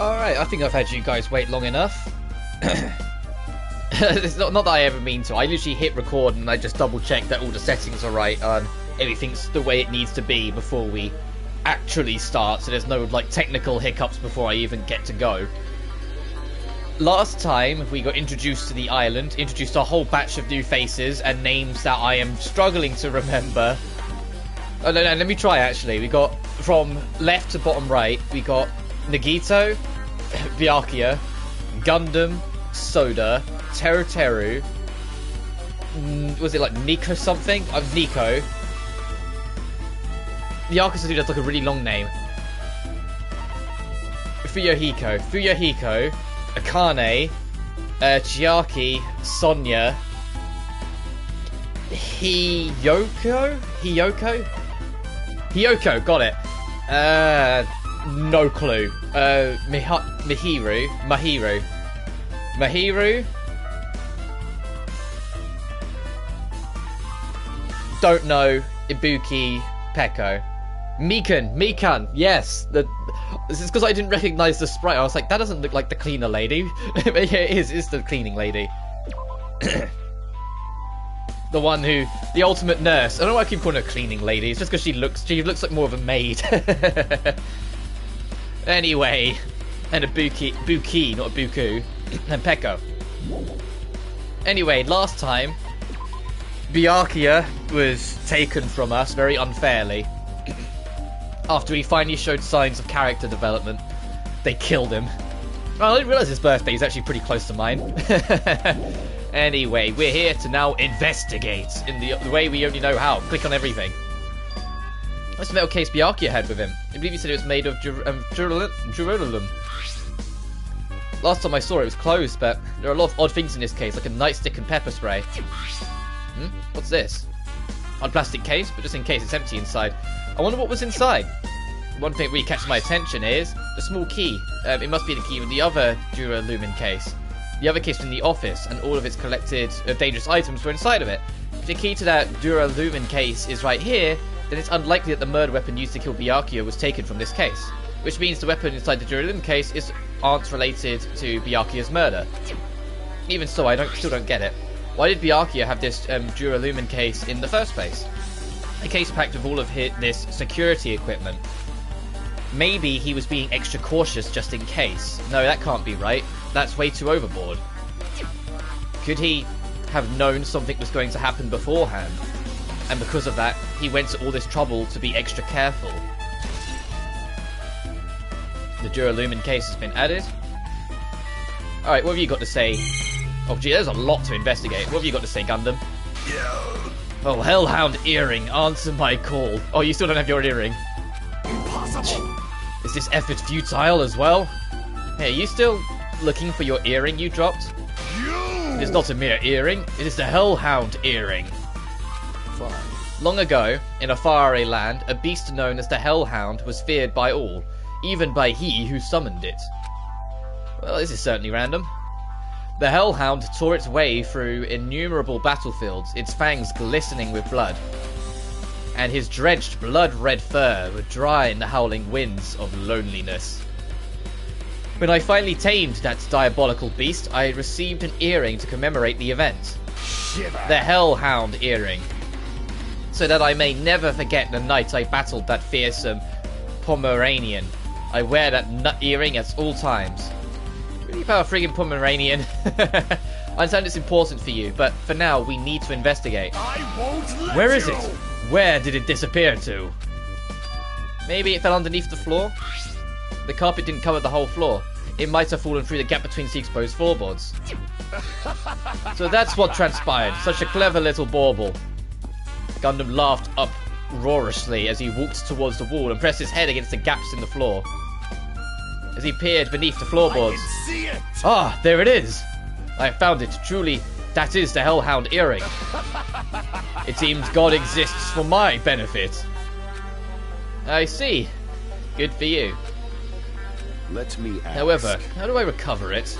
Alright, I think I've had you guys wait long enough. It's not that I ever mean to. I literally hit record and I just double check that all the settings are right and everything's the way it needs to be before we actually start, so there's no like technical hiccups before I even get to go. Last time we got introduced to the island, introduced a whole batch of new faces and names that I am struggling to remember. Oh no, let me try actually. We got from left to bottom right, we got Nagito, Byakuya, Gundam, Soda, Teru, was it like Nico something? Nico. The Yakuza dude has like a really long name. Fuyuhiko, Akane, Chiaki, Sonya, Hiyoko, got it. No clue. Mahiru. Don't know. Ibuki, Peko. Mikan, yes. This is because I didn't recognize the sprite. I was like, that doesn't look like the cleaner lady. But yeah, it is. It's the cleaning lady. The one who, the ultimate nurse. I don't know why I keep calling her cleaning lady. It's just because she looks like more of a maid. Anyway, and Buki, not a Buku, and Peko. Anyway, last time, Byakuya was taken from us very unfairly. After he finally showed signs of character development, they killed him. Well, I didn't realise his birthday is actually pretty close to mine. Anyway, we're here to now investigate in the way we only know how. Click on everything. What's the metal case Byakuya had with him? I believe he said it was made of durolum. Last time I saw it was closed, but there are a lot of odd things in this case, like a nightstick and pepper spray. What's this? A plastic case, but just in case it's empty inside. I wonder what was inside. One thing that really catches my attention is the small key. It must be the key of the other Duralumin case. The other case from the office, and all of its collected dangerous items were inside of it. If the key to that Duralumin case is right here, then it's unlikely that the murder weapon used to kill Byakuya was taken from this case. Which means the weapon inside the Duralumin case aren't related to Byakuya's murder. Even so, I still don't get it. Why did Byakuya have this Duralumin case in the first place? A case packed with all of this security equipment. Maybe he was being extra cautious just in case. No, that can't be right. That's way too overboard. Could he have known something was going to happen beforehand? And because of that, he went to all this trouble to be extra careful. The Duralumin case has been added. Alright, what have you got to say? Oh gee, there's a lot to investigate. What have you got to say, Gundam? Oh, Hellhound earring, answer my call. Oh, you still don't have your earring. Impossible. Is this effort futile as well? Hey, are you still looking for your earring you dropped? It is not a mere earring, it is the Hellhound earring. Fine. Long ago, in a faraway land, a beast known as the Hellhound was feared by all, even by he who summoned it. Well, this is certainly random. The Hellhound tore its way through innumerable battlefields, its fangs glistening with blood. And his drenched, blood-red fur would dry in the howling winds of loneliness. When I finally tamed that diabolical beast, I received an earring to commemorate the event. The Hellhound earring. So that I may never forget the night I battled that fearsome Pomeranian. I wear that nut earring at all times. Really about a friggin' Pomeranian. I understand it's important for you, but for now, we need to investigate. Where is it? Where did it disappear to? Maybe it fell underneath the floor? The carpet didn't cover the whole floor. It might have fallen through the gap between the exposed floorboards. So that's what transpired. Such a clever little bauble. Gundam laughed uproariously as he walked towards the wall and pressed his head against the gaps in the floor. As he peered beneath the floorboards. I can see it. Ah, there it is. I found it. Truly, that is the Hellhound earring. It seems God exists for my benefit. I see. Good for you. Let me ask. However, how do I recover it?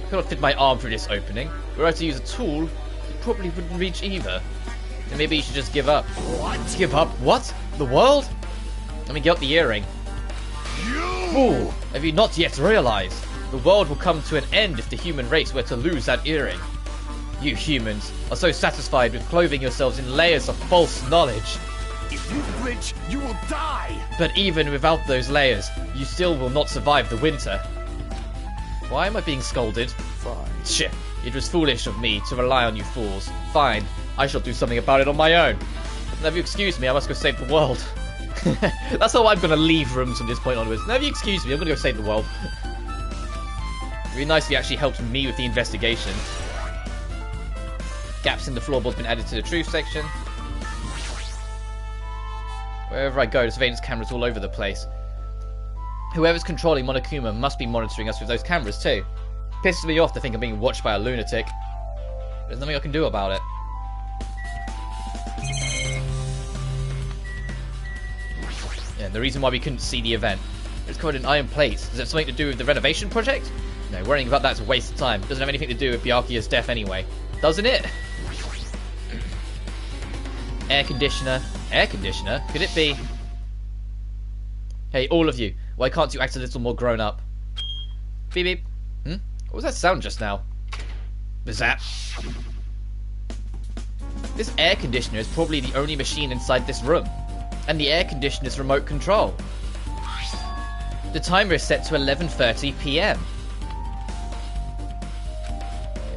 I cannot fit my arm through this opening. Were I to use a tool, it probably wouldn't reach either. Then maybe you should just give up. What? Give up? What? The world? Let me get up the earring. You! Fool! Have you not yet realized? The world will come to an end if the human race were to lose that earring. You humans are so satisfied with clothing yourselves in layers of false knowledge. If you flinch, you will die! But even without those layers, you still will not survive the winter. Why am I being scolded? Fine. Shit, it was foolish of me to rely on you fools. Fine, I shall do something about it on my own. Now if you excuse me, I must go save the world. That's how I'm going to leave rooms from this point onwards. Now if you excuse me, I'm going to go save the world. It'd be nice if you actually helped me with the investigation. Gaps in the floorboard's been added to the truth section. Wherever I go, the surveillance cameras all over the place. Whoever's controlling Monokuma must be monitoring us with those cameras too. Pisses me off to think I'm being watched by a lunatic. There's nothing I can do about it. Yeah, and the reason why we couldn't see the event. It's covered in iron plates. Does it have something to do with the renovation project? No, worrying about that's a waste of time. It doesn't have anything to do with Byakuya's death anyway. Doesn't it? Air conditioner. Air conditioner? Could it be? Hey, all of you. Why can't you act a little more grown up? Beep beep. What was that sound just now? Zap. This air conditioner is probably the only machine inside this room. And the air conditioner is remote control. The timer is set to 11:30 PM.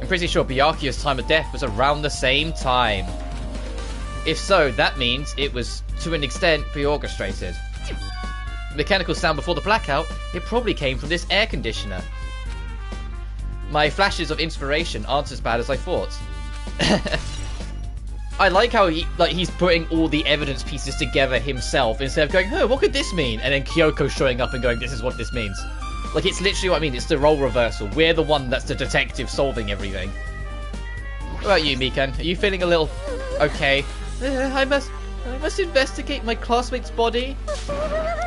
I'm pretty sure Byakuya's time of death was around the same time. If so, that means it was, to an extent, pre-orchestrated. The mechanical sound before the blackout, it probably came from this air conditioner. My flashes of inspiration aren't as bad as I thought. I like how he's putting all the evidence pieces together himself instead of going, "Huh, what could this mean?" And then Kyoko showing up and going, "This is what this means." Like, it's literally what I mean. It's the role reversal. We're the one that's the detective solving everything. What about you, Mikan? Are you feeling a little okay? I must investigate my classmate's body.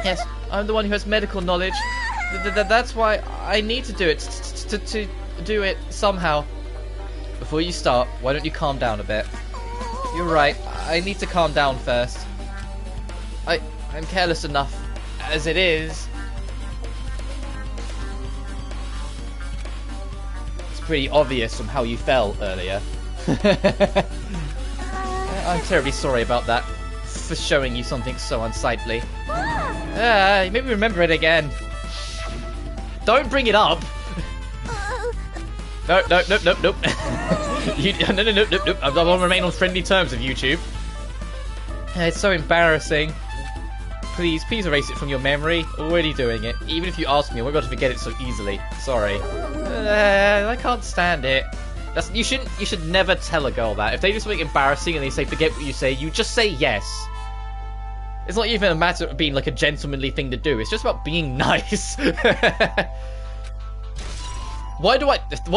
Yes, I'm the one who has medical knowledge. That's why I need to do it. To do it somehow. Before you start, why don't you calm down a bit? You're right. I need to calm down first. I'm careless enough as it is. It's pretty obvious from how you fell earlier. I'm terribly sorry about that. For showing you something so unsightly. You made me remember it again. Don't bring it up. No. Nope. No. I want to remain on friendly terms with YouTube. It's so embarrassing. Please erase it from your memory. Already doing it. Even if you ask me, I'm going to forget it so easily. Sorry. I can't stand it. You should never tell a girl that. If they do something embarrassing and they say forget what you say, you just say yes. It's not even a matter of being like a gentlemanly thing to do. It's just about being nice. Why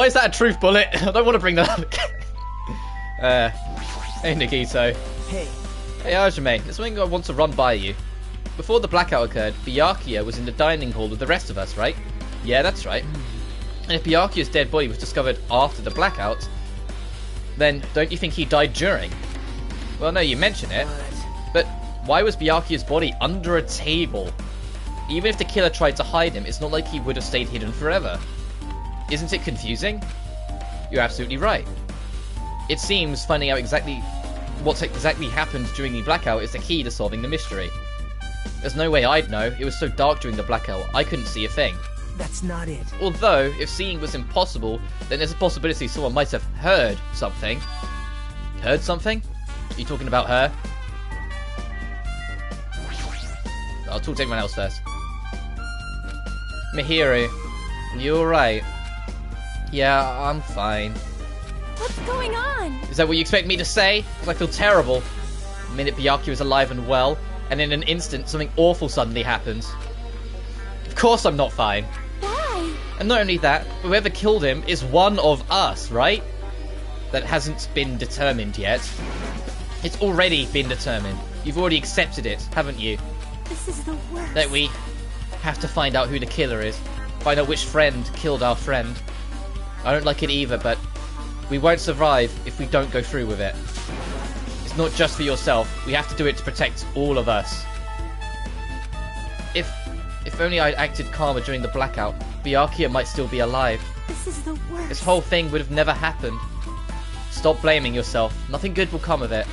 is that a truth bullet? I don't want to bring that up. Hey Nagito. Hey Hajime, there's something I want to run by you. Before the blackout occurred, Byakuya was in the dining hall with the rest of us, right? Yeah, that's right. And if Byakuya's dead body was discovered after the blackout, then don't you think he died during? Well, no, you mention it. But why was Byakuya's body under a table? Even if the killer tried to hide him, it's not like he would have stayed hidden forever. Isn't it confusing? You're absolutely right. It seems finding out what exactly happened during the blackout is the key to solving the mystery. There's no way I'd know. It was so dark during the blackout, I couldn't see a thing. That's not it. Although, if seeing was impossible, then there's a possibility someone might have heard something. Heard something? Are you talking about her? I'll talk to everyone else first. Mihiru, you alright? Yeah, I'm fine. What's going on? Is that what you expect me to say? Because I feel terrible. The minute Byakuya is alive and well, and in an instant something awful suddenly happens. Of course I'm not fine. Why? And not only that, but whoever killed him is one of us, right? That hasn't been determined yet. It's already been determined. You've already accepted it, haven't you? This is the worst. That we have to find out who the killer is. Find out which friend killed our friend. I don't like it either, but we won't survive if we don't go through with it. It's not just for yourself. We have to do it to protect all of us. If If only I'd acted calmer during the blackout, Byakuya might still be alive. This is the worst. This whole thing would have never happened. Stop blaming yourself. Nothing good will come of it.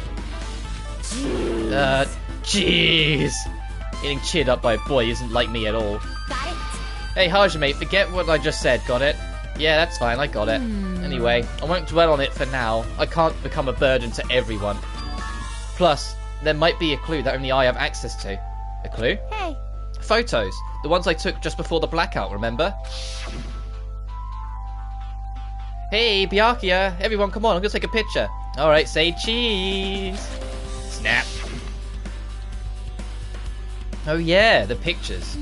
Jeez. Getting cheered up by a boy isn't like me at all. Got it? Hey, Hajime, forget what I just said, got it? Yeah, that's fine, I got it. Anyway, I won't dwell on it for now. I can't become a burden to everyone. Plus, there might be a clue that only I have access to. A clue? Hey. Photos. The ones I took just before the blackout, remember? Hey, Byakuya, everyone come on, I'm gonna take a picture. Alright, say cheese. Snap. Oh yeah, the pictures.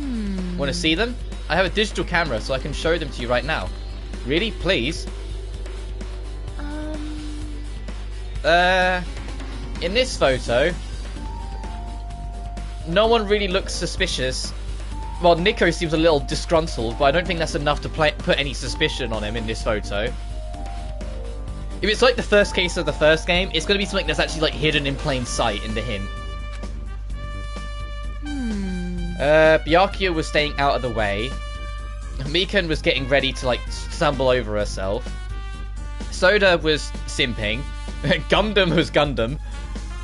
Want to see them? I have a digital camera, so I can show them to you right now. Really? Please? In this photo, no one really looks suspicious. Well, Nico seems a little disgruntled, but I don't think that's enough to put any suspicion on him in this photo. If it's like the first case of the first game, it's going to be something that's actually like hidden in plain sight in the hint. Byakuya was staying out of the way. Mikan was getting ready to like stumble over herself. Soda was simping. Gundam was Gundam.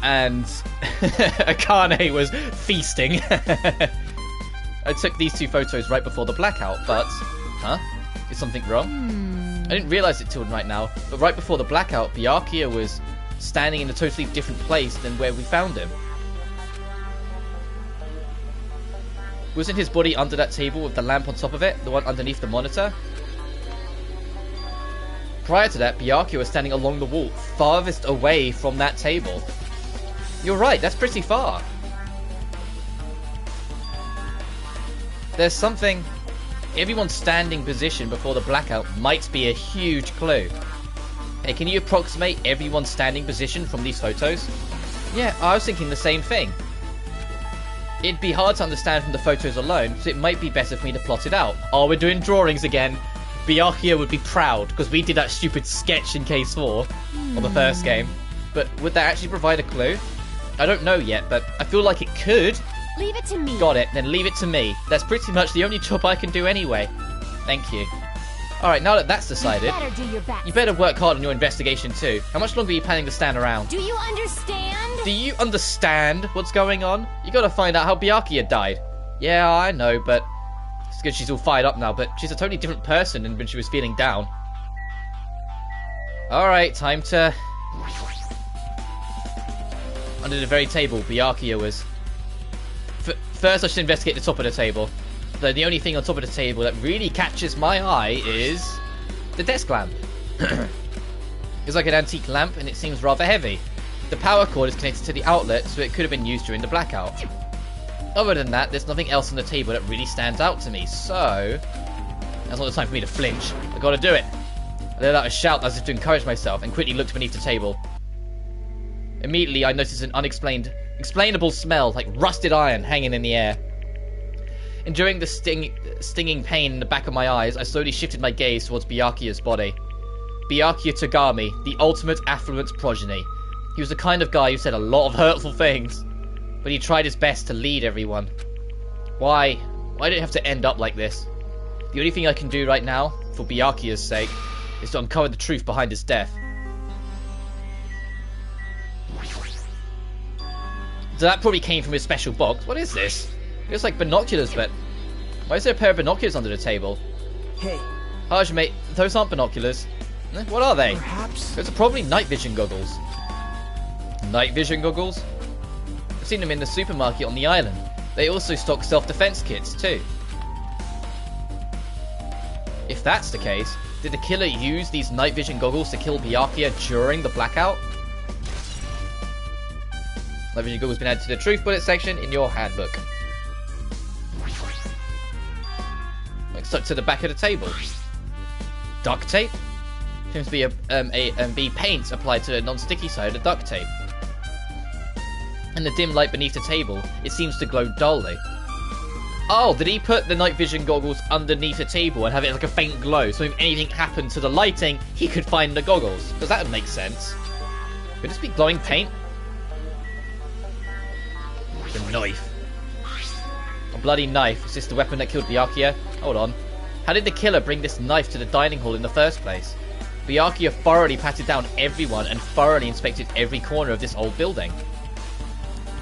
And Akane was feasting. I took these two photos right before the blackout, but... Huh? Is something wrong? I didn't realise it till right now, but right before the blackout, Byakuya was standing in a totally different place than where we found him. Wasn't his body under that table with the lamp on top of it? The one underneath the monitor? Prior to that, Byakuya was standing along the wall, farthest away from that table. You're right, that's pretty far. There's something... Everyone's standing position before the blackout might be a huge clue. Hey, can you approximate everyone's standing position from these photos? Yeah, I was thinking the same thing. It'd be hard to understand from the photos alone, so it might be better for me to plot it out. Oh, we're doing drawings again. Byakuya would be proud, because we did that stupid sketch in Case 4 on the first game. But would that actually provide a clue? I don't know yet, but I feel like it could. Leave it to me. Got it, then leave it to me. That's pretty much the only job I can do anyway. Thank you. Alright, now that that's decided, You better do your best. you better work hard on your investigation too. How much longer are you planning to stand around? Do you understand? Do you understand what's going on? You gotta find out how Byakuya died. Yeah, I know, but... It's good she's all fired up now, but she's a totally different person than when she was feeling down. Alright, time to... Under the very table Byakuya was. First I should investigate the top of the table. Though the only thing on top of the table that really catches my eye is... the desk lamp. It's like an antique lamp and it seems rather heavy. The power cord is connected to the outlet, so it could have been used during the blackout. Other than that, there's nothing else on the table that really stands out to me, so... That's not the time for me to flinch. I gotta do it. I let out a shout as if to encourage myself, and quickly looked beneath the table. Immediately, I noticed an unexplainable smell, like rusted iron, hanging in the air. Enduring the stinging pain in the back of my eyes, I slowly shifted my gaze towards Byakuya's body. Byakuya Togami, the ultimate affluent progeny. He was the kind of guy who said a lot of hurtful things, but he tried his best to lead everyone. Why did it have to end up like this? The only thing I can do right now, for Byakuya's sake, is to uncover the truth behind his death. So that probably came from his special box. What is this? It looks like binoculars, but... Why is there a pair of binoculars under the table? Hey. Hajime, those aren't binoculars. What are they? Perhaps. Those are probably night vision goggles. Night vision goggles? I've seen them in the supermarket on the island. They also stock self-defense kits too. If that's the case, did the killer use these night vision goggles to kill Byakuya during the blackout? Night vision goggles been added to the truth bullet section in your handbook. Like stuck to the back of the table. Duct tape? Seems to be paint applied to the non-sticky side of the duct tape. In the dim light beneath the table, it seems to glow dully. Oh, did he put the night vision goggles underneath the table and have it like a faint glow, so if anything happened to the lighting, he could find the goggles? Because that would make sense. Could this be glowing paint? The knife. I'm bloody knife. Is this the weapon that killed Byakuya? Hold on. How did the killer bring this knife to the dining hall in the first place? Byakuya thoroughly patted down everyone and thoroughly inspected every corner of this old building.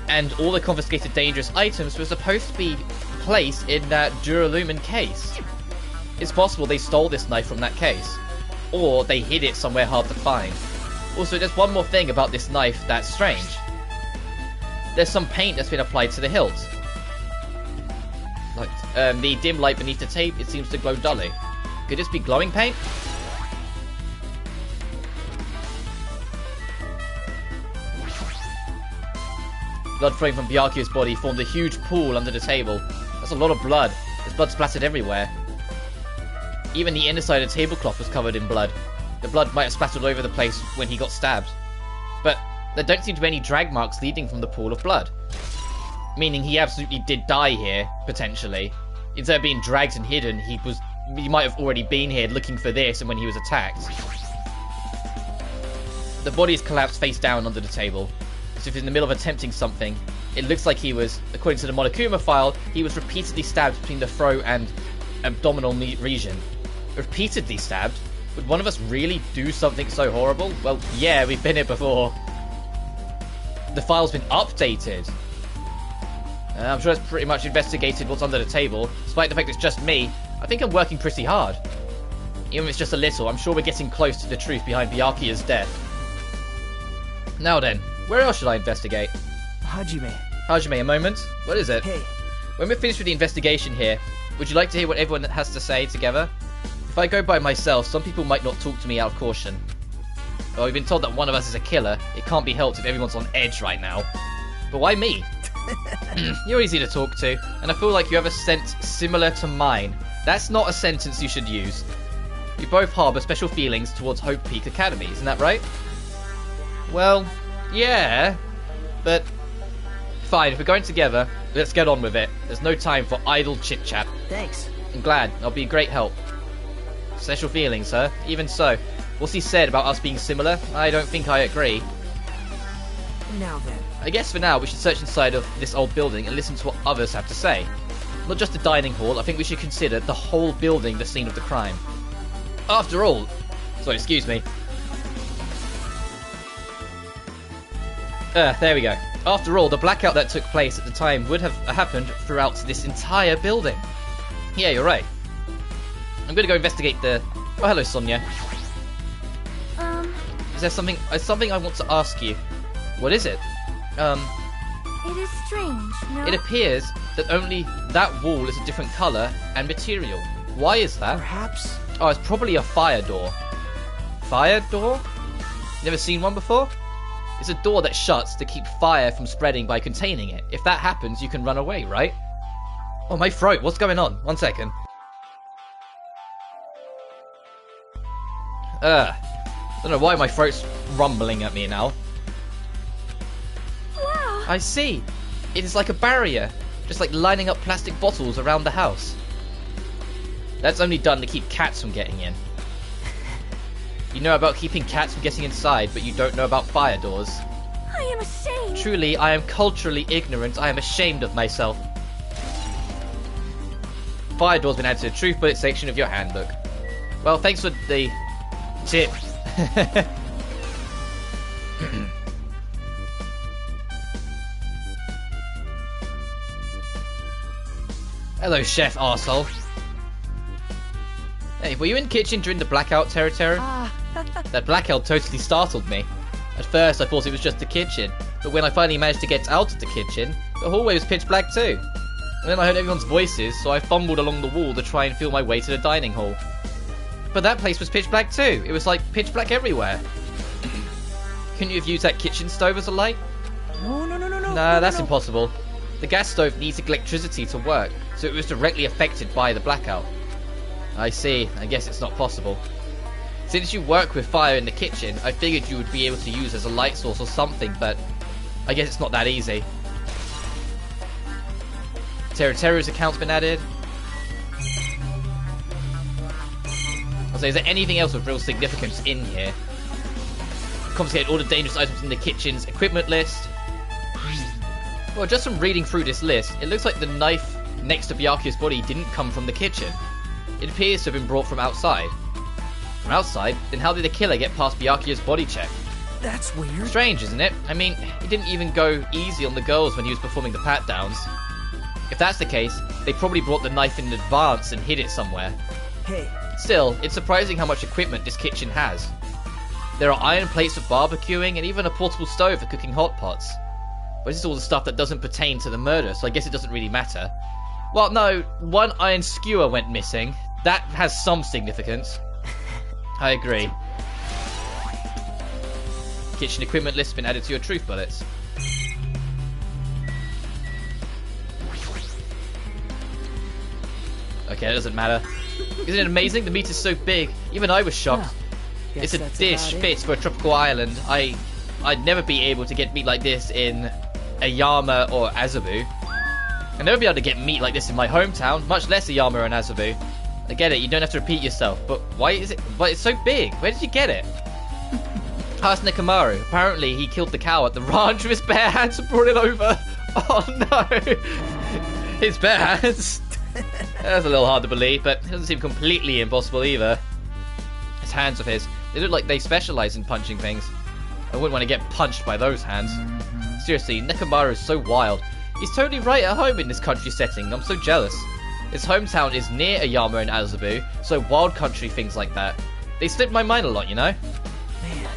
And all the confiscated dangerous items were supposed to be placed in that Duralumin case. It's possible they stole this knife from that case. Or they hid it somewhere hard to find. Also, there's one more thing about this knife that's strange. There's some paint that's been applied to the hilt. Like, the dim light beneath the tape, it seems to glow dully. Could this be glowing paint? Blood flowing from Byakuya's body formed a huge pool under the table. That's a lot of blood. There's blood splattered everywhere. Even the inner side of the tablecloth was covered in blood. The blood might have splattered all over the place when he got stabbed. But there don't seem to be any drag marks leading from the pool of blood. Meaning he absolutely did die here, potentially. Instead of being dragged and hidden, he might have already been here looking for this and when he was attacked. The body is collapsed face down under the table, as if in the middle of attempting something. It looks like he was, according to the Monokuma file, he was repeatedly stabbed between the throat and abdominal region. Repeatedly stabbed? Would one of us really do something so horrible? Well, yeah, we've been here before. The file's been updated. I'm sure it's pretty much investigated what's under the table. Despite the fact it's just me, I think I'm working pretty hard. Even if it's just a little, I'm sure we're getting close to the truth behind Byakuya's death. Now then, where else should I investigate? Hajime, a moment. What is it? Hey. When we're finished with the investigation here, would you like to hear what everyone has to say together? If I go by myself, some people might not talk to me out of caution. Well, we've been told that one of us is a killer. It can't be helped if everyone's on edge right now. But why me? You're easy to talk to, and I feel like you have a sense similar to mine. That's not a sentence you should use. We both harbour special feelings towards Hope Peak Academy, isn't that right? Well, yeah, but fine, if we're going together, let's get on with it. There's no time for idle chit-chat. Thanks. I'm glad, I'll be a great help. Special feelings, huh? Even so, what's he said about us being similar? I don't think I agree. Now then. I guess for now we should search inside of this old building and listen to what others have to say. Not just the dining hall, I think we should consider the whole building the scene of the crime. After all... Sorry, excuse me. There we go. After all, the blackout that took place at the time would have happened throughout this entire building. Yeah, you're right. I'm gonna go investigate the... Oh, hello, Sonia. Is there something I want to ask you? What is it? It is strange, no? It appears that only that wall is a different colour and material. Why is that? Perhaps? Oh, it's probably a fire door. Fire door? Never seen one before? It's a door that shuts to keep fire from spreading by containing it. If that happens, you can run away, right? Oh, my throat. What's going on? 1 second. Don't know why my throat's rumbling at me now. Wow! I see. It is like a barrier. Just like lining up plastic bottles around the house. That's only done to keep cats from getting in. You know about keeping cats from getting inside, but you don't know about fire doors. I am ashamed. Truly, I am culturally ignorant. I am ashamed of myself. Fire door's been added to the Truth Bullet section of your handbook. Well, thanks for the tip. Hello, Chef arsehole. Hey, were you in the kitchen during the blackout, Teru? That blackout totally startled me. At first, I thought it was just the kitchen, but when I finally managed to get out of the kitchen, the hallway was pitch black too. And then I heard everyone's voices, so I fumbled along the wall to try and feel my way to the dining hall. But that place was pitch black too. It was like pitch black everywhere. Couldn't you have used that kitchen stove as a light? No. Nah, that's impossible. The gas stove needs electricity to work, so it was directly affected by the blackout. I see. I guess it's not possible. Since you work with fire in the kitchen, I figured you would be able to use as a light source or something, but I guess it's not that easy. Teru's account's been added. I'll say, is there anything else of real significance in here? Confiscated all the dangerous items in the kitchen's equipment list. Well, just from reading through this list, it looks like the knife next to Byakuya's body didn't come from the kitchen. It appears to have been brought from outside. From outside? Then how did the killer get past Byakuya's body check? That's weird. Strange, isn't it? I mean, he didn't even go easy on the girls when he was performing the pat-downs. If that's the case, they probably brought the knife in advance and hid it somewhere. Hey. Still, it's surprising how much equipment this kitchen has. There are iron plates for barbecuing and even a portable stove for cooking hot pots. But this is all the stuff that doesn't pertain to the murder, so I guess it doesn't really matter. Well, no, one iron skewer went missing. That has some significance. I agree. Kitchen equipment list has been added to your truth bullets. Okay, that doesn't matter. Isn't it amazing? The meat is so big. Even I was shocked. It's a dish fit for a tropical island. I'd never be able to get meat like this in Ayama or Azabu. I'd never be able to get meat like this in my hometown, much less Ayama and Azabu. I get it, you don't have to repeat yourself, but why is it? But it's so big. Where did you get it? Asked Nekamaru. Apparently, he killed the cow at the ranch with his bare hands and brought it over. Oh no! His bare hands. That's a little hard to believe, but it doesn't seem completely impossible either. His hands of his, they look like they specialize in punching things. I wouldn't want to get punched by those hands. Seriously, Nekamaru is so wild. He's totally right at home in this country setting. I'm so jealous. His hometown is near Ayama and Azabu, so wild country things like that. They slipped my mind a lot, you know? Man.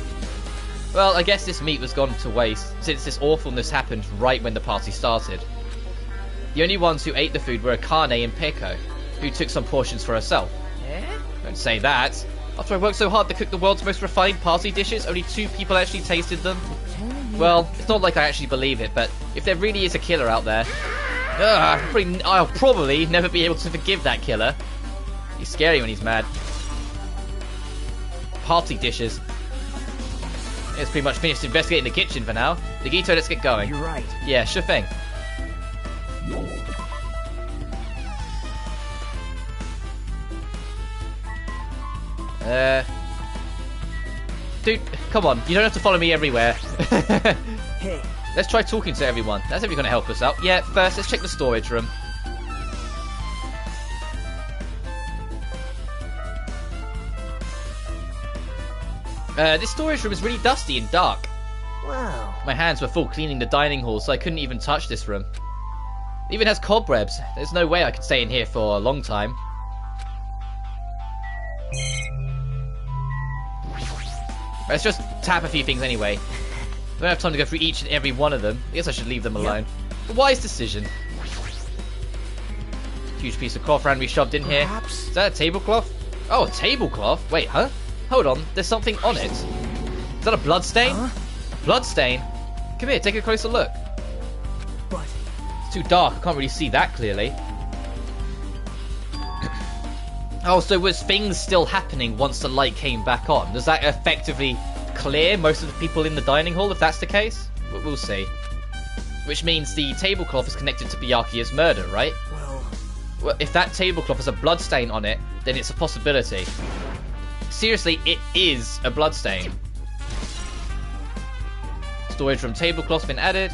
Well, I guess this meat was gone to waste, since this awfulness happened right when the party started. The only ones who ate the food were Akane and Peko, who took some portions for herself. Eh? Don't say that. After I worked so hard to cook the world's most refined party dishes, only 2 people actually tasted them. Well, it's not like I actually believe it, but if there really is a killer out there, I'll probably never be able to forgive that killer. He's scary when he's mad. Party dishes. It's pretty much finished investigating the kitchen for now. Nagito, let's get going. You're right. Yeah, sure thing. Dude, come on. You don't have to follow me everywhere. Hey. Let's try talking to everyone. That's definitely going to help us out. Yeah, first, let's check the storage room. This storage room is really dusty and dark. Wow. My hands were full cleaning the dining hall, so I couldn't even touch this room. It even has cobwebs. There's no way I could stay in here for a long time. Let's just tap a few things anyway. I don't have time to go through each and every one of them. I guess I should leave them alone. Yep. A wise decision. Huge piece of cloth randomly shoved in here. Is that a tablecloth? Oh, a tablecloth? Wait, huh? Hold on, there's something on it. Is that a blood stain? Huh? A blood stain? Come here, take a closer look. What? It's too dark, I can't really see that clearly. Oh, so was things still happening once the light came back on? Does that effectively clear most of the people in the dining hall if that's the case? We'll see. Which means the tablecloth is connected to Byakuya's murder, right? Well, if that tablecloth has a bloodstain on it, then it's a possibility. Seriously, it is a bloodstain. Storage room tablecloth's been added.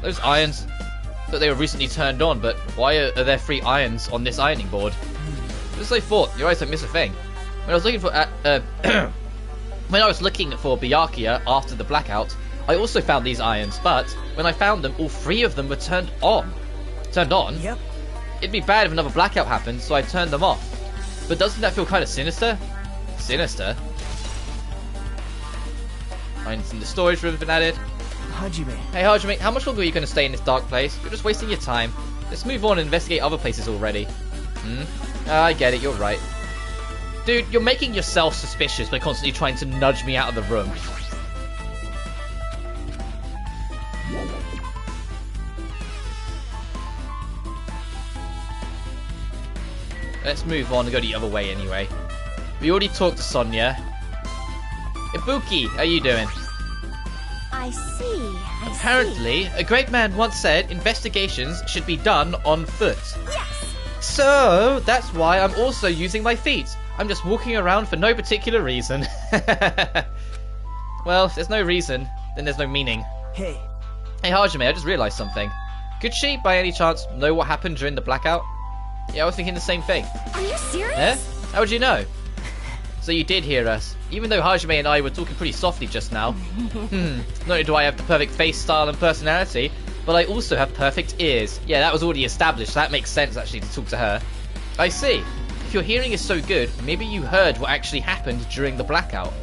Those irons, thought they were recently turned on, but why are there 3 irons on this ironing board? Just as I thought, your eyes don't miss a thing. When I was looking for when I was looking for Byakuya after the blackout, I also found these irons, but when I found them, all 3 of them were turned on. Turned on? Yep. It'd be bad if another blackout happened, so I turned them off. But doesn't that feel kind of sinister? Sinister? Irons in the storage room have been added. Hajime. Hey Hajime, how much longer are you going to stay in this dark place? You're just wasting your time. Let's move on and investigate other places already. I get it, you're right. Dude, you're making yourself suspicious by constantly trying to nudge me out of the room. Let's move on and go the other way anyway. We already talked to Sonia. Ibuki, how you doing? I see. Apparently, a great man once said investigations should be done on foot. Yes. So, that's why I'm also using my feet. I'm just walking around for no particular reason. Well, if there's no reason, then there's no meaning. Hey, Hey Hajime, I just realised something. Could she, by any chance, know what happened during the blackout? Yeah, I was thinking the same thing. Are you serious? Eh? How would you know? So you did hear us, even though Hajime and I were talking pretty softly just now. Not only do I have the perfect face, style and personality, but I also have perfect ears. Yeah, that was already established, so that makes sense actually to talk to her. I see. If your hearing is so good, maybe you heard what actually happened during the blackout.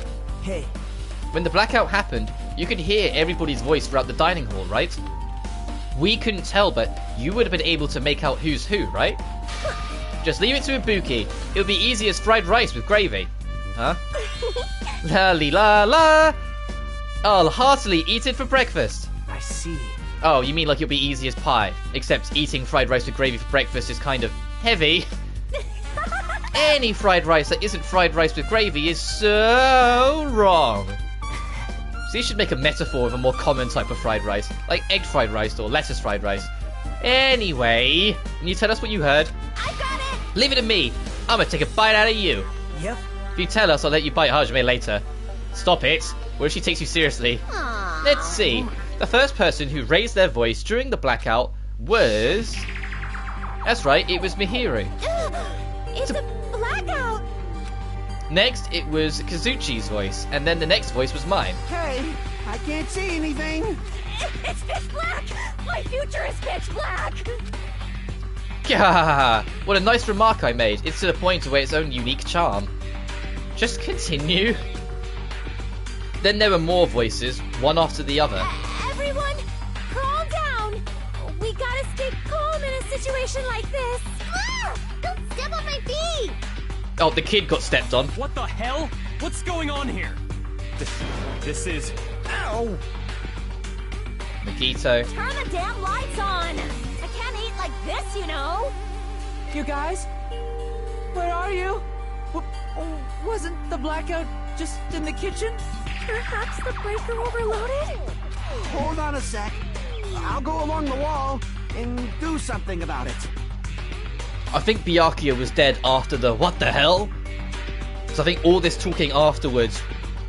hey, When the blackout happened, you could hear everybody's voice throughout the dining hall, right? We couldn't tell, but you would have been able to make out who's who, right? Just leave it to Ibuki. It'll be easy as fried rice with gravy. Huh? La li la la! I'll heartily eat it for breakfast. I see. Oh, you mean like it'll be easy as pie? Except eating fried rice with gravy for breakfast is kind of heavy. Any fried rice that isn't fried rice with gravy is so wrong. So you should make a metaphor of a more common type of fried rice, like egg fried rice or lettuce fried rice. Anyway, can you tell us what you heard? I got it! Leave it to me. I'm gonna take a bite out of you. Yep. If you tell us, I'll let you bite Hajime later. Stop it. What if she takes you seriously? Aww. Let's see. The first person who raised their voice during the blackout was... That's right, it was Mihiru. It's a blackout! Next, it was Kazuchi's voice, and then the next voice was mine. Hey, I can't see anything. It's pitch black! My future is pitch black! Gah! What a nice remark I made. It's to the point of its own unique charm. Just continue. Then there were more voices, one after the other. Everyone, calm down! We gotta stay calm in a situation like this. Ah! Don't step on my feet! Oh, the kid got stepped on. What the hell? What's going on here? This is... Ow! Nagito. Turn the damn lights on! I can't eat like this, you know! You guys? Where are you? Wasn't the blackout just in the kitchen? Perhaps the breaker overloaded? Hold on a sec. I'll go along the wall and do something about it. I think Byakuya was dead after the what the hell? So I think all this talking afterwards,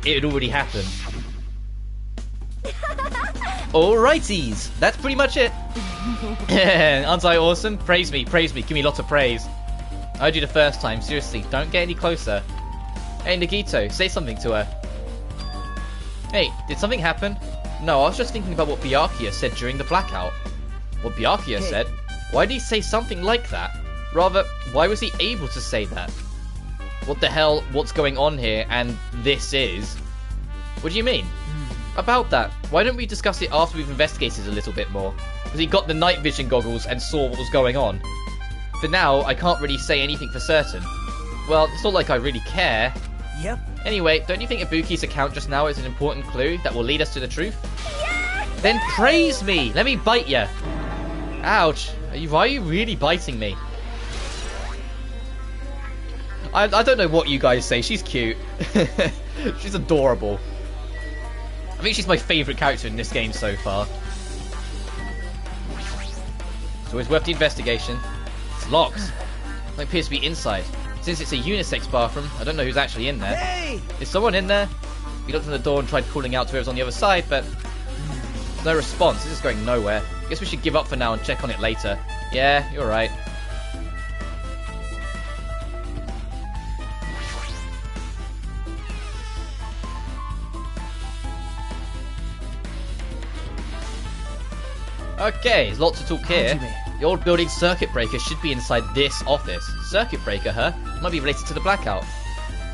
it had already happened. Alrighties, that's pretty much it. Aren't I awesome? Praise me, give me lots of praise. I heard you the first time, seriously, don't get any closer. Hey Nagito, say something to her. Hey, did something happen? No, I was just thinking about what Byakuya said during the blackout. What Byakuya said? Why did he say something like that? Rather, why was he able to say that? What the hell, what's going on here, and this is? What do you mean? About that, why don't we discuss it after we've investigated a little bit more? Because he got the night vision goggles and saw what was going on. For now, I can't really say anything for certain. Well, it's not like I really care. Yep. Anyway, don't you think Ibuki's account just now is an important clue that will lead us to the truth? Yeah! Then praise me! Let me bite you! Ouch! Why are you really biting me? I don't know what you guys say. She's cute. She's adorable. I think she's my favourite character in this game so far. It's always worth the investigation. It's locked. It appears to be inside. Since it's a unisex bathroom, I don't know who's actually in there. Hey! Is someone in there? We looked on the door and tried calling out to whoever's on the other side, but no response. This is going nowhere. Guess we should give up for now and check on it later. Yeah, you're right. Okay, there's lots to talk here. The old building circuit breaker should be inside this office. Circuit breaker, huh? Might be related to the blackout.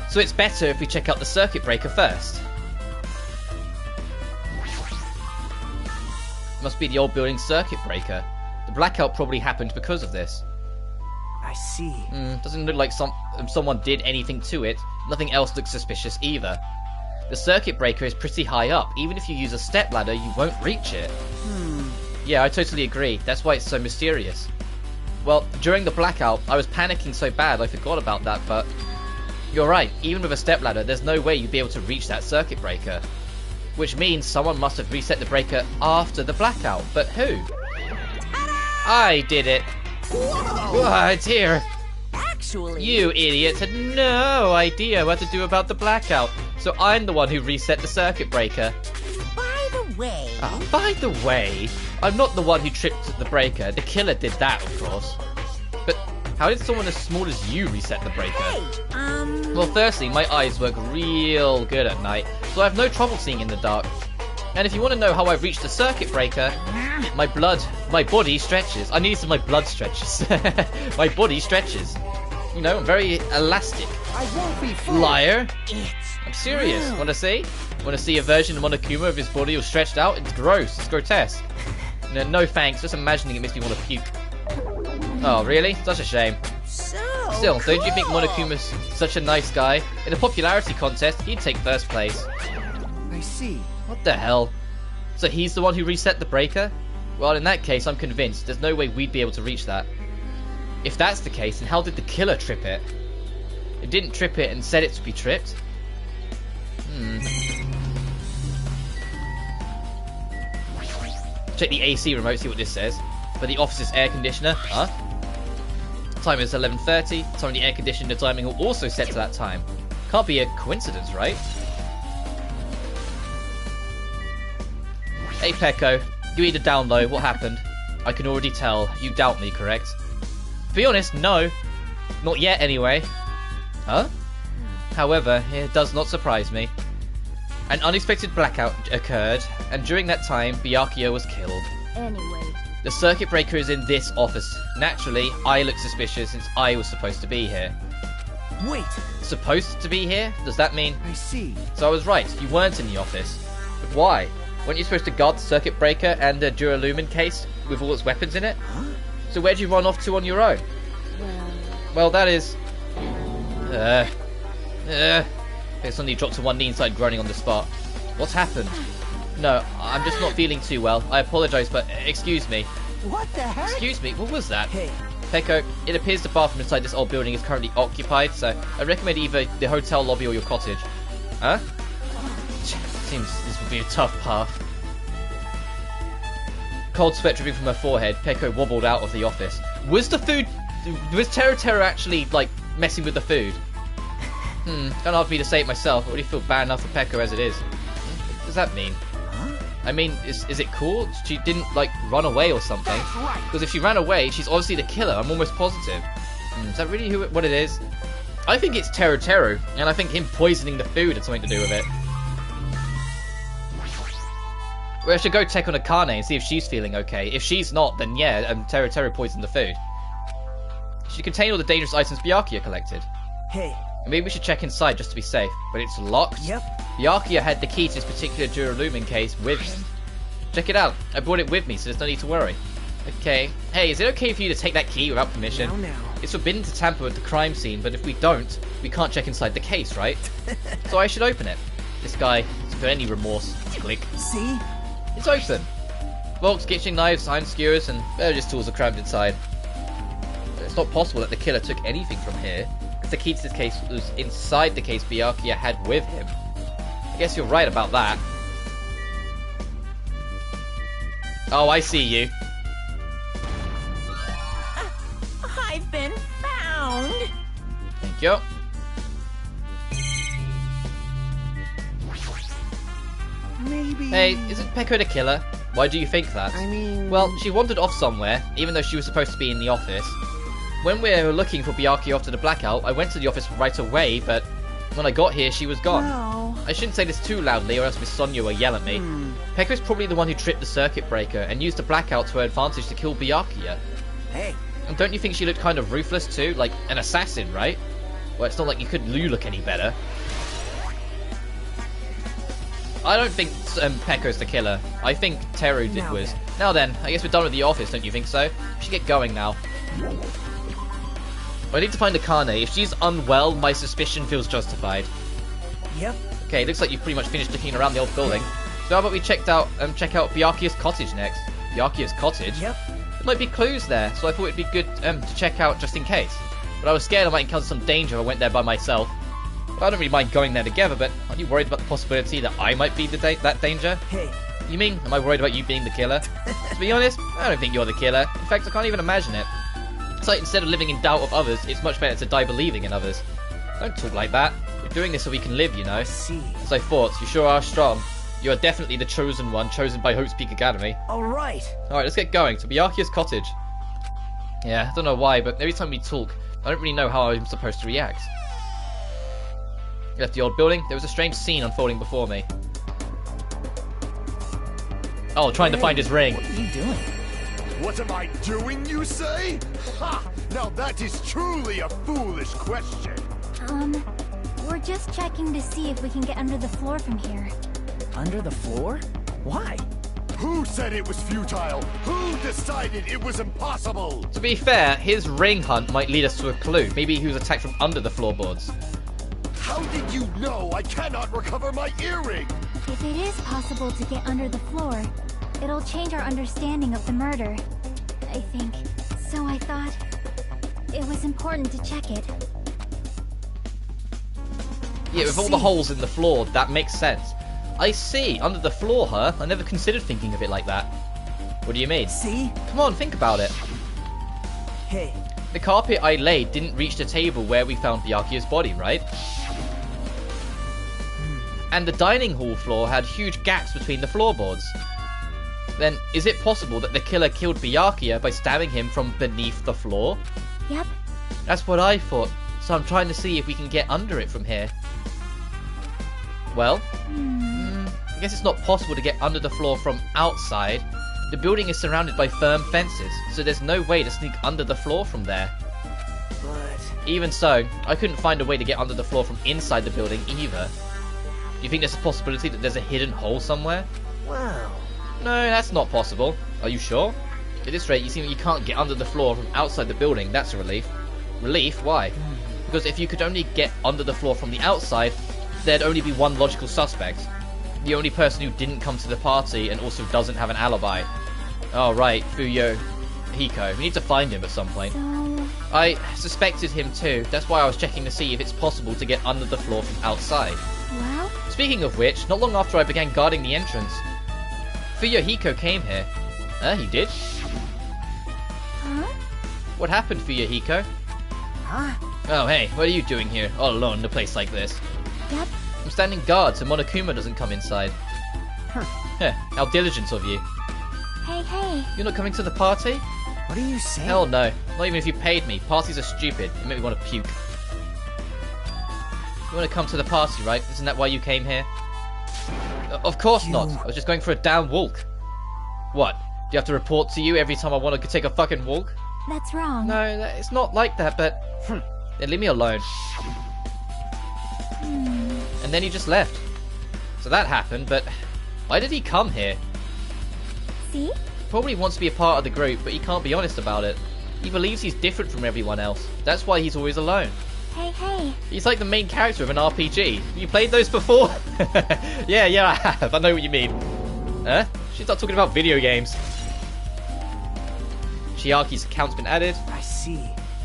So it's better if we check out the circuit breaker first. Must be the old building circuit breaker. The blackout probably happened because of this. I see. Doesn't look like someone did anything to it. Nothing else looks suspicious either. The circuit breaker is pretty high up. Even if you use a stepladder, you won't reach it. Yeah, I totally agree. That's why it's so mysterious. Well, during the blackout, I was panicking so bad I forgot about that, but you're right. Even with a stepladder, there's no way you'd be able to reach that circuit breaker. Which means someone must have reset the breaker after the blackout. But who? I did it. Oh, it's here. Actually... You idiots had no idea what to do about the blackout. So I'm the one who reset the circuit breaker. By the way... By the way, I'm not the one who tripped the breaker. The killer did that, of course. But how did someone as small as you reset the breaker? Well, firstly, my eyes work real good at night, so I have no trouble seeing in the dark. And if you want to know how I reached the circuit breaker, my body stretches. I need some of my blood stretches. My body stretches. You know, I'm very elastic. I won't be fooled. Liar. I'm serious. Want to see? Want to see a version of Monokuma of his body all stretched out? It's gross. It's grotesque. No thanks. Just imagining it makes me want to puke. Oh, really? Such a shame. Still, don't you think Monokuma's such a nice guy? In a popularity contest, he'd take first place. I see. What the hell? So he's the one who reset the breaker? Well, in that case, I'm convinced there's no way we'd be able to reach that. If that's the case, then how did the killer trip it? It didn't trip it and said it to be tripped? Check the AC remote, see what this says. For the office's air conditioner, huh? Time is 11:30. Time of the air conditioner timing will also set to that time. Can't be a coincidence, right? Hey Pecco, you need a down low. What happened? I can already tell. You doubt me, correct? To be honest, no. Not yet, anyway. Huh? However, it does not surprise me. An unexpected blackout occurred, and during that time, Byakuya was killed. Anyway. The circuit breaker is in this office. Naturally, I look suspicious since I was supposed to be here. Wait. Supposed to be here? Does that mean... I see. So I was right, you weren't in the office. But why? Weren't you supposed to guard the circuit breaker and the Duralumin case with all its weapons in it? Huh? So where'd you run off to on your own? Well, that is... They suddenly dropped to one knee and started groaning on the spot. What's happened? No, I'm just not feeling too well. I apologise, but excuse me. What the heck? Excuse me, what was that? Hey. Pecco, it appears the bathroom inside this old building is currently occupied, so I recommend either the hotel lobby or your cottage. Huh? Seems this would be a tough path. Cold sweat dripping from her forehead, Pecco wobbled out of the office. Was Teru actually, like, messing with the food? Kind of hard for me to say it myself. I already feel bad enough for Pecco as it is. What does that mean? I mean, is it cool? She didn't, like, run away or something. That's right. Because if she ran away, she's obviously the killer. I'm almost positive. Is that really what it is? I think it's Teru, and I think him poisoning the food had something to do with it. Well, I should go check on Akane and see if she's feeling okay. If she's not, then yeah, Teru poisoned the food. She contained all the dangerous items Byakuya collected. Hey. Maybe we should check inside just to be safe, but it's locked? Yep. Byakuya had the key to this particular Duralumin case with him. Check it out. I brought it with me, so there's no need to worry. Okay. Hey, is it okay for you to take that key without permission? Now. It's forbidden to tamper with the crime scene, but if we don't, we can't check inside the case, right? So I should open it. This guy has got any remorse. Click. See? It's open. Forks, kitchen knives, iron skewers, and various tools are crammed inside. It's not possible that the killer took anything from here, because the key to this case was inside the case Byakuya had with him. I guess you're right about that. Oh, I see you. I've been found. Thank you. Maybe... Hey, isn't Pecco the killer? Why do you think that? I mean... Well, she wandered off somewhere, even though she was supposed to be in the office. When we were looking for Byakuya after the blackout, I went to the office right away, but when I got here, she was gone. No. I shouldn't say this too loudly, or else Miss Sonia will yell at me. Pecco's probably the one who tripped the circuit breaker and used the blackout to her advantage to kill Byakuya. Hey. And don't you think she looked kind of ruthless too? Like an assassin, right? Well, it's not like you look any better. I don't think Pecco's the killer. I think Teru was. Now then, I guess we're done with the office, don't you think so? We should get going now. I need to find Akane. If she's unwell, my suspicion feels justified. Yep. Okay, looks like you've pretty much finished looking around the old building. So how about we check out Byakuya's cottage next? Byakuya's cottage? Yep. There might be clues there, so I thought it'd be good to check out just in case. But I was scared I might encounter some danger if I went there by myself. Well, I don't really mind going there together, but aren't you worried about the possibility that I might be that danger? Hey. You mean, am I worried about you being the killer? To be honest, I don't think you're the killer. In fact, I can't even imagine it. It's like instead of living in doubt of others, it's much better to die believing in others. Don't talk like that. We're doing this so we can live, you know. See. As I thought, you sure are strong. You are definitely the chosen one, chosen by Hope's Peak Academy. Alright. Alright, let's get going. To Byakuya's cottage. Yeah, I don't know why, but every time we talk, I don't really know how I'm supposed to react. We left the old building. There was a strange scene unfolding before me. Oh, trying to find his ring. What are you doing? What am I doing, you say? Ha! Now that is truly a foolish question. We're just checking to see if we can get under the floor from here. Under the floor? Why? Who said it was futile? Who decided it was impossible? To be fair, his ring hunt might lead us to a clue. Maybe he was attacked from under the floorboards. How did you know I cannot recover my earring? If it is possible to get under the floor, it'll change our understanding of the murder, I think. So I thought it was important to check it. Yeah, with all the holes in the floor, that makes sense. I see. Under the floor, huh? I never considered thinking of it like that. What do you mean? See? Come on, think about it. Hey, The carpet I laid didn't reach the table where we found Byakuya's body, right? And the dining hall floor had huge gaps between the floorboards. Then, is it possible that the killer killed Byakuya by stabbing him from beneath the floor? Yep. That's what I thought, so I'm trying to see if we can get under it from here. Well, I guess it's not possible to get under the floor from outside. The building is surrounded by firm fences, so there's no way to sneak under the floor from there. but... Even so, I couldn't find a way to get under the floor from inside the building either. Do you think there's a possibility that there's a hidden hole somewhere? Wow. No, that's not possible. Are you sure? At this rate, you seem like you can't get under the floor from outside the building. That's a relief. Relief? Why? Because if you could only get under the floor from the outside, there'd only be one logical suspect. The only person who didn't come to the party and also doesn't have an alibi. Oh, right, Fuyo Hiko. We need to find him at some point. So, I suspected him too. That's why I was checking to see if it's possible to get under the floor from outside. well, Speaking of which, not long after I began guarding the entrance, Fuyo Hiko came here. He did? huh? What happened, Fuyo Hiko? Huh? Oh, hey, what are you doing here, all alone in a place like this? Yep. I'm standing guard so Monokuma doesn't come inside. Heh, how diligent of you. Hey. You're not coming to the party? What are you saying? Hell no. Not even if you paid me. Parties are stupid. They make me want to puke. You want to come to the party, right? Isn't that why you came here? Of course not. I was just going for a down walk. What? Do you have to report to you every time I want to take a fucking walk? That's wrong. No, it's not like that, but... Then leave me alone. And then he just left. So that happened, but... Why did he come here? See? Probably wants to be a part of the group, but he can't be honest about it. He believes he's different from everyone else. That's why he's always alone. Hey. He's like the main character of an RPG. You played those before? Yeah, I have. I know what you mean. Huh? She's not talking about video games. Chiaki's account's been added. I see.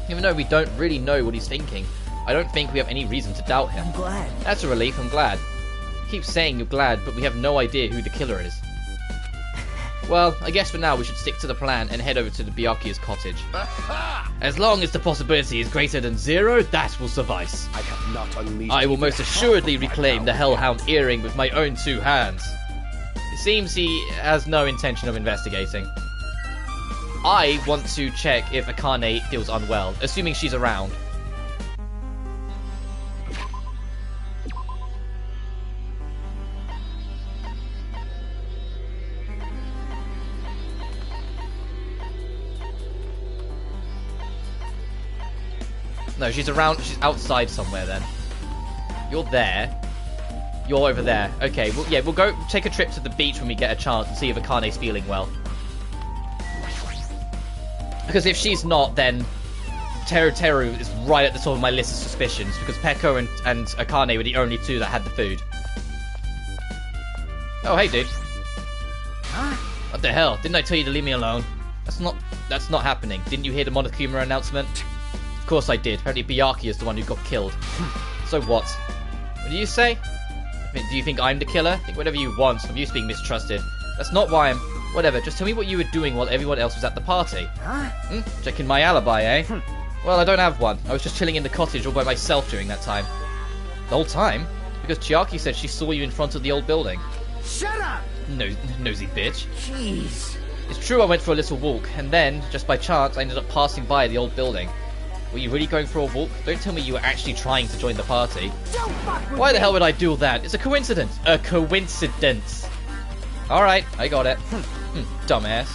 Even though we don't really know what he's thinking, I don't think we have any reason to doubt him. I'm glad. That's a relief, I'm glad. You keep saying you're glad, but we have no idea who the killer is. Well, I guess for now we should stick to the plan and head over to the Byakuya's cottage. As long as the possibility is greater than 0, that will suffice. I have not unleashed. I will most assuredly reclaim the Hellhound earring with my own 2 hands. It seems he has no intention of investigating. I want to check if Akane feels unwell, assuming she's around. No, she's around. She's outside somewhere then. You're there. You're over there. Okay, well, yeah, we'll go take a trip to the beach when we get a chance and see if Akane's feeling well. Because if she's not, then Teru is right at the top of my list of suspicions, because Peko and Akane were the only 2 that had the food. Oh, hey, dude. Huh? What the hell? Didn't I tell you to leave me alone? That's not happening. Didn't you hear the Monokuma announcement? Of course I did. Apparently Byakuya is the one who got killed. So what? What do you say? I mean, do you think I'm the killer? Think whatever you want. I'm used to being mistrusted. That's not why I'm... Whatever, just tell me what you were doing while everyone else was at the party. Huh? Checking my alibi, eh? Well, I don't have one. I was just chilling in the cottage all by myself during that time. The whole time? Because Chiaki said she saw you in front of the old building. Shut up! Nosy bitch. Jeez. It's true I went for a little walk, and then, just by chance, I ended up passing by the old building. Were you really going for a walk? Don't tell me you were actually trying to join the party. Don't fuck with Why the me. hell would I do that? It's a coincidence. A coincidence. Alright, I got it. Dumbass.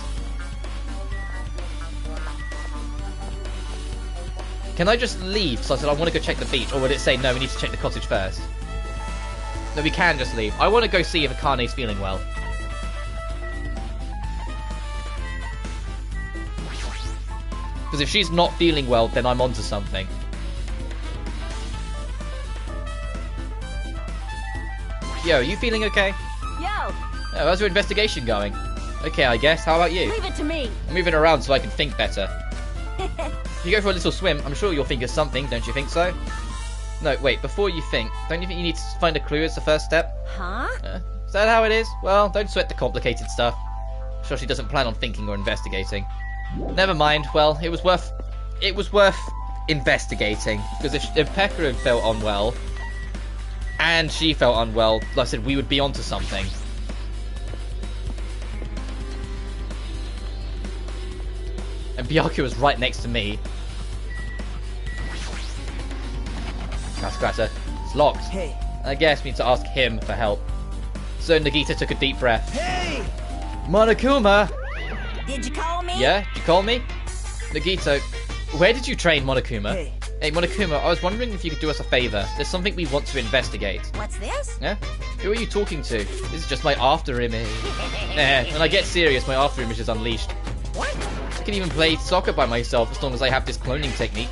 Can I just leave? So I said I want to go check the beach, or would it say no, we need to check the cottage first? No, we can just leave. I want to go see if Akane's feeling well. Because if she's not feeling well, then I'm onto something. Yo, are you feeling okay? Yo, Oh, how's your investigation going? Okay, I guess. How about you? leave it to me. I'm moving around so I can think better. If you go for a little swim, I'm sure you'll think of something, don't you think so? No, wait, before you think, don't you think you need to find a clue as the first step? Huh? Is that how it is? Well, don't sweat the complicated stuff. I'm sure she doesn't plan on thinking or investigating. Never mind. Well, it was worth investigating, because if Pekka had felt unwell and she felt unwell, like I said, we would be onto something. And Byakuya was right next to me. Scratcher. It's locked. Hey. I guess we need to ask him for help. So Nagita took a deep breath. Hey! Monokuma! Did you call me? Yeah? Did you call me? Nagito, where did you train Monokuma? Hey. Hey, Monokuma, I was wondering if you could do us a favour. There's something we want to investigate. What's this? Yeah? Who are you talking to? This is just my after image. When I get serious, my after image is unleashed. What? I can even play soccer by myself as long as I have this cloning technique.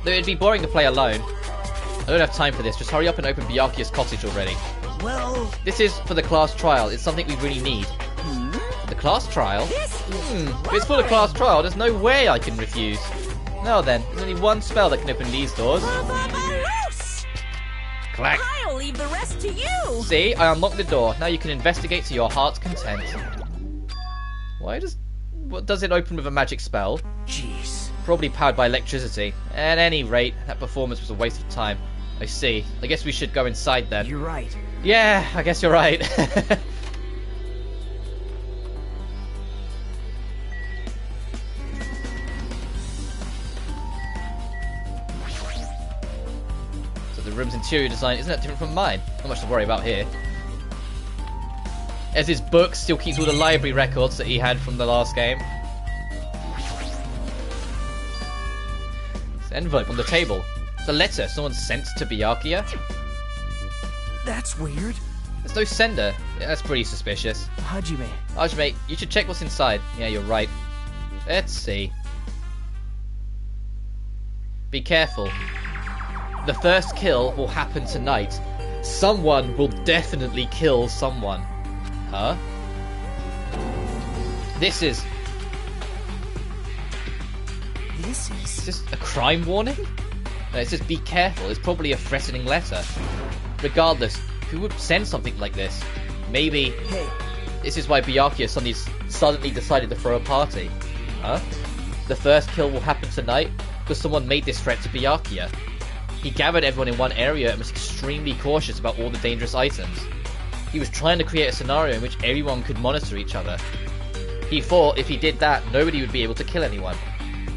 Though it'd be boring to play alone. I don't have time for this. Just hurry up and open Byakuya's cottage already. Well... This is for the class trial. It's something we really need. The class trial? This is If it's for the class trial, there's no way I can refuse. Now then, there's only one spell that can open these doors. Loose. Clack. I'll leave the rest to you. See, I unlocked the door. Now you can investigate to your heart's content. What does it open with a magic spell? Jeez. Probably powered by electricity. At any rate, that performance was a waste of time. I see. I guess we should go inside then. You're right. Yeah, I guess you're right. So the room's interior design isn't that different from mine? Not much to worry about here. As his book still keeps all the library records that he had from the last game. It's an envelope on the table. It's a letter someone sent to Byakuya. That's weird. There's no sender. Yeah, that's pretty suspicious. Hajime. Hajime, you should check what's inside. Yeah, you're right. Let's see. Be careful. The first kill will happen tonight. Someone will definitely kill someone. Huh? This is this a crime warning? No, it says be careful. It's probably a threatening letter. Regardless, who would send something like this? Maybe this is why Byakuya suddenly decided to throw a party. Huh? The first kill will happen tonight because someone made this threat to Byakuya. He gathered everyone in one area and was extremely cautious about all the dangerous items. He was trying to create a scenario in which everyone could monitor each other. He thought if he did that, nobody would be able to kill anyone.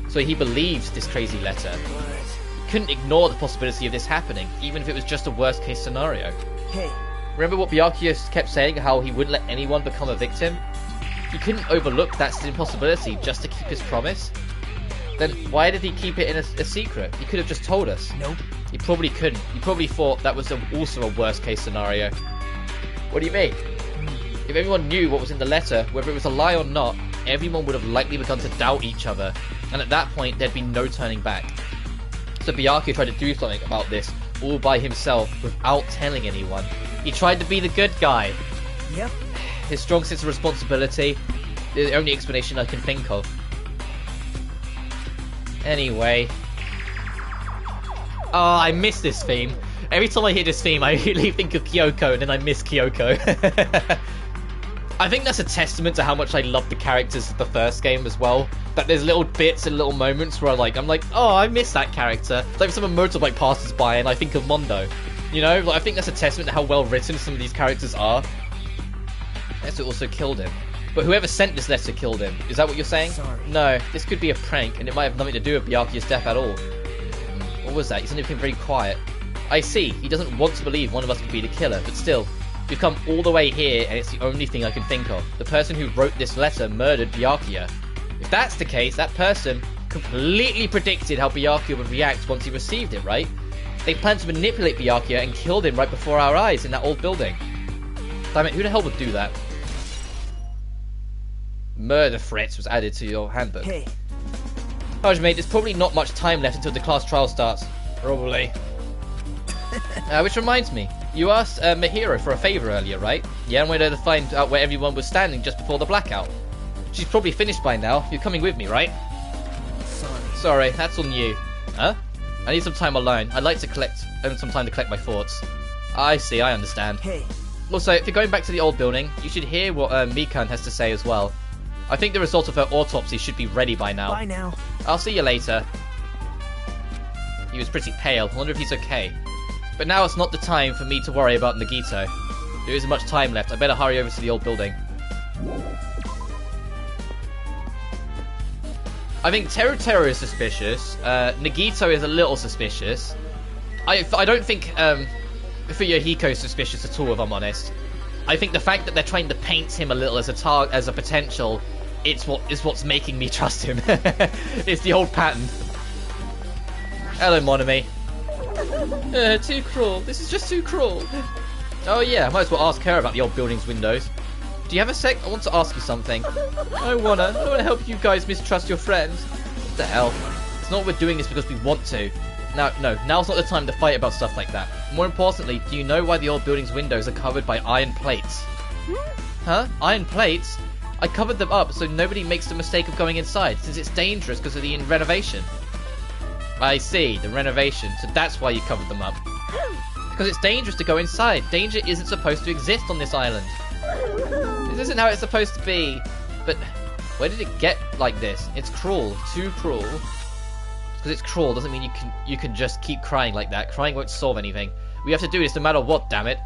So he believed this crazy letter. He couldn't ignore the possibility of this happening, even if it was just a worst case scenario. Hey. Remember what Byakuya kept saying, how he wouldn't let anyone become a victim? He couldn't overlook that impossibility just to keep his promise. Then why did he keep it in a secret? He could have just told us. Nope. He probably couldn't. He probably thought that was also a worst case scenario. What do you mean? If everyone knew what was in the letter, whether it was a lie or not, everyone would have likely begun to doubt each other, and at that point there'd be no turning back. So Byakuya tried to do something about this all by himself without telling anyone. He tried to be the good guy. Yep. His strong sense of responsibility is the only explanation I can think of. Anyway. Oh, I miss this theme. Every time I hear this theme, I really think of Kyoko, and then I miss Kyoko. I think that's a testament to how much I love the characters of the first game as well. That there's little bits and little moments where I'm like, oh, I miss that character. Like if someone motorbike passes by and I think of Mondo. You know, like, I think that's a testament to how well written some of these characters are. Letter also killed him. But whoever sent this letter killed him. Is that what you're saying? Sorry. No, this could be a prank, and it might have nothing to do with Byakuya's death at all. What was that? He's suddenly became very quiet. I see. He doesn't want to believe one of us could be the killer, but still, we've come all the way here, and it's the only thing I can think of. The person who wrote this letter murdered Byakuya. If that's the case, that person completely predicted how Byakuya would react once he received it, right? They planned to manipulate Byakuya and killed him right before our eyes in that old building. Damn it, who the hell would do that? Murder threats was added to your handbook. Hey. Hajime, there's probably not much time left until the class trial starts. Probably. Which reminds me, you asked Mihiro for a favour earlier, right? Yeah, and wanted to find out where everyone was standing just before the blackout. She's probably finished by now. You're coming with me, right? Sorry, that's on you. Huh? I need some time alone. I'd like to some time to collect my thoughts. I see, I understand. Hey. Also, if you're going back to the old building, you should hear what Mikan has to say as well. I think the result of her autopsy should be ready by now. Bye now. I'll see you later. He was pretty pale. I wonder if he's okay. But now it's not the time for me to worry about Nagito. There isn't much time left. I better hurry over to the old building. I think Teru is suspicious. Nagito is a little suspicious. I don't think Fuyuhiko is suspicious at all, if I'm honest. I think the fact that they're trying to paint him a little as a potential, is what's making me trust him. It's the old pattern. Hello, mon ami. Too cruel. This is just too cruel. Oh yeah, I might as well ask her about the old building's windows. Do you have a sec? I want to ask you something. I don't wanna help you guys mistrust your friends. What the hell? It's not we're doing this because we want to. No, now's not the time to fight about stuff like that. More importantly, do you know why the old building's windows are covered by iron plates? Huh? Iron plates? I covered them up so nobody makes the mistake of going inside, since it's dangerous because of the renovation. I see, the renovation. So that's why you covered them up. Because it's dangerous to go inside. Danger isn't supposed to exist on this island. This isn't how it's supposed to be. But where did it get like this? It's cruel. Too cruel. Because it's cruel doesn't mean you can just keep crying like that. Crying won't solve anything. We have to do this no matter what, damn it.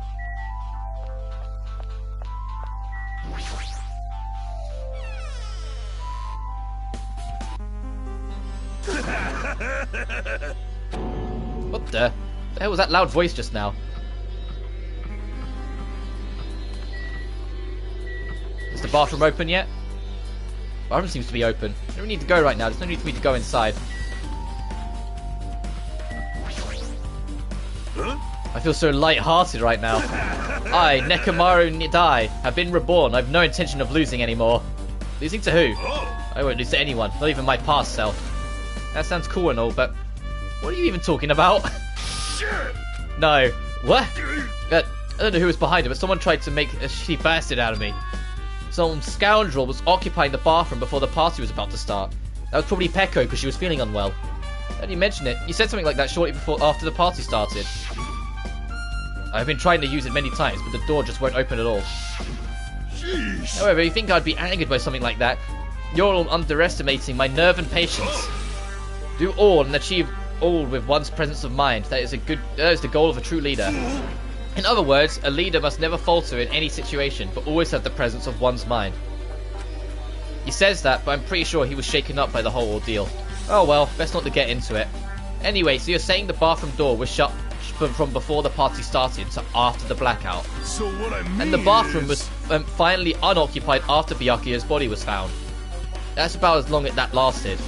What the hell was that loud voice just now? Is the bathroom open yet? Bathroom seems to be open. I don't need to go right now. There's no need for me to go inside. I feel so light-hearted right now. I, Nekomaru Nidai, have been reborn. I have no intention of losing anymore. Losing to who? I won't lose to anyone, not even my past self. That sounds cool and all, but what are you even talking about? No. What? I don't know who was behind it, but someone tried to make a shitty bastard out of me. Some scoundrel was occupying the bathroom before the party was about to start. That was probably Peko because she was feeling unwell. Now you mention it, you said something like that shortly after the party started. I've been trying to use it many times, but the door just won't open at all. Jeez. However, you think I'd be angered by something like that? You're all underestimating my nerve and patience. Do all and achieve all with one's presence of mind. That is the goal of a true leader. In other words, a leader must never falter in any situation, but always have the presence of one's mind. He says that, but I'm pretty sure he was shaken up by the whole ordeal. Oh well, best not to get into it. Anyway, so you're saying the bathroom door was shut from before the party started to after the blackout. So what I mean and the bathroom was finally unoccupied after Byakuya's body was found. That's about as long as that lasted.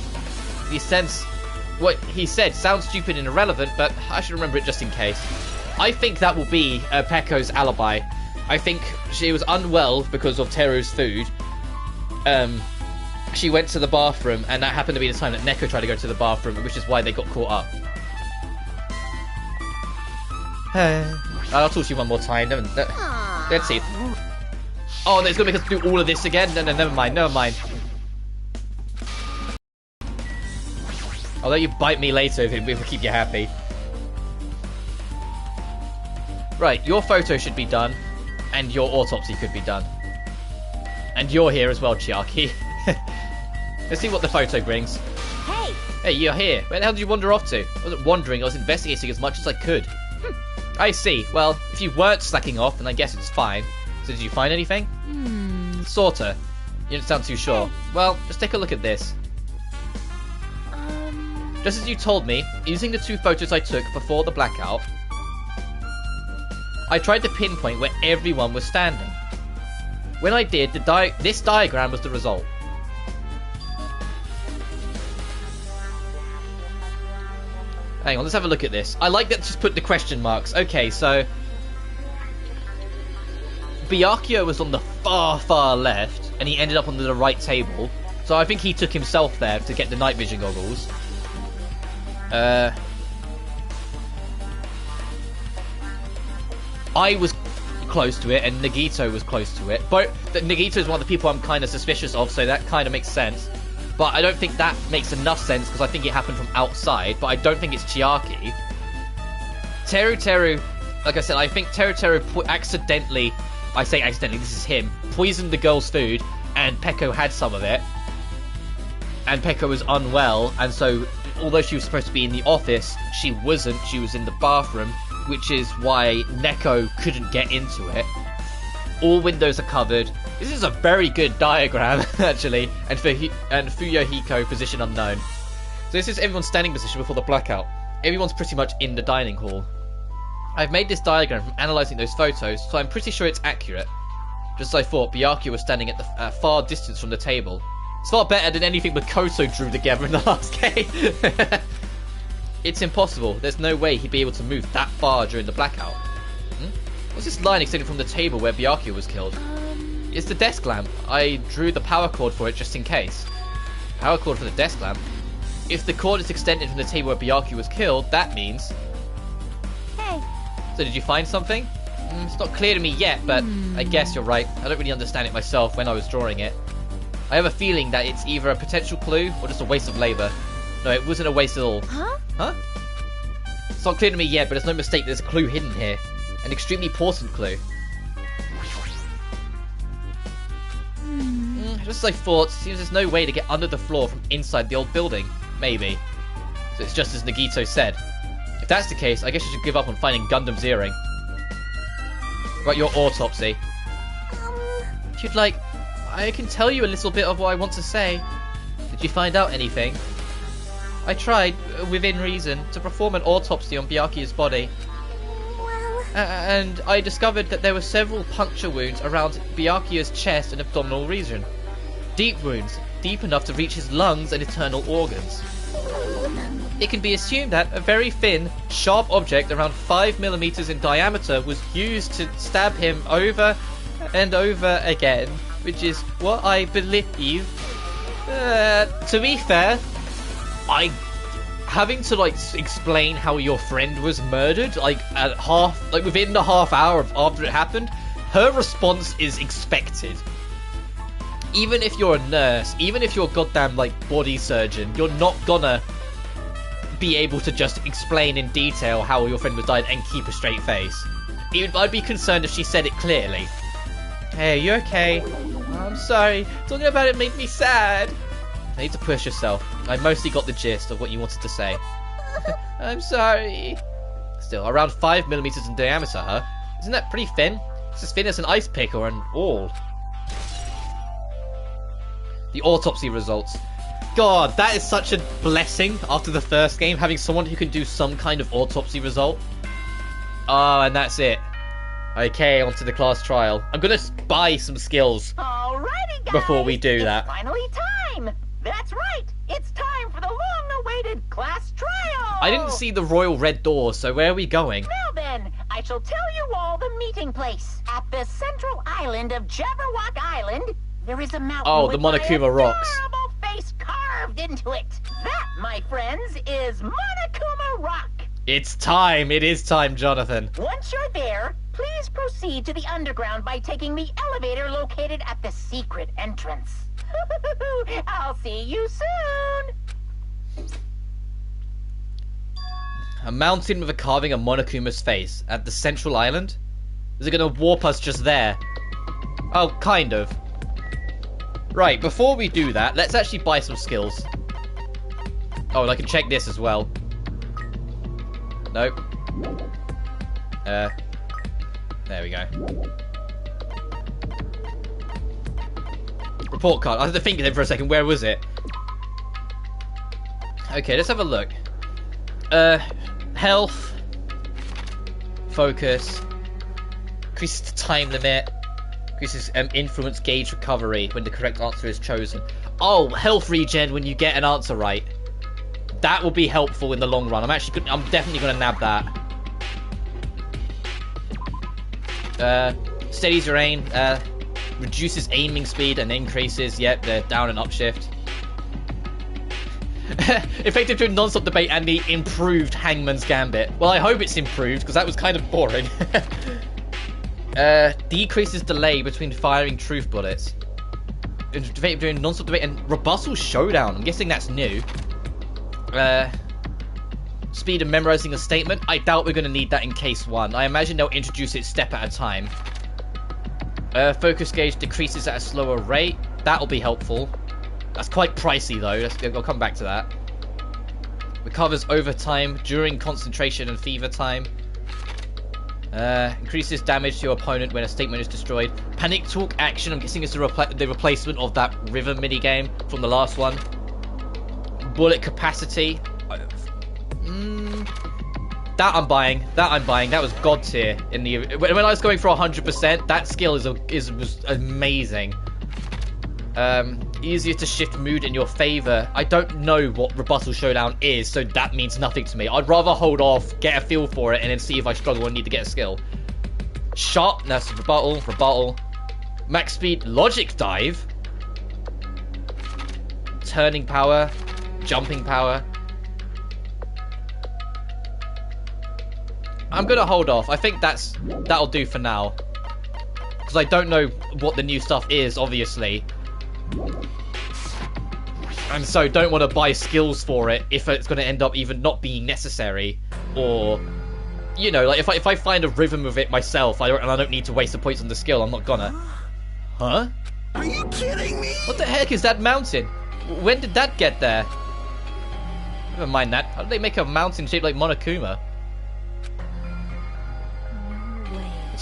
What he said sounds stupid and irrelevant, but I should remember it just in case. I think that will be Pekko's alibi. I think she was unwell because of Teru's food. She went to the bathroom, and that happened to be the time that Neko tried to go to the bathroom, which is why they got caught up. I'll talk to you one more time. Let's see. Oh, it's going to make us do all of this again? No, never mind. I'll let you bite me later if it will keep you happy. Right, your photo should be done, and your autopsy could be done. And you're here as well, Chiaki. Let's see what the photo brings. Hey, you're here. Where the hell did you wander off to? I wasn't wandering, I was investigating as much as I could. I see. Well, if you weren't slacking off, then I guess it's fine. So did you find anything? Sorta. You don't sound too sure. Well, just take a look at this. Just as you told me, using the 2 photos I took before the blackout, I tried to pinpoint where everyone was standing. When I did, this diagram was the result. Hang on, let's have a look at this. I like that just put the question marks. Okay, so Byakuya was on the far, far left, and he ended up on the right table. So I think he took himself there to get the night vision goggles. I was close to it, and Nagito was close to it. But Nagito is one of the people I'm kind of suspicious of, so that kind of makes sense. But I don't think that makes enough sense, because I think it happened from outside, but I don't think it's Chiaki. Teru, like I said, I think Teru accidentally, I say accidentally, this is him, poisoned the girl's food, and Peko had some of it. And Peko was unwell, and so, although she was supposed to be in the office, she wasn't, she was in the bathroom, which is why Neko couldn't get into it. All windows are covered. This is a very good diagram, actually, and Fuyohiko, position unknown. So this is everyone's standing position before the blackout. Everyone's pretty much in the dining hall. I've made this diagram from analysing those photos, so I'm pretty sure it's accurate. Just as I thought, Byakuya was standing at the far distance from the table. It's far better than anything Makoto drew together in the last game. It's impossible. There's no way he'd be able to move that far during the blackout. What's this line extending from the table where Byakuya was killed? It's the desk lamp. I drew the power cord for it just in case. Power cord for the desk lamp? If the cord is extended from the table where Byakuya was killed, that means... Hey. So did you find something? It's not clear to me yet, but I guess you're right. I don't really understand it myself when I was drawing it. I have a feeling that it's either a potential clue or just a waste of labour. No, it wasn't a waste at all. Huh? It's not clear to me yet, but there's no mistake there's a clue hidden here. An extremely important clue. Just as I thought, seems there's no way to get under the floor from inside the old building. Maybe. So it's just as Nagito said. If that's the case, I guess you should give up on finding Gundam's earring. Right, your autopsy. If you'd like, I can tell you a little bit of what I want to say. Did you find out anything? I tried, within reason, to perform an autopsy on Byakuya's body. And I discovered that there were several puncture wounds around Byakuya's chest and abdominal region. Deep wounds, deep enough to reach his lungs and internal organs. It can be assumed that a very thin, sharp object around 5mm in diameter was used to stab him over and over again, which is what I believe. To be fair, having to explain how your friend was murdered within the half hour after it happened, her response is expected. Even if you're a nurse, even if you're a goddamn body surgeon, you're not gonna be able to just explain in detail how your friend was died and keep a straight face. I'd be concerned if she said it clearly. Hey, you okay? I'm sorry. Talking about it made me sad. I need to push yourself. I mostly got the gist of what you wanted to say. I'm sorry. Still, around 5mm in diameter, huh? Isn't that pretty thin? It's as thin as an ice pick or an awl. The autopsy results. God, that is such a blessing after the first game, having someone who can do some kind of autopsy result. Oh, and that's it. Okay, on to the class trial. I'm gonna buy some skills Alrighty, guys. before we do that. It's finally time. That's right. It's time for the long-awaited class trial. I didn't see the royal red door, so where are we going? Now then, I shall tell you all the meeting place. At the central island of Jabberwock Island, there is a mountain Oh, the with Monokuma my rocks. adorable face carved into it. That, my friends, is Monokuma Rock. It's time. It is time, Jonathan. Once you're there, please proceed to the underground by taking the elevator located at the secret entrance. I'll see you soon. A mountain with a carving of Monokuma's face at the central island? Is it going to warp us just there? Oh, kind of. Right, before we do that, let's actually buy some skills. Oh, and I can check this as well. Nope. There we go. report card. I had to think of it for a second. Where was it? Okay, let's have a look. Health. Focus. Increases the time limit. Increases influence gauge recovery when the correct answer is chosen. Oh, health regen when you get an answer right. That will be helpful in the long run. I'm definitely gonna nab that. Steadies your aim. Reduces aiming speed and increases. Yep, the down and up shift. Effective during non-stop debate and the improved Hangman's Gambit. Well, I hope it's improved because that was kind of boring. Decreases delay between firing truth bullets. Effective during non-stop debate and Rebuttal Showdown. I'm guessing that's new. Speed of memorizing a statement. I doubt we're going to need that in case 1. I imagine they'll introduce it step at a time. Focus gauge decreases at a slower rate. That'll be helpful. That's quite pricey though. I'll come back to that. Recovers over time during concentration and fever time. Increases damage to your opponent when a statement is destroyed. Panic talk action. I'm guessing it's the replacement of that river minigame from the last one. Bullet capacity. That I'm buying. That was god tier in the when I was going for 100%. That skill was amazing. Easier to shift mood in your favor. I don't know what Rebuttal Showdown is, so that means nothing to me. I'd rather hold off, get a feel for it, and then see if I struggle and need to get a skill. Sharpness, rebuttal. Max speed, logic dive. Turning power, jumping power. I'm gonna hold off. I think that'll do for now. Because I don't know what the new stuff is, obviously. And so don't want to buy skills for it if it's going to end up even not being necessary. Or, you know, like if I find a rhythm of it myself and I don't need to waste the points on the skill, I'm not gonna. Huh? Are you kidding me? What the heck is that mountain? When did that get there? Never mind that. How did they make a mountain shaped like Monokuma? The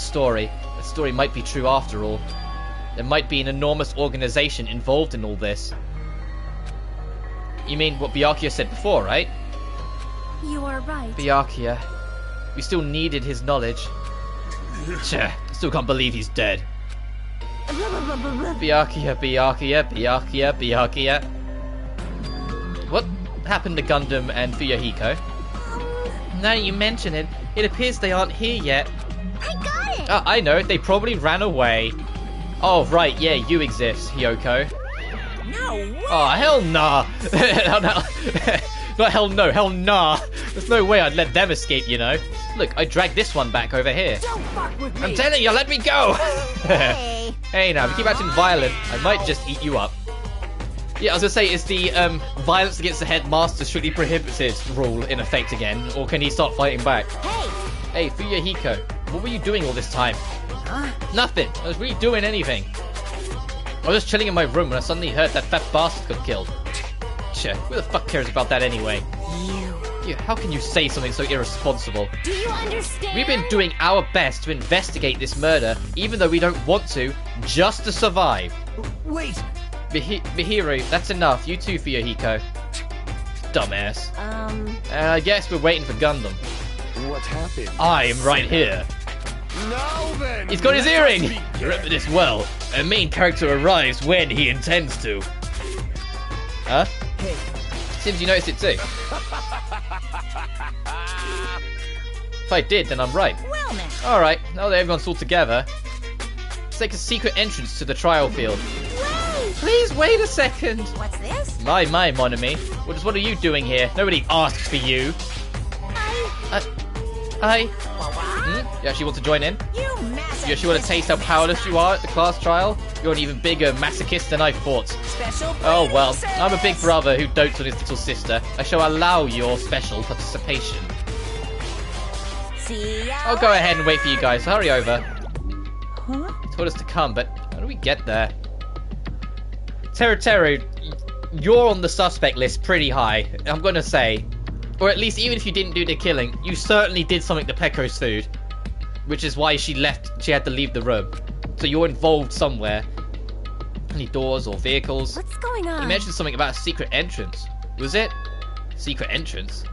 story might be true after all. There might be an enormous organization involved in all this. You mean what Byakuya said before, right? You are right. Byakuya. We still needed his knowledge. Tch, I still can't believe he's dead. Byakuya. What happened to Gundam and Fuyahiko? Now you mention it, it appears they aren't here yet. I got it! I know, they probably ran away. Oh, right, yeah, you exist, Hyoko. No way! Oh, hell nah! Not hell no, hell nah! There's no way I'd let them escape, you know. Look, I dragged this one back over here. Don't fuck with me. I'm telling you, let me go! Hey! Hey now, if you keep acting violent, I might just eat you up. Yeah, I was gonna say, is the violence against the headmaster strictly prohibited rule in effect again, or can he start fighting back? Hey! Hey, Fuyahiko, what were you doing all this time? Huh? Nothing. I was really doing anything. I was just chilling in my room when I suddenly heard that fat bastard got killed. Tch, who the fuck cares about that anyway? You, how can you say something so irresponsible? Do you understand? We've been doing our best to investigate this murder, even though we don't want to, just to survive. Wait. Mihiru, that's enough. You too, Fuyahiko. Dumbass. I guess we're waiting for Gundam. What happened? I am right here. Now then, He's got his let us earring! begin. Remember this well. A main character arrives when he intends to. Huh? Hey. Seems you noticed it too. If I did, then I'm right. Well now. Alright, now that everyone's all together, let's take a secret entrance to the trial field. Wait! Please wait a second! What's this? My, mon ami. What are you doing here? Nobody asked for you. I... You actually want to join in? You massive. You actually want to taste how powerless you are at the class trial? You're an even bigger masochist than I thought. Special Oh well, princess. I'm a big brother who dotes on his little sister. I shall allow your special participation. See ya. I'll go ahead and wait for you guys. Hurry over. Huh? Told us to come, but how do we get there? Teru, you're on the suspect list pretty high, I'm gonna say. Or at least, even if you didn't do the killing, you certainly did something to Pecco's food. Which is why she had to leave the room. So you're involved somewhere. Any doors or vehicles? What's going on? He mentioned something about a secret entrance. Was it? Secret entrance?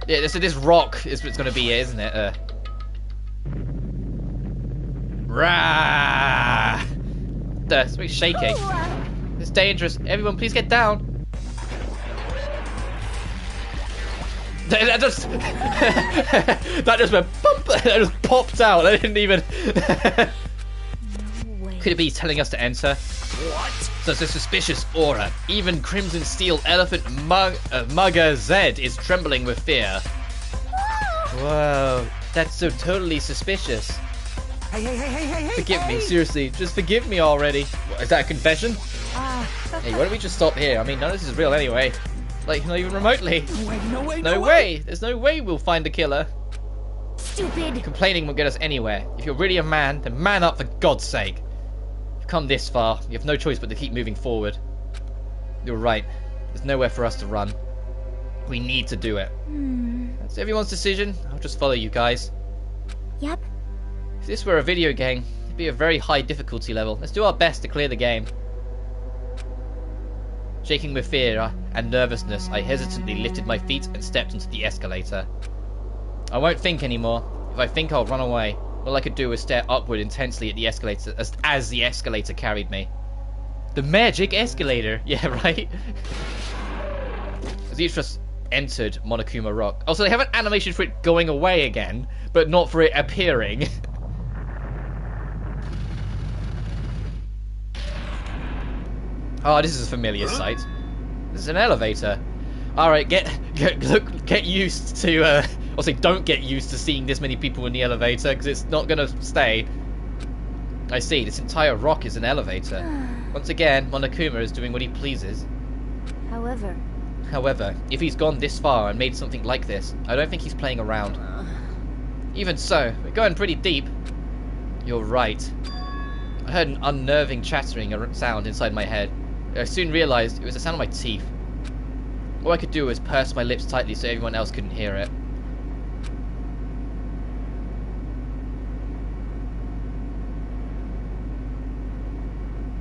Yeah, so this rock is what's going to be here, isn't it? Rah! It's very shaky. It's dangerous. Everyone, please get down. That just that just went bump. That just popped out. I didn't even. No way. Could it be telling us to enter? What? Such a suspicious aura. Even Crimson Steel Elephant Mugger Z is trembling with fear. Whoa, that's so totally suspicious. Hey, Forgive me, seriously, just forgive me already. What, is that a confession? Hey, why don't we just stop here? I mean, none of this is real anyway. Like, not even remotely. No way. There's no way we'll find the killer. Stupid. Complaining won't get us anywhere. If you're really a man, then man up for God's sake. You've come this far. You have no choice but to keep moving forward. You're right. There's nowhere for us to run. We need to do it. That's everyone's decision. I'll just follow you guys. Yep. If this were a video game, it'd be a very high difficulty level. Let's do our best to clear the game. Shaking with fear and nervousness, I hesitantly lifted my feet and stepped into the escalator. I won't think anymore. If I think, I'll run away. All I could do was stare upward intensely at the escalator as the escalator carried me. The magic escalator! Yeah, right? As each of us entered Monokuma Rock. Also, they have an animation for it going away again, but not for it appearing. Oh, this is a familiar sight. This is an elevator. Alright, get used to, I'll say don't get used to seeing this many people in the elevator, because it's not gonna stay. I see, this entire rock is an elevator. Once again, Monokuma is doing what he pleases. However, if he's gone this far and made something like this, I don't think he's playing around. Even so, we're going pretty deep. You're right. I heard an unnerving chattering sound inside my head. I soon realized it was the sound of my teeth. All I could do was purse my lips tightly so everyone else couldn't hear it.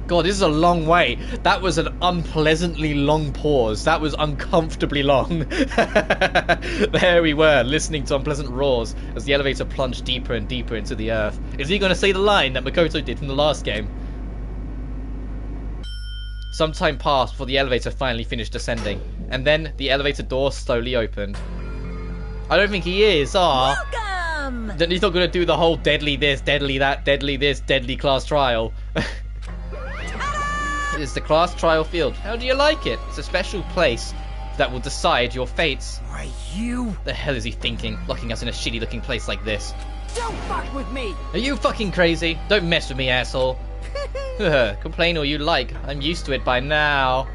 God, this is a long way. That was an unpleasantly long pause. That was uncomfortably long. There we were, listening to unpleasant roars as the elevator plunged deeper and deeper into the earth. Is he going to say the line that Makoto did from the last game? Some time passed before the elevator finally finished ascending, and then the elevator door slowly opened. I don't think he is, Welcome! He's not going to do the whole deadly this, deadly that, deadly this, deadly class trial. It is the class trial field. How do you like it? It's a special place that will decide your fates. Why, you... The hell is he thinking, locking us in a shitty looking place like this? Don't fuck with me! Are you fucking crazy? Don't mess with me, asshole. Complain all you like. I'm used to it by now.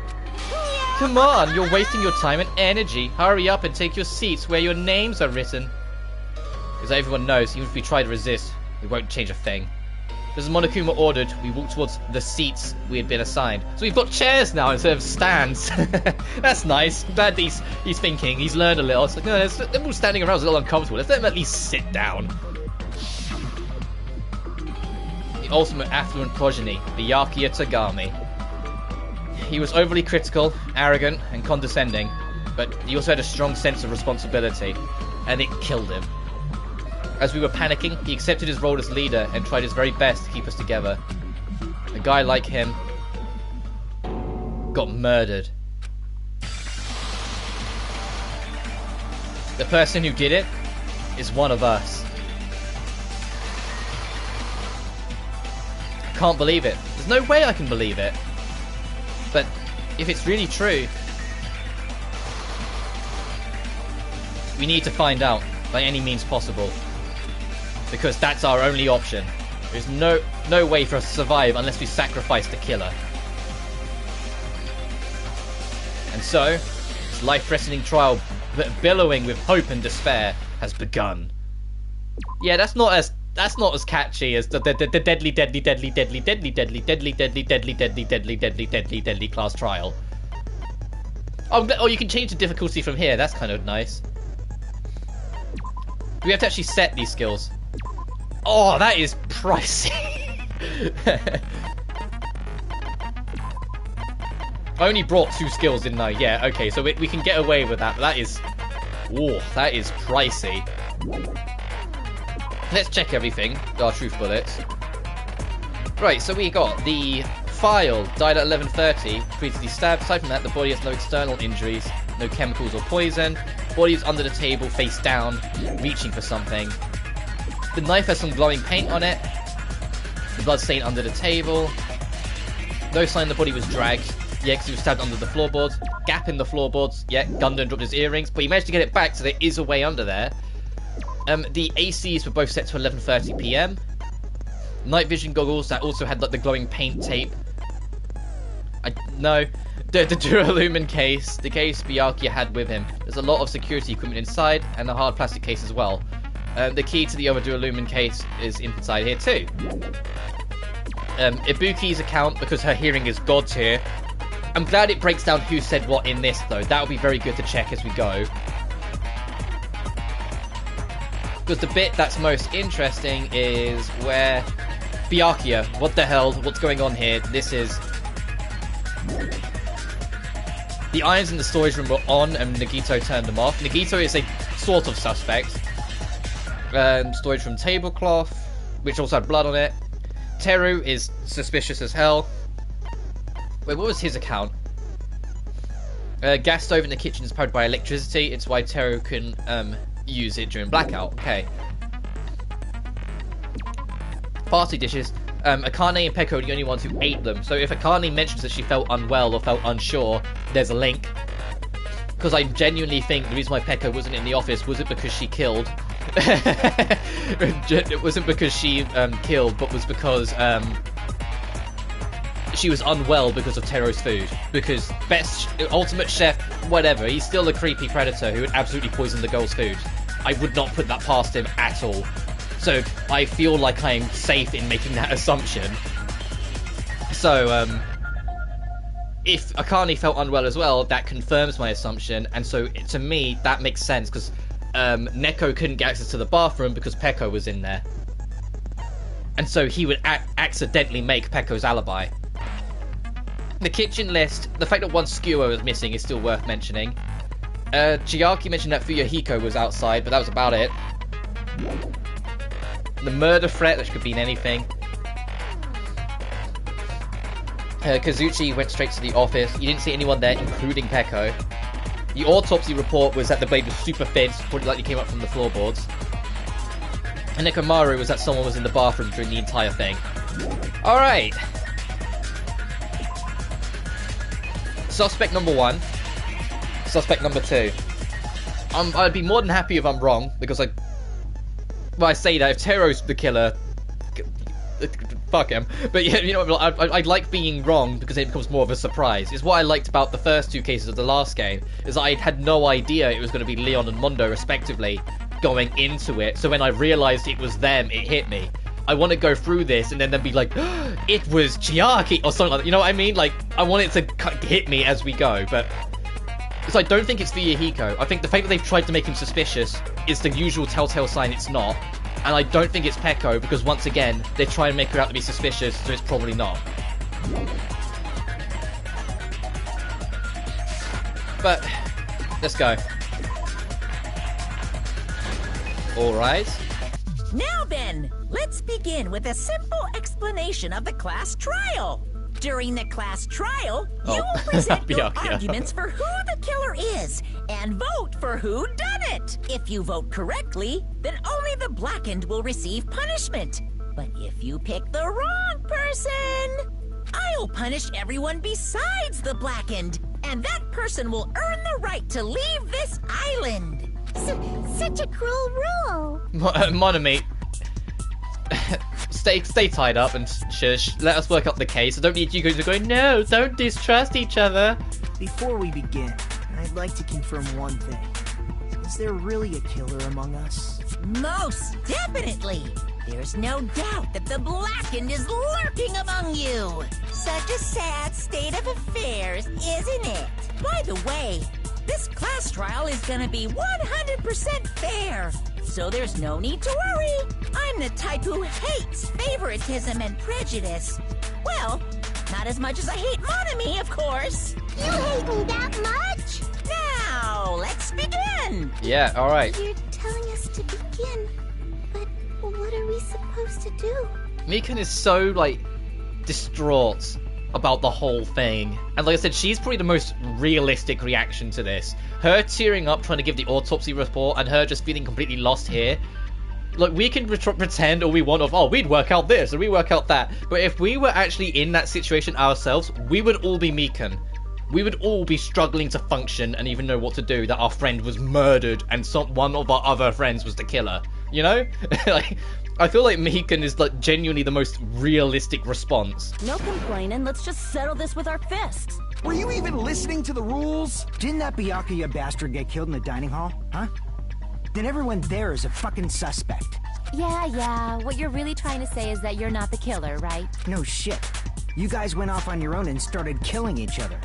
Come on, you're wasting your time and energy. Hurry up and take your seats where your names are written. As everyone knows, even if we try to resist, we won't change a thing. As Monokuma ordered, we walked towards the seats we had been assigned. So we've got chairs now instead of stands. That's nice. I'm glad he's thinking. He's learned a little. It's like, no, they're all standing around. It's a little uncomfortable. Let's let them at least sit down. The ultimate affluent progeny, Byakuya Tagami. He was overly critical, arrogant, and condescending, but he also had a strong sense of responsibility, and it killed him. As we were panicking, he accepted his role as leader and tried his very best to keep us together. A guy like him got murdered. The person who did it is one of us. I can't believe it. There's no way I can believe it. But if it's really true, we need to find out by any means possible. Because that's our only option. There's no way for us to survive unless we sacrifice the killer. And so, this life-threatening trial, billowing with hope and despair, has begun. Yeah, that's not as catchy as the deadly class trial. Oh, you can change the difficulty from here. That's kind of nice. Do we have to actually set these skills? Oh, that is pricey. I only brought 2 skills, didn't I? Yeah, okay, so we can get away with that, but that is... Ooh, that is pricey. Let's check everything. Our truth bullets. Right, so we got the file. Died at 11:30. Previously stabbed. Aside from that, the body has no external injuries, no chemicals or poison. Body is under the table, face down, reaching for something. The knife has some glowing paint on it. The blood stain under the table. No sign the body was dragged. Yeah, because he was stabbed under the floorboards. Gap in the floorboards. Yeah, Gundam dropped his earrings, but he managed to get it back, so there is a way under there. The ACs were both set to 11:30 PM. Night vision goggles that also had like the glowing paint tape. No. The Duralumin case, the case Byakuya had with him. There's a lot of security equipment inside, and a hard plastic case as well. The key to the other Duralumin case is inside here too. Ibuki's account, because her hearing is God tier. I'm glad it breaks down who said what in this though. That would be very good to check as we go. Because the bit that's most interesting is where Byakuya, what the hell, what's going on here? This is... The irons in the storage room were on and Nagito turned them off. Nagito is a sort of suspect. Storage room tablecloth, which also had blood on it. Teru is suspicious as hell. Wait, what was his account? Gas stove in the kitchen is powered by electricity. It's why Teru can use it during blackout. Okay. Party dishes. Akane and Peko are the only ones who ate them. So if Akane mentions that she felt unwell or felt unsure, there's a link. Because I genuinely think the reason why Peko wasn't in the office wasn't because she killed. It wasn't because she killed, but was because she was unwell because of Teru's food. Because best, ultimate chef, whatever, he's still a creepy predator who would absolutely poison the girl's food. I would not put that past him at all. So I feel like I'm safe in making that assumption. So if Akane felt unwell as well, that confirms my assumption, and so to me that makes sense, because Neko couldn't get access to the bathroom because Peko was in there, and so he would accidentally make Peko's alibi. The kitchen list, the fact that one skewer was missing is still worth mentioning. Chiaki mentioned that Fuyuhiko was outside, but that was about it. The murder threat, which could mean anything. Kazuchi went straight to the office. You didn't see anyone there, including Peko. The autopsy report was that the blade was super thin, probably likely came up from the floorboards. And Nekomaru was that someone was in the bathroom during the entire thing. Alright. Suspect number 1. Suspect number 2. I'd be more than happy if I'm wrong, because I say that if Teru's the killer, fuck him. But yeah, you know, I like being wrong because it becomes more of a surprise. It's what I liked about the first 2 cases of the last game, is I had no idea it was going to be Leon and Mondo respectively going into it. So when I realized it was them, it hit me. I want to go through this and then be like, oh, it was Chiaki or something like that. You know what I mean? Like, I want it to hit me as we go, but... Because I don't think it's Fuyuhiko. I think the fact that they've tried to make him suspicious is the usual telltale sign it's not. And I don't think it's Peko, because once again, they try and make her out to be suspicious, so it's probably not. But, let's go. Alright. Now then, let's begin with a simple explanation of the class trial. During the class trial, you will present your arguments for who the killer is, and vote for who done it. If you vote correctly, then only the blackened will receive punishment. But if you pick the wrong person, I'll punish everyone besides the blackened, and that person will earn the right to leave this island. Such a cruel rule. Monomate. Stay tied up and shush. Let us work up the case. I don't need you guys to go, no, don't distrust each other. Before we begin, I'd like to confirm one thing. Is there really a killer among us? Most definitely. There's no doubt that the blackened is lurking among you. Such a sad state of affairs, isn't it? By the way, this class trial is gonna be 100% fair. So there's no need to worry. I'm I'm the type who hates favoritism and prejudice. Well, not as much as I hate Monami, of course. You hate me that much? Now, let's begin. Yeah, alright. You're telling us to begin, but what are we supposed to do? Mikan is so, like, distraught about the whole thing. And like I said, she's probably the most realistic reaction to this. Her tearing up trying to give the autopsy report and her just feeling completely lost here. Like, we can pretend all we want of, oh, we'd work out this or we work out that. But if we were actually in that situation ourselves, we would all be Mikan. We would all be struggling to function and even know what to do, that our friend was murdered and one of our other friends was the killer. You know? Like, I feel like Mikan is like genuinely the most realistic response. No complaining, let's just settle this with our fists. Were you even listening to the rules? Didn't that Byakuya bastard get killed in the dining hall? Huh? Then everyone there is a fucking suspect. Yeah, what you're really trying to say is that you're not the killer, right? No shit. You guys went off on your own and started killing each other.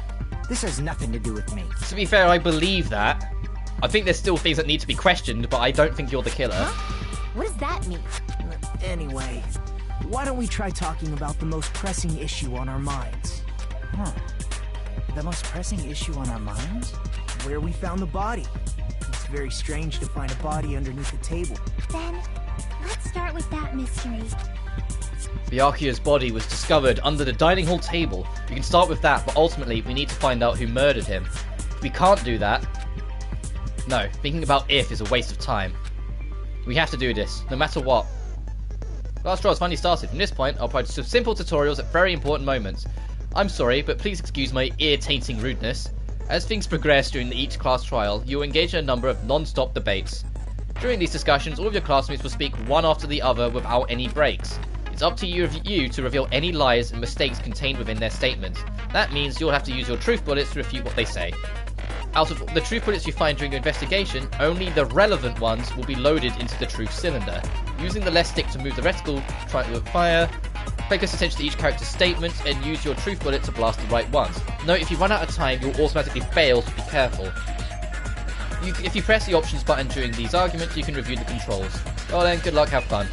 This has nothing to do with me. To be fair, I believe that. I think there's still things that need to be questioned, but I don't think you're the killer. Huh? What does that mean? Anyway, why don't we try talking about the most pressing issue on our minds? The most pressing issue on our minds? Where we found the body. It's very strange to find a body underneath the table. Then, let's start with that mystery. Byakuya's body was discovered under the dining hall table. We can start with that, but ultimately we need to find out who murdered him. We can't do that. No, thinking about if is a waste of time. We have to do this, no matter what. Last Straw has finally started. From this point, I'll provide some simple tutorials at very important moments. I'm sorry, but please excuse my ear-tainting rudeness. As things progress during each class trial, you will engage in a number of non-stop debates. During these discussions, all of your classmates will speak one after the other without any breaks. It's up to you to reveal any lies and mistakes contained within their statements. That means you'll have to use your truth bullets to refute what they say. Out of the truth bullets you find during your investigation, only the relevant ones will be loaded into the truth cylinder. Using the left stick to move the reticle, try to fire. Pay close attention to each character's statement and use your truth bullet to blast the right ones. Note, if you run out of time, you'll automatically fail, so be careful. If you press the options button during these arguments, you can review the controls. Well then, good luck, have fun.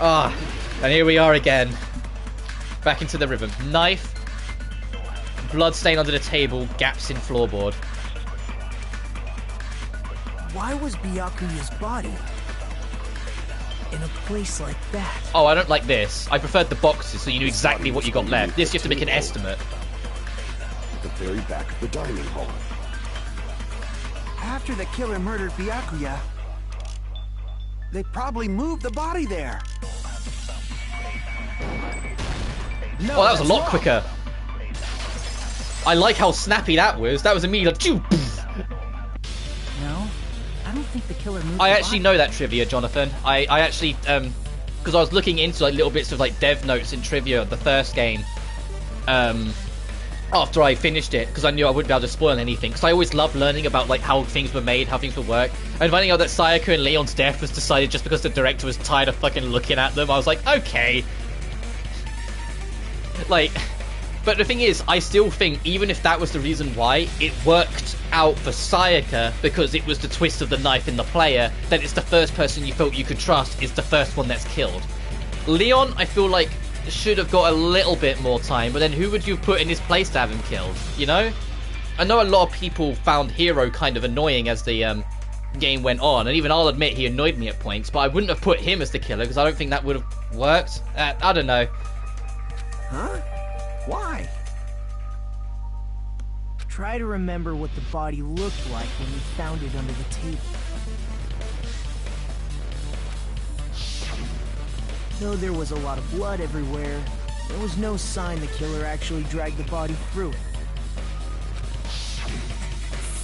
And here we are again. Back into the rhythm. Knife. Blood stain under the table, gaps in floorboard. Why was Byakuya's body in a place like that? Oh, I don't like this. I preferred the boxes so you knew exactly what you got left. This you have to make an estimate. At the very back of the dining hall. After the killer murdered Byakuya, they probably moved the body there. No, oh, that was a lot quicker. I like how snappy that was. That was immediate. No, I don't think the killer moved. I actually know that trivia, Jonathan. I actually because I was looking into like little bits of like dev notes in trivia of the first game. After I finished it, because I knew I wouldn't be able to spoil anything. Because I always loved learning about like how things were made, how things would work, and finding out that Sayaka and Leon's death was decided just because the director was tired of fucking looking at them. I was like, okay. Like, but the thing is, I still think even if that was the reason why, it worked out for Sayaka because it was the twist of the knife in the player. That it's the first person you felt you could trust is the first one that's killed. Leon, I feel like, should have got a little bit more time, but then who would you put in his place to have him killed, you know? I know a lot of people found Hero kind of annoying as the game went on, and even I'll admit he annoyed me at points, but I wouldn't have put him as the killer because I don't think that would have worked. I don't know. Huh? Why? Try to remember what the body looked like when we found it under the table. Though there was a lot of blood everywhere, there was no sign the killer actually dragged the body through it.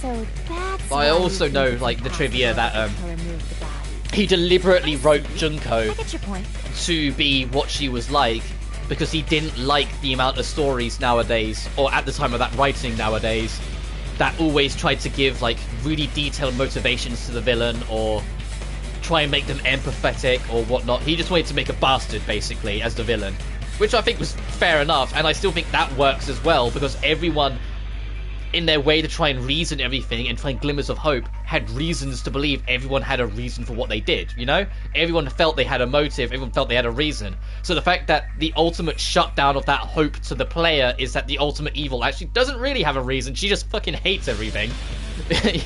So that's I also know, like, the trivia that he deliberately wrote Junko I get your point. to be what she was like because he didn't like the amount of stories nowadays, or at the time of that writing nowadays, that always tried to give like really detailed motivations to the villain or try and make them empathetic or whatnot. He just wanted to make a bastard basically as the villain, which I think was fair enough, and I still think that works as well because everyone in their way to try and reason everything and find glimmers of hope had reasons to believe everyone had a reason for what they did, you know? Everyone felt they had a motive, everyone felt they had a reason. So the fact that the ultimate shutdown of that hope to the player is that the ultimate evil actually doesn't really have a reason, she just fucking hates everything.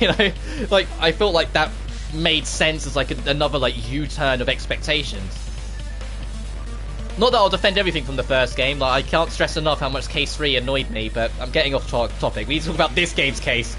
You know? Like, I felt like that made sense as like another like U-turn of expectations. Not that I'll defend everything from the first game, like I can't stress enough how much Case 3 annoyed me, but I'm getting off topic. We need to talk about this game's case.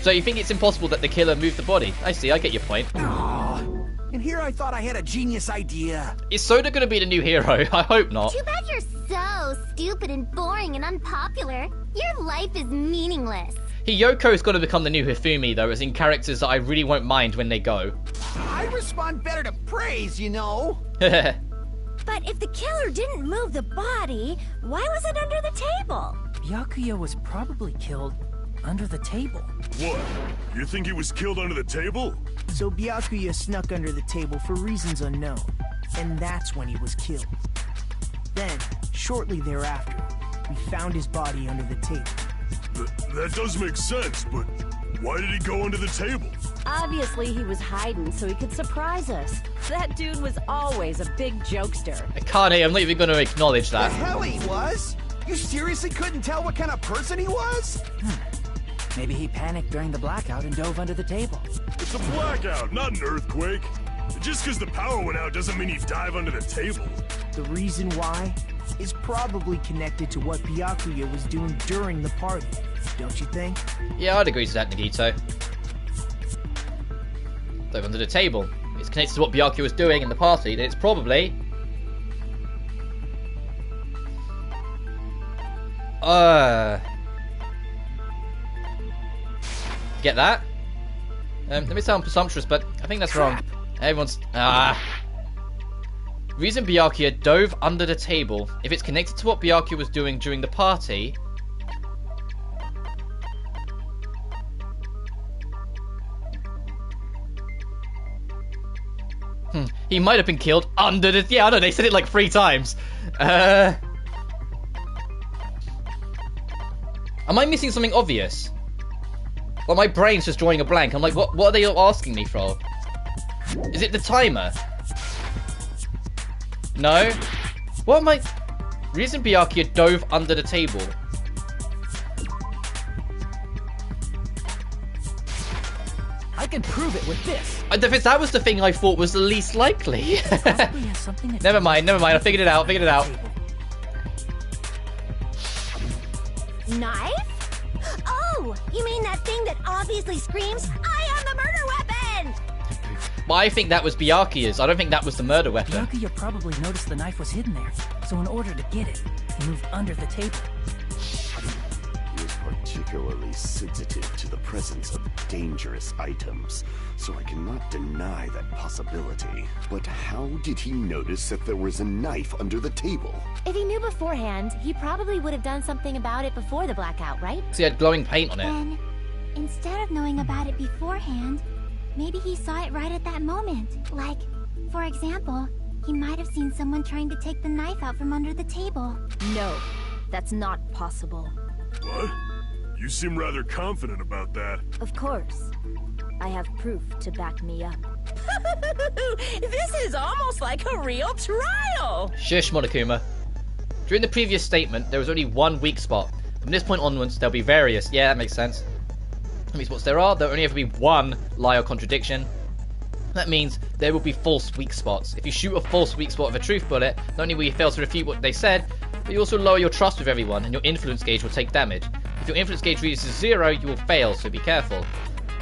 So you think it's impossible that the killer moved the body? I see, I get your point. Oh, and here I thought I had a genius idea. Is Soda gonna be the new hero? I hope not. Too bad you're so stupid and boring and unpopular. Your life is meaningless. Hiyoko's gonna become the new Hifumi though, as in characters that I really won't mind when they go. I respond better to praise, you know. But if the killer didn't move the body, why was it under the table? Byakuya was probably killed under the table. What? You think he was killed under the table? So Byakuya snuck under the table for reasons unknown, and that's when he was killed. Then, shortly thereafter, we found his body under the table. That does make sense, but why did he go under the table? Obviously, he was hiding so he could surprise us. That dude was always a big jokester. Akane, I'm not even going to acknowledge that. The hell he was? You seriously couldn't tell what kind of person he was? Maybe he panicked during the blackout and dove under the table. It's a blackout, not an earthquake. Just because the power went out doesn't mean he'd dive under the table. The reason why is probably connected to what Byakuya was doing during the party, don't you think? Yeah, I'd agree to that, Nagito. Dove under the table. It's connected to what Byakuya was doing in the party, then it's probably... Get that? Let me sound presumptuous, but I think that's wrong. Everyone's... Reason Byakuya dove under the table. If it's connected to what Byakuya was doing during the party... He might have been killed under the... Yeah, I know, they said it like 3 times. Am I missing something obvious? Well, my brain's just drawing a blank. I'm like, what are they asking me for? Is it the timer? No? What am I... Reason Byakuya dove under the table. I can prove it with this. That was the thing I thought was the least likely. Never mind, I figured it out, Knife? Oh, you mean that thing that obviously screams, I am the murder weapon! Well, I think that was Byakuya's. I don't think that was the murder weapon. Byakuya probably noticed the knife was hidden there, so in order to get it, he moved under the table. He is particularly sensitive to the presence of dangerous items, so I cannot deny that possibility. But how did he notice that there was a knife under the table? If he knew beforehand, he probably would have done something about it before the blackout, right? So he had glowing paint on it. Then, instead of knowing about it beforehand, maybe he saw it right at that moment. Like, for example, he might have seen someone trying to take the knife out from under the table. No, that's not possible. What? You seem rather confident about that. Of course. I have proof to back me up. This is almost like a real trial! Shush, Monokuma. During the previous statement, there was only one weak spot. From this point onwards, there'll be various. Yeah, that makes sense. How many spots there are? There'll only ever be one lie or contradiction. That means there will be false weak spots. If you shoot a false weak spot with a truth bullet, not only will you fail to refute what they said, but you also lower your trust with everyone, and your influence gauge will take damage. If your influence gauge reaches 0, you will fail, so be careful.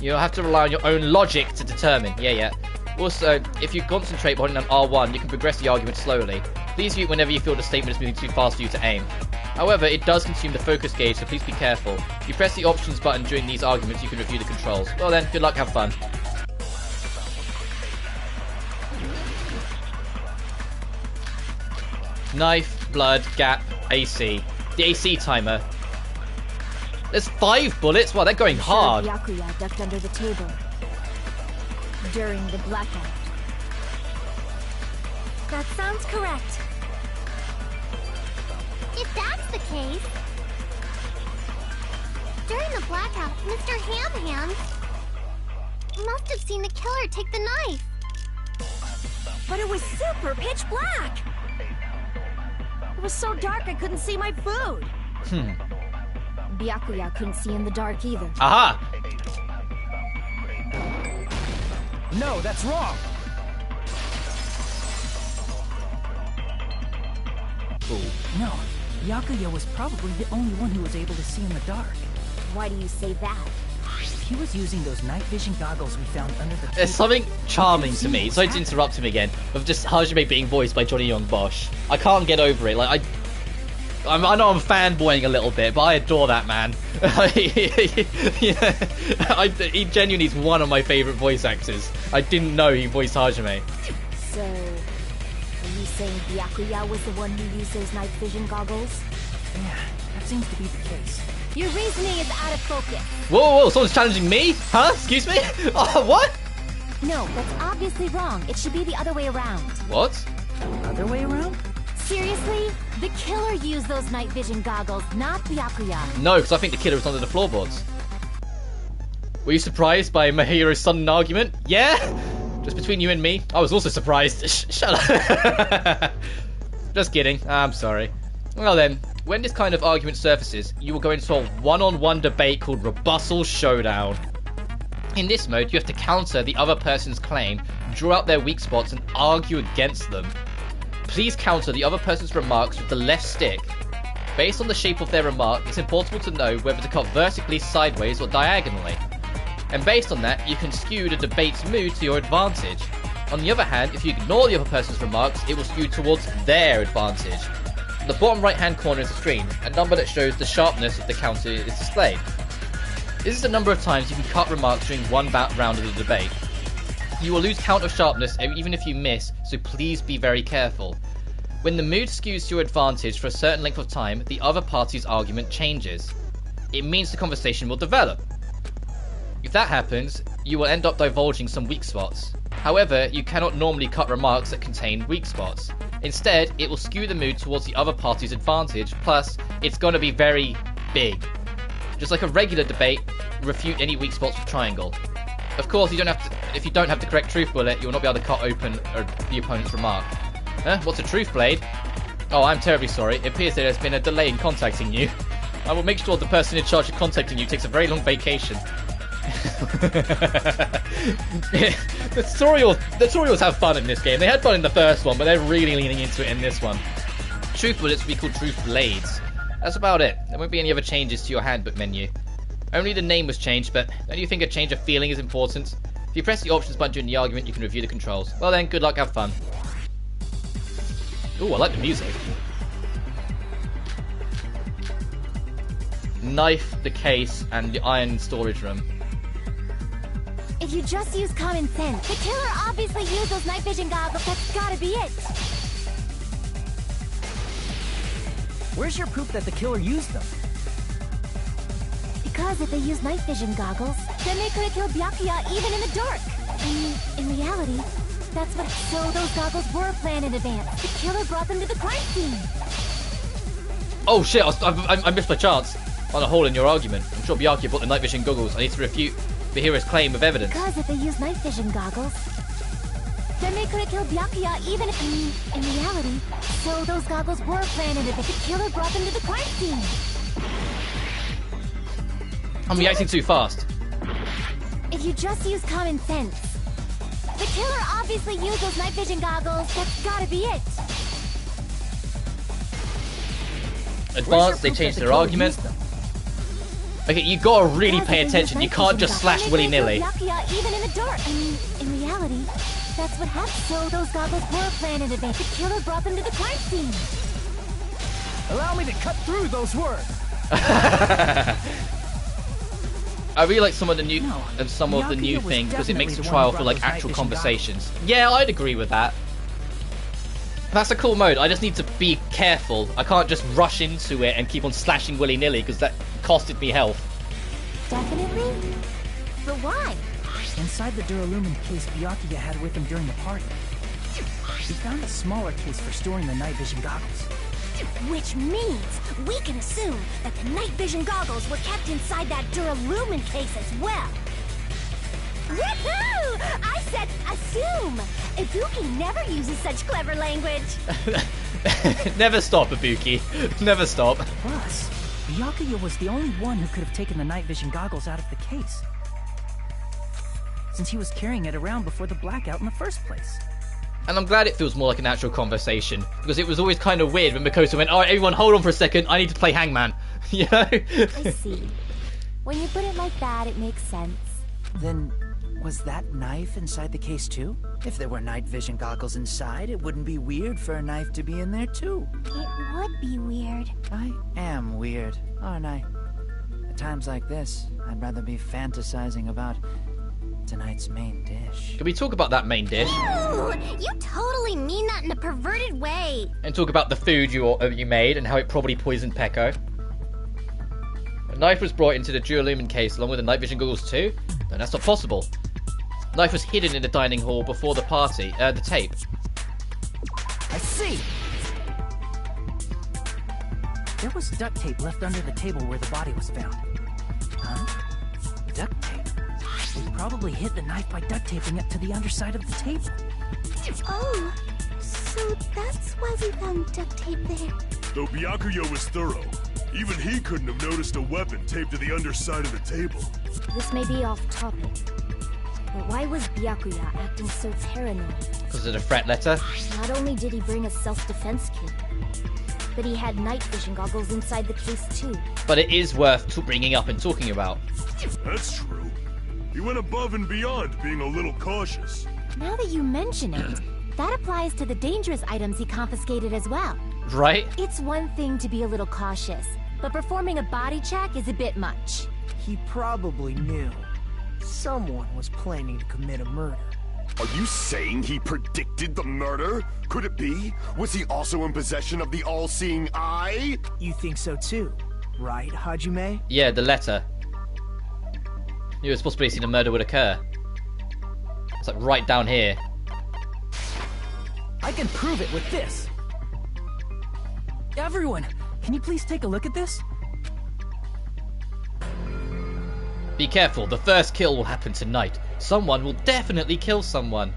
You'll have to rely on your own logic to determine. Yeah. Also, if you concentrate by holding down R1, you can progress the argument slowly. Please mute whenever you feel the statement is moving too fast for you to aim. However, it does consume the focus gauge, so please be careful. If you press the options button during these arguments, you can review the controls. Well then, good luck, have fun. Knife, blood, gap, AC. The AC timer. There's 5 bullets? Wow, they're going hard. Byakuya ducked under the table during the blackout. That sounds correct. If that's the case... During the blackout, Mr. Ham must have seen the killer take the knife. But it was super pitch black. It was so dark I couldn't see my food. Byakuya couldn't see in the dark either. Aha! No, that's wrong. Ooh. No, Byakuya was probably the only one who was able to see in the dark. Why do you say that? He was using those night vision goggles we found under the... There's something charming to me, sorry to interrupt him again, of just Hajime being voiced by Johnny Young Bosch. I can't get over it. Like, I know I'm fanboying a little bit, but I adore that man. He genuinely is one of my favourite voice actors. I didn't know he voiced Hajime. So, are you saying Byakuya was the one who used those night vision goggles? Yeah, that seems to be the case. Your reasoning is out of focus. Whoa, someone's challenging me? Huh? Excuse me? What? No, that's obviously wrong. It should be the other way around. What? Other way around? Seriously? The killer used those night vision goggles, not Byakuya. No, because I think the killer was under the floorboards. Were you surprised by Mahiro's sudden argument? Yeah? Just between you and me, I was also surprised. Shut up. Just kidding. I'm sorry. Well then, when this kind of argument surfaces, you will go into a one-on-one debate called Rebuttal Showdown. In this mode, you have to counter the other person's claim, draw out their weak spots, and argue against them. Please counter the other person's remarks with the left stick. Based on the shape of their remark, it's important to know whether to cut vertically, sideways, or diagonally. And based on that, you can skew the debate's mood to your advantage. On the other hand, if you ignore the other person's remarks, it will skew towards their advantage. In the bottom right-hand corner of the screen, a number that shows the sharpness of the counter is displayed. This is the number of times you can cut remarks during one round of the debate. You will lose count of sharpness even if you miss, so please be very careful. When the mood skews to your advantage for a certain length of time, the other party's argument changes. It means the conversation will develop. If that happens, you will end up divulging some weak spots. However, you cannot normally cut remarks that contain weak spots. Instead, it will skew the mood towards the other party's advantage, plus, it's going to be very big. Just like a regular debate, refute any weak spots with triangle. Of course, if you don't have the correct truth bullet, you will not be able to cut open the opponent's remark. Huh? What's a truth blade? Oh, I'm terribly sorry. It appears there has been a delay in contacting you. I will make sure the person in charge of contacting you takes a very long vacation. The tutorials have fun in this game. They had fun in the first one, but they're really leaning into it in this one. Truth bullets will be called truth blades. That's about it. There won't be any other changes to your handbook menu. Only the name was changed, but don't you think a change of feeling is important? If you press the options button during the argument, you can review the controls. Well then, good luck, have fun. Ooh, I like the music. Knife, the case, and the iron storage room. If you just use common sense, the killer obviously used those night vision goggles. That's gotta be it. Where's your proof that the killer used them? Because if they used night vision goggles, then they could have killed Byakuya even in the dark. I mean, in reality, that's what... So those goggles were planned in advance. The killer brought them to the crime scene. Oh shit, I missed my chance. On a hole in your argument. I'm sure Byakuya bought the night vision goggles. I need to refute the hero's claim with evidence. Because if they used night vision goggles, then they could have killed Byakuya even if... I mean, in reality, so those goggles were planned in advance. The killer brought them to the crime scene. I'm reacting too fast. If you just use common sense, the killer obviously used those night vision goggles. That's gotta be it. Advanced, they changed their argument. Okay, you gotta really pay attention. You can't just slash willy-nilly. Even in the dark. I mean, in reality, that's what happened. So those goggles were planned in advance. The killer brought them to the crime scene. Allow me to cut through those words. I really like some of the new things because it makes the trial feel like actual conversations. Yeah, I'd agree with that. That's a cool mode. I just need to be careful. I can't just rush into it and keep on slashing willy-nilly because that costed me health. Definitely? But why? Inside the Duralumin case Byakuya had with him during the party, he found a smaller case for storing the night vision goggles. Which means we can assume that the night vision goggles were kept inside that Duralumin case as well. Woohoo! I said assume! Ibuki never uses such clever language. Never stop, Ibuki. Never stop. Plus, Byakuya was the only one who could have taken the night vision goggles out of the case, since he was carrying it around before the blackout in the first place. And I'm glad it feels more like an actual conversation, because it was always kind of weird when Makoto went, alright everyone hold on for a second, I need to play Hangman. You know? I see. When you put it like that, it makes sense. Then, was that knife inside the case too? If there were night vision goggles inside, it wouldn't be weird for a knife to be in there too. It would be weird. I am weird, aren't I? At times like this, I'd rather be fantasizing about tonight's main dish. Can we talk about that main dish? Ew, you totally mean that in a perverted way. And talk about the food you made and how it probably poisoned Peko. A knife was brought into the Duolumin case along with the night vision goggles too? No, that's not possible. The knife was hidden in the dining hall before the party, the tape. I see! There was duct tape left under the table where the body was found. Huh? Duct tape? They probably hid the knife by duct taping it to the underside of the table. Oh, so that's why we found duct tape there. Though Byakuya was thorough, even he couldn't have noticed a weapon taped to the underside of the table. This may be off topic, but why was Byakuya acting so paranoid? Because of the threat letter? Not only did he bring a self-defense kit, but he had night vision goggles inside the case too. But it is worth bringing up and talking about. That's true. He went above and beyond being a little cautious. Now that you mention it, that applies to the dangerous items he confiscated as well. Right? It's one thing to be a little cautious, but performing a body check is a bit much. He probably knew someone was planning to commit a murder. Are you saying he predicted the murder? Could it be? Was he also in possession of the all-seeing eye? You think so too, right, Hajime? Yeah, the letter. You were supposed to be seeing a murder would occur. It's like right down here. I can prove it with this. Everyone, can you please take a look at this? Be careful, the first kill will happen tonight. Someone will definitely kill someone.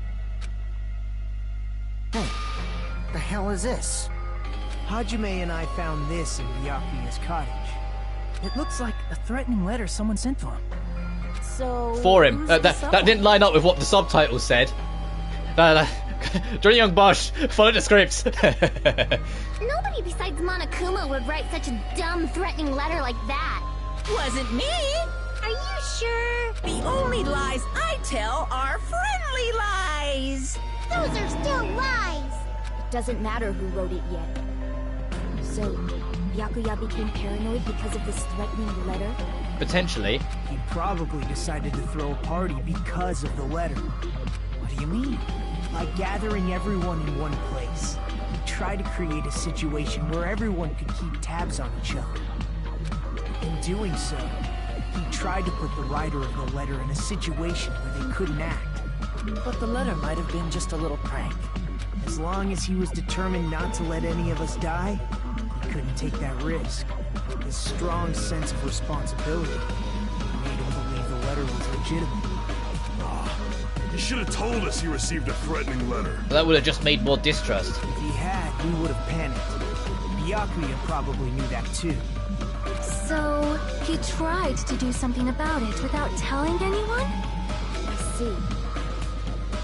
Hey, the hell is this? Hajime and I found this in Byakuya's cottage. It looks like a threatening letter someone sent to him. So... For him. That didn't line up with what the subtitles said. Johnny Young Bosch, follow the scripts. Nobody besides Monokuma would write such a dumb, threatening letter like that. Wasn't me! Are you sure? The only lies I tell are friendly lies! Those are still lies. It doesn't matter who wrote it yet. So, Byakuya became paranoid because of this threatening letter? Potentially. He probably decided to throw a party because of the letter. What do you mean? By gathering everyone in one place, he tried to create a situation where everyone could keep tabs on each other. In doing so, he tried to put the writer of the letter in a situation where they couldn't act. But the letter might have been just a little prank. As long as he was determined not to let any of us die, he couldn't take that risk. His strong sense of responsibility made him believe the letter was legitimate. He should have told us he received a threatening letter. That would have just made more distrust. If he had, we would have panicked. Byakuya probably knew that too. So, he tried to do something about it without telling anyone? I see.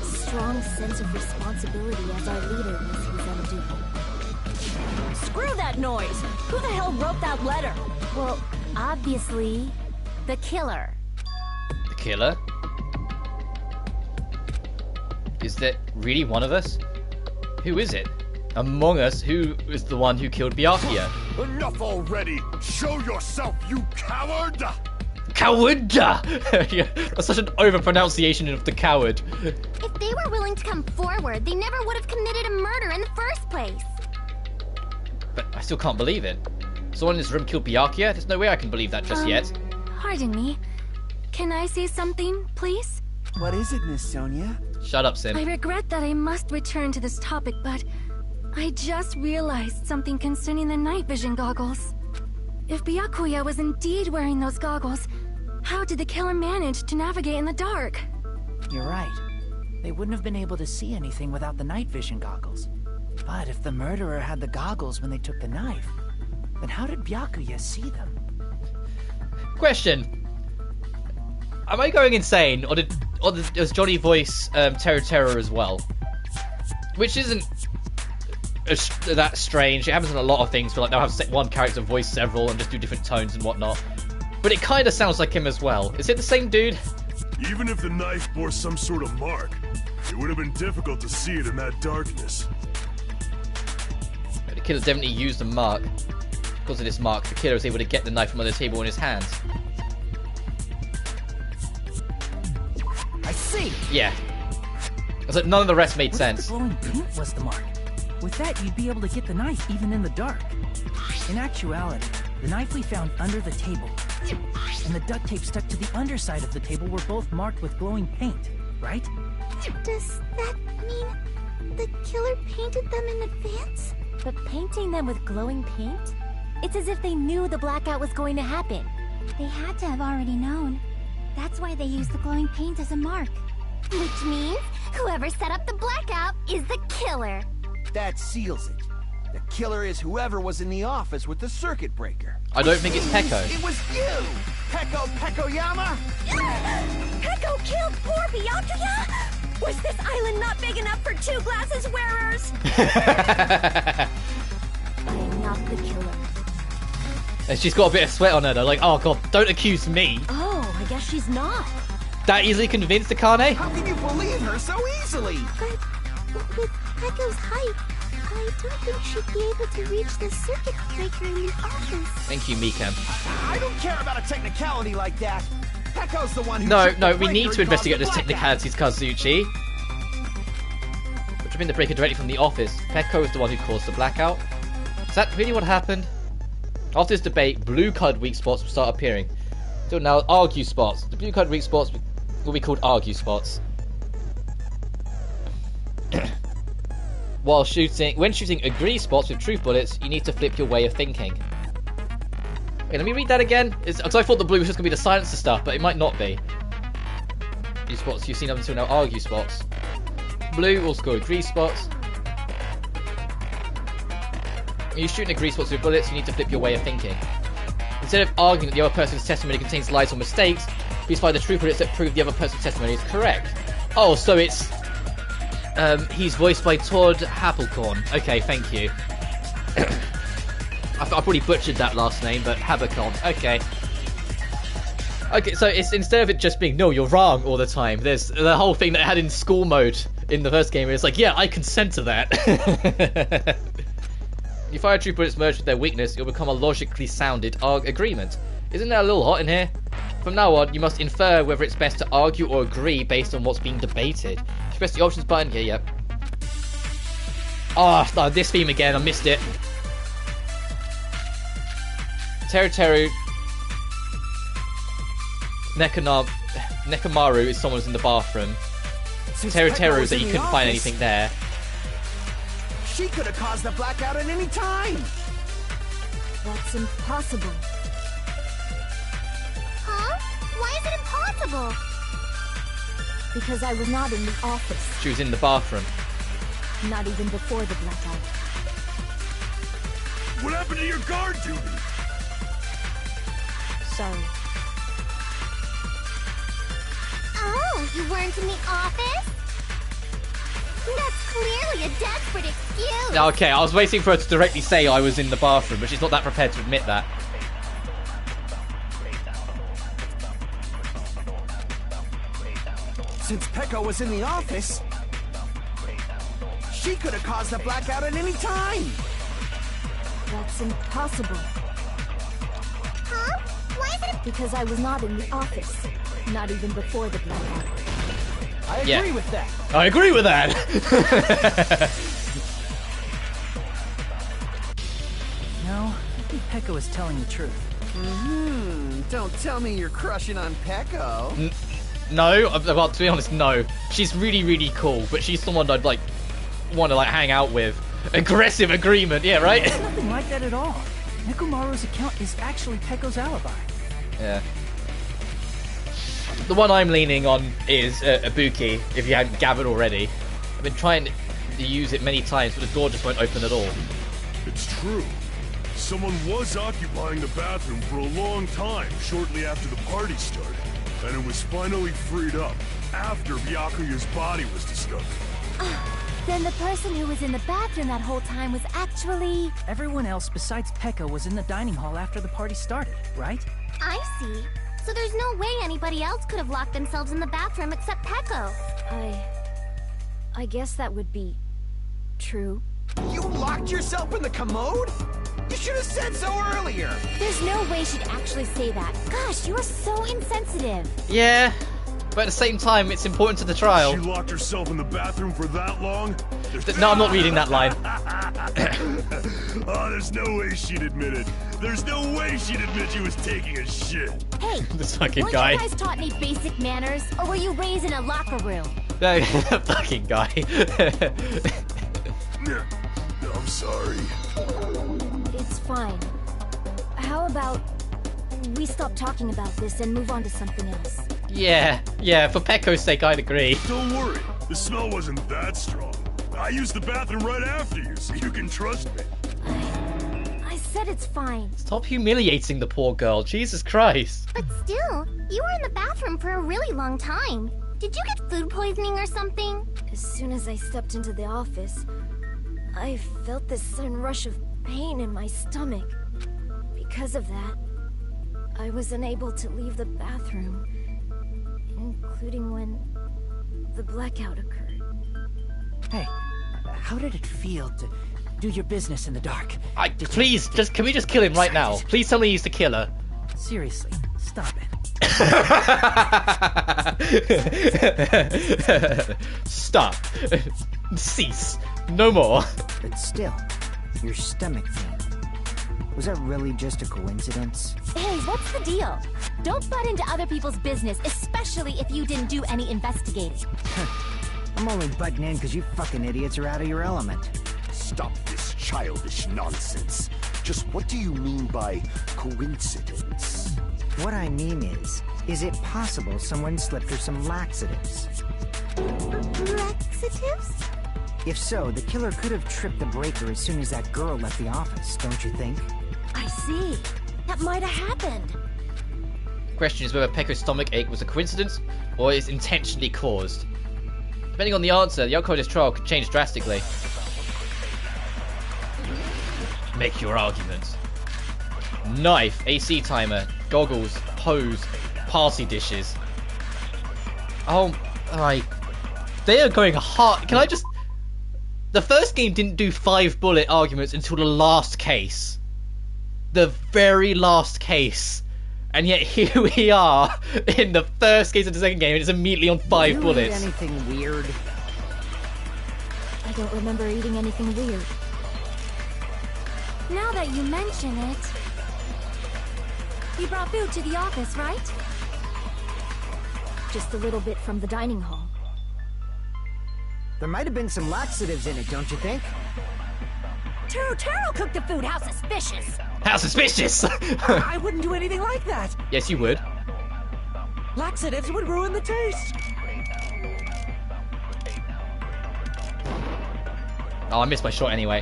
Strong sense of responsibility as our leader was his undoing. Screw that noise! Who the hell wrote that letter? Well, obviously, the killer. The killer? Is that really one of us? Who is it? Among us, who is the one who killed Byakuya? Enough already! Show yourself, you coward! Coward! Yeah, that's such an overpronunciation of the coward. If they were willing to come forward, they never would have committed a murder in the first place. But I still can't believe it. Someone in this room killed Byakuya? There's no way I can believe that just yet. Pardon me. Can I say something, please? What is it, Miss Sonia? Shut up, Sim. I regret that I must return to this topic, but I just realized something concerning the night vision goggles. If Byakuya was indeed wearing those goggles, how did the killer manage to navigate in the dark? You're right. They wouldn't have been able to see anything without the night vision goggles. But if the murderer had the goggles when they took the knife, then how did Byakuya see them? Question. Am I going insane, or does Johnny voice Terror as well? Which isn't that strange. It happens in a lot of things, where like they'll have one character voice several and just do different tones and whatnot. But it kind of sounds like him as well. Is it the same dude? Even if the knife bore some sort of mark, it would have been difficult to see it in that darkness. The killer definitely used the mark. Because of this mark, the killer was able to get the knife from under the table in his hands. I see! Yeah. It's like none of the rest made sense. The glowing pink was the mark. With that, you'd be able to get the knife even in the dark. In actuality, the knife we found under the table and the duct tape stuck to the underside of the table were both marked with glowing paint, right? Does that mean the killer painted them in advance? But painting them with glowing paint? It's as if they knew the blackout was going to happen. They had to have already known. That's why they used the glowing paint as a mark. Which means whoever set up the blackout is the killer. That seals it. The killer is whoever was in the office with the circuit breaker. I don't think it's Peko. It was you! Pekoyama? Peko killed poor Byakuya? Was this island not big enough for 2 glasses wearers? I'm not the killer. And she's got a bit of sweat on her though, like, oh god, don't accuse me. Oh, I guess she's not. That easily convinced Akane? How can you believe her so easily? But with Peko's height, I don't think she'd be able to reach the circuit breaker in the office. Thank you, Mikan. I don't care about a technicality like that. Peko's the one who... No, we need to investigate those technicalities, Kazuchi. We're dropping the breaker directly from the office. Peko is the one who caused the blackout. Is that really what happened? After this debate, blue-colored weak spots will start appearing. So now, argue spots. The blue-colored weak spots will be called argue spots. When shooting agree spots with truth bullets, you need to flip your way of thinking. Okay, let me read that again. Because I thought the blue was just going to be the silencer stuff, but it might not be. These spots you've seen up until now, argue spots. Blue will score agree spots. When you shoot agree spots with bullets, you need to flip your way of thinking. Instead of arguing that the other person's testimony contains lies or mistakes, please find the truth bullets that prove the other person's testimony is correct. Oh, so it's... he's voiced by Todd Happelkorn. Okay, thank you. I probably butchered that last name, but Haberkorn. Okay. Okay, so it's instead of it just being, no, you're wrong all the time, there's the whole thing that it had in school mode in the first game where it's like, yeah, I consent to that. You fire truth bullets merged with their weakness, it'll become a logically sounded agreement. Isn't that a little hot in here? From now on, you must infer whether it's best to argue or agree based on what's being debated. If you press the options button, yep. Oh, this theme again, I missed it. Teru Nekamaru is someone who's in the bathroom. Teru is that you couldn't find anything there. She could have caused the blackout at any time! That's impossible. Huh? Why is it impossible? Because I was not in the office. She was in the bathroom. Not even before the blackout. What happened to your guard duty? Sorry. Oh, you weren't in the office? That's clearly a desperate excuse. Okay, I was waiting for her to directly say I was in the bathroom, but she's not that prepared to admit that. Since Peko was in the office, she could have caused the blackout at any time! That's impossible. Huh? Why is it? Because I was not in the office. Not even before the blackout. I agree with that. I agree with that. No, I think Peko is telling the truth. Don't tell me you're crushing on Peko. No, well, to be honest, no. She's really, really cool, but she's someone I'd like want to hang out with. Aggressive agreement, yeah, right? It's nothing like that at all. Nekomaru's account is actually Peko's alibi. Yeah. The one I'm leaning on is Ibuki, if you hadn't gathered already. I've been trying to use it many times, but the door just won't open at all. It's true. Someone was occupying the bathroom for a long time shortly after the party started, and it was finally freed up after Byakuya's body was discovered. Then the person who was in the bathroom that whole time was actually... Everyone else besides Pekka was in the dining hall after the party started, right? I see. So there's no way anybody else could have locked themselves in the bathroom except Pecco. I guess that would be... true. You locked yourself in the commode? You should have said so earlier! There's no way she'd actually say that. Gosh, you are so insensitive. Yeah, but at the same time, it's important to the trial. She locked herself in the bathroom for that long? No, I'm not reading that line. Oh, there's no way she'd admit it. There's no way she'd admit she was taking a shit. Hey, this fucking weren't guy. you guys taught any basic manners, or were you raised in a locker room? That fucking guy. I'm sorry. It's fine. How about we stop talking about this and move on to something else? Yeah, for Pecco's sake, I'd agree. Don't worry, the smell wasn't that strong. I used the bathroom right after you, so you can trust me. I said it's fine. Stop humiliating the poor girl, Jesus Christ. But still, you were in the bathroom for a really long time. Did you get food poisoning or something? As soon as I stepped into the office, I felt this sudden rush of pain in my stomach. Because of that, I was unable to leave the bathroom, including when the blackout occurred. Hey, how did it feel to do your business in the dark? Please, can we just kill him right now? Please tell me he's the killer. Seriously, stop it. Stop. Cease. No more. But still, your stomach pain. Was that really just a coincidence? Hey, what's the deal? Don't butt into other people's business, especially if you didn't do any investigating. I'm only butting in because you fucking idiots are out of your element. Stop this childish nonsense. Just what do you mean by coincidence? What I mean is it possible someone slipped her some laxatives? Laxatives? If so, the killer could have tripped the breaker as soon as that girl left the office, don't you think? I see. That might have happened. The question is whether Pecco's stomach ache was a coincidence or is intentionally caused. Depending on the answer, the outcome of this trial could change drastically. Make your arguments. Knife, AC timer, goggles, hose, party dishes. Oh my... They are going hard. Can I just... The first game didn't do 5-bullet arguments until the last case. The very last case. And yet here we are in the first case of the second game and it's immediately on 5 bullets. Did you eat anything weird? I don't remember eating anything weird. Now that you mention it... You brought food to the office, right? Just a little bit from the dining hall. There might have been some laxatives in it, don't you think? Taro cooked the food. How suspicious! How suspicious! I wouldn't do anything like that. Yes, you would. Laxatives would ruin the taste. Oh, I missed my shot anyway.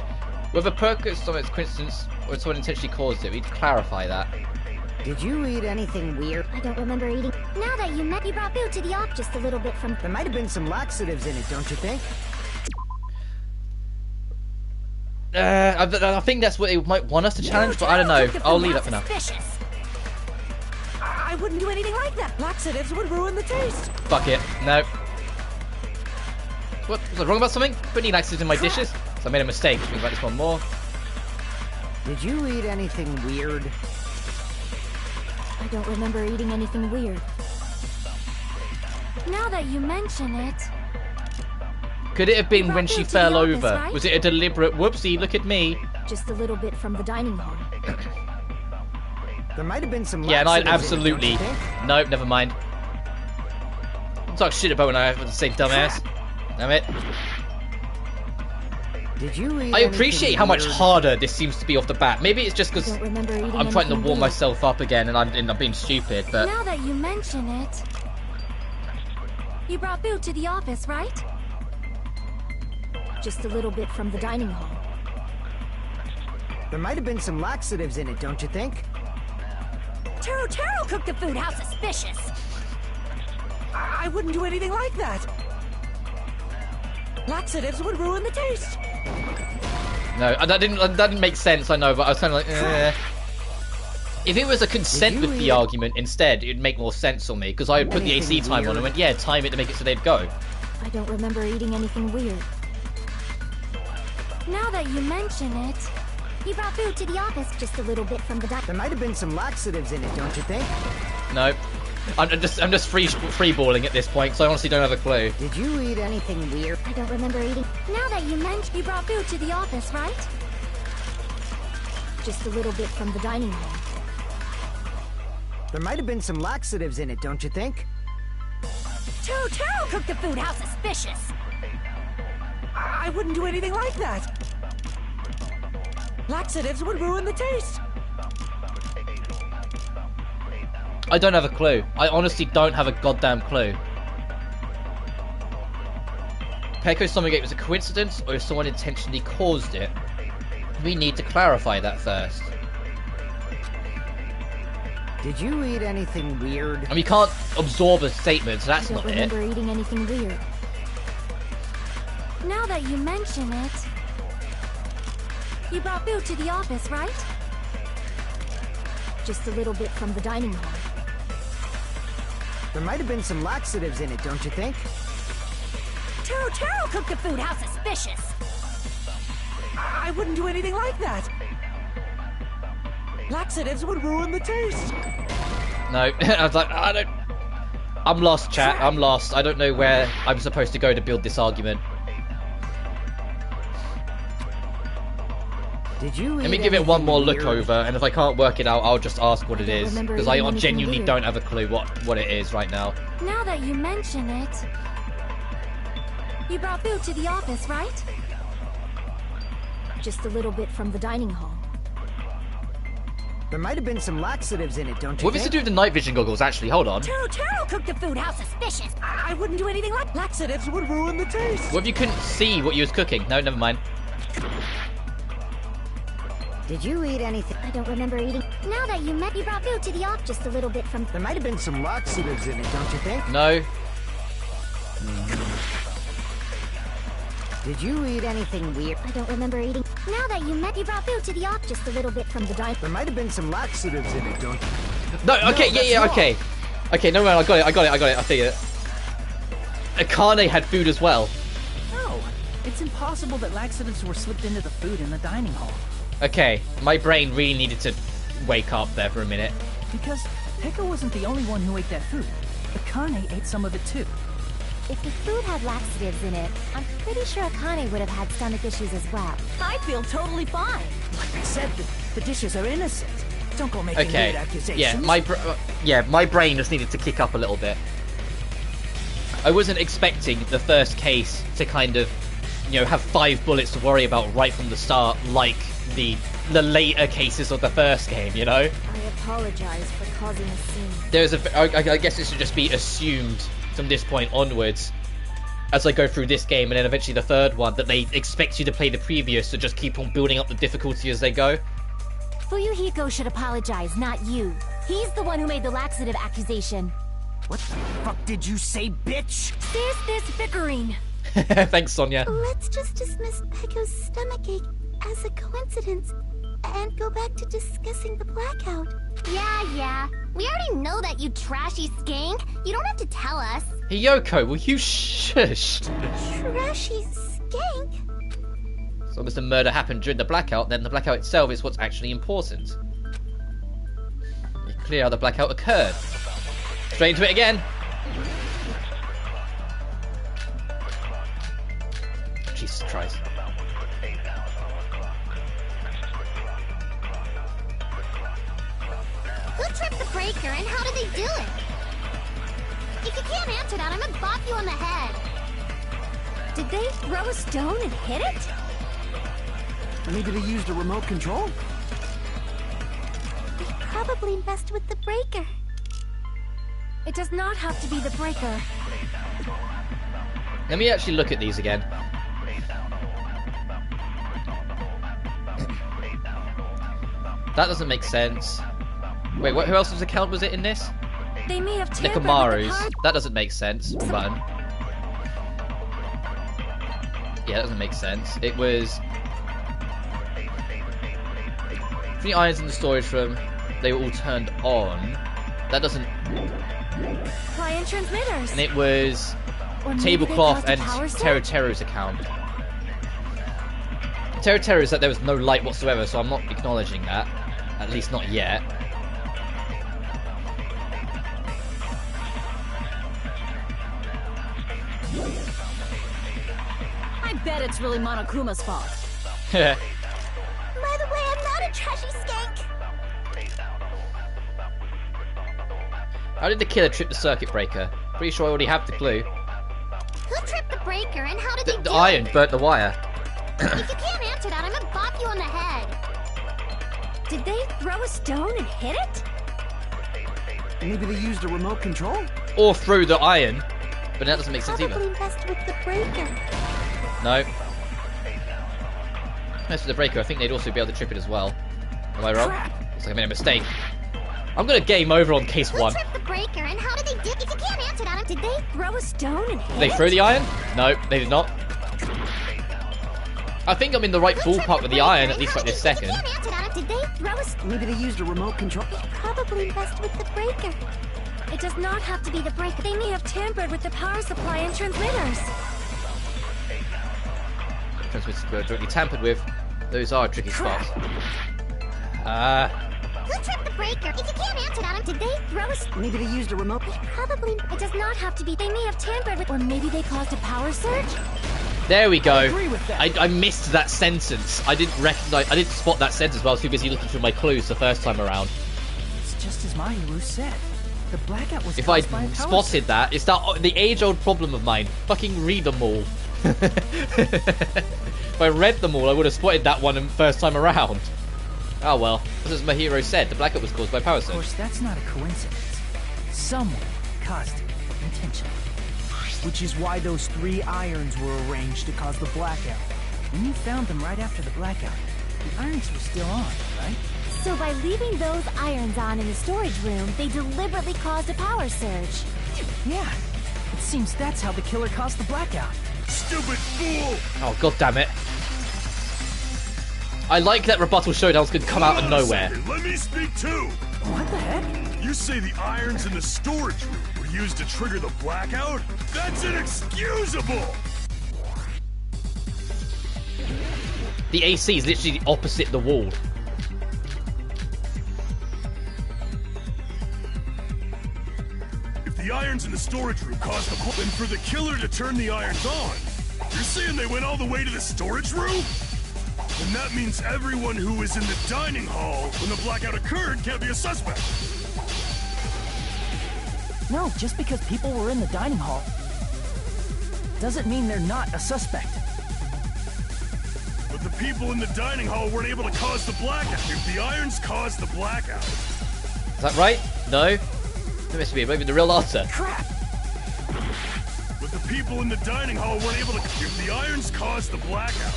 Whether Pecco's stomach's coincidence or someone intentionally caused it, we need to clarify that. Did you eat anything weird? I don't remember eating. Now that you brought food to the office, just a little bit from... There might have been some laxatives in it, don't you think? I think that's what they might want us to challenge, but I don't know. I'll leave that for now. I wouldn't do anything like that. Laxatives would ruin the taste. Fuck it. No. What? Was I wrong about something? Put any laxatives in my dishes? So I made a mistake. Think about this one more. Did you eat anything weird? I don't remember eating anything weird. Now that you mention it... Could it have been when she fell office, over? right? Was it a deliberate whoopsie? Look at me. Just a little bit from the dining hall. There might have been some Yeah, and I laxatives in it, don't absolutely... you think? Nope, never mind. Don't talk shit about when I have to say dumbass. Damn it. Did you eat I appreciate anything how much weird? harder this seems to be off the bat. Maybe it's just because Don't remember eating I'm trying to anything warm weird. myself up again and I'm being stupid, but... Now that you mention it... You brought food to the office, right? Just a little bit from the dining hall. There might have been some laxatives in it, don't you think? Taro cooked the food. How suspicious! I wouldn't do anything like that. Laxatives would ruin the taste. No, that didn't make sense. I know, but I was kind of like, If it was a consent with the argument instead, it'd make more sense for me because I would put the AC timer on and went, yeah, time it to make it so they'd go. I don't remember eating anything weird. Now that you mention it, you brought food to the office. Just a little bit from the dining. There might have been some laxatives in it, don't you think? No. I'm just freeballing at this point, because I honestly don't have a clue. Did you eat anything weird? I don't remember eating. Now that you mentioned, you brought food to the office, right? Just a little bit from the dining hall. There might have been some laxatives in it, don't you think? Taro cooked the food. How suspicious! I wouldn't do anything like that. Laxatives would ruin the taste. I don't have a clue. I honestly don't have a goddamn clue. Pecco's Stomachate was a coincidence, or if someone intentionally caused it? We need to clarify that first. Did you eat anything weird? I mean, you can't absorb a statement, so that's not it. I don't remember eating anything weird. Now that you mention it, you brought food to the office, right? Just a little bit from the dining hall. There might have been some laxatives in it, don't you think? Taro cooked the food. How suspicious! I wouldn't do anything like that. Laxatives would ruin the taste. No, I was like, I'm lost, chat. I'm lost. I don't know where I'm supposed to go to build this argument. Did you Let me give it one more look over, and if I can't work it out, I'll just ask what it is. Because I genuinely don't have a clue what it is right now. Now that you mention it, you brought food to the office, right? Just a little bit from the dining hall. There might have been some laxatives in it, don't you What is to do with the night vision goggles, actually? Hold on. Taro cooked the food. How suspicious! I wouldn't do anything like laxatives would ruin the taste. What if you couldn't see what you was cooking? No, never mind. Did you eat anything? I don't remember eating. Now that you brought food to the office. Just a little bit from. There might have been some laxatives in it, don't you think? No. Did you eat anything weird? I don't remember eating. Now that you brought food to the office. Just a little bit from the dining. There might have been some laxatives in it, don't you? No, okay, no, okay. Okay, no, I got it. I figured it. Akane had food as well. No, it's impossible that laxatives were slipped into the food in the dining hall. Okay, my brain really needed to wake up there for a minute. Because Pekka wasn't the only one who ate that food. Akane ate some of it too. If the food had laxatives in it, I'm pretty sure Akane would have had stomach issues as well. I feel totally fine. Like I said, the dishes are innocent. Don't go making weird accusations. Yeah, my brain just needed to kick up a little bit. I wasn't expecting the first case to kind of, have 5 bullets to worry about right from the start, like the later cases of the first game, I apologize for causing a scene. I guess it should just be assumed from this point onwards, as I go through this game and then eventually the third one, that they expect you to play the previous, to just keep on building up the difficulty as they go. Fuyuhiko should apologize, not you. He's the one who made the laxative accusation. What the fuck did you say, bitch? There's this bickering. Thanks, Sonia. Let's just dismiss Pecco's stomachache as a coincidence and go back to discussing the blackout. Yeah. We already know that, you trashy skank. You don't have to tell us. Hey, Yoko, will you shush? Trashy skank? As long as the murder happened during the blackout, then the blackout itself is what's actually important. It's clear how the blackout occurred. Straight into it again. Jesus Christ. Who tripped the breaker and how did they do it? If you can't answer that, I'm gonna bop you on the head. Did they throw a stone and hit it? Maybe they used a remote control? They probably messed with the breaker. It does not have to be the breaker. Let me actually look at these again. That doesn't make sense. Wait, who else's account was it in this? They may have tampered Nekomaru's. with the That doesn't make sense. Button. Yeah, that doesn't make sense. It was... the irons in the storage room, they were all turned on. That doesn't... Client transmitters. And it was Or maybe Tablecloth they and caused a power Teruteru's account. Teruteru said there was no light whatsoever, so I'm not acknowledging that. At least not yet. I bet it's really Monokuma's fault. By the way, I'm not a trashy skank. How did the killer trip the circuit breaker? Pretty sure I already have the clue. Who tripped the breaker and how did they do The iron it? burnt the wire. If you can't answer that, I'm gonna bop you on the head. Did they throw a stone and hit it? Maybe they used a remote control? Or through the iron. But that doesn't make sense Probably either. messed with the breaker. No. As for the breaker, I think they'd also be able to trip it as well. Am I wrong? Looks like I made a mistake. I'm gonna game over on case Who one. tripped the breaker and how did they do it? If you can't answer that, did they throw a stone and hit Did they it? throw the iron? No, they did not. I think I'm in the right ballpark with the iron, at least right this second. If you can't answer that, did they throw a... Maybe they used a remote control. They probably messed with the breaker. It does not have to be the breaker. They may have tampered with the power supply and transmitters. Transmitters were directly tampered with. Those are tricky spots. Who tripped the breaker? If you can't answer that, did they throw a... Maybe they used a remote... They probably... It does not have to be. They may have tampered with... Or maybe they caused a power surge? There we go. I agree with that. I missed that sentence. I didn't recognize. I didn't spot that sentence while I was too busy looking through my clues the first time around. It's just as Mahiru said. The blackout was If I caused by a power spotted that, it's the age-old problem of mine. Fucking read them all. If I read them all, I would have spotted that one first time around. Oh well. As Mahiro said, the blackout was caused by power Of surge. course, that's not a coincidence. Someone caused it intentionally. Which is why those 3 irons were arranged to cause the blackout. When you found them right after the blackout, the irons were still on, right? So by leaving those irons on in the storage room, they deliberately caused a power surge. Yeah. It seems that's how the killer caused the blackout. Stupid fool! Oh god damn it. I like that rebuttal showdown's gonna come out of nowhere. Let me speak too! What the heck? You say the irons in the storage room were used to trigger the blackout? That's inexcusable! The AC is literally opposite the wall. If the irons in the storage room caused the then for the killer to turn the irons on, you're saying they went all the way to the storage room? Then that means everyone who was in the dining hall when the blackout occurred can't be a suspect. No, just because people were in the dining hall doesn't mean they're not a suspect. But the people in the dining hall weren't able to cause the blackout. If the irons caused the blackout... Is that right? No? That must be maybe the real answer. Crap! But the people in the dining hall weren't able to... If the irons caused the blackout...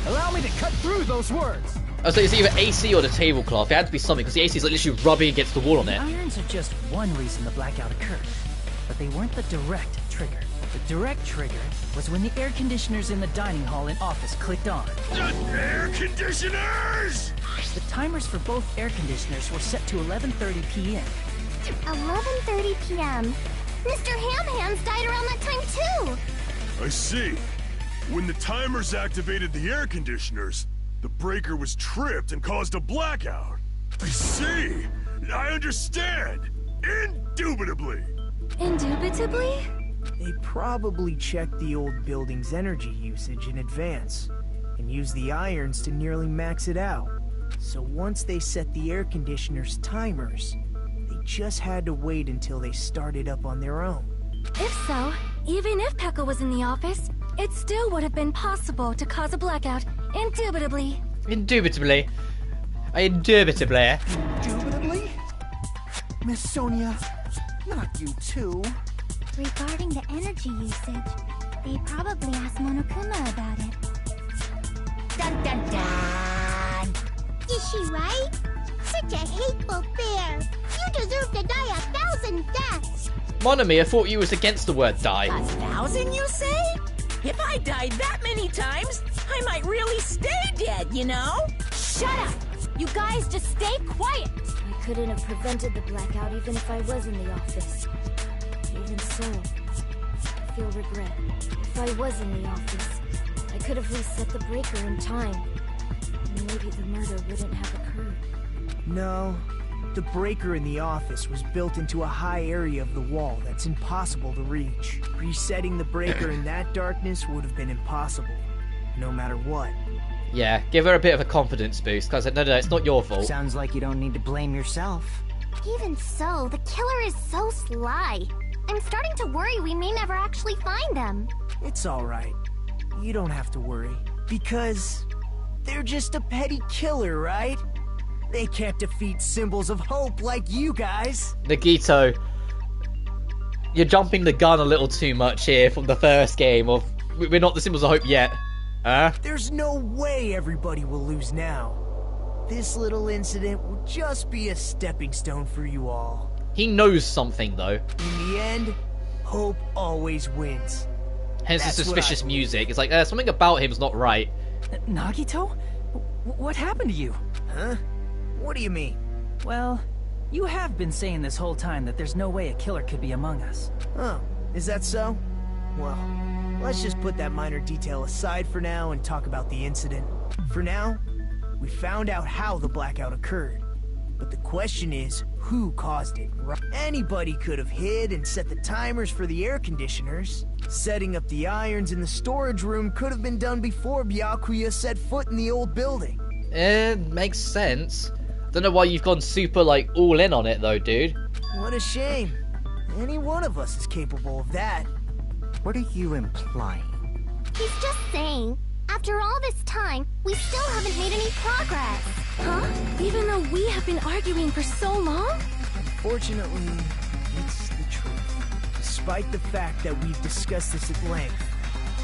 Allow me to cut through those words! Oh, so it's either AC or the tablecloth. It had to be something, because the AC is like literally rubbing against the wall on The it. irons are just one reason the blackout occurred, but they weren't the direct trigger. The direct trigger was when the air conditioners in the dining hall and office clicked on. Air conditioners! The timers for both air conditioners were set to 11:30 p.m. 11:30 p.m. Mr. Ham Hands died around that time too! I see. When the timers activated the air conditioners, the breaker was tripped and caused a blackout. I see. I understand. Indubitably. Indubitably? They probably checked the old building's energy usage in advance and used the irons to nearly max it out. So once they set the air conditioner's timers, they just had to wait until they started up on their own. If so, even if Pekka was in the office, it still would have been possible to cause a blackout, indubitably. Indubitably. Indubitably. Indubitably? Miss Sonia, Not you too. Regarding the energy usage, they probably asked Monokuma about it. Dun dun dun! Is she right? Such a hateful bear! You deserve to die 1,000 deaths! Monomi, I thought you was against the word die. 1,000, you say? If I died that many times, I might really stay dead, you know? Shut up! You guys just stay quiet! I couldn't have prevented the blackout even if I was in the office. Even so, I feel regret. If I was in the office, I could have reset the breaker in time. And maybe the murder wouldn't have occurred. No. The breaker in the office was built into a high area of the wall that's impossible to reach. Resetting the breaker in that darkness would have been impossible, no matter what. Yeah, give her a bit of a confidence boost, because no, it's not your fault. Sounds like you don't need to blame yourself. Even so, the killer is so sly. I'm starting to worry we may never actually find them. It's alright. You don't have to worry. Because they're just a petty killer, right? They can't defeat symbols of hope like you guys. Nagito, you're jumping the gun a little too much here from the first game of we're not the symbols of hope yet. Huh? There's no way everybody will lose now. This little incident will just be a stepping stone for you all. He knows something though. In the end, hope always wins. Hence the suspicious music. It's like something about him's not right. Nagito? What happened to you? Huh? What do you mean? Well, you have been saying this whole time that there's no way a killer could be among us. Oh, is that so? Well, let's just put that minor detail aside for now and talk about the incident. For now, we found out how the blackout occurred. But the question is, who caused it? Anybody could have hid and set the timers for the air conditioners. Setting up the irons in the storage room could have been done before Byakuya set foot in the old building. Makes sense. Don't know why you've gone super, like, all in on it, though, dude. What a shame. Any one of us is capable of that. What are you implying? He's just saying, after all this time, we still haven't made any progress. Huh? Even though we have been arguing for so long? Unfortunately, it's the truth. Despite the fact that we've discussed this at length,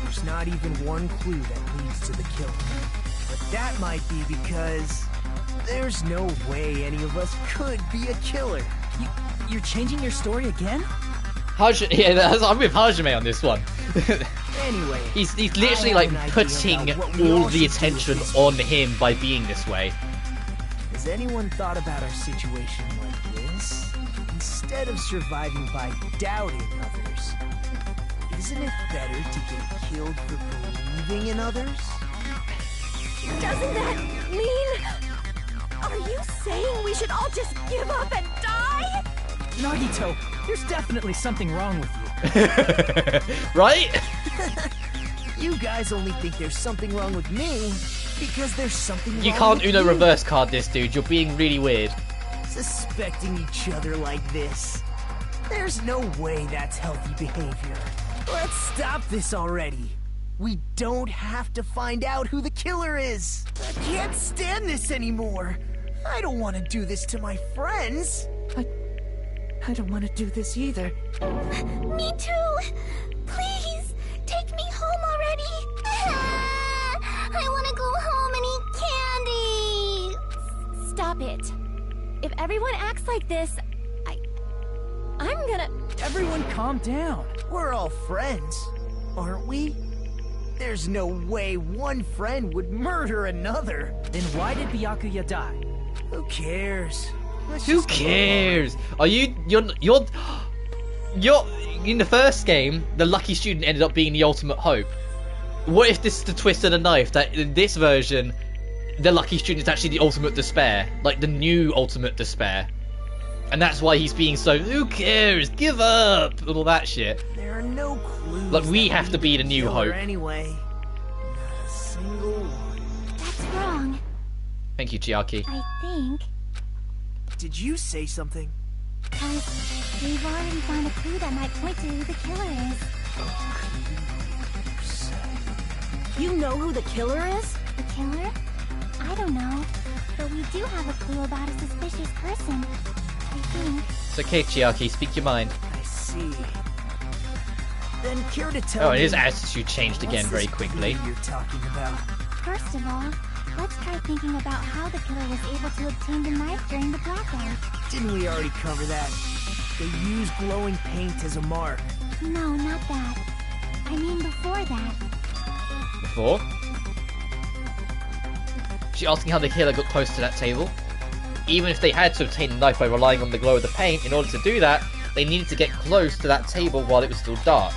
there's not even one clue that leads to the killing. But that might be because there's no way any of us could be a killer. You're changing your story again? Yeah, I'm with Hajime on this one. Anyway, he's literally like putting all the attention on him by being this way. Has anyone thought about our situation like this? Instead of surviving by doubting others, isn't it better to get killed for believing in others? Doesn't that mean... Are you saying we should all just give up and die? Nagito, there's definitely something wrong with you. Right? You guys only think there's something wrong with me because there's something wrong with you. You can't Uno reverse card this, dude. You're being really weird. Suspecting each other like this. There's no way that's healthy behavior. Let's stop this already. We don't have to find out who the killer is. I can't stand this anymore. I don't want to do this to my friends. I don't want to do this either. Me too. Please, take me home already. I want to go home and eat candy. Stop it. If everyone acts like this, I'm gonna... Everyone calm down. We're all friends, aren't we? There's no way one friend would murder another. Then why did Byakuya die? Who cares? Who cares? Are you're in the first game, the lucky student ended up being the ultimate hope. What if this is the twist of the knife, that in this version, the lucky student is actually the ultimate despair, like the new ultimate despair, and that's why he's being so who cares, give up, and all that shit. There are no clues. Like we have to be the new hope. Anyway, not a single one. That's wrong. Thank you, Chiaki. I think. Did you say something? We've already found a clue that might point to who the killer is. You know who the killer is? The killer? I don't know. But we do have a clue about a suspicious person. It's okay, Chiaki, speak your mind. I see. Then care to tell me... me... his attitude changed again very quickly. You're talking about? First of all, let's try thinking about how the killer was able to obtain the knife during the blackout. Didn't we already cover that? They used glowing paint as a mark. No, not that. I mean before that. Before? She asking how the killer got close to that table? Even if they had to obtain the knife by relying on the glow of the paint, in order to do that, they needed to get close to that table while it was still dark.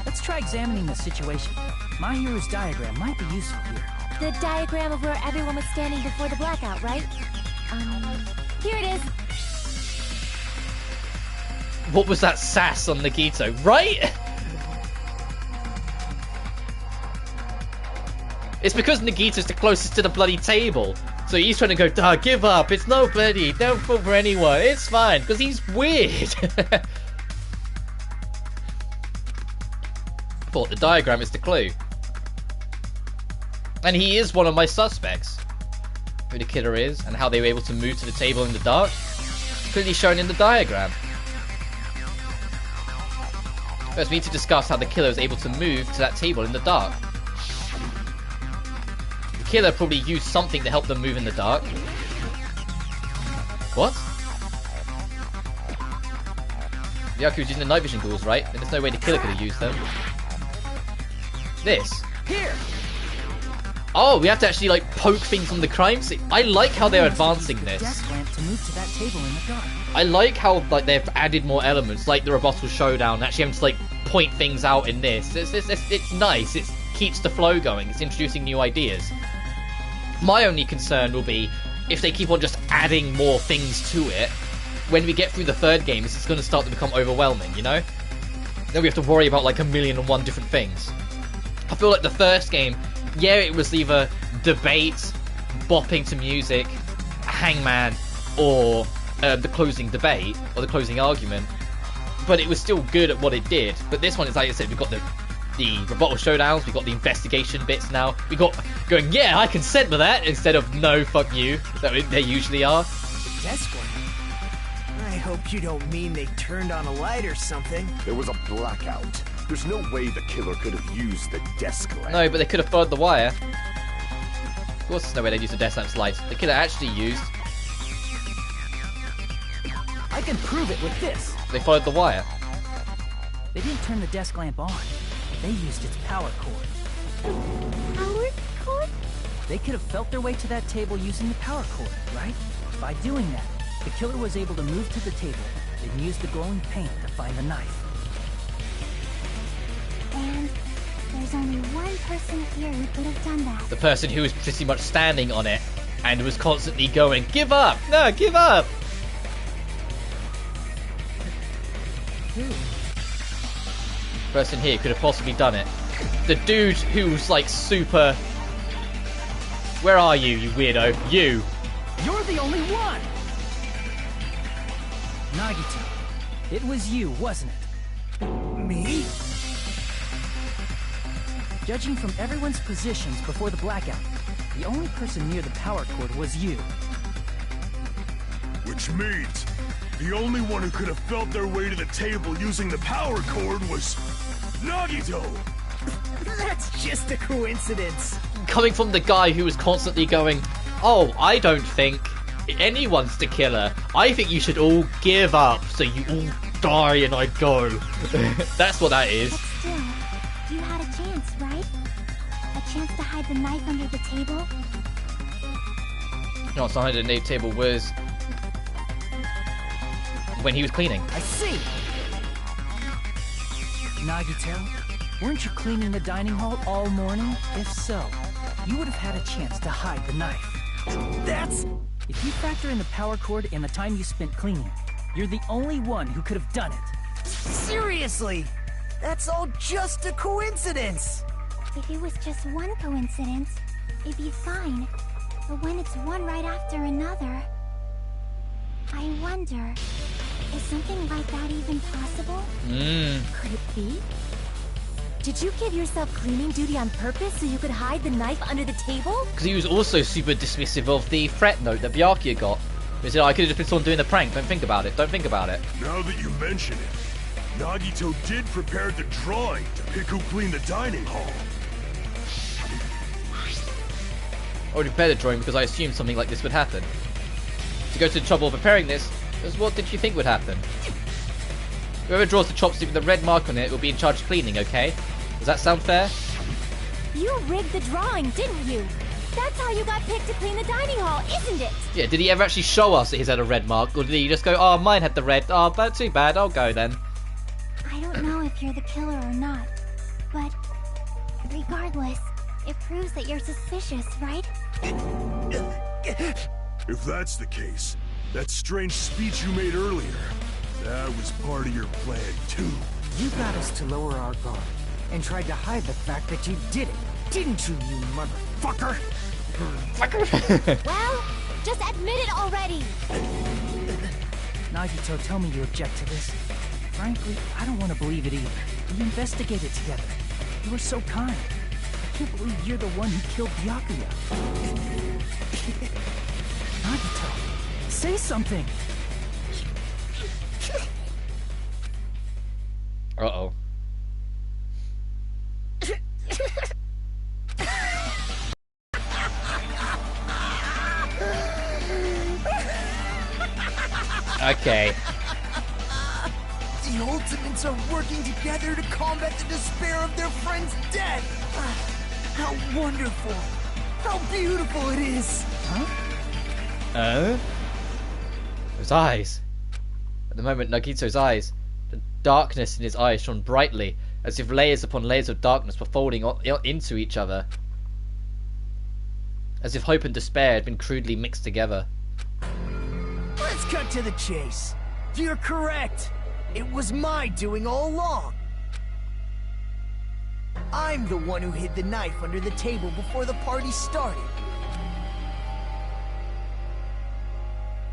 Let's try examining the situation. My hero's diagram might be useful here. The diagram of where everyone was standing before the blackout, right? Here it is. What was that sass on Nagito, right? It's because Nagito's the closest to the bloody table. So he's trying to go, give up, it's nobody, don't fall for anyone, it's fine, because he's weird. But the diagram is the clue. And he is one of my suspects. Who the killer is, and how they were able to move to the table in the dark. Clearly shown in the diagram. First, we need to discuss how the killer was able to move to that table in the dark. The killer probably used something to help them move in the dark. What? Byakuya was using the night vision goggles, right? Then there's no way the killer could have used them. This. Here. Oh, we have to actually like poke things on the crime scene. I like how they're advancing this. Desk lamp to move to that table in the dark. I like how like they've added more elements, like the rebuttal showdown. Actually, having to like point things out in this. It's nice. It keeps the flow going. It's introducing new ideas. My only concern will be if they keep on just adding more things to it. When we get through the third game, it's going to start to become overwhelming. You know? Then we have to worry about like 1,000,001 different things. I feel like the first game. Yeah, it was either debate, bopping to music, hangman, or the closing debate, or the closing argument. But it was still good at what it did. But this one is, like I said, we've got the rebuttal showdowns, we've got the investigation bits now. We got going, yeah, I consent with that, instead of no, fuck you, that they usually are. The desk lamp? I hope you don't mean they turned on a light or something. There was a blackout. There's no way the killer could have used the desk lamp. No, but they could have followed the wire. Of course there's no way they'd use the desk lamp's light. The killer actually used... I can prove it with this. They followed the wire. They didn't turn the desk lamp on. They used its power cord. Power cord? They could have felt their way to that table using the power cord, right? By doing that, the killer was able to move to the table, then use the glowing paint to find the knife. And there's only one person here who could have done that. The person who was pretty much standing on it and was constantly going, give up! No, give up! Who? Person here could have possibly done it. The dude who's like super... Where are you, you weirdo? You! You're the only one! Nagito, it was you, wasn't it? Me? Judging from everyone's positions before the blackout, the only person near the power cord was you. Which means, the only one who could have felt their way to the table using the power cord was... Nagito! That's just a coincidence. Coming from the guy who was constantly going, oh, I don't think anyone's the killer. I think you should all give up so you all die and I go. That's what that is. But still, you had a chance, right? A chance to hide the knife under the table? No, it's not under the table was when he was cleaning. I see. Nagito, weren't you cleaning the dining hall all morning? If so, you would have had a chance to hide the knife. That's... If you factor in the power cord and the time you spent cleaning, you're the only one who could have done it. Seriously? That's all just a coincidence. If it was just one coincidence, it'd be fine. But when it's one right after another... I wonder, is something like that even possible? Could it be? Did you give yourself cleaning duty on purpose so you could hide the knife under the table? Because he was also super dismissive of the threat note that Byakuya got. He said, I could have just been someone doing the prank. Don't think about it. Don't think about it. Now that you mention it, Nagito did prepare the drawing to pick who cleaned the dining hall. I already prepared the drawing because I assumed something like this would happen. To go to the trouble of preparing this, what did you think would happen? Whoever draws the chopstick with the red mark on it will be in charge of cleaning, okay? Does that sound fair? You rigged the drawing, didn't you? That's how you got picked to clean the dining hall, isn't it? Yeah, did he ever actually show us that he's had a red mark? Or did he just go, oh, mine had the red. Oh, but too bad. I'll go then. I don't know if you're the killer or not, but regardless, it proves that you're suspicious, right? If that's the case, that strange speech you made earlier, that was part of your plan too. You got us to lower our guard and tried to hide the fact that you did it, didn't you, you motherfucker? Well, just admit it already! Nagito, tell me you object to this. Frankly, I don't want to believe it either. We investigated together. You were so kind. I can't believe you're the one who killed Byakuya. Nagito, say something! Uh-oh. Okay. The Ultimates are working together to combat the despair of their friend's death! How wonderful! How beautiful it is! Huh? His eyes. At the moment, Nagito's eyes. The darkness in his eyes shone brightly, as if layers upon layers of darkness were folding into each other. As if hope and despair had been crudely mixed together. Let's cut to the chase. You're correct. It was my doing all along. I'm the one who hid the knife under the table before the party started.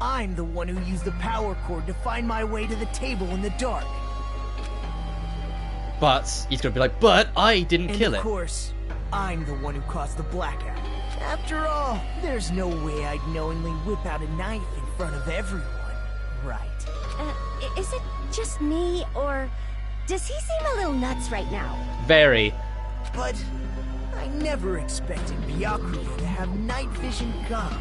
I'm the one who used the power cord to find my way to the table in the dark. But he's gonna be like, but I didn't kill it. Of course, I'm the one who caused the blackout. After all, there's no way I'd knowingly whip out a knife in front of everyone, right? Is it just me, or does he seem a little nuts right now? Very. But I never expected Byakuya to have night vision goggles.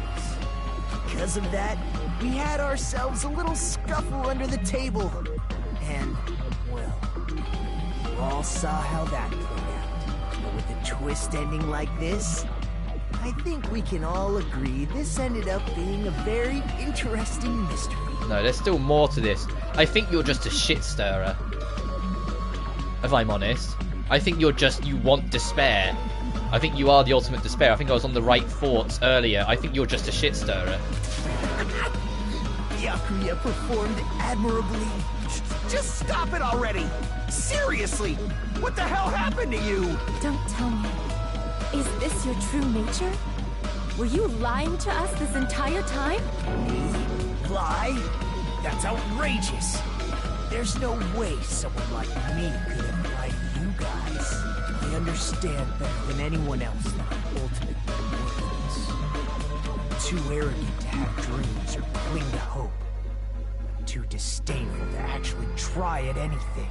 Because of that, we had ourselves a little scuffle under the table. And, well, you all saw how that played out. But with a twist ending like this, I think we can all agree this ended up being a very interesting mystery. No, there's still more to this. I think you're just a shit stirrer. If I'm honest. I think you want despair. I think you are the ultimate despair. I think I was on the right thoughts earlier. I think you're just a shit stirrer. Byakuya performed admirably. Just stop it already! Seriously! What the hell happened to you? Don't tell me. Is this your true nature? Were you lying to us this entire time? Me? Lie? That's outrageous. There's no way someone like me could have lied to you guys. I understand better than anyone else that I'm ultimately worthless. Too arrogant to have dreams or cling to hope. Too disdainful to actually try at anything.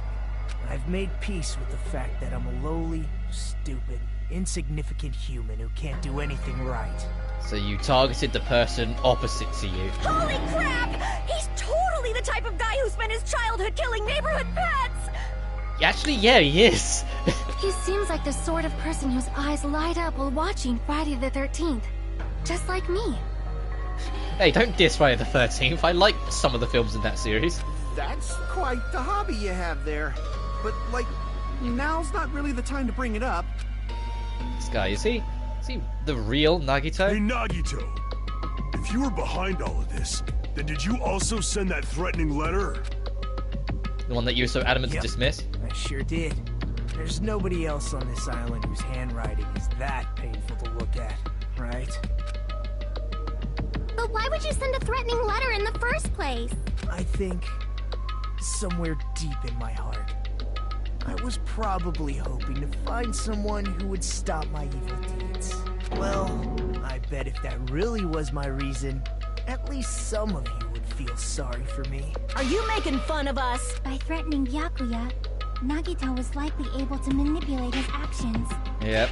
I've made peace with the fact that I'm a lowly, stupid, insignificant human who can't do anything right. So you targeted the person opposite to you. Holy crap! He's totally the type of guy who spent his childhood killing neighborhood pets! Actually, yeah, he is. He seems like the sort of person whose eyes light up while watching Friday the 13th. Just like me. Hey, don't diss Friday the 13th. I like some of the films in that series. That's quite the hobby you have there. But, like, now's not really the time to bring it up. This guy, is he the real Nagito? Hey, Nagito. If you were behind all of this, then did you also send that threatening letter? The one that you were so adamant to dismiss? I sure did. There's nobody else on this island whose handwriting is that painful to look at, right? But why would you send a threatening letter in the first place? I think somewhere deep in my heart, I was probably hoping to find someone who would stop my evil deeds. Well, I bet if that really was my reason, At least some of you would feel sorry for me. Are you making fun of us? By threatening Byakuya, Nagito was likely able to manipulate his actions. Yep.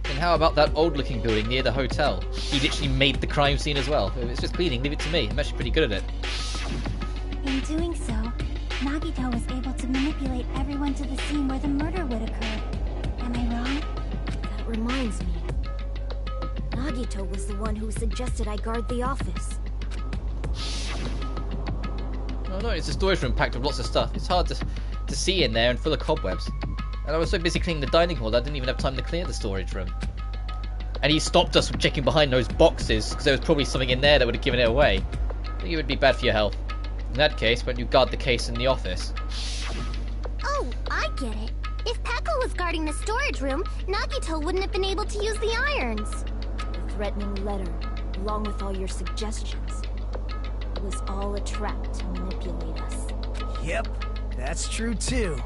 And how about that old-looking building near the hotel? He literally made the crime scene as well. It's just cleaning, leave it to me. I'm actually pretty good at it. In doing so, Nagito was able to manipulate everyone to the scene where the murder would occur. Am I wrong? That reminds me. Nagito was the one who suggested I guard the office. Oh no, it's a storage room packed with lots of stuff. It's hard to see in there and full of cobwebs. And I was so busy cleaning the dining hall, I didn't even have time to clear the storage room. And he stopped us from checking behind those boxes, because there was probably something in there that would have given it away. I think it would be bad for your health. In that case, why don't you guard the case in the office? Oh, I get it. If Pekka was guarding the storage room, Nagito wouldn't have been able to use the irons. The threatening letter, along with all your suggestions, was all a trap to manipulate us. Yep, that's true too.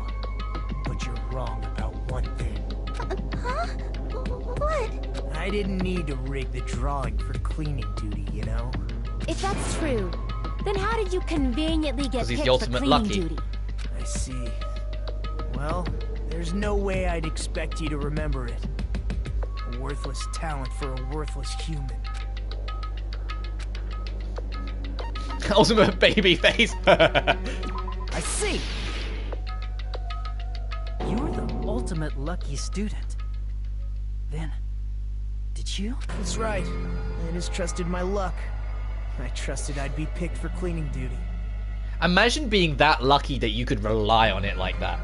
But you're wrong about one thing. Huh? What? I didn't need to rig the drawing for cleaning duty, you know? If that's true, then how did you conveniently get picked for cleaning duty? I see. Well, there's no way I'd expect you to remember it. A worthless talent for a worthless human. Ultimate baby face. I see. You're the ultimate lucky student. Then, did you? That's right. I just trusted my luck. I trusted I'd be picked for cleaning duty. Imagine being that lucky that you could rely on it like that.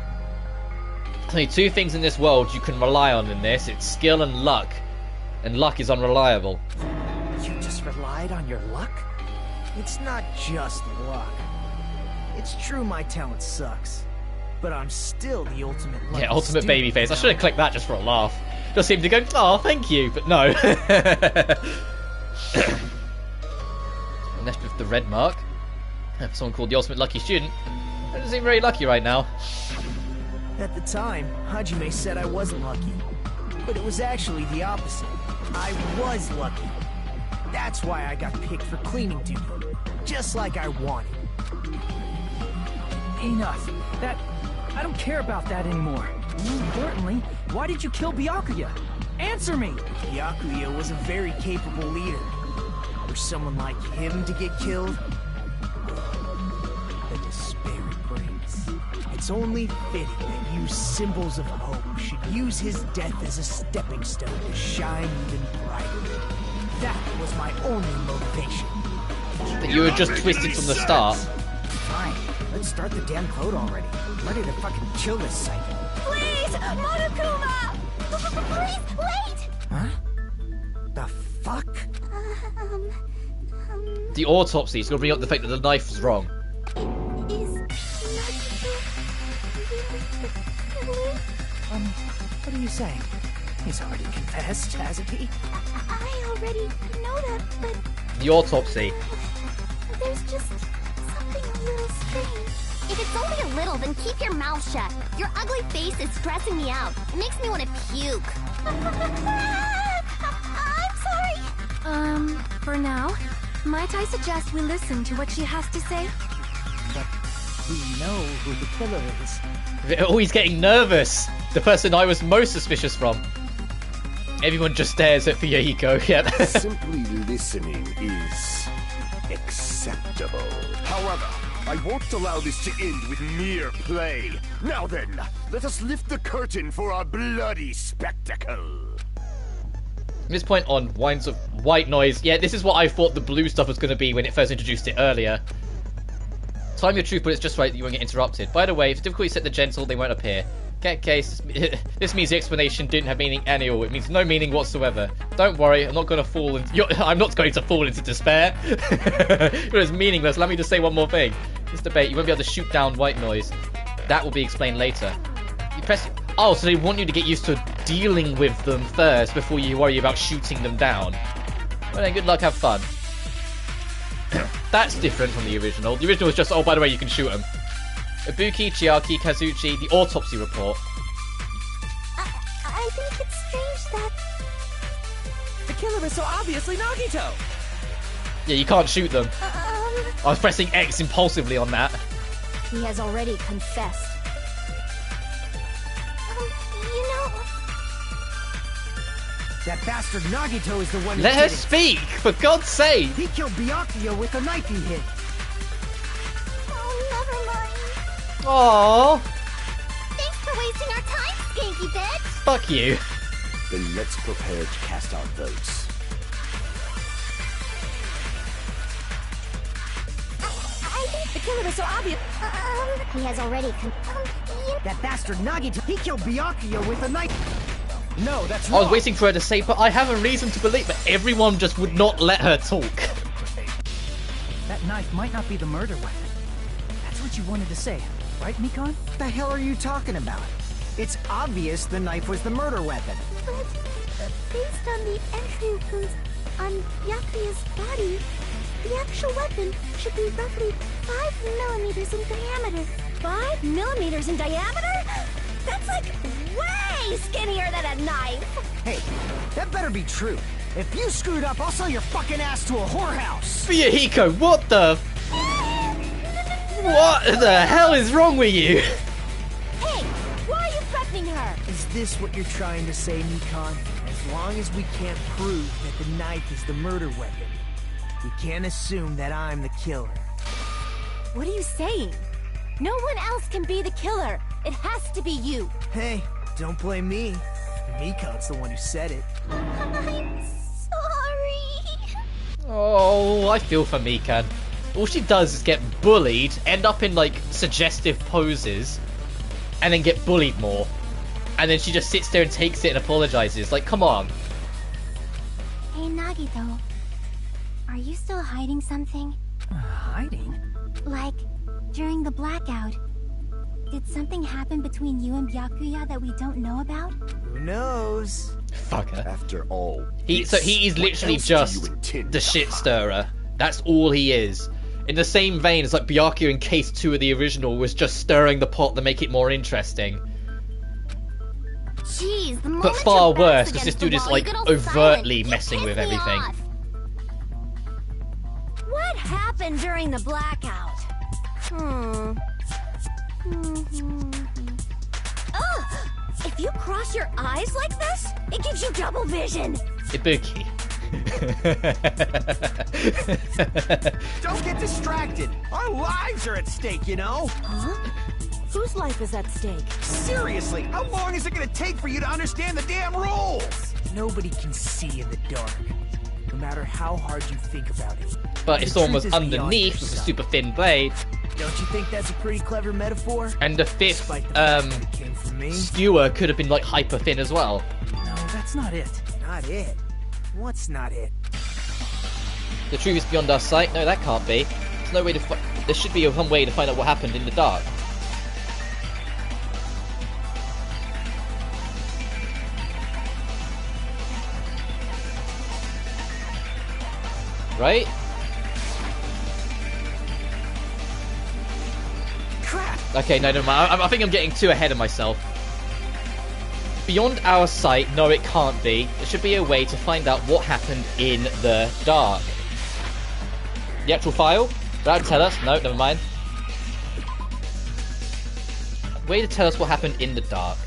There's only two things in this world you can rely on in this. It's skill and luck. And luck is unreliable. You just relied on your luck? It's not just luck. It's true my talent sucks. But I'm still the ultimate lucky Yeah, ultimate student, babyface. I should have clicked that just for a laugh. Just seemed to go, oh, thank you, but no. Left with the red mark. Someone called the ultimate lucky student. I don't seem very lucky right now. At the time, Hajime said I wasn't lucky. But it was actually the opposite. I was lucky. That's why I got picked for cleaning duty. Just like I wanted. Enough. I don't care about that anymore. More importantly, why did you kill Byakuya? Answer me! Byakuya was a very capable leader. For someone like him to get killed, the despair it brings. It's only fitting that you symbols of hope should use his death as a stepping stone to shine even brighter. That was my only motivation. That you were just twisted from the start. Fine, let's start the damn code already. I'm ready to fucking kill this cycle. Please, Monokuma! Please, wait! Huh? The fuck? The autopsy is going to bring up the fact that the knife was wrong. What are you saying? He's already confessed, hasn't he? I already know that, but... The autopsy. There's just something a little strange. If it's only a little, then keep your mouth shut. Your ugly face is stressing me out. It makes me want to puke. I'm sorry. For now, might I suggest we listen to what she has to say? But we know who the killer is. Oh, he's getting nervous. The person I was most suspicious from. Everyone just stares at Fuyahiko. Yep. Simply listening is acceptable. However, I won't allow this to end with mere play. Now then, let us lift the curtain for our bloody spectacle. From this point on, whines of white noise. Yeah, this is what I thought the blue stuff was going to be when it first introduced it earlier. Time your truth, but it's just right that you won't get interrupted. By the way, if difficulty set to gentle, they won't appear. Get case, this means the explanation didn't have meaning any all. It means no meaning whatsoever. Don't worry, I'm not going to fall into... I'm not going to fall into despair. It was meaningless. Let me just say one more thing. This debate, you won't be able to shoot down white noise. That will be explained later. You press... Oh, so they want you to get used to dealing with them first before you worry about shooting them down. Well then, good luck, have fun. That's different from the original. The original was just, oh, by the way, you can shoot them. Ibuki, Chiaki, Kazuchi, the autopsy report. I think it's strange that... The killer is so obviously Nagito! Yeah, you can't shoot them. I was pressing X impulsively on that. He has already confessed. You know... That bastard Nagito is the one who Let her did it. speak, for God's sake! He killed Byakuya with a knife he hid. Oh, never mind. Aww. Thanks for wasting our time, skanky bitch! Fuck you. Then let's prepare to cast our votes. I think the killer is so obvious. He has already That bastard Nagito, he killed Byakuya with a knife. No, that's I wrong. was waiting for her to say, but I have a reason to believe, but everyone just would not let her talk. That knife might not be the murder weapon. That's what you wanted to say, right, Mikon? What the hell are you talking about? It's obvious the knife was the murder weapon. But based on the entry wounds on Byakuya's body, the actual weapon should be roughly 5 millimeters in diameter. 5 millimeters in diameter? That's like way skinnier than a knife! Hey, that better be true. If you screwed up, I'll sell your fucking ass to a whorehouse. Fuyahiko, what the... What the hell is wrong with you? Hey, why are you threatening her? Is this what you're trying to say, Mikon? As long as we can't prove that the knife is the murder weapon, we can't assume that I'm the killer. What are you saying? No one else can be the killer. It has to be you. Hey, don't blame me. Mikon's the one who said it. I'm sorry. Oh, I feel for Mikan. All she does is get bullied, end up in, like, suggestive poses, and then get bullied more. And then she just sits there and takes it and apologizes. Like, come on. Hey, Nagito. Are you still hiding something? Hiding? Like, during the blackout, did something happen between you and Byakuya that we don't know about? Who knows? Fucker. After all, So he is literally just the shit stirrer. That's all he is. In the same vein as like Byakuya in Case 2 of the original was just stirring the pot to make it more interesting. Jeez, the But far worse, because this dude is like overtly messing with everything. What happened during the blackout? Ugh! If you cross your eyes like this, it gives you double vision. Ibuki. Don't get distracted. Our lives are at stake, you know? Huh? Whose life is at stake? Seriously, how long is it gonna take for you to understand the damn rules? Nobody can see in the dark, no matter how hard you think about it. But if The someone was truth is beyond underneath your with a sight. super thin blade, Don't you think that's a pretty clever metaphor? and the fifth Despite the fact that it came from me? skewer could have been like hyper thin as well. No, that's not it. Not it. What's not it? The truth is beyond our sight. No, that can't be. There's no way to. There should be some way to find out what happened in the dark. Right? Crap! Okay, no, never mind. I think I'm getting too ahead of myself. Beyond our sight, no, it can't be. There should be a way to find out what happened in the dark. The actual file? That'd tell us. No, never mind. Way to tell us what happened in the dark.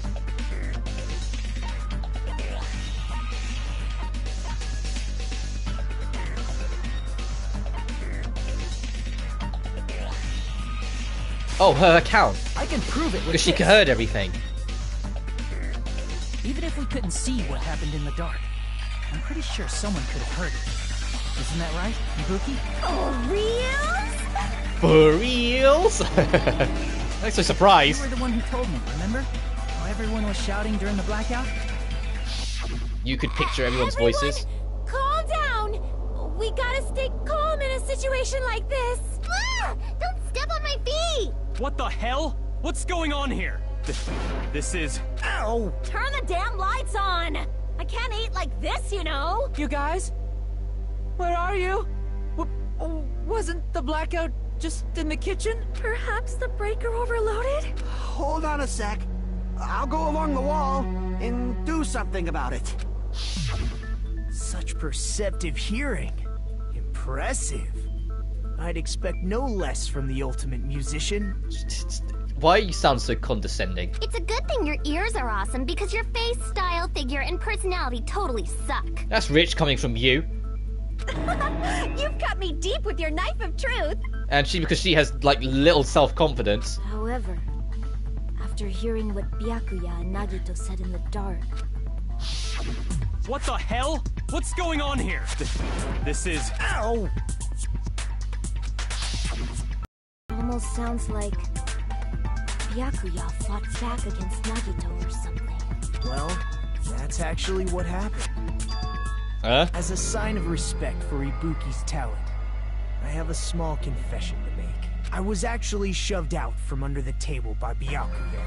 Oh, her account. I can prove it with Because she this. heard everything. Even if we couldn't see what happened in the dark, I'm pretty sure someone could have heard it. Isn't that right, Ibuki? Oh, real? For reals? I'm so surprised. You were the one who told me, remember? How everyone was shouting during the blackout? You could picture everyone's voices. Calm down. We gotta stay calm in a situation like this. Ah! Don't step on my feet! What the hell? What's going on here? This is... Ow! Turn the damn lights on. I can't eat like this, you know. You guys? Where are you? Wasn't the blackout just in the kitchen? Perhaps the breaker overloaded? Hold on a sec. I'll go along the wall and do something about it. Such perceptive hearing. Impressive. I'd expect no less from the ultimate musician. Why you sound so condescending? It's a good thing your ears are awesome because your face, style, figure, and personality totally suck. That's rich coming from you. You've cut me deep with your knife of truth. And because she has, like, little self-confidence. However, after hearing what Byakuya and Nagito said in the dark... What the hell? What's going on here? This is... Ow! Almost sounds like Byakuya fought back against Nagito or something. Well, that's actually what happened. As a sign of respect for Ibuki's talent, I have a small confession to make. I was actually shoved out from under the table by Byakuya.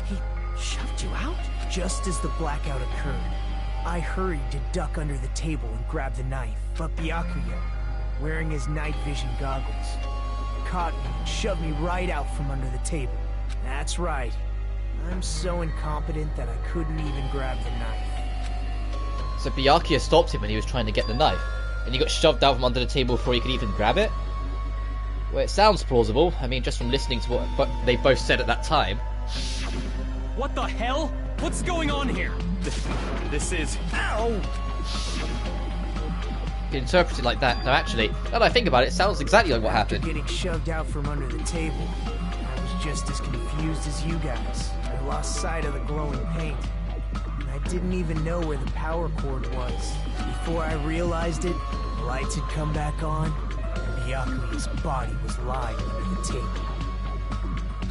He shoved you out? Just as the blackout occurred, I hurried to duck under the table and grab the knife, but Byakuya, wearing his night vision goggles, caught me and shoved me right out from under the table. That's right. I'm so incompetent that I couldn't even grab the knife. So Byakuya stopped him when he was trying to get the knife, and he got shoved out from under the table before he could even grab it? Well, it sounds plausible. I mean, just from listening to what they both said at that time. What the hell? What's going on here? This is... Ow! You can interpret it like that. No, actually, now that I think about it, it sounds exactly like what happened. After getting shoved out from under the table, I was just as confused as you guys. I lost sight of the glowing paint. And I didn't even know where the power cord was. Before I realized it, the lights had come back on, and Byakuya's body was lying under the table.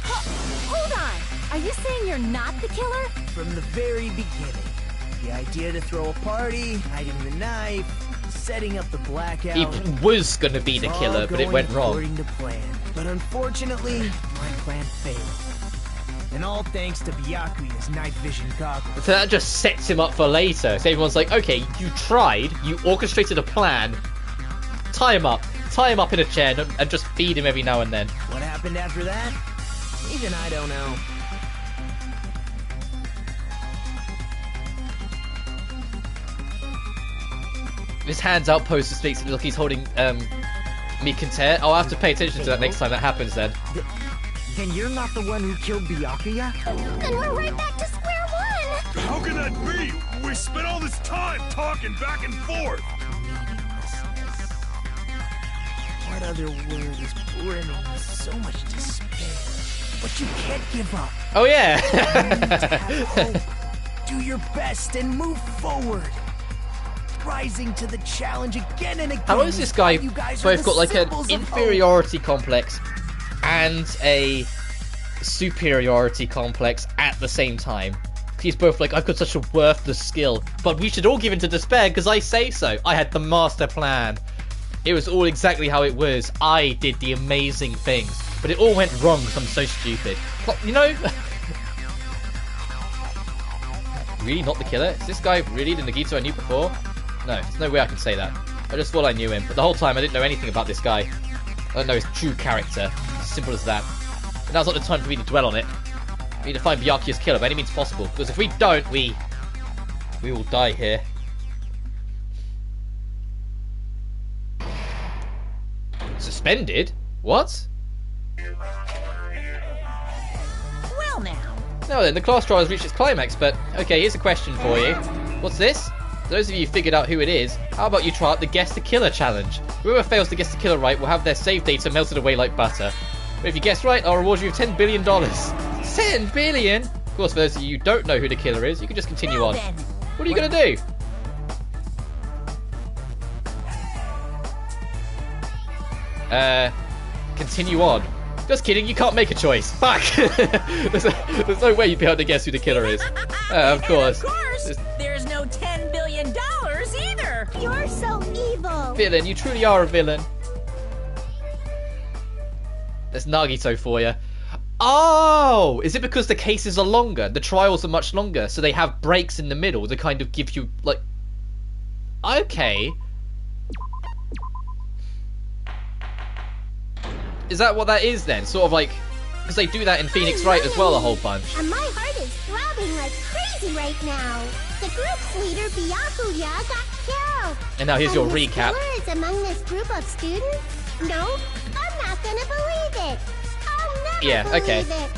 Hold on! Are you saying you're not the killer? From the very beginning. The idea to throw a party, hiding the knife, setting up the blackout. He was gonna be the killer, but it went wrong. According to plan. But unfortunately, my plan failed. And all thanks to Byakuya's night vision goggles. So that just sets him up for later. So everyone's like, okay, you tried, you orchestrated a plan, tie him up in a chair and just feed him every now and then. What happened after that? Even I don't know. His hands out pose speaks like he's holding me content. I'll have to pay attention to that next time that happens then. Then you're not the one who killed Byakuya? Then we're right back to square one! How can that be? We spent all this time talking back and forth! What other word is brimming with so much despair? But you can't give up. Oh yeah! You need to have hope. Do your best and move forward. Rising to the challenge again and again. How is this guy both got like an inferiority complex and a superiority complex at the same time? He's both like, I've got such a worthless skill, but we should all give in to despair because I say so. I had the master plan. It was all exactly how it was. I did the amazing things, but it all went wrong because I'm so stupid. You know? Really not the killer? Is this guy really the Nagito I knew before? No, there's no way I can say that. I just thought I knew him, but the whole time I didn't know anything about this guy. I don't know his true character. Simple as that. And now's not the time for me to dwell on it. We need to find Byakuya's killer by any means possible, because if we don't, we will die here. Suspended? What? Well now. No then, the class trial has reached its climax, but okay, here's a question for you. What's this? Those of you who figured out who it is, how about you try out the Guess the Killer challenge? Whoever fails to guess the killer right will have their save data melted away like butter. But if you guess right, I'll reward you with $10 billion. $10 billion? Of course, for those of you who don't know who the killer is, you can just continue on. What are you going to do? Continue on. Just kidding, you can't make a choice. Fuck! there's no way you'd be able to guess who the killer is. Of course. Of course, there's no $10 billion either. You're so evil. Villain, you truly are a villain. There's Nagito for you. Oh! Is it because the cases are longer? The trials are much longer, so they have breaks in the middle to kind of give you, like... Okay. Is that what that is then? Sort of like... Because they do that in Phoenix Wright as well a whole bunch. And my heart is throbbing like crazy right now. The group's leader, Byakuya, got killed. And now here's your And this recap. killer is among this group of students? No, I'm not gonna believe it. I'll never believe it.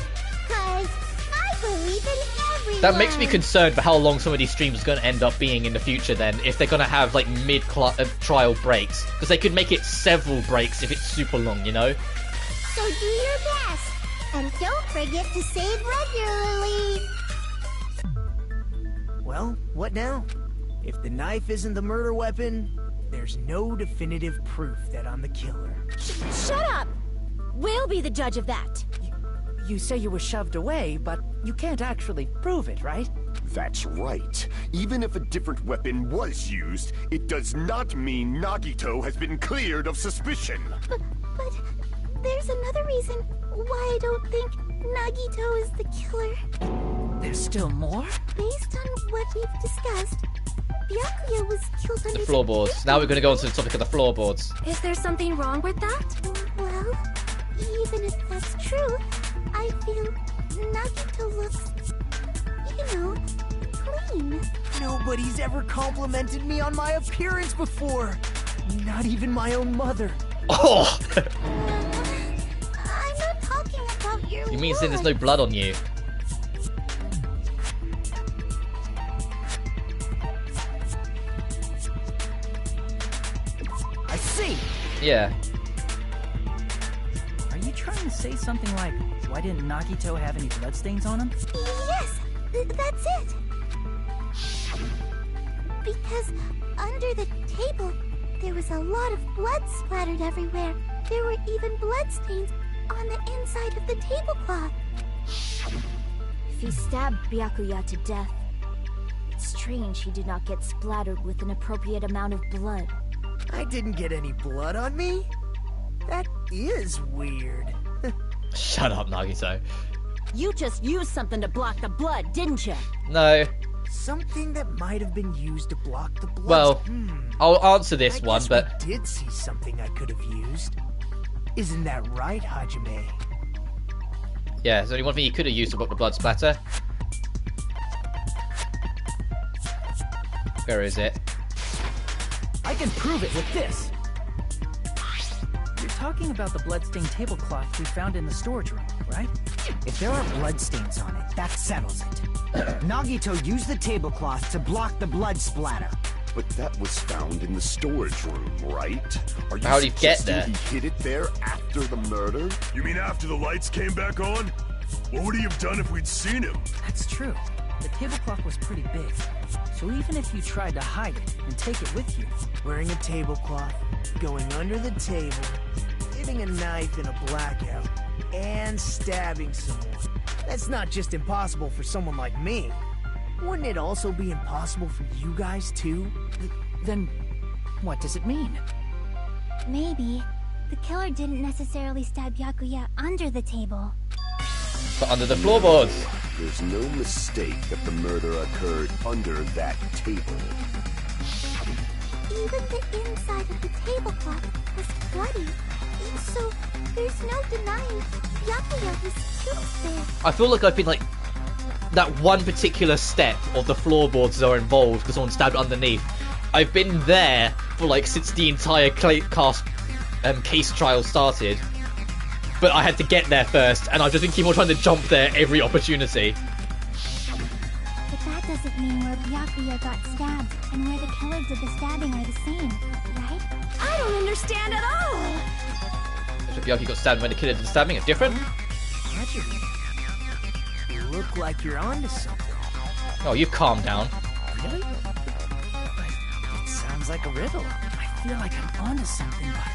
'Cause I believe in everyone. That makes me concerned for how long some of these streams are going to end up being in the future then, if they're going to have like mid-trial breaks. Because they could make it several breaks if it's super long, you know? So do your best. And don't forget to save regularly. Well, what now? If the knife isn't the murder weapon, there's no definitive proof that I'm the killer. Shut up! We'll be the judge of that. You say you were shoved away, but you can't actually prove it, right? That's right. Even if a different weapon was used, it does not mean Nagito has been cleared of suspicion. But there's another reason why I don't think Nagito is the killer. There's still more? Based on what we've discussed, Byakuya was killed under The floorboards. Now we're going to go on to the topic of the floorboards. Is there something wrong with that? Well, even if that's true, I feel Nagito looks, clean. Nobody's ever complimented me on my appearance before. Not even my own mother. Oh! I'm not talking about your You mean saying there's no blood on you? I see. Yeah. Are you trying to say something like, why didn't Nagito have any bloodstains on him? Yes, that's it. Because under the table, there was a lot of blood splattered everywhere. There were even bloodstains on the inside of the tablecloth. If he stabbed Byakuya to death, it's strange he did not get splattered with an appropriate amount of blood. I didn't get any blood on me? That is weird. Shut up, Nagito. You just used something to block the blood, didn't you? No. Something that might have been used to block the blood. Well, I'll answer this one, but... we did see something I could have used. Isn't that right, Hajime? Yeah, there's only one thing you could have used to block the blood splatter. Where is it? I can prove it with this. You're talking about the bloodstained tablecloth we found in the storage room, right? If there are bloodstains on it, that settles it. Nagito used the tablecloth to block the blood splatter. But that was found in the storage room, right? Are you How did he get suggesting there? He hid it there after the murder? You mean after the lights came back on? What would he have done if we'd seen him? That's true. The tablecloth was pretty big. So even if you tried to hide it and take it with you... Wearing a tablecloth, going under the table, getting a knife in a blackout, and stabbing someone. That's not just impossible for someone like me. Wouldn't it also be impossible for you guys too? Then what does it mean? Maybe the killer didn't necessarily stab Byakuya under the table. But under the floorboards. There's no mistake that the murder occurred under that table. Even the inside of the tablecloth was bloody. So there's no denying Byakuya was killed there. I feel like I've been like... That one particular step of the floorboards that are involved because someone stabbed underneath. I've been there for like since the entire case trial started. But I had to get there first, and I've just been keep on trying to jump there every opportunity. But that doesn't mean where Byakuya got stabbed and where the killer did the stabbing are the same, right? I don't understand at all! So Byakuya got stabbed when the killer did the stabbing are different? You look like you're onto something. Oh, you've calmed down. Really? It sounds like a riddle. I feel like I'm onto something, but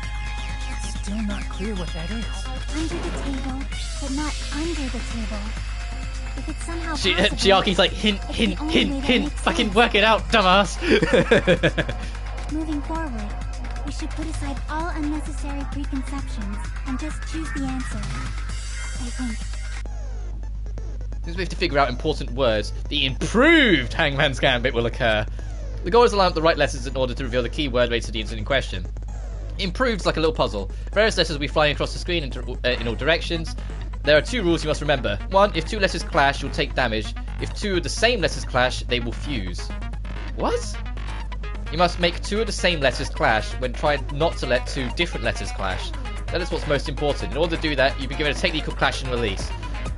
it's still not clear what that is. Under the table, but not under the table. If it's somehow possible, Chiaki's like, hint, hint, hint, hint. Fucking work it out, dumbass. Moving forward, we should put aside all unnecessary preconceptions and just choose the answer. I think. Since we have to figure out important words, the improved Hangman's Gambit will occur. The goal is to line up the right letters in order to reveal the key word related to the incident in question. Improved's like a little puzzle. Various letters will be flying across the screen in all directions. There are two rules you must remember. One, if two letters clash, you'll take damage. If two of the same letters clash, they will fuse. What? You must make two of the same letters clash when trying not to let two different letters clash. That is what's most important. In order to do that, you've been given a technique called clash and release.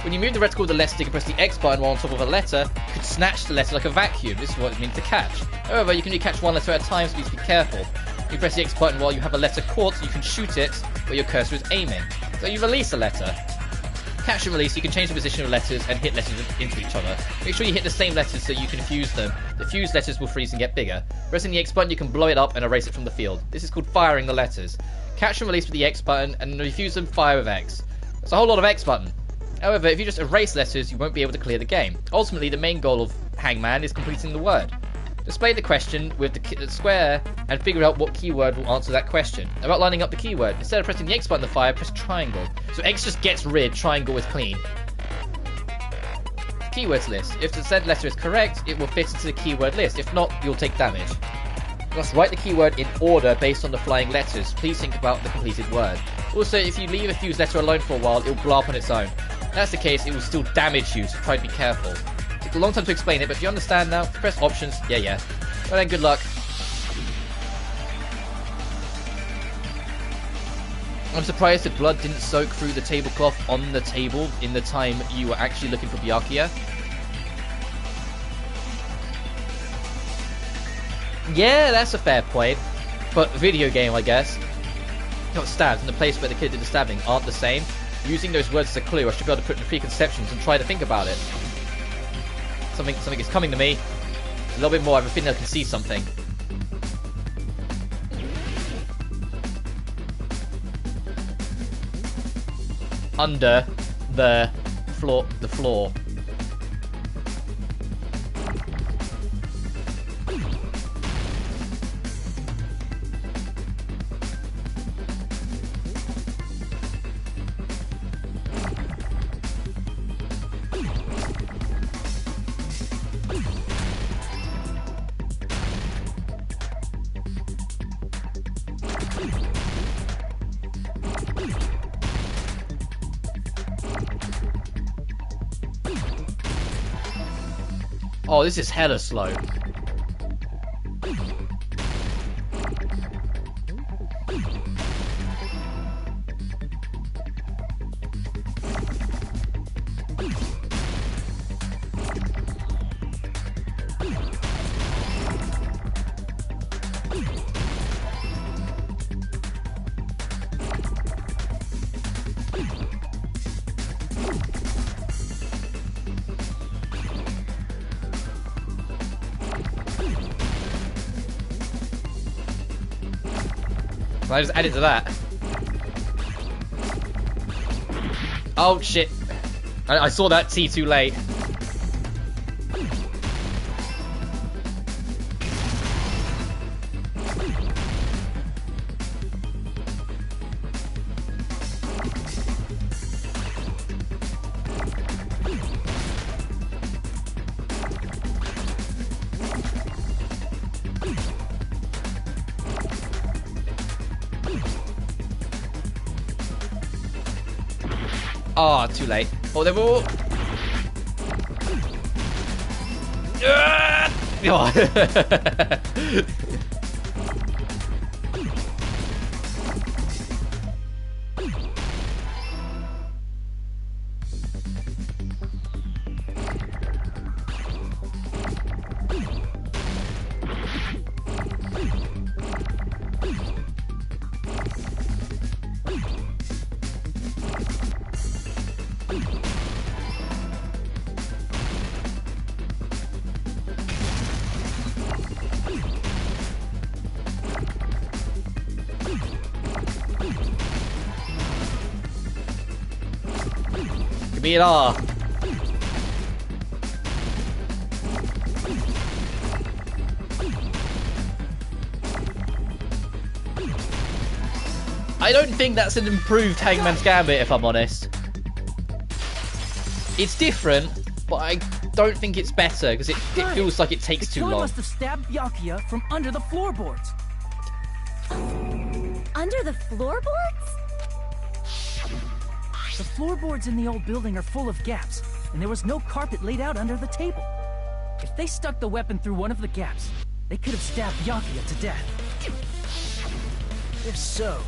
When you move the reticle of the letter stick and press the X button while on top of a letter, you can snatch the letter like a vacuum. This is what it means to catch. However, you can only catch one letter at a time, so you need to be careful. You press the X button while you have a letter caught, so you can shoot it where your cursor is aiming. So you release a letter. Catch and release, you can change the position of letters and hit letters into each other. Make sure you hit the same letters so you can fuse them. The fused letters will freeze and get bigger. Pressing the X button, you can blow it up and erase it from the field. This is called firing the letters. Catch and release with the X button, and refuse them, fire with X. That's a whole lot of X button. However, if you just erase letters, you won't be able to clear the game. Ultimately, the main goal of Hangman is completing the word. Display the question with the square and figure out what keyword will answer that question. About lining up the keyword, instead of pressing the X button to fire, press triangle. So X just gets rid, triangle is clean. Keywords list. If the said letter is correct, it will fit into the keyword list. If not, you'll take damage. You must write the keyword in order based on the flying letters. Please think about the completed word. Also, if you leave a fused letter alone for a while, it will blow up on its own. If that's the case, it will still damage you, so try to be careful. It takes a long time to explain it, but if you understand now, press options. Yeah. Well then, good luck. I'm surprised the blood didn't soak through the tablecloth on the table in the time you were actually looking for Byakuya. Yeah, that's a fair point. But video game, I guess. Got stabbed in the place where the kid did the stabbing aren't the same. Using those words as a clue, I should be able to put in preconceptions and try to think about it. Something is coming to me. A little bit more, I have a feeling I can see something. Under the floor. Oh, this is hella slow. I just added to that. Oh shit. I saw that T too late. Ah, oh, too late. Oh, they're all... Give me an R. I don't think that's an improved Hangman's Gambit, if I'm honest. It's different, but I don't think it's better, because it feels like it takes too long. must have stabbed Byakuya from under the floorboards. Under the floorboards? The floorboards in the old building are full of gaps, and there was no carpet laid out under the table. If they stuck the weapon through one of the gaps, They could have stabbed Byakuya to death. If so,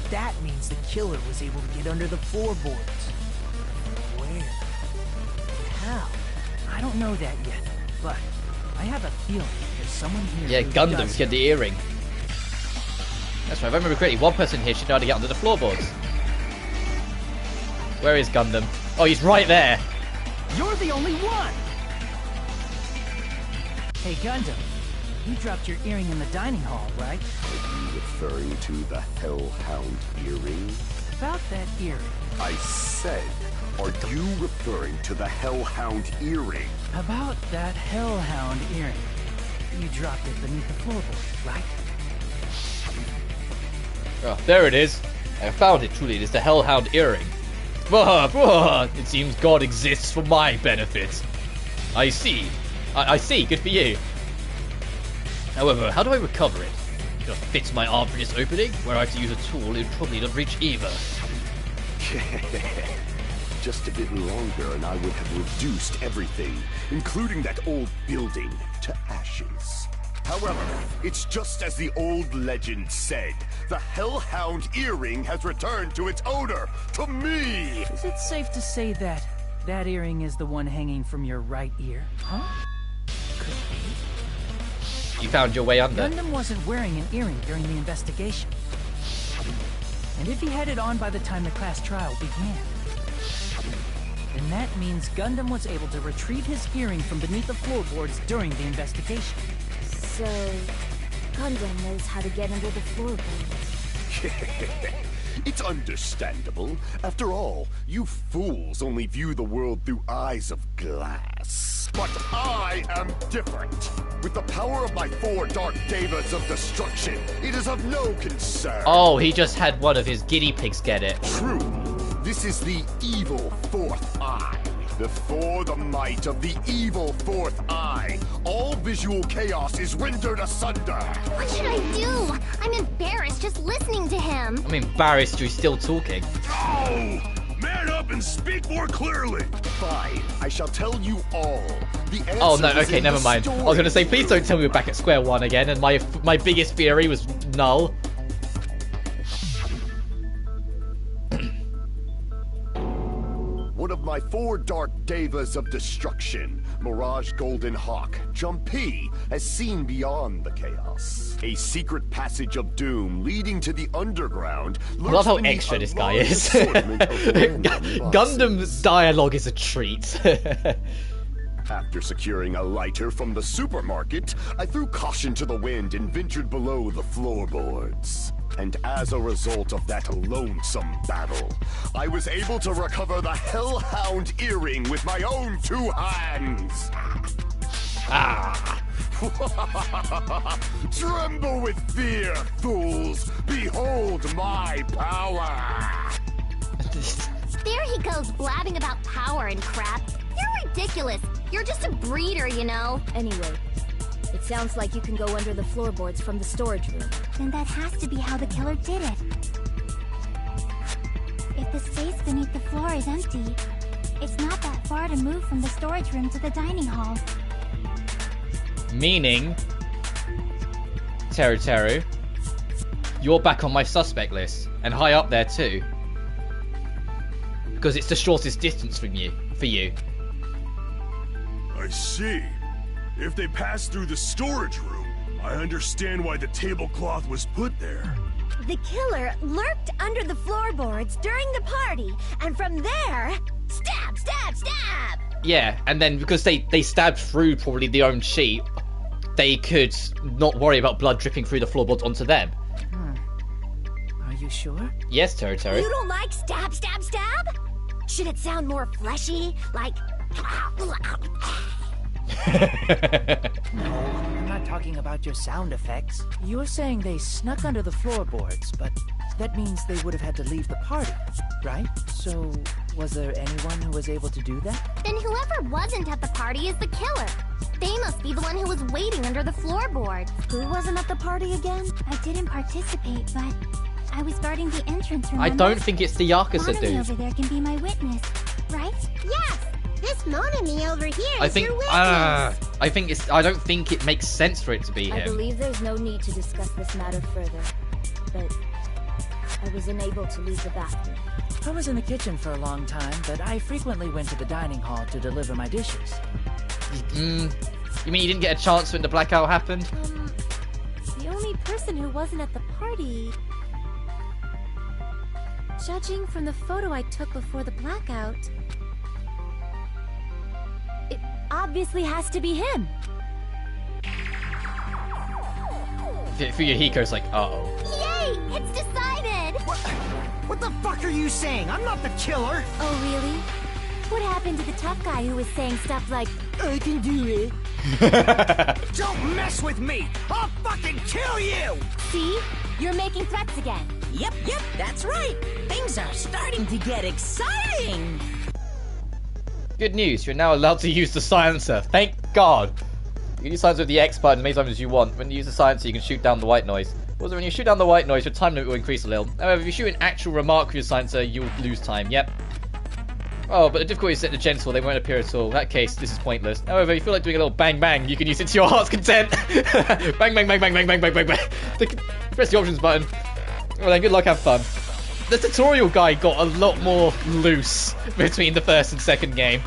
that means the killer was able to get under the floorboards. Where? And how? I don't know that yet, but I have a feeling there's someone here. Yeah, Gundam get the earring. That's right, if I remember correctly, one person here should know how to get under the floorboards. Where is Gundam? Oh, he's right there. You're the only one! Hey, Gundam. You dropped your earring in the dining hall, right? Are you referring to the Hellhound earring? About that earring. I said, are you referring to the Hellhound earring? About that Hellhound earring. You dropped it beneath the floorboard, right? Oh, there it is. I found it, truly. It is the Hellhound earring. It seems God exists for my benefit. I see. I see. Good for you. However, how do I recover it? Just fix my arm through this opening? Where I have to use a tool, it would probably not reach either. Just a bit longer and I would have reduced everything, including that old building, to ashes. However, it's just as the old legend said. The Hellhound earring has returned to its owner, to me! Is it safe to say that that earring is the one hanging from your right ear? Huh? Could be. You found your way under. Gundam wasn't wearing an earring during the investigation. And if he had it on by the time the class trial began, then that means Gundam was able to retrieve his earring from beneath the floorboards during the investigation. So, Gundam knows how to get under the floorboards. It's understandable. After all, you fools only view the world through eyes of glass. But I am different. With the power of my 4 dark devas of destruction, it is of no concern. Oh, he just had one of his guinea pigs get it. True. This is the evil 4th eye. Before the might of the evil 4th eye, all visual chaos is rendered asunder. What should I do? I'm embarrassed just listening to him. I'm embarrassed he's still talking. Oh! Man up and speak more clearly! Fine, I shall tell you all. The answer oh no, okay, never mind. I was gonna say, please don't tell me we're back at square one again, and my biggest theory was null. One of my 4 dark devas of destruction, Mirage Golden Hawk, Jumpy, has seen beyond the chaos. A secret passage of doom leading to the underground. I love how extra this guy is. Gundam's dialogue is a treat. After securing a lighter from the supermarket, I threw caution to the wind and ventured below the floorboards. And as a result of that lonesome battle, I was able to recover the Hellhound earring with my own 2 hands. Ah! Tremble with fear, fools! Behold my power! There he goes blabbing about power and crap. You're ridiculous. You're just a breeder, you know. Anyway, it sounds like you can go under the floorboards from the storage room. Then that has to be how the killer did it. If the space beneath the floor is empty, it's not that far to move from the storage room to the dining hall. Meaning, Teru, you're back on my suspect list, and high up there too. Because it's the shortest distance from for you. I see. If they passed through the storage room, I understand why the tablecloth was put there. The killer lurked under the floorboards during the party, and from there, stab, stab, stab! Yeah, and then because they stabbed through probably their own sheet, they could not worry about blood dripping through the floorboards onto them. Are you sure? Yes, Teru. You don't like stab, stab, stab? Should it sound more fleshy, like... No, I'm not talking about your sound effects. You're saying they snuck under the floorboards, but that means they would have had to leave the party, right? So, was there anyone who was able to do that? Then whoever wasn't at the party is the killer. They must be the one who was waiting under the floorboards. Who wasn't at the party again? I didn't participate, but I was guarding the entrance room. I don't think it's the Yakuza dude. over there can be my witness, right? Yes! This Monami over here I is think. your witness. I think it's. I don't think it makes sense for it to be I him. believe there's no need to discuss this matter further, but I was unable to leave the bathroom. I was in the kitchen for a long time, but I frequently went to the dining hall to deliver my dishes. You mean you didn't get a chance when the blackout happened? The only person who wasn't at the party... Judging from the photo I took before the blackout... It obviously has to be him. Fuyuhiko's like, uh-oh. Yay! It's decided! What the fuck are you saying? I'm not the killer! Oh, really? What happened to the tough guy who was saying stuff like, I can do it? Don't mess with me! I'll fucking kill you! See? You're making threats again. Yep, that's right. Things are starting to get exciting. Good news, you're now allowed to use the silencer. Thank God. You can use silencer with the X button as many times as you want. When you use the silencer, you can shoot down the white noise. Also, when you shoot down the white noise, your time limit will increase a little. However, if you shoot an actual remark with your silencer, you'll lose time. Yep. Oh, but the difficulty is set to gentle. They won't appear at all. In that case, this is pointless. However, if you feel like doing a little bang bang, you can use it to your heart's content. Bang bang bang bang bang bang bang bang bang. Press the options button. Well then, good luck, have fun. The tutorial guide got a lot more loose between the first and second game.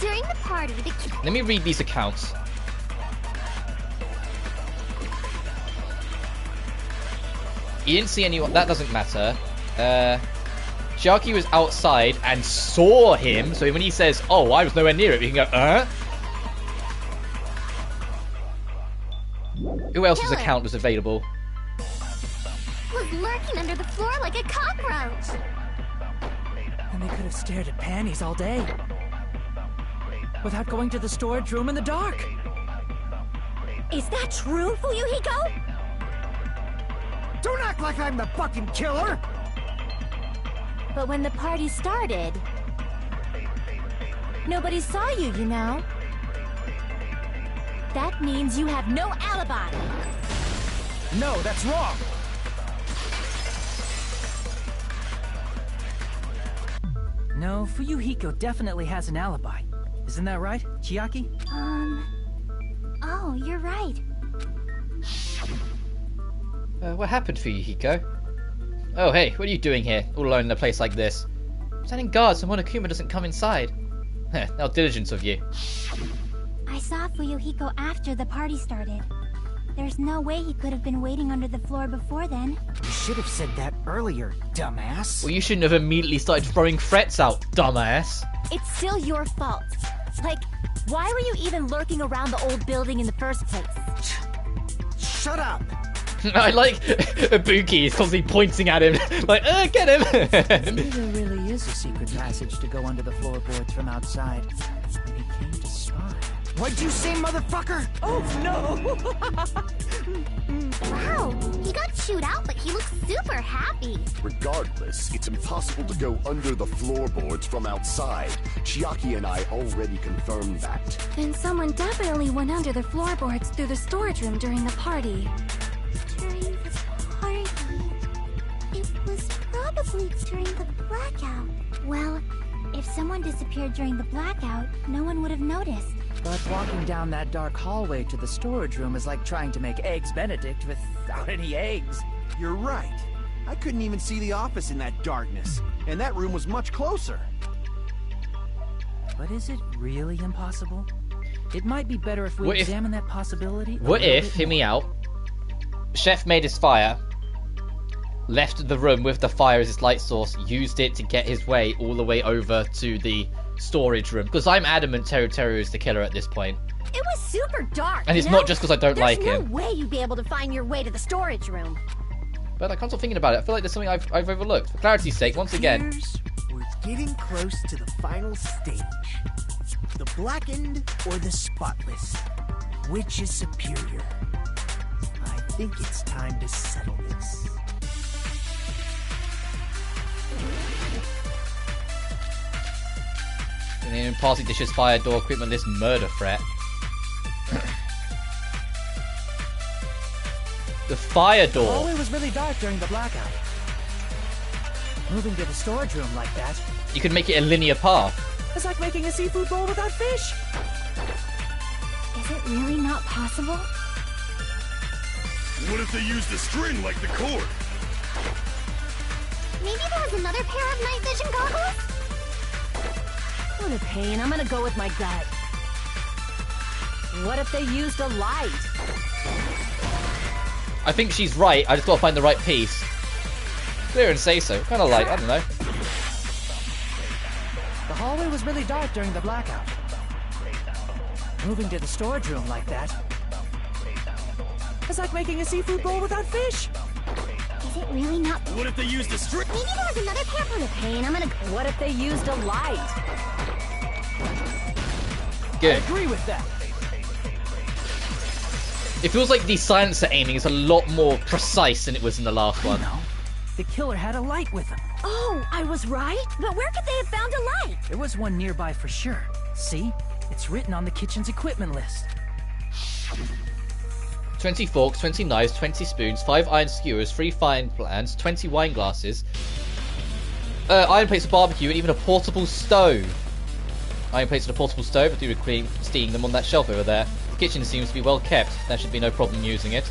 During the party, Let me read these accounts. You didn't see anyone. That doesn't matter. Chiaki was outside and saw him. So when he says, "Oh, I was nowhere near it," we can go, Who else's account was available? was lurking under the floor like a cockroach. And they could have stared at panties all day. Without going to the storage room in the dark. Is that true, Fuyuhiko? Don't act like I'm the fucking killer! But when the party started, nobody saw you, you know? That means you have no alibi. No, that's wrong! No, Fuyuhiko definitely has an alibi. Isn't that right, Chiaki? Oh, you're right. What happened for you, Hiko? Oh, hey, what are you doing here, all alone in a place like this? Standing guard so Monokuma doesn't come inside. How diligent of you. I saw Fuyuhiko after the party started. There's no way he could have been waiting under the floor before then. You should have said that earlier, dumbass. Well, you shouldn't have immediately started throwing threats out, dumbass. It's still your fault. Like, why were you even lurking around the old building in the first place? Shut up! I like Ibuki is constantly pointing at him, like, get him! Maybe there really is a secret passage to go under the floorboards from outside. And he came to spy. What'd you say, motherfucker? Oh, no! Wow, he got chewed out, but he looks super happy. Regardless, it's impossible to go under the floorboards from outside. Chiaki and I already confirmed that. Then someone definitely went under the floorboards through the storage room during the party. During the party... It was probably during the blackout. Well, if someone disappeared during the blackout, no one would have noticed. But walking down that dark hallway to the storage room is like trying to make Eggs Benedict without any eggs. You're right. I couldn't even see the office in that darkness. And that room was much closer. But is it really impossible? It might be better if we What if- examine that possibility. What if, hear me out, Chef made his fire, left the room with the fire as his light source, used it to get his way all the way over to the storage room? Because I'm adamant Teru Teru is the killer at this point. It was super dark. And it's you know? not just because I don't like There's him. no way you'd be able to find your way to the storage room. But I can't stop thinking about it. I feel like there's something I've overlooked. For clarity's sake, once again. Here's we're getting close to the final stage. The blackened or the spotless? Which is superior? I think it's time to settle this. And then party dishes, fire door, equipment list, murder threat. The fire door. The hallway was really dark during the blackout. Moving to the storage room like that. You could make it a linear path. It's like making a seafood bowl without fish. Is it really not possible? What if they used a string like the cord? Maybe there was another pair of night vision goggles? What a pain. I'm gonna go with my gut. What if they used a light? I think she's right. I just gotta find the right piece. Clear and say so. Kind of light. I don't know. The hallway was really dark during the blackout. Moving to the storage room like that. It's like making a seafood bowl without fish. Is it really not? What if they used a string? Maybe there was another pair for the pain. I'm gonna. What if they used a light? Good. I agree with that. It feels like the silencer aiming is a lot more precise than it was in the last one. No, the killer had a light with him. Oh, I was right? But where could they have found a light? There was one nearby for sure. See? It's written on the kitchen's equipment list. 20 forks, 20 knives, 20 spoons, 5 iron skewers, 3 frying pans, 20 wine glasses, iron plates for barbecue, and even a portable stove. Iron plates and a portable stove. I do recall seeing them on that shelf over there. The kitchen seems to be well kept. There should be no problem using it.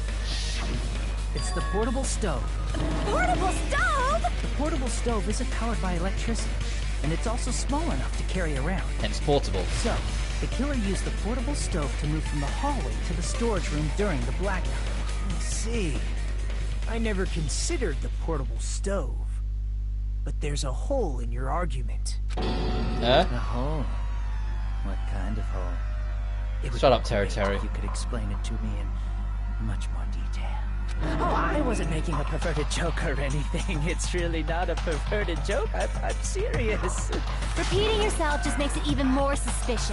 It's the portable stove. Portable stove? The portable stove isn't powered by electricity, and it's also small enough to carry around. Hence portable. So, the killer used the portable stove to move from the hallway to the storage room during the blackout. I see. I never considered the portable stove. But there's a hole in your argument. A hole? What kind of hole? Shut up, Terry. You could explain it to me in much more detail. Oh, I wasn't making a perverted joke or anything. It's really not a perverted joke. I'm serious. Repeating yourself just makes it even more suspicious.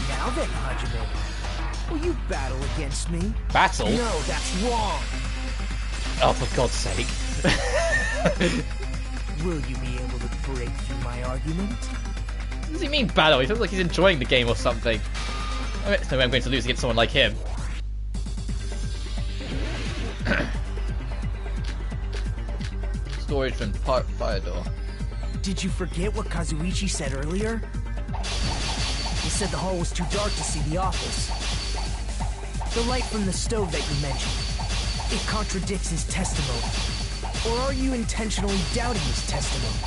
Now then, Hajime, will you battle against me? Battle? No, that's wrong. Oh, for God's sake. Will you be able to break through my argument? What does he mean battle? He feels like he's enjoying the game or something. I mean, no way I'm going to lose against someone like him. Storage room, fire door. Did you forget what Kazuichi said earlier? He said the hall was too dark to see the office. The light from the stove that you mentioned, it contradicts his testimony. Or are you intentionally doubting his testimony?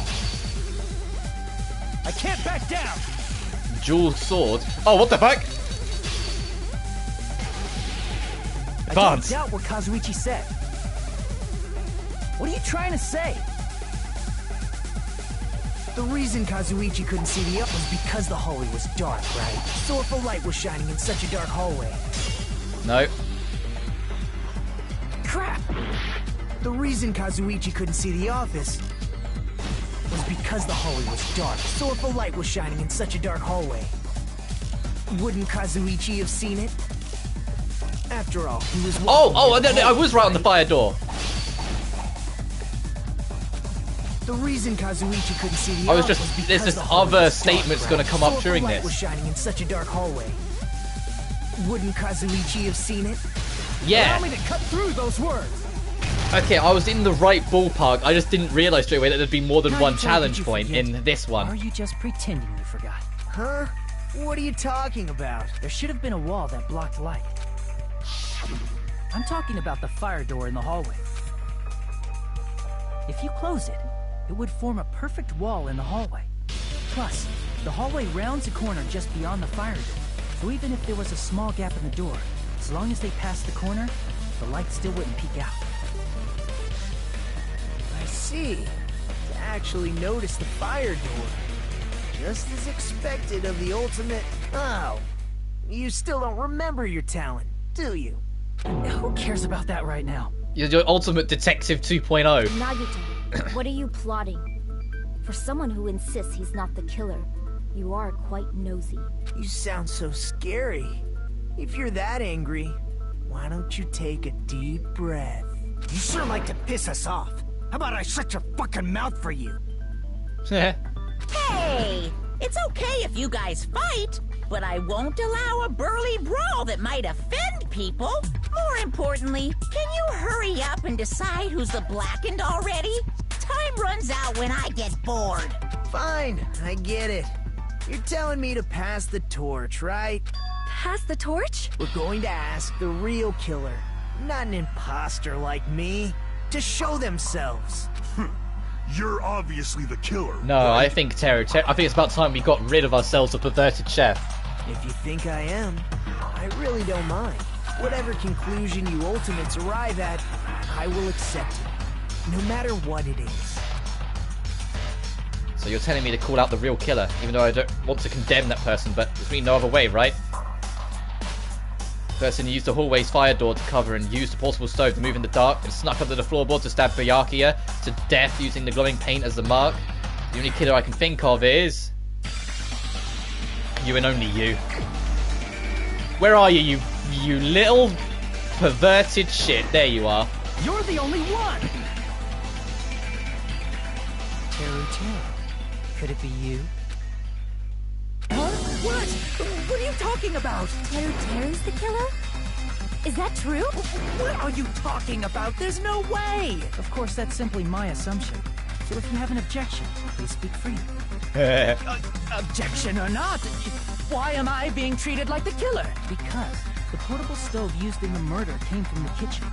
I can't back down! Dual sword. Oh, what the fuck? I don't doubt what Kazuichi said. What are you trying to say? The reason Kazuichi couldn't see the up was because the hallway was dark, right? So if a light was shining in such a dark hallway... No. Crap! The reason Kazuichi couldn't see the office was because the hallway was dark. So if a light was shining in such a dark hallway, wouldn't Kazuichi have seen it? After all, he was... I was right on the fire door. The reason Kazuichi couldn't see the office was because there's this other statement's going to come up during this. So if a light was shining in such a dark hallway, wouldn't Kazuichi have seen it? Yeah. Allow me to cut through those words. Okay, I was in the right ballpark. I just didn't realize straight away that there'd be more than one challenge point in this one. Or are you just pretending you forgot? Huh? What are you talking about? There should have been a wall that blocked light. I'm talking about the fire door in the hallway. If you close it, it would form a perfect wall in the hallway. Plus, the hallway rounds a corner just beyond the fire door. So even if there was a small gap in the door, as long as they passed the corner, the light still wouldn't peek out. I see. To actually notice the fire door. Just as expected of the ultimate... Oh. You still don't remember your talent, do you? Who cares about that right now? You're your ultimate detective 2.0. Nagito, what are you plotting? For someone who insists he's not the killer, you are quite nosy. You sound so scary. If you're that angry, why don't you take a deep breath? You sure like to piss us off. How about I shut your fucking mouth for you? Hey! It's okay if you guys fight, but I won't allow a burly brawl that might offend people. More importantly, can you hurry up and decide who's the blackened already? Time time runs out when I get bored. Fine, I get it. You're telling me to pass the torch, right? Pass the torch? We're going to ask the real killer, not an imposter like me, to show themselves. You're obviously the killer. No, right? I think I think it's about time we got rid of ourselves a perverted chef. If you think I am, I really don't mind. Whatever conclusion you ultimates arrive at, I will accept it, no matter what it is. So you're telling me to call out the real killer, even though I don't want to condemn that person, but there's really no other way, right? Person who used the hallway's fire door to cover and used the portable stove to move in the dark and snuck under the floorboard to stab Byakuya to death using the glowing paint as the mark. The only killer I can think of is... you and only you. Where are you, you little perverted shit? There you are. You're the only one! Teru. Could it be you? Huh? What? What are you talking about? Teru's the killer? Is that true? What are you talking about? There's no way! Of course, that's simply my assumption. So if you have an objection, please speak freely. Objection or not, why am I being treated like the killer? Because the portable stove used in the murder came from the kitchen.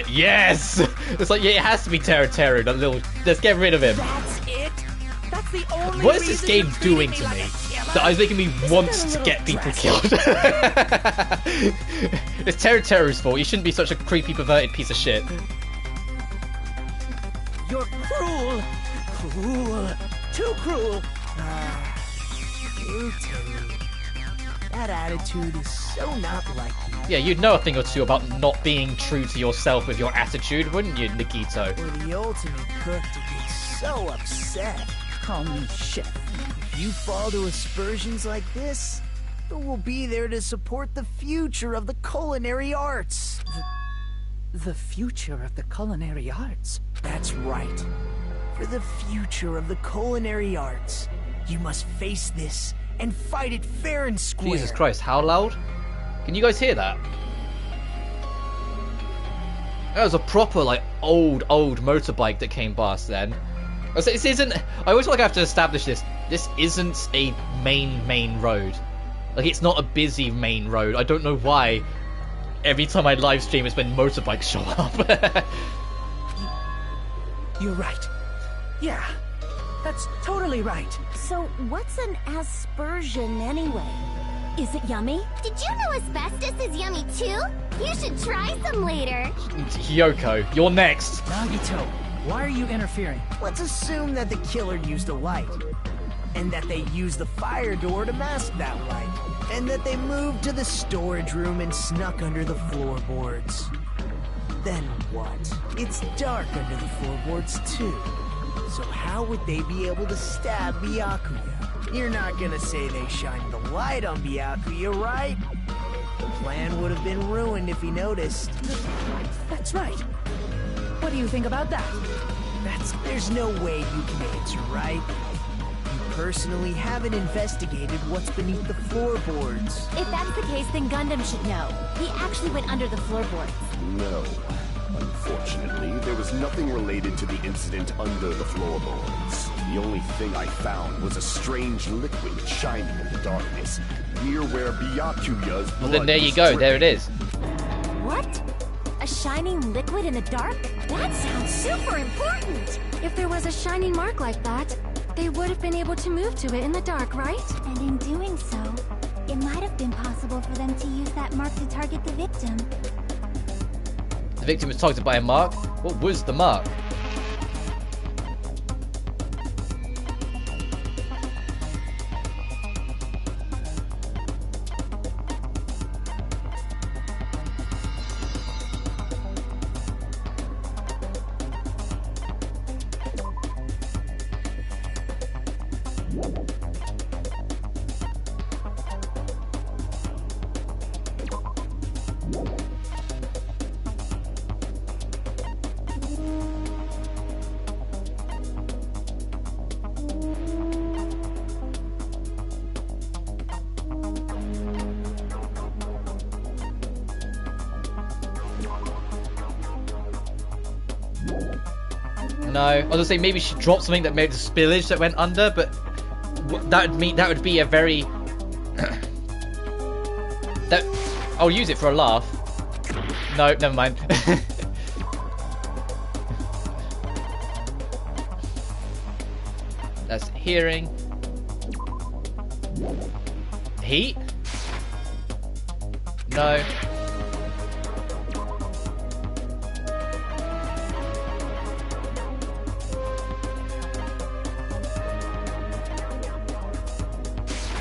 Yes! It's like, yeah, it has to be Teru. That little... Let's get rid of him. That's it? That's the only What is this game doing to me? That is making me want to get people killed. It's Teru's fault. You shouldn't be such a creepy, perverted piece of shit. You're cruel. Cruel. Too cruel. You Teru. That attitude is so not like you. Yeah, you'd know a thing or two about not being true to yourself with your attitude, wouldn't you, Nikito? For the ultimate cook to get so upset. Call me chef. If you fall to aspersions like this, who will be there to support the future of the culinary arts? The future of the culinary arts? That's right. For the future of the culinary arts, you must face this and fight it fair and square. Jesus Christ, how loud? Can you guys hear that? That was a proper, like, old motorbike that came past then. This isn't... I always feel like I have to establish this. This isn't a main road. Like, it's not a busy main road. I don't know why every time I live stream it's when motorbikes show up. You're right. Yeah, that's totally right. So, what's an aspersion anyway? Is it yummy? Did you know asbestos is yummy too? You should try some later. Hyoko, you're next. Nagito, why are you interfering? Let's assume that the killer used a light, and that they used the fire door to mask that light, and that they moved to the storage room and snuck under the floorboards. Then what? It's dark under the floorboards too. So how would they be able to stab Byakuya? You're not gonna say they shined the light on Byakuya, right? The plan would have been ruined if he noticed. That's right. What do you think about that? There's no way you can answer, right? You personally haven't investigated what's beneath the floorboards. If that's the case, then Gundam should know. He actually went under the floorboards. No. Unfortunately, there was nothing related to the incident under the floorboards. The only thing I found was a strange liquid shining in the darkness, near where Byakuya's blood. Well, then there you go. There it is. What? A shining liquid in the dark? That sounds super important! If there was a shining mark like that, they would have been able to move to it in the dark, right? And in doing so, it might have been possible for them to use that mark to target the victim. The victim was targeted by a mark. What was the mark? No. I was gonna say maybe she dropped something that made the spillage that went under, but that would be a very that I'll use it for a laugh. No, never mind. That's hearing. Heat? No.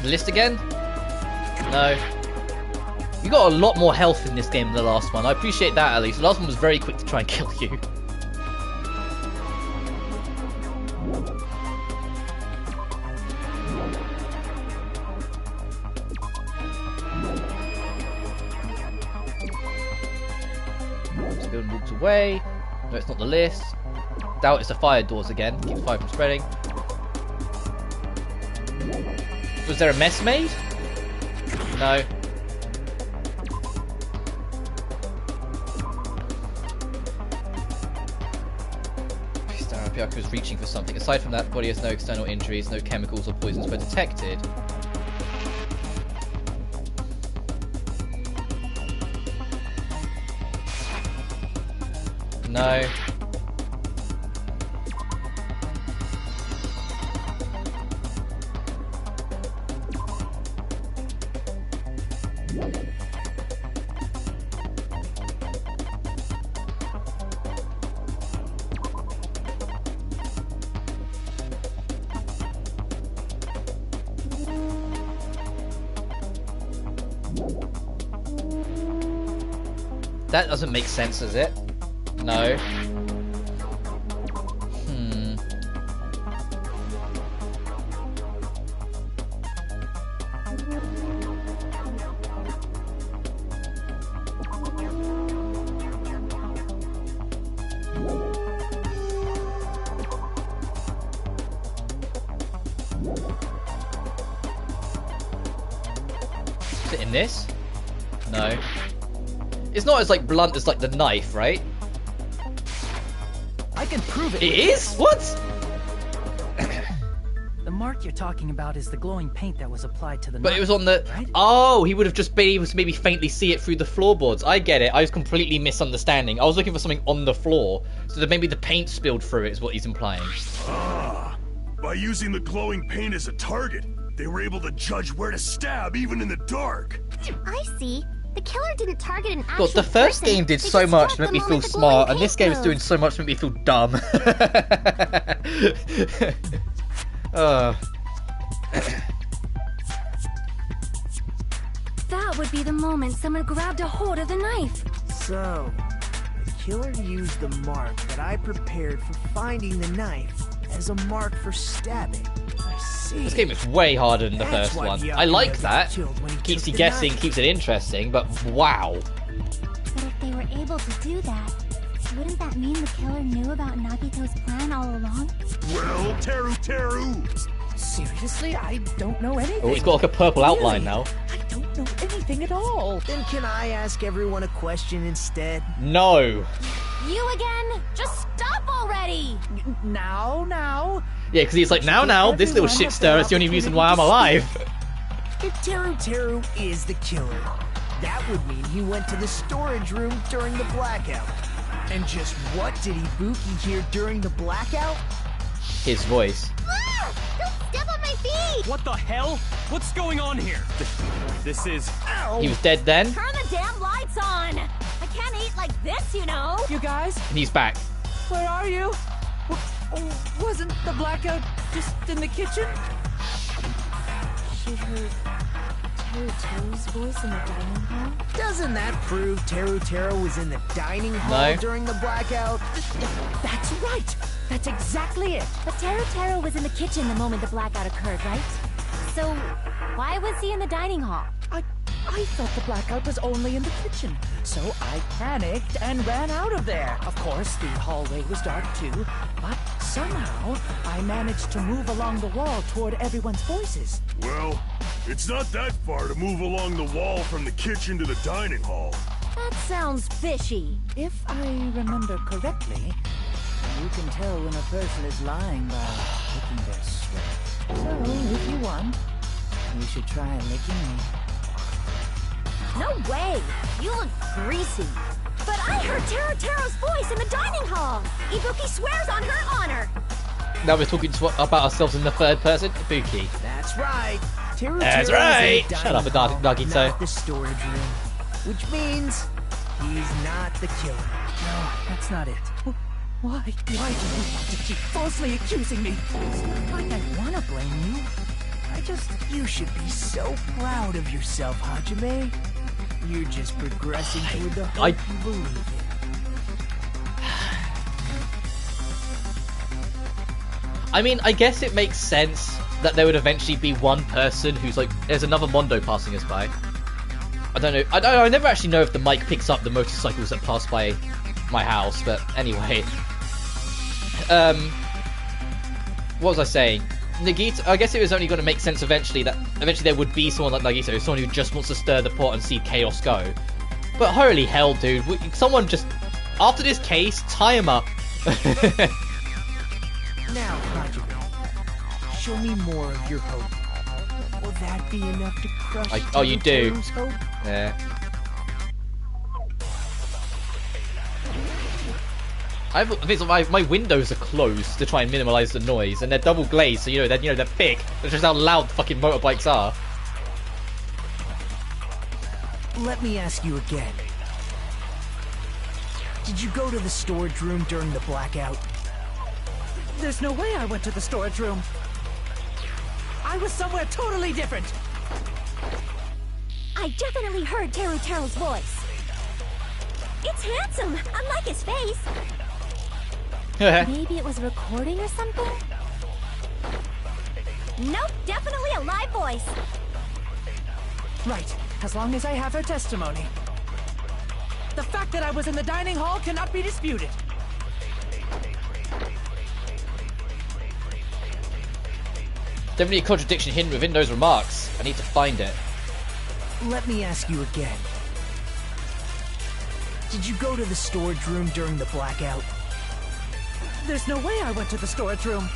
The list again? No. You got a lot more health in this game than the last one. I appreciate that at least. The last one was very quick to try and kill you. Spill walks away. No, it's not the list. Doubt it's the fire doors again. Keeps fire from spreading. Was there a mess made? No. Byakuya was reaching for something. Aside from that, the body has no external injuries, no chemicals or poisons were detected. No. That doesn't make sense, does it? No. Is it in this? No. It's not as like blunt as like the knife, right? I can prove it. It is? What? The mark you're talking about is the glowing paint that was applied to the But knife, it was on the... right? Oh, he would have just been able to maybe faintly see it through the floorboards. I get it. I was completely misunderstanding. I was looking for something on the floor. So that maybe the paint spilled through it is what he's implying. Ah, by using the glowing paint as a target, they were able to judge where to stab even in the dark. I see. The killer didn't target an actual God, the first person. game did They so just much struck to make the me feel moment the smart, glowing and this paint game is doing glowed. so much to make me feel dumb. That would be the moment someone grabbed a hold of the knife. So, the killer used the mark that I prepared for finding the knife as a mark for stabbing. I see. This game is way harder than the That's first why one. Byakuya I like was that. killed when he Keeps took you the guessing, knife. keeps it interesting, but wow. But if they were able to do that, wouldn't that mean the killer knew about Nagito's plan all along? Well, Teru! Seriously, I don't know anything. Oh, it's got like a purple outline now. I don't know anything at all. Then can I ask everyone a question instead? No. You again? Just stop already! Now. Yeah, because he's like, now, this little shit stirrer is the only reason why I'm alive. If Teru is the killer, that would mean he went to the storage room during the blackout. And just what did Ibuki hear during the blackout? His voice. Ah! Don't step on my feet! What the hell? What's going on here? This is... Ow! He was dead then, Turn the damn lights on! I can't eat like this, you know! You guys, and he's back. where are you? Wasn't the blackout just in the kitchen? She heard Teru's voice in the dining hall. Doesn't that prove Teru was in the dining hall No. during the blackout? That's right. That's exactly it. But Teru was in the kitchen the moment the blackout occurred, right? So, why was he in the dining hall? I thought the blackout was only in the kitchen, so I panicked and ran out of there. Of course, the hallway was dark too, but somehow I managed to move along the wall toward everyone's voices. Well, it's not that far to move along the wall from the kitchen to the dining hall. That sounds fishy. If I remember correctly, You can tell when a person is lying by licking their sweat. So, if you want, you should try licking me. No way! You look greasy. But I heard Teruteru's voice in the dining hall. Ibuki swears on her honor. Now we're talking about ourselves in the third person. Ibuki. That's right. That's right. Shut up, Nagito. Not the storage room, which means he's not the killer. No, that's not it. Why do you have to keep falsely accusing me? It's not like I want to blame you. You should be so proud of yourself, Hajime. You're just progressing toward the hope you believe in. I mean, I guess it makes sense that there would eventually be one person who's like, there's another Mondo passing us by. I don't know. I never actually know if the mic picks up the motorcycles that pass by my house, but anyway. What was I saying? Nagito, I guess it was only going to make sense eventually that there would be someone like Nagito, someone who just wants to stir the pot and see chaos go. But holy hell, dude, someone just, after this case, tie him up. Now, Hajime, show me more of your hope. Will that be enough to crush you do. Teruteru's hope? Yeah. My windows are closed to try and minimalise the noise, and they're double glazed, so they're thick. That's just how loud fucking motorbikes are. Let me ask you again. Did you go to the storage room during the blackout? There's no way I went to the storage room. I was somewhere totally different. I definitely heard Teruteru's voice. It's handsome, unlike his face. Maybe it was recording or something? Nope, definitely a live voice. Right, as long as I have her testimony. The fact that I was in the dining hall cannot be disputed. Definitely a contradiction hidden within those remarks. I need to find it. Let me ask you again. Did you go to the storage room during the blackout? There's no way I went to the storage room.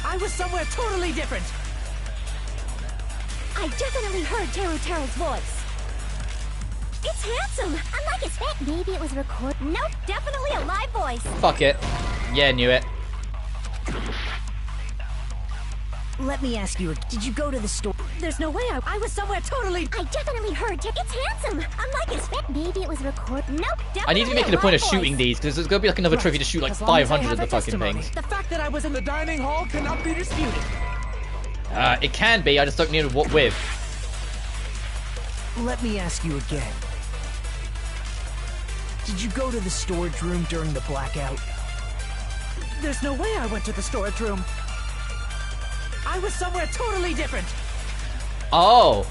I was somewhere totally different. I definitely heard Teruteru's voice. It's handsome, unlike his face. Maybe it was recorded. Nope, definitely a live voice. Fuck it. Yeah, knew it. Let me ask you, did you go to the store? There's no way I was somewhere totally. I definitely heard it's handsome, unlike his face. Maybe it was recorded. Nope, definitely. I need to be making a point of shooting these, because there's going to be like another trophy to shoot like 500 of the fucking things. The fact that I was in the dining hall cannot be disputed. It can be, I just don't know what with. Let me ask you again. Did you go to the storage room during the blackout? There's no way I went to the storage room. I was somewhere totally different. Oh.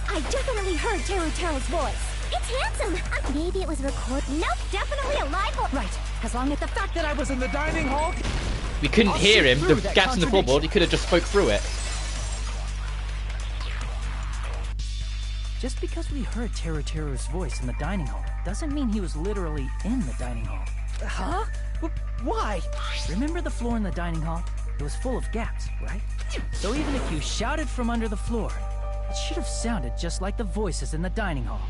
I definitely heard Teruteru's voice. It's handsome. Maybe it was recorded. Nope, definitely a live voice. Right, as long as the fact that I was in the dining hall. We couldn't hear him. The gaps in the floorboard. He could have just spoke through it. Just because we heard Teruteru's voice in the dining hall doesn't mean he was literally in the dining hall. Huh? Why? Remember the floor in the dining hall? It was full of gaps, right? So even if you shouted from under the floor, it should have sounded just like the voices in the dining hall.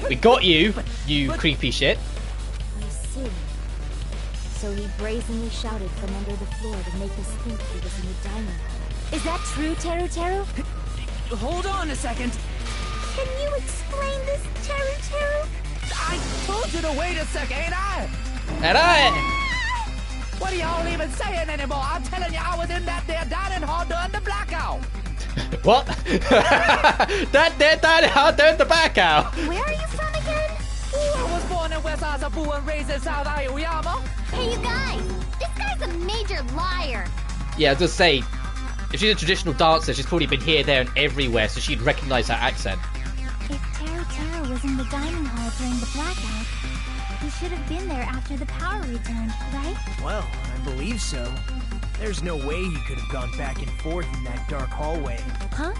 We got you, you creepy shit. I see. So he brazenly shouted from under the floor to make us think he was in the dining hall. Is that true, Teruteru? Hold on a second. Can you explain this, Teruteru? I told you to wait a second, ain't I? And I... What are y'all even saying anymore? I'm telling you, I was in that there dining hall during the blackout. What? That there dining hall during the blackout. Where are you from again? I was born in West Asabu and raised in South Aoyama. Hey, you guys! This guy's a major liar. Yeah, I was just say, if she's a traditional dancer, she's probably been here, there, and everywhere, so she'd recognize her accent. If Teruteru was in the dining hall during the blackout, he should have been there after the power returned, right? Well, I believe so. There's no way he could have gone back and forth in that dark hallway. Huh?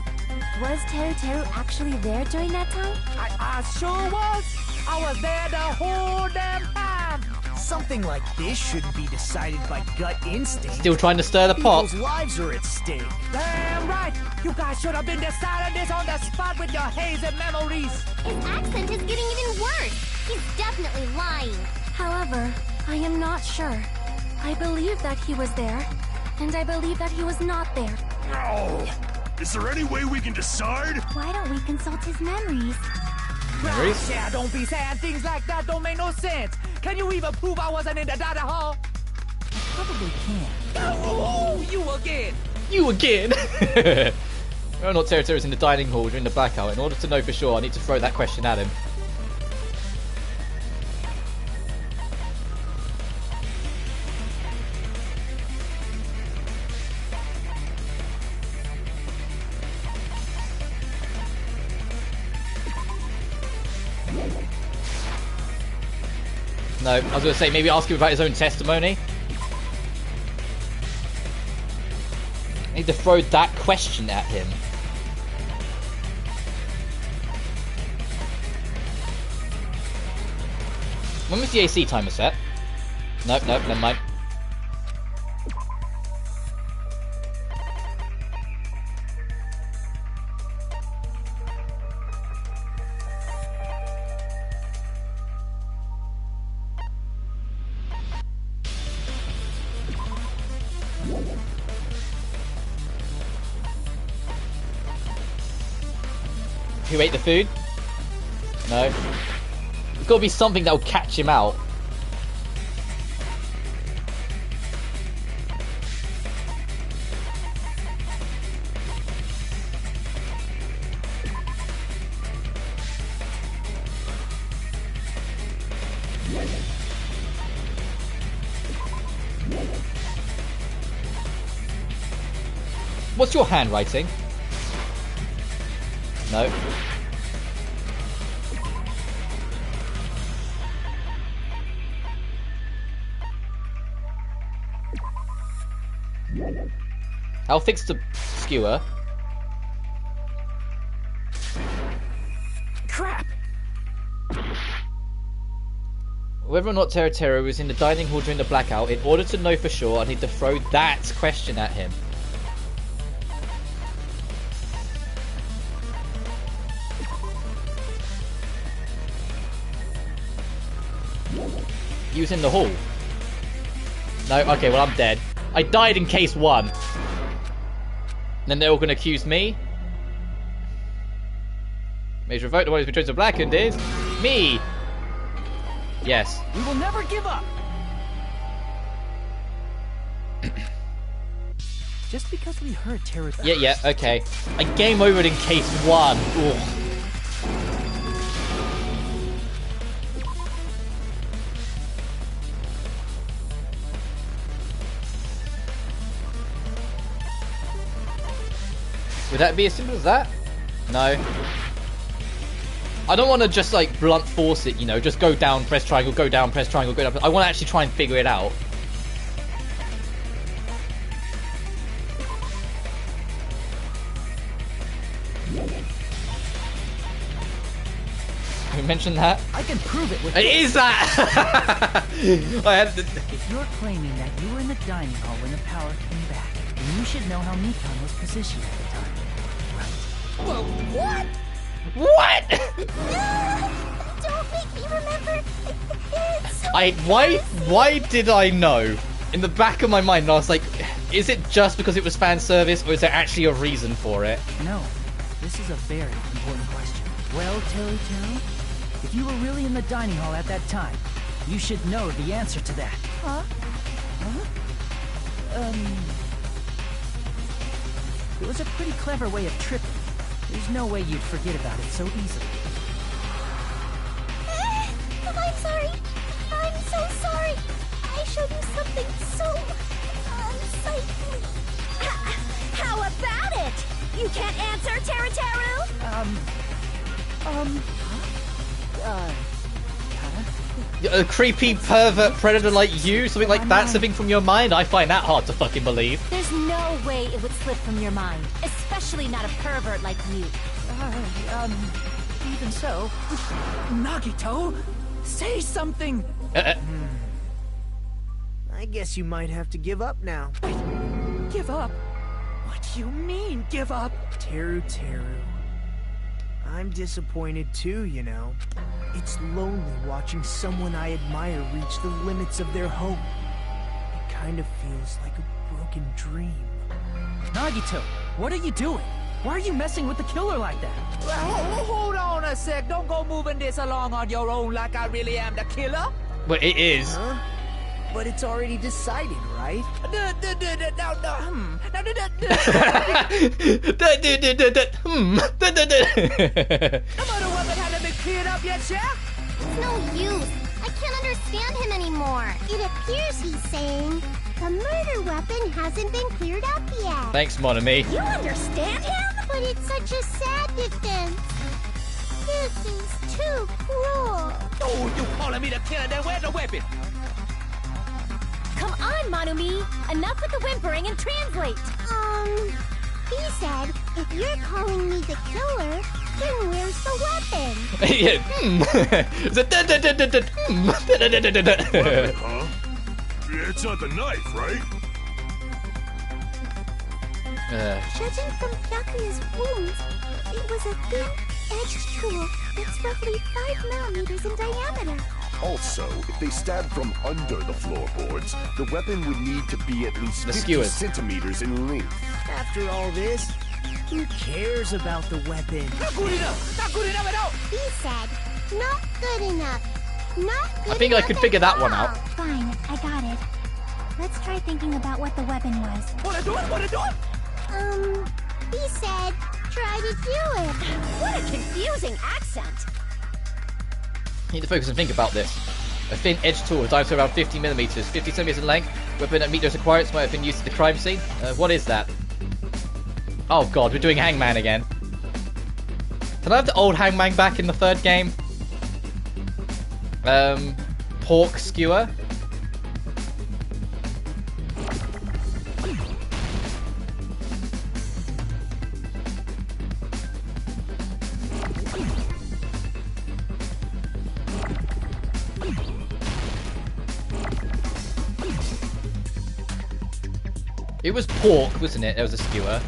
Was Teruteru actually there during that time? I sure was. I was there the whole damn time. Something like this shouldn't be decided by gut instinct. Still trying to stir the pot. People's lives are at stake. Damn right. You guys should have been deciding this on the spot with your hazy memories. His accent is getting even worse. He's definitely lying. However, I am not sure. I believe that he was there, and I believe that he was not there. Oh, is there any way we can decide? Why don't we consult his memories? Memories? Yeah, don't be saying things like that. Don't make no sense. Can you even prove I wasn't in the dining hall? I probably can. Oh, you again. You again? Well, not Terra is in the dining hall during the blackout. In order to know for sure, I need to throw that question at him. No, I was going to say, maybe ask him about his own testimony. I need to throw that question at him. When was the AC timer set? Nope, never mind. Who ate the food? No. There's got to be something that will catch him out. What's your handwriting? No. I'll fix the skewer. Crap! Whether or not Terra was in the dining hall during the blackout, in order to know for sure, I need to throw that question at him. He was in the hall. No, okay, well I'm dead. I died in case 1. And then they're all going to accuse me. Major vote, the one who's been chosen blackened is me. Yes. We will never give up. Just because we heard Terra. Yeah, okay. I game over it in case 1. Ugh. Would that be as simple as that? No. I don't want to just like blunt force it, you know, just go down, press triangle, go down, press triangle, go down. I want to actually try and figure it out. Can we mention that? I can prove it with It is that! I had to... If you're claiming that you were in the dining hall when the power came back, then you should know how Mikan was positioned at the time. Whoa, what? What? Don't make me remember. It's so Why did I know? In the back of my mind, I was like, is it just because it was fan service, or is there actually a reason for it? No, this is a very important question. Well, Terry, if you were really in the dining hall at that time, you should know the answer to that. Huh? It was a pretty clever way of tripping. There's no way you'd forget about it so easily. I'm sorry. I'm so sorry. I showed you something so unsightly. How about it? You can't answer, Terataru? A creepy pervert predator like you? Something like that slipping from your mind? I find that hard to fucking believe. There's no way it would slip from your mind, especially not a pervert like you. Even so, Nagito, say something. I guess you might have to give up now. Give up? What do you mean, give up? Teru. I'm disappointed too, you know. It's lonely watching someone I admire reach the limits of their hope. It kind of feels like a broken dream. Nagito, what are you doing? Why are you messing with the killer like that? Well, hold on a sec. Don't go moving this along on your own like I really am the killer. Well, it is. Huh? But it's already decided, right? No. The murder weapon hasn't been cleared up yet, Chef? It's no use. I can't understand him anymore. It appears he's saying the murder weapon hasn't been cleared up yet. Thanks, mon ami. You understand him? But it's such a sad defense. This is too cruel. Oh, you calling me the killer? Then where's the weapon? Come on, Monumi. Enough with the whimpering and translate. He said, if you're calling me the killer, then where's the weapon? Weapon, huh? It's not the knife, right? Judging from Byakuya's wounds, it was a thin-edged tool that's roughly 5 millimeters in diameter. Also, if they stabbed from under the floorboards, the weapon would need to be at least 50 centimeters in length. After all this, who cares about the weapon? Not good enough! Not good enough at all! He said, not good enough. Not good enough. I think I could figure that one out. Fine, I got it. Let's try thinking about what the weapon was. Wanna do it? He said, try to do it. What a confusing accent. You need to focus and think about this. A thin edged tool with diameter around 50 millimeters, 50 centimeters in length. Weapon at meters required might have been used at the crime scene. What is that? Oh god, we're doing Hangman again. Can I have the old Hangman back in the third game? Pork skewer. It was pork, wasn't it? There was a skewer.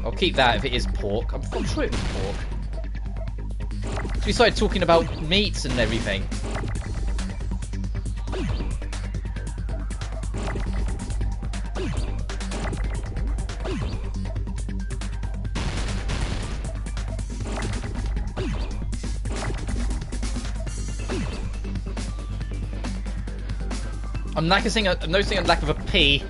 I'll keep that if it is pork. I'm sure it was pork. So we started talking about meats and everything. I'm noticing a lack of a P.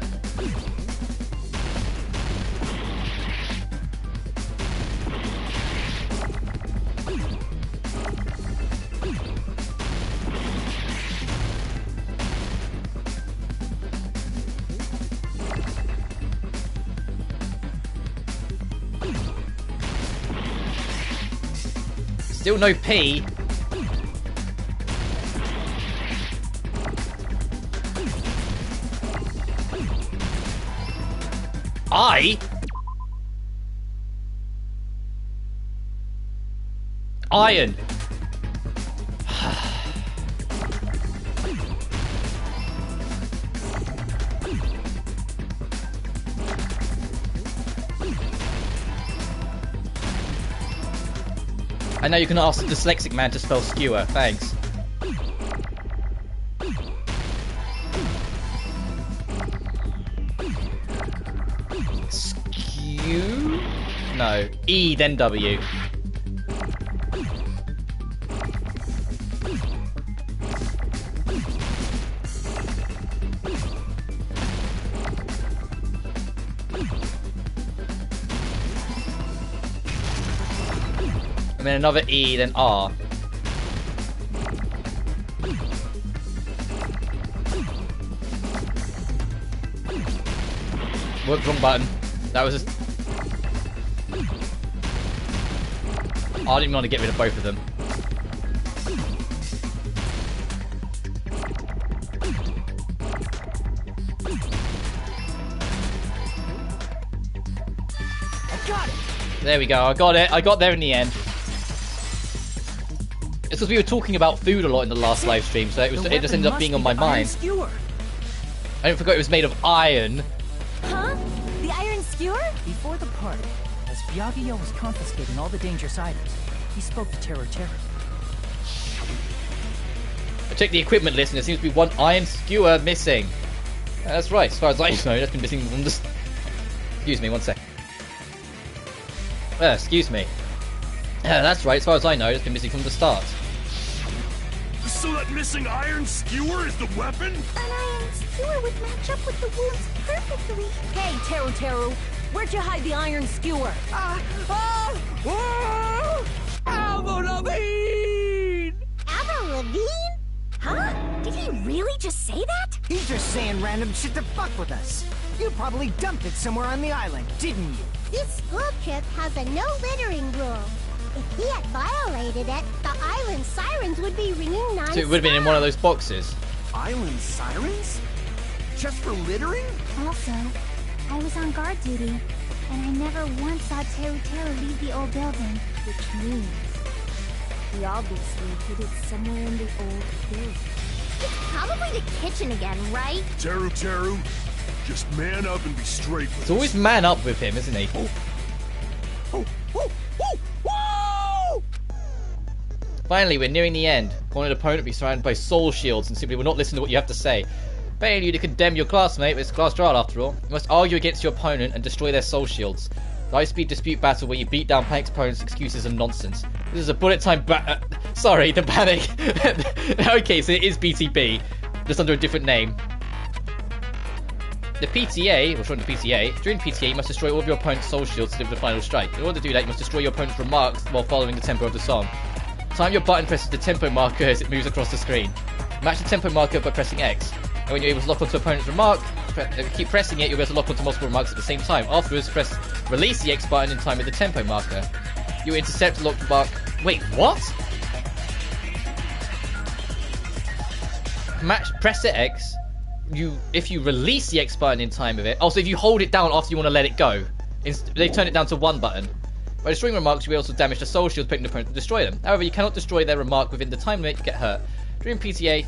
Still no P. Iron. I know you can ask the dyslexic man to spell skewer. Thanks. Skew? No. E, then W. And then another E, then R. Whoops, wrong button. That was just... Oh, I didn't want to get rid of both of them. I got it! There we go, I got it. I got there in the end. It's because we were talking about food a lot in the last live stream, so it just ended up being on my mind. Skewer. I didn't forget it was made of iron. Huh? The iron skewer? Before the party, as Byakuya was confiscating all the dangerous items, he spoke to Teru. I checked the equipment list and there seems to be one iron skewer missing. That's right, as far as I know, that's been missing from the... Excuse me, one sec. Excuse me. That's right, as far as I know, it's been missing from the start. So that missing iron skewer is the weapon? An iron skewer would match up with the wounds perfectly. Hey, Teru, where'd you hide the iron skewer? Avril Lavigne! Avril Lavigne? Huh? Did he really just say that? He's just saying random shit to fuck with us. You probably dumped it somewhere on the island, didn't you? This school trip has a no littering rule. If he had violated it, the island sirens would be ringing non-stop. So it would have been in one of those boxes. Island sirens? Just for littering? Also, I was on guard duty, and I never once saw Teru leave the old building, which means he obviously hid it somewhere in the old building. It's probably the kitchen again, right? Teru, just man up and be straight with It's always man up with him, isn't he? Finally, we're nearing the end. Cornered opponent will be surrounded by soul shields and simply will not listen to what you have to say. Paying you to condemn your classmate, but it's a class trial after all. You must argue against your opponent and destroy their soul shields. The high-speed dispute battle where you beat down panicked opponents' excuses and nonsense. This is a bullet time sorry, the panic. Okay, so it is BTB, just under a different name. The PTA, during PTA, you must destroy all of your opponent's soul shields to deliver the final strike. In order to do that, you must destroy your opponent's remarks while following the tempo of the song. Time your button presses the tempo marker as it moves across the screen. Match the tempo marker by pressing X. And when you're able to lock onto opponent's remark, keep pressing it, you'll be able to lock onto multiple remarks at the same time. Afterwards, release the X button in time with the tempo marker. You intercept the locked remark. Wait, what? Press the X. If you release the X button in time with it. Also, if you hold it down after you want to let it go, they've turned it down to one button. By destroying remarks, you will also damage the soul shield, picking the opponent to destroy them. However, you cannot destroy their remark within the time limit to get hurt. During PTA,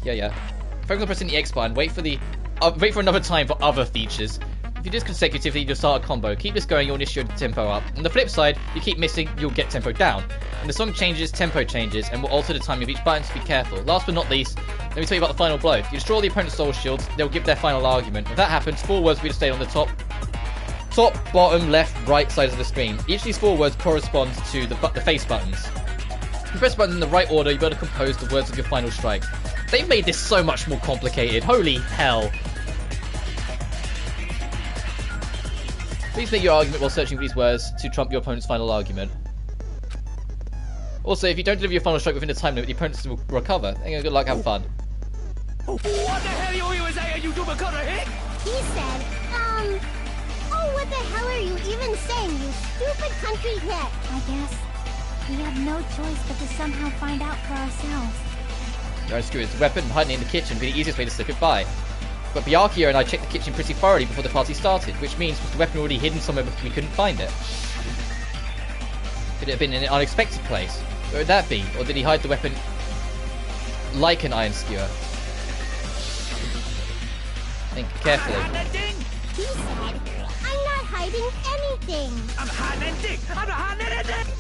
focus on pressing the X button. Wait for another time for other features. If you do this consecutively, you'll start a combo. Keep this going, you'll initiate tempo up. On the flip side, you keep missing, you'll get tempo down. When the song changes, tempo changes, and will alter the timing of each button, so be careful. Last but not least, let me tell you about the final blow. If you destroy all the opponent's soul shields, they'll give their final argument. If that happens, 4 words will be displayed on the top, bottom, left, right sides of the screen. Each of these 4 words corresponds to the face buttons. If you press buttons in the right order, you'll be able to compose the words of your final strike. They've made this so much more complicated. Holy hell. Please make your argument while searching for these words to trump your opponent's final argument. Also, if you don't deliver your final strike within the time limit, the opponents will recover. Good luck, have fun. What the hell are you saying, you double cutter hick? He said, oh, what the hell are you even saying, you stupid country hick? I guess we have no choice but to somehow find out for ourselves. Iron skewer is a weapon, and hiding in the kitchen would be the easiest way to slip it by. But Byakuya and I checked the kitchen pretty thoroughly before the party started, which means was the weapon already hidden somewhere but we couldn't find it? Could it have been in an unexpected place? Where would that be? Or did he hide the weapon like an iron skewer? Think carefully. He said, I'm not hiding anything. I'm hiding anything. I'm not hiding anything.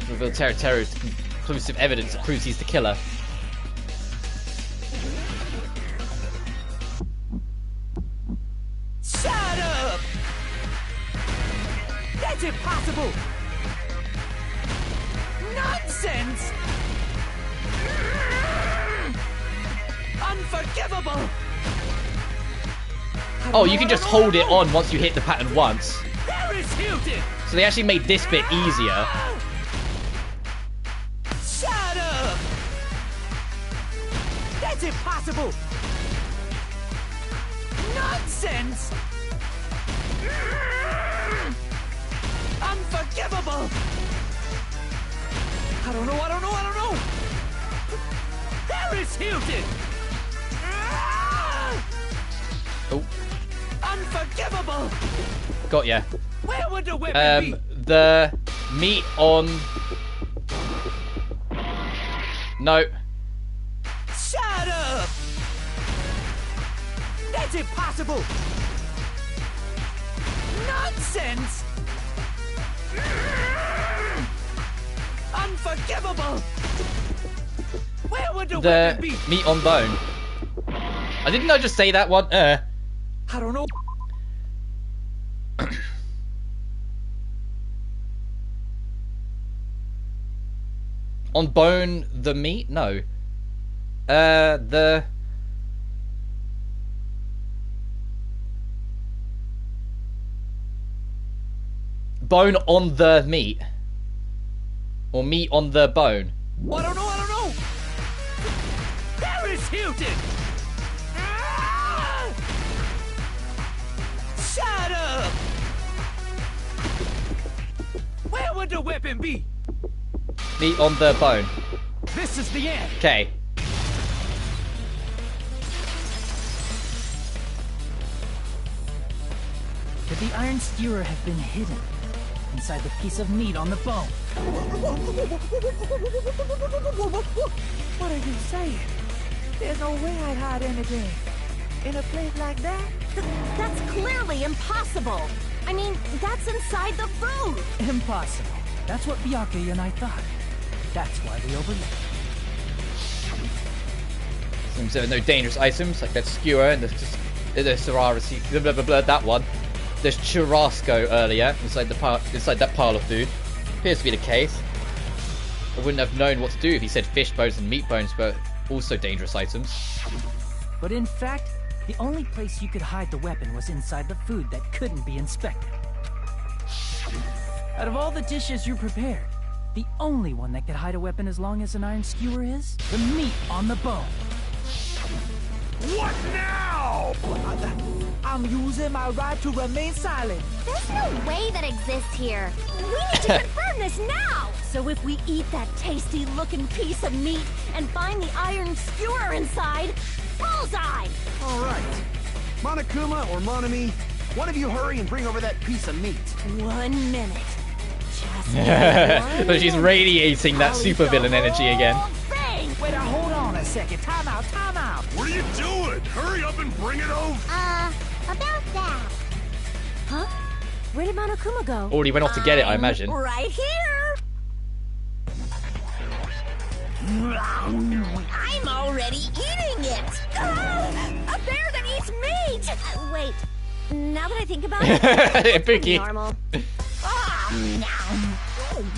Reveal Teru's conclusive evidence that proves he's the killer. Shut up! That's impossible! Nonsense! Unforgivable! Oh, you can just hold it on once you hit the pattern once. Paris Hilton! So they actually made this bit easier. Shut up! That's impossible! Nonsense! Unforgivable! I don't know. Paris Hilton! Oh. Unforgivable! Got ya. Where would the weapon be? The meat on... No. Shut up! That's impossible! Nonsense! Unforgivable! Where would the weapon be? Meat on bone. I didn't I just say that one? I don't know. On bone, the meat? No. The... Bone on the meat. Or meat on the bone. I don't know. Paris Hilton! Shut up! Where would the weapon be? Meat on the bone. This is the end. Okay. Could the iron skewer have been hidden inside the piece of meat on the bone? What are you saying? There's no way I'd hide anything in a place like that. That's clearly impossible. I mean, that's inside the food. Impossible. That's what Byakuya and I thought. That's why we overlooked it. Seems there are no dangerous items like that skewer and the Serara, blah blah blah blah. That one. There's churrasco earlier inside that pile of food. Appears to be the case. I wouldn't have known what to do if he said fish bones and meat bones, but also dangerous items. But in fact, the only place you could hide the weapon was inside the food that couldn't be inspected. Out of all the dishes you prepared, the only one that could hide a weapon as long as an iron skewer is the meat on the bone. What now? I'm using my right to remain silent. There's no way that exists here. We need to confirm this now. So if we eat that tasty-looking piece of meat and find the iron skewer inside, bullseye! All right. Monokuma or Monami, one of you hurry and bring over that piece of meat. 1 minute. So she's radiating that supervillain energy again. Wait, hold on a second. Time out. What are you doing? Hurry up and bring it over. About that. Huh? Where did Monokuma go? Already went off to get it, I imagine. Right here. I'm already eating it. A bear that eats meat. Wait. Now that I think about it, it's normal.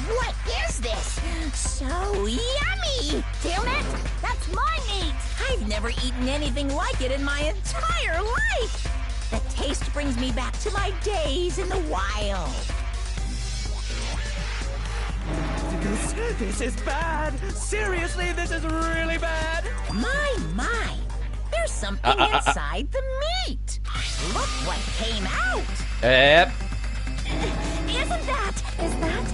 What is this? So yummy! Damn it! That's my meat! I've never eaten anything like it in my entire life! The taste brings me back to my days in the wild. This is bad! Seriously, this is really bad! My! There's something inside the meat! Look what came out! Yep. Is that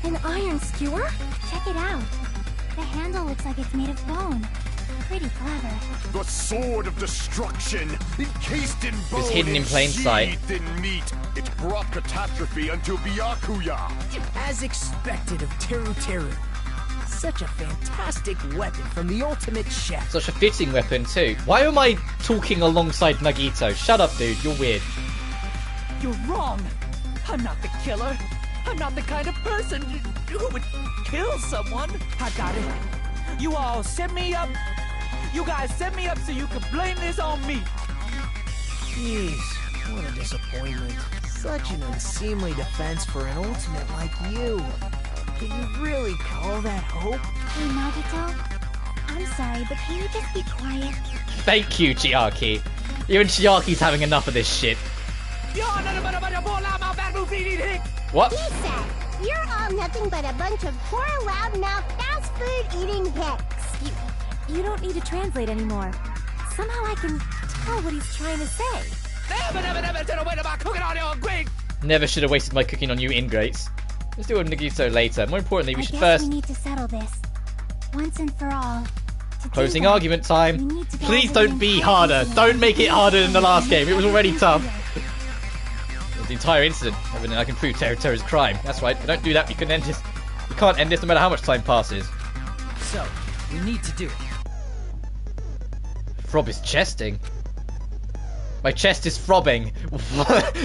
an iron skewer? Check it out. The handle looks like it's made of bone. Pretty clever. The sword of destruction, encased in bone. It's hidden in plain sight. In meat. It brought catastrophe unto Byakuya. As expected of Teru. Such a fantastic weapon from the ultimate chef. Such a fitting weapon too. Why am I talking alongside Nagito? Shut up, dude. You're weird. You're wrong. I'm not the killer. I'm not the kind of person who would kill someone. I got it. You all set me up. You guys set me up so you could blame this on me. Jeez, what a disappointment. Such an unseemly defense for an ultimate like you. Can you really call that hope? Hey, Nagito. I'm sorry, but can you just be quiet? Thank you, Chiaki. Even Chiaki's having enough of this shit. What? He said, you're all nothing but a bunch of poor, loud-mouthed, fast-food-eating hicks. You don't need to translate anymore. Somehow I can tell what he's trying to say. Never should have wasted my cooking on you ingrates. Let's do a Nagito later. More importantly, we should I first... guess we need to settle this once and for all. Closing argument time. Please don't be harder. Don't make it harder than the last game. It was already tough. The entire incident. I can prove terror's crime. That's right. If you don't do that, you can end this. You can't end this no matter how much time passes. So, we need to do it. Frob is chesting. My chest is throbbing. Let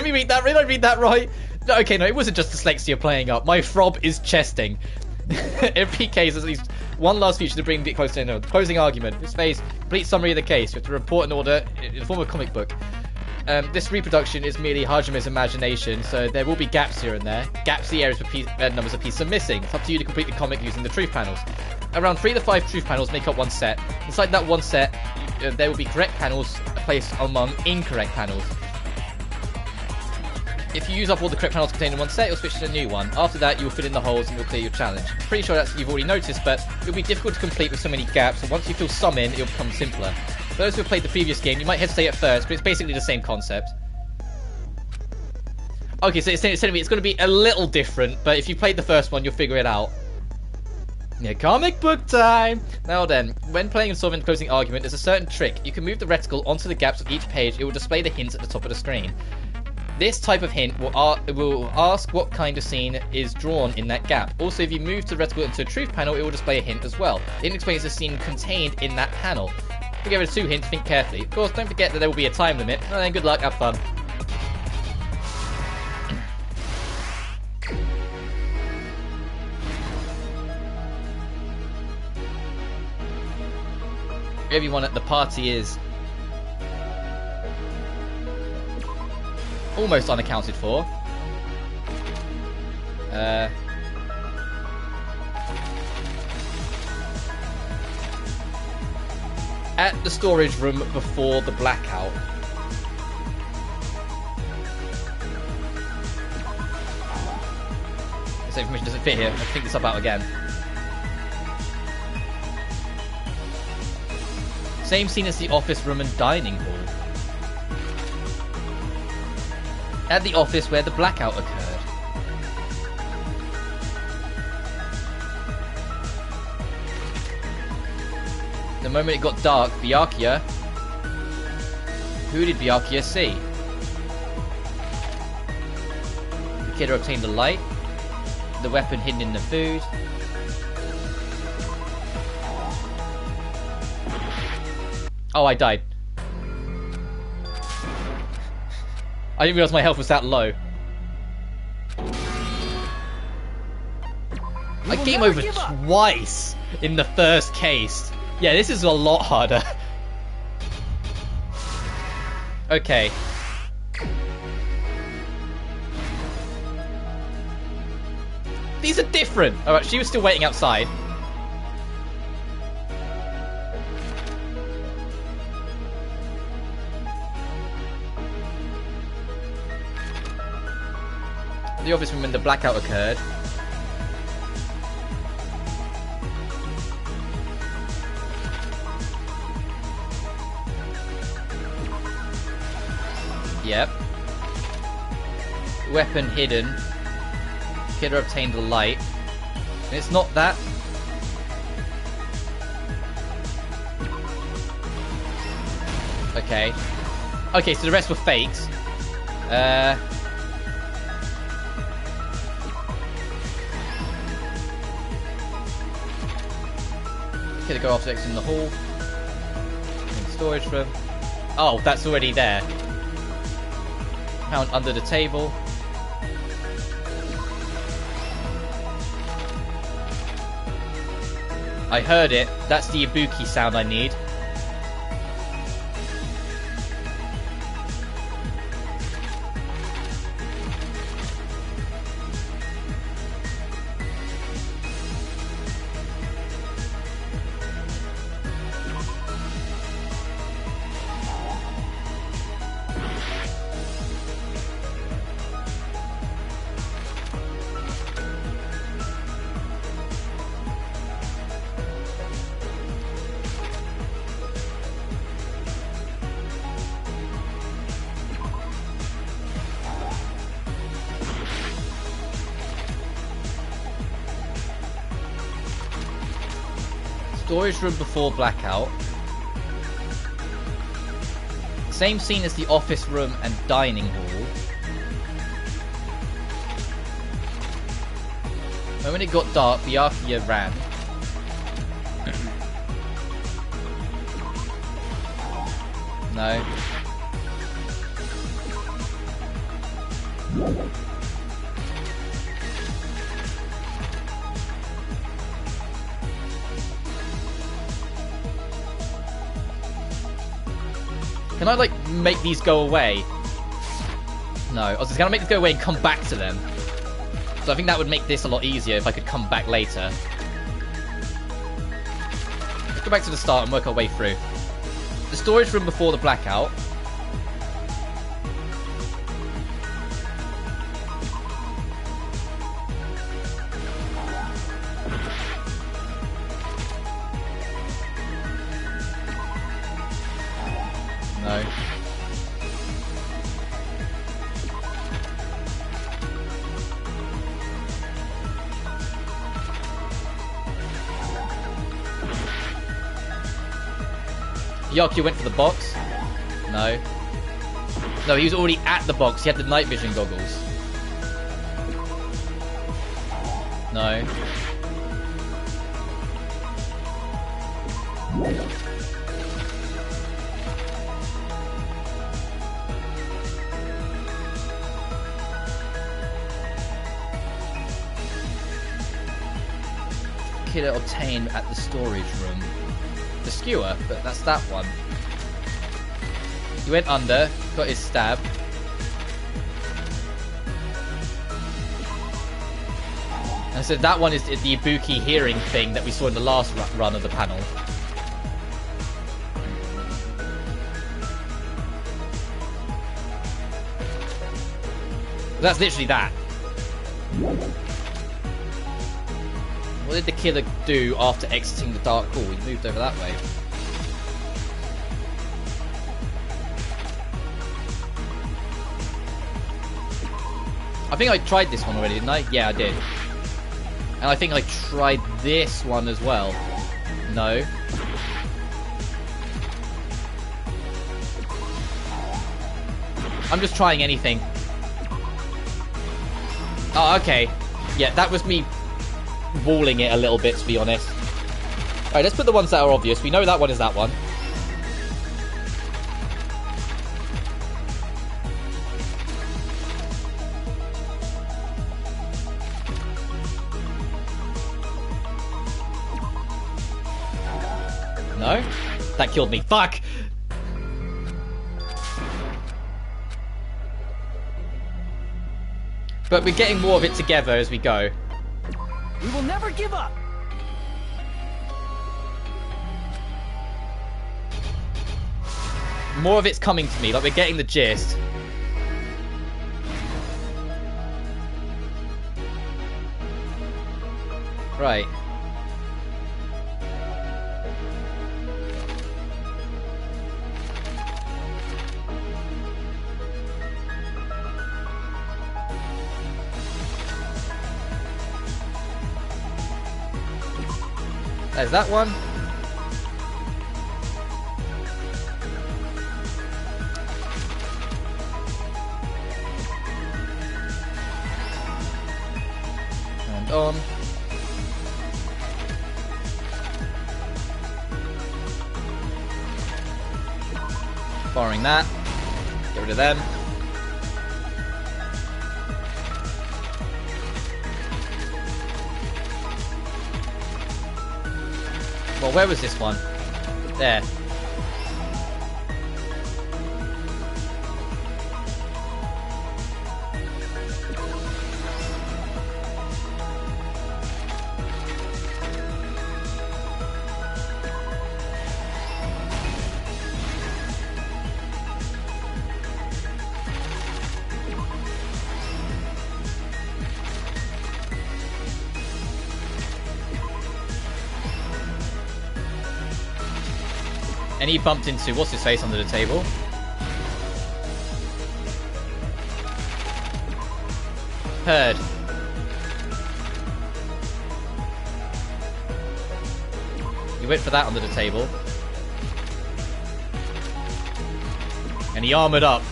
me read that. Did I read that right? No, okay, no, it wasn't just dyslexia playing up. My throb is chesting. Every case has at least one last feature to bring it close to the closing argument. This phase, complete summary of the case. You have to report an order in the form of a comic book. This reproduction is merely Hajime's imagination, so there will be gaps here and there. Gaps the areas where numbers of pieces are missing. It's up to you to complete the comic using the truth panels. Around 3 to 5 truth panels make up one set. Inside that one set, there will be correct panels placed among incorrect panels. If you use up all the correct panels contained in one set, you'll switch to a new one. After that, you'll fill in the holes and you'll clear your challenge. Pretty sure that's you've already noticed, but it'll be difficult to complete with so many gaps, and once you fill some in, it'll become simpler. For those who have played the previous game, you might hesitate at first, but it's basically the same concept. Okay, so it's telling me it's going to be a little different, but if you played the first one, you'll figure it out. Yeah, comic book time! Now then, when playing and solving the closing argument, there's a certain trick. You can move the reticle onto the gaps of each page. It will display the hints at the top of the screen. This type of hint will ask what kind of scene is drawn in that gap. Also, if you move the reticle into a truth panel, it will display a hint as well. It explains the scene contained in that panel. If you give it 2 hints, think carefully. Of course, don't forget that there will be a time limit. Well then, good luck, have fun. Everyone at the party is almost unaccounted for. At the storage room before the blackout. This information doesn't fit here. I think this up out again. Same scene as the office room and dining hall. At the office where the blackout occurred. The moment it got dark, Byakuya... Who did Byakuya see? The killer obtained the light. The weapon hidden in the food. Oh, I died. I didn't realise my health was that low. I game over twice in the first case. Yeah, this is a lot harder. Okay. These are different. Alright, she was still waiting outside. The office room when the blackout occurred. Yep. Weapon hidden. Killer obtained the light. And it's not that. Okay. Okay, so the rest were fakes. Killer go objects in the hall. In the storage room. Oh, that's already there. Found under the table. I heard it. That's the Ibuki sound I need. Storage room before blackout. Same scene as the office room and dining hall. And when it got dark, Byakuya ran. No. Can I, like, make these go away? No. I was just gonna make these go away and come back to them. So I think that would make this a lot easier if I could come back later. Let's go back to the start and work our way through. The storage room before the blackout. No. Byakuya went for the box. No. No, he was already at the box. He had the night vision goggles. No. Killer obtained at the storage room. The skewer, but that's that one. He went under, got his stab. And so that one is the Ibuki hearing thing that we saw in the last run of the panel. That's literally that. What did the killer do after exiting the dark hall? He moved over that way. I think I tried this one already, didn't I? Yeah, I did. And I think I tried this one as well. No. I'm just trying anything. Oh, okay. Yeah, that was me walling it a little bit, to be honest. Alright, let's put the ones that are obvious. We know that one is that one. No? That killed me. Fuck! But we're getting more of it together as we go. We will never give up. More of it's coming to me, like we're getting the gist. Right. There's that one. And on. Firing that. Get rid of them. Well, where was this one? There. And he bumped into, what's his face under the table? Heard. He went for that under the table. And he armored up.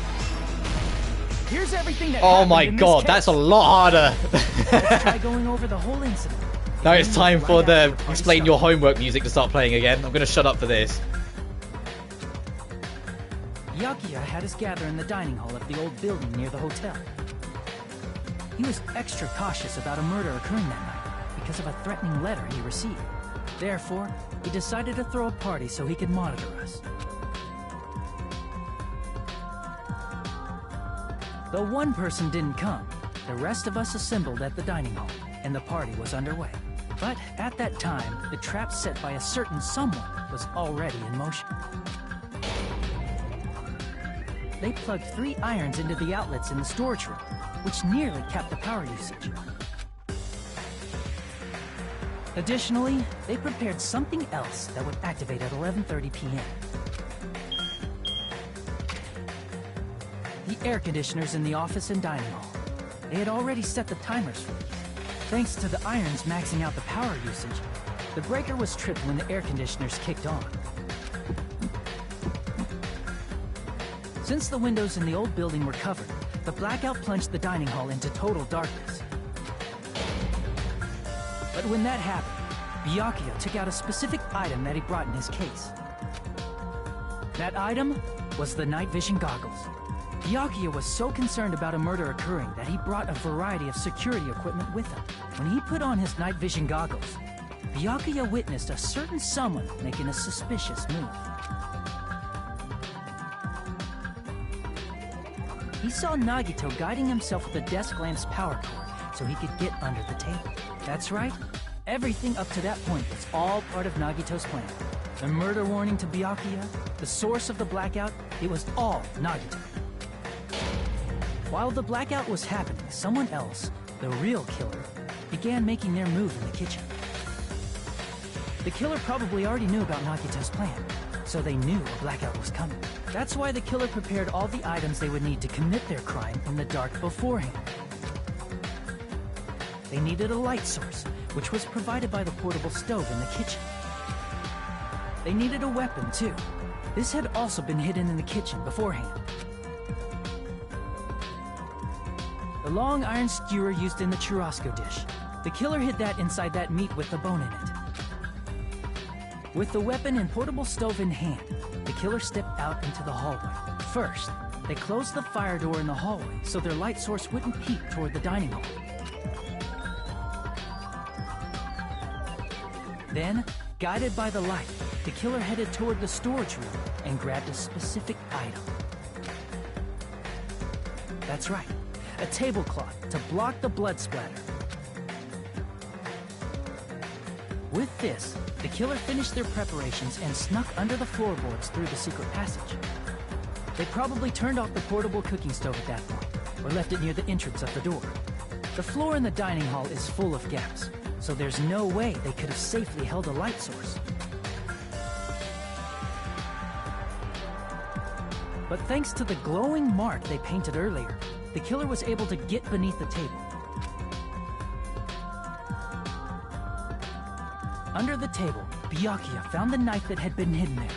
Here's everything that oh my god, that's a lot harder. Let's try going over the whole incident. Now it's time for the explain your homework music to start playing again. I'm going to shut up for this. Byakuya had us gather in the dining hall of the old building near the hotel. He was extra cautious about a murder occurring that night because of a threatening letter he received. Therefore, he decided to throw a party so he could monitor us. Though one person didn't come, the rest of us assembled at the dining hall, and the party was underway. But at that time, the trap set by a certain someone was already in motion. They plugged 3 irons into the outlets in the storage room, which nearly capped the power usage. Additionally, they prepared something else that would activate at 11:30 p.m. The air conditioners in the office and dining hall. They had already set the timers for these. Thanks to the irons maxing out the power usage, the breaker was tripped when the air conditioners kicked on. Since the windows in the old building were covered, the blackout plunged the dining hall into total darkness. But when that happened, Byakuya took out a specific item that he brought in his case. That item was the night vision goggles. Byakuya was so concerned about a murder occurring that he brought a variety of security equipment with him. When he put on his night vision goggles, Byakuya witnessed a certain someone making a suspicious move. He saw Nagito guiding himself with a desk lamp's power cord so he could get under the table. That's right, everything up to that point was all part of Nagito's plan. The murder warning to Byakuya, the source of the blackout, it was all Nagito. While the blackout was happening, someone else, the real killer, began making their move in the kitchen. The killer probably already knew about Nagito's plan, so they knew a blackout was coming. That's why the killer prepared all the items they would need to commit their crime in the dark beforehand. They needed a light source, which was provided by the portable stove in the kitchen. They needed a weapon, too. This had also been hidden in the kitchen beforehand. The long iron skewer used in the churrasco dish. The killer hid that inside that meat with the bone in it. With the weapon and portable stove in hand, the killer stepped out into the hallway. First, they closed the fire door in the hallway so their light source wouldn't peek toward the dining hall. Then, guided by the light, the killer headed toward the storage room and grabbed a specific item. That's right, a tablecloth to block the blood splatter. With this, the killer finished their preparations and snuck under the floorboards through the secret passage. They probably turned off the portable cooking stove at that point, or left it near the entrance of the door. The floor in the dining hall is full of gaps, so there's no way they could have safely held a light source. But thanks to the glowing mark they painted earlier, the killer was able to get beneath the table. Under the table, Byakuya found the knife that had been hidden there.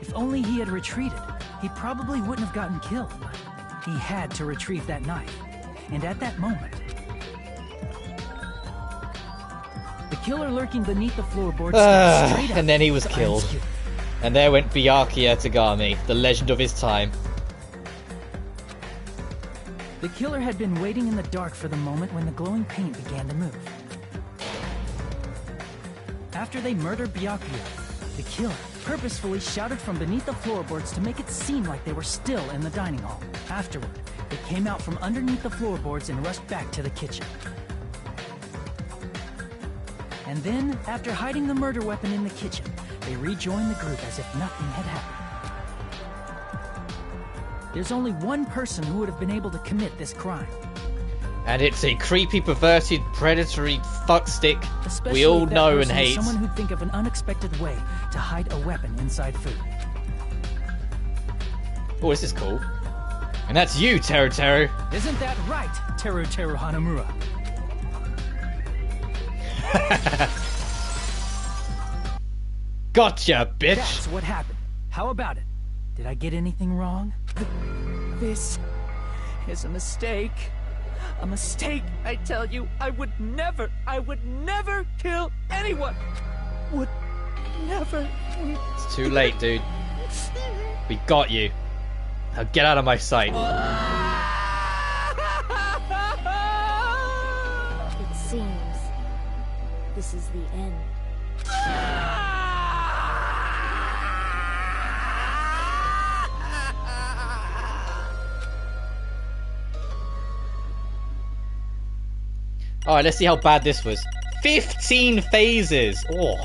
If only he had retreated, he probably wouldn't have gotten killed. He had to retrieve that knife, and at that moment, the killer lurking beneath the floorboards stepped straight up, and then he was killed. And there went Byakuya Tagami, the legend of his time. The killer had been waiting in the dark for the moment when the glowing paint began to move. After they murdered Byakuya, the killer purposefully shouted from beneath the floorboards to make it seem like they were still in the dining hall. Afterward, they came out from underneath the floorboards and rushed back to the kitchen. And then, after hiding the murder weapon in the kitchen, they rejoined the group as if nothing had happened. There's only one person who would have been able to commit this crime. And it's a creepy, perverted, predatory fuckstick we all know and hate. Someone who'd think of an unexpected way to hide a weapon inside food. Oh, this is cool. And that's you, Teru Teru. Isn't that right, Teru Teru Hanamura? Gotcha, bitch! That's what happened. How about it? Did I get anything wrong? This is a mistake. A mistake, I tell you. I would never kill anyone. Would never. It's too late, dude. We got you. Now get out of my sight. It seems this is the end. Alright, let's see how bad this was. 15 phases! Oh.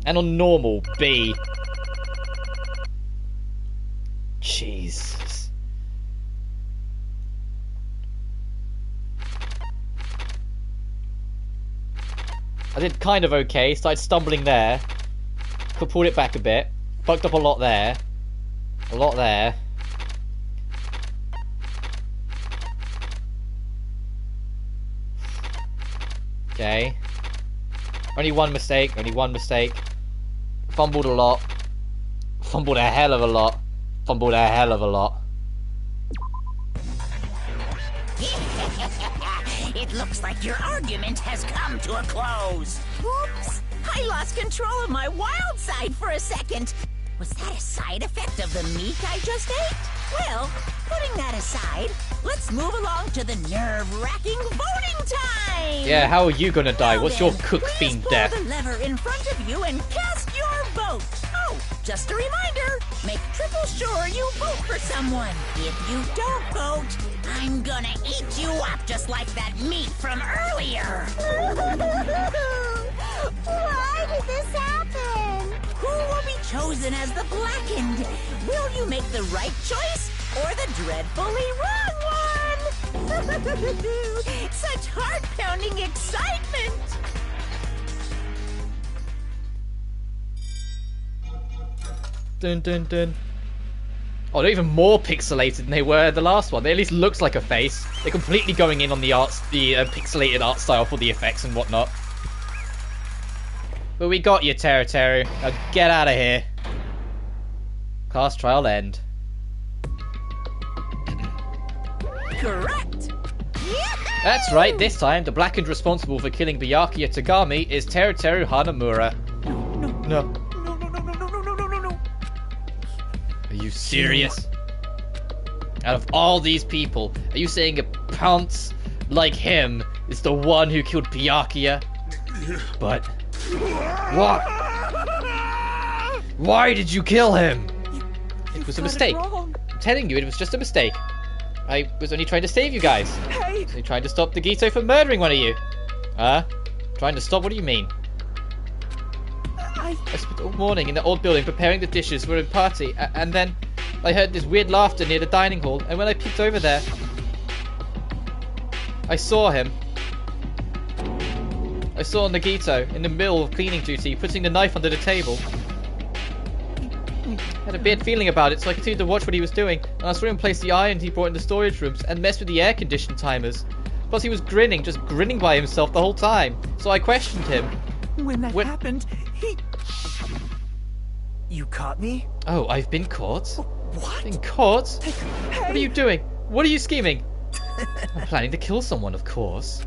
And on normal, B. Jesus. I did kind of okay. Started stumbling there. Could pull it back a bit. Fucked up a lot there. A lot there. Okay. Only one mistake. Only one mistake. Fumbled a lot. Fumbled a hell of a lot. Fumbled a hell of a lot. It looks like your argument has come to a close. Oops! I lost control of my wild side for a second. Was that a side effect of the meat I just ate? Well, putting that aside, let's move along to the nerve-wracking voting time! Yeah, how are you gonna die? What's your cook Please fiend pull death? the lever in front of you and cast your vote! Oh, just a reminder, make triple sure you vote for someone. If you don't vote, I'm gonna eat you up just like that meat from earlier! Why did this happen? Who will be chosen as the blackened? Will you make the right choice or the dreadfully wrong one? Such heart-pounding excitement! Dun dun dun. Oh, they're even more pixelated than they were the last one. They at least looks like a face. They're completely going in on the arts, the pixelated art style for the effects and whatnot. But we got you, Teru. Now get out of here. Class trial end. Correct! That's right, this time the blackened responsible for killing Byakuya Tagami is Teru Hanamura. No. Are you serious? Out of all these people, are you saying a pounce like him is the one who killed Byakuya? But what? Why did you kill him? It was a mistake. I'm telling you, it was just a mistake. I was only trying to save you guys. Hey! I was only trying to stop Nagito from murdering one of you. Trying to stop? What do you mean? I spent all morning in the old building preparing the dishes for a party, and then I heard this weird laughter near the dining hall, and when I peeked over there, I saw him. I saw Nagito in the middle of cleaning duty, putting the knife under the table. I had a bad feeling about it, so I continued to watch what he was doing, and I saw him place the iron he brought in the storage rooms and mess with the air condition timers. Plus he was grinning, just grinning by himself the whole time, so I questioned him. When that happened, he... You caught me? Oh, I've been caught? What? Been caught? Hey. What are you doing? What are you scheming? I'm planning to kill someone, of course.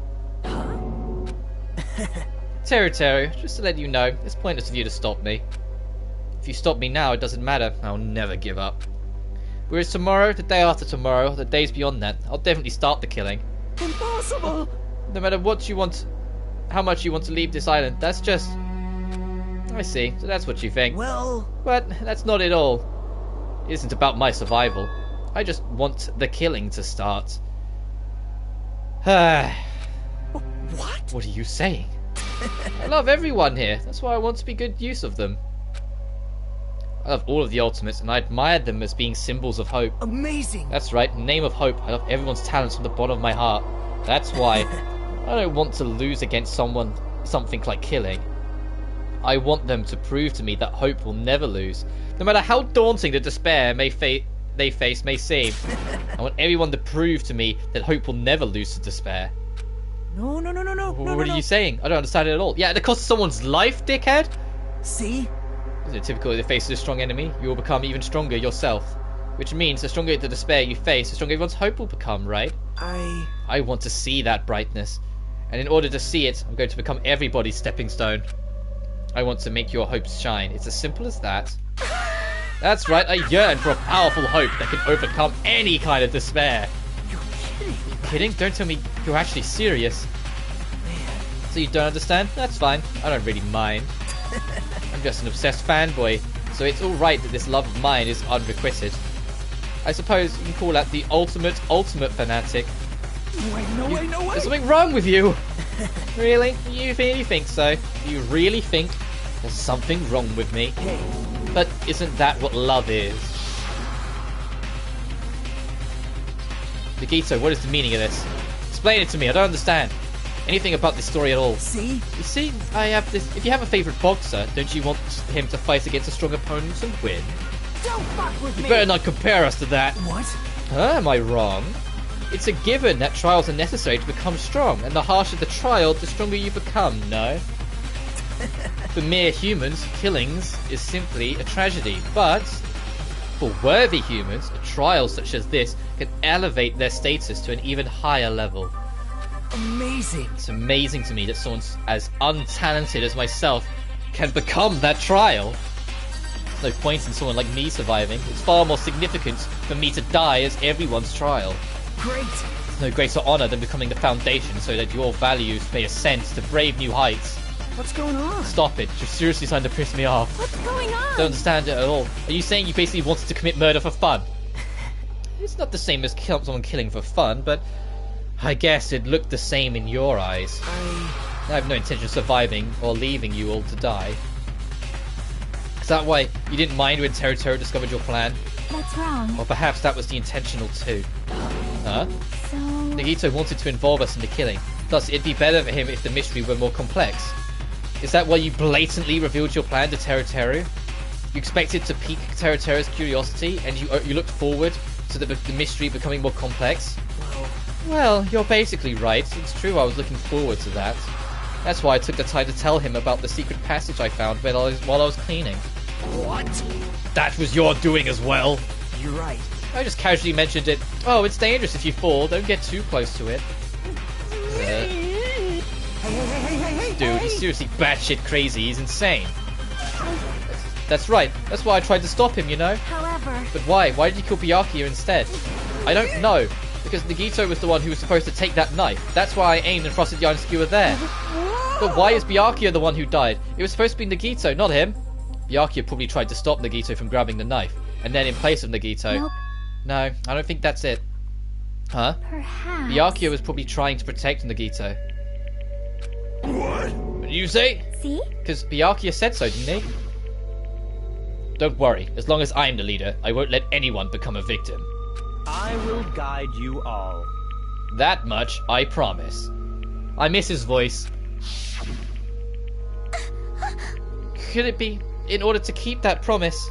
Teru, just to let you know, it's pointless of you to stop me. If you stop me now, it doesn't matter. I'll never give up. Whereas tomorrow, the day after tomorrow, the days beyond that, I'll definitely start the killing. Impossible! No matter what you want, how much you want to leave this island, that's just... I see, so that's what you think. Well... But that's not it all. It isn't about my survival. I just want the killing to start. What? What are you saying? I love everyone here. That's why I want to be good use of them. I love all of the ultimates, and I admire them as being symbols of hope. Amazing! That's right, in the name of hope, I love everyone's talents from the bottom of my heart. That's why I don't want to lose against something like killing. I want them to prove to me that hope will never lose, no matter how daunting the despair they face may seem. I want everyone to prove to me that hope will never lose to despair. No. What are you saying? I don't understand it at all. Yeah, it costs someone's life, dickhead? See? Is it typical in the face of a strong enemy? You will become even stronger yourself. Which means the stronger the despair you face, the stronger everyone's hope will become, right? I want to see that brightness. And in order to see it, I'm going to become everybody's stepping stone. I want to make your hopes shine. It's as simple as that. That's right, I yearn for a powerful hope that can overcome any kind of despair. You're kidding. Are you kidding? Don't tell me you're actually serious. Man. So you don't understand? That's fine. I don't really mind. I'm just an obsessed fanboy, so it's alright that this love of mine is unrequited. I suppose you can call that the ultimate fanatic. No way. There's something wrong with you! Really? You think so? You really think there's something wrong with me? Hey. But isn't that what love is? Nagito, what is the meaning of this? Explain it to me, I don't understand anything about this story at all. See? You see, I have this... If you have a favourite boxer, don't you want him to fight against a strong opponent and win? Don't fuck with me! You better not compare us to that. What? Huh, am I wrong? It's a given that trials are necessary to become strong, and the harsher the trial, the stronger you become, no? For mere humans, killings is simply a tragedy, but for worthy humans, a trial such as this can elevate their status to an even higher level. Amazing. It's amazing to me that someone as untalented as myself can become that trial. There's no point in someone like me surviving. It's far more significant for me to die as everyone's trial. Great. There's no greater honor than becoming the foundation so that your values may ascend to brave new heights. What's going on? Stop it. You're seriously starting to piss me off. What's going on? Don't understand it at all. Are you saying you basically wanted to commit murder for fun? It's not the same as someone killing for fun, but I guess it looked the same in your eyes. I have no intention of surviving or leaving you all to die. Is that why you didn't mind when Teruteru discovered your plan? That's wrong. Or perhaps that was the intentional too. Huh? So... Nagito wanted to involve us in the killing. Thus, it'd be better for him if the mystery were more complex. Is that why you blatantly revealed your plan to Teruteru? You expected to pique Teruteru's curiosity, and you looked forward to the mystery becoming more complex? Well, you're basically right. It's true I was looking forward to that. That's why I took the time to tell him about the secret passage I found while I was cleaning. What? That was your doing as well. You're right. I just casually mentioned it. Oh, it's dangerous if you fall. Don't get too close to it. Hey. Dude, he's seriously batshit crazy. He's insane. That's right. That's why I tried to stop him, you know? However... But why? Why did you kill Byakuya instead? I don't know. Because Nagito was the one who was supposed to take that knife. That's why I aimed and thrusted the iron skewer there. But why is Byakuya the one who died? It was supposed to be Nagito, not him. Byakuya probably tried to stop Nagito from grabbing the knife. And then in place of Nagito... Nope. No, I don't think that's it. Huh? Perhaps... Byakuya was probably trying to protect Nagito. What did you say? See? Because Byakuya said so, didn't he? Don't worry. As long as I'm the leader, I won't let anyone become a victim. I will guide you all. That much, I promise. I miss his voice. Could it be in order to keep that promise?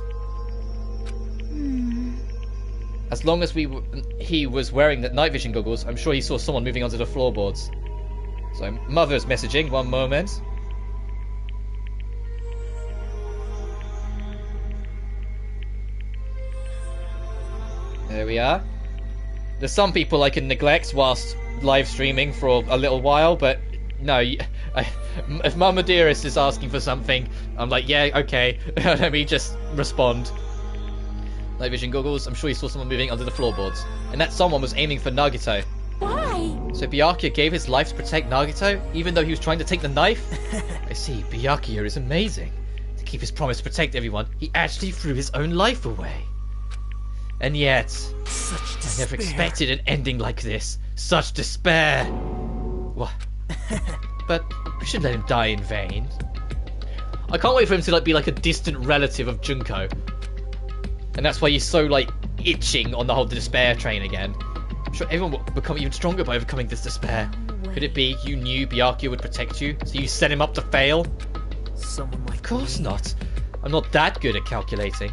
As long as he was wearing the night vision goggles, I'm sure he saw someone moving onto the floorboards. So, Mother's messaging. One moment. There we are. There's some people I can neglect whilst live streaming for a little while, but no, if Mama Dearest is asking for something, I'm like, yeah, okay, let me just respond. Night vision goggles, I'm sure you saw someone moving under the floorboards. And that someone was aiming for Nagito. Why? So Byakuya gave his life to protect Nagito, even though he was trying to take the knife? I see, Byakuya is amazing. To keep his promise to protect everyone, he actually threw his own life away. And yet, I never expected an ending like this. Such despair. What? But we should let him die in vain. I can't wait for him to be like a distant relative of Junko. And that's why he's so itching on the whole despair train again. I'm sure everyone will become even stronger by overcoming this despair. Could it be you knew Byakuya would protect you, so you set him up to fail? Someone like Of course not. I'm not that good at calculating.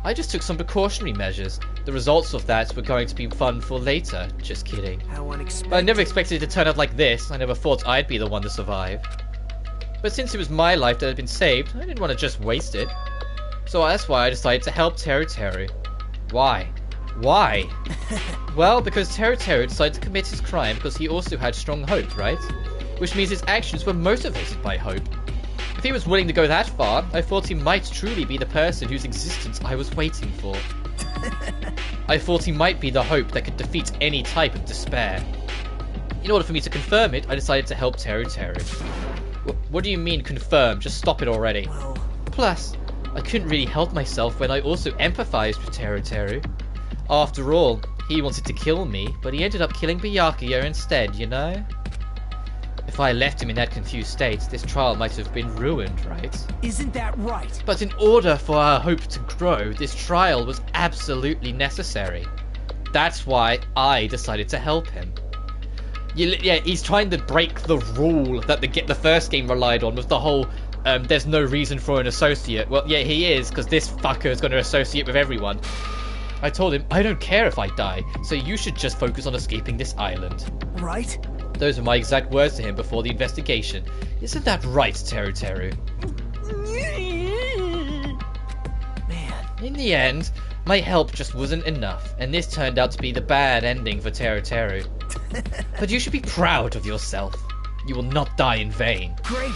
I just took some precautionary measures. The results of that were going to be fun for later. Just kidding. How unexpected. But I never expected it to turn out like this. I never thought I'd be the one to survive. But since it was my life that had been saved, I didn't want to just waste it. So that's why I decided to help Teru Teru. Why? Why? Well, because Teru Teru decided to commit his crime because he also had strong hope, right? Which means his actions were motivated by hope. If he was willing to go that far, I thought he might truly be the person whose existence I was waiting for. I thought he might be the hope that could defeat any type of despair. In order for me to confirm it, I decided to help Teru Teru. What do you mean confirm? Just stop it already. Plus, I couldn't really help myself when I also empathized with Teru Teru. After all, he wanted to kill me, but he ended up killing Byakuya instead, you know? If I left him in that confused state, this trial might have been ruined, right? Isn't that right? But in order for our hope to grow, this trial was absolutely necessary. That's why I decided to help him. Yeah, he's trying to break the rule that the first game relied on with the whole, there's no reason for an associate. Well, yeah, he is, because this fucker is going to associate with everyone. I told him, I don't care if I die, so you should just focus on escaping this island. Right? Those were my exact words to him before the investigation. Isn't that right, Teru Teru? Man. In the end, my help just wasn't enough, and this turned out to be the bad ending for Teru Teru. But you should be proud of yourself. You will not die in vain. Great.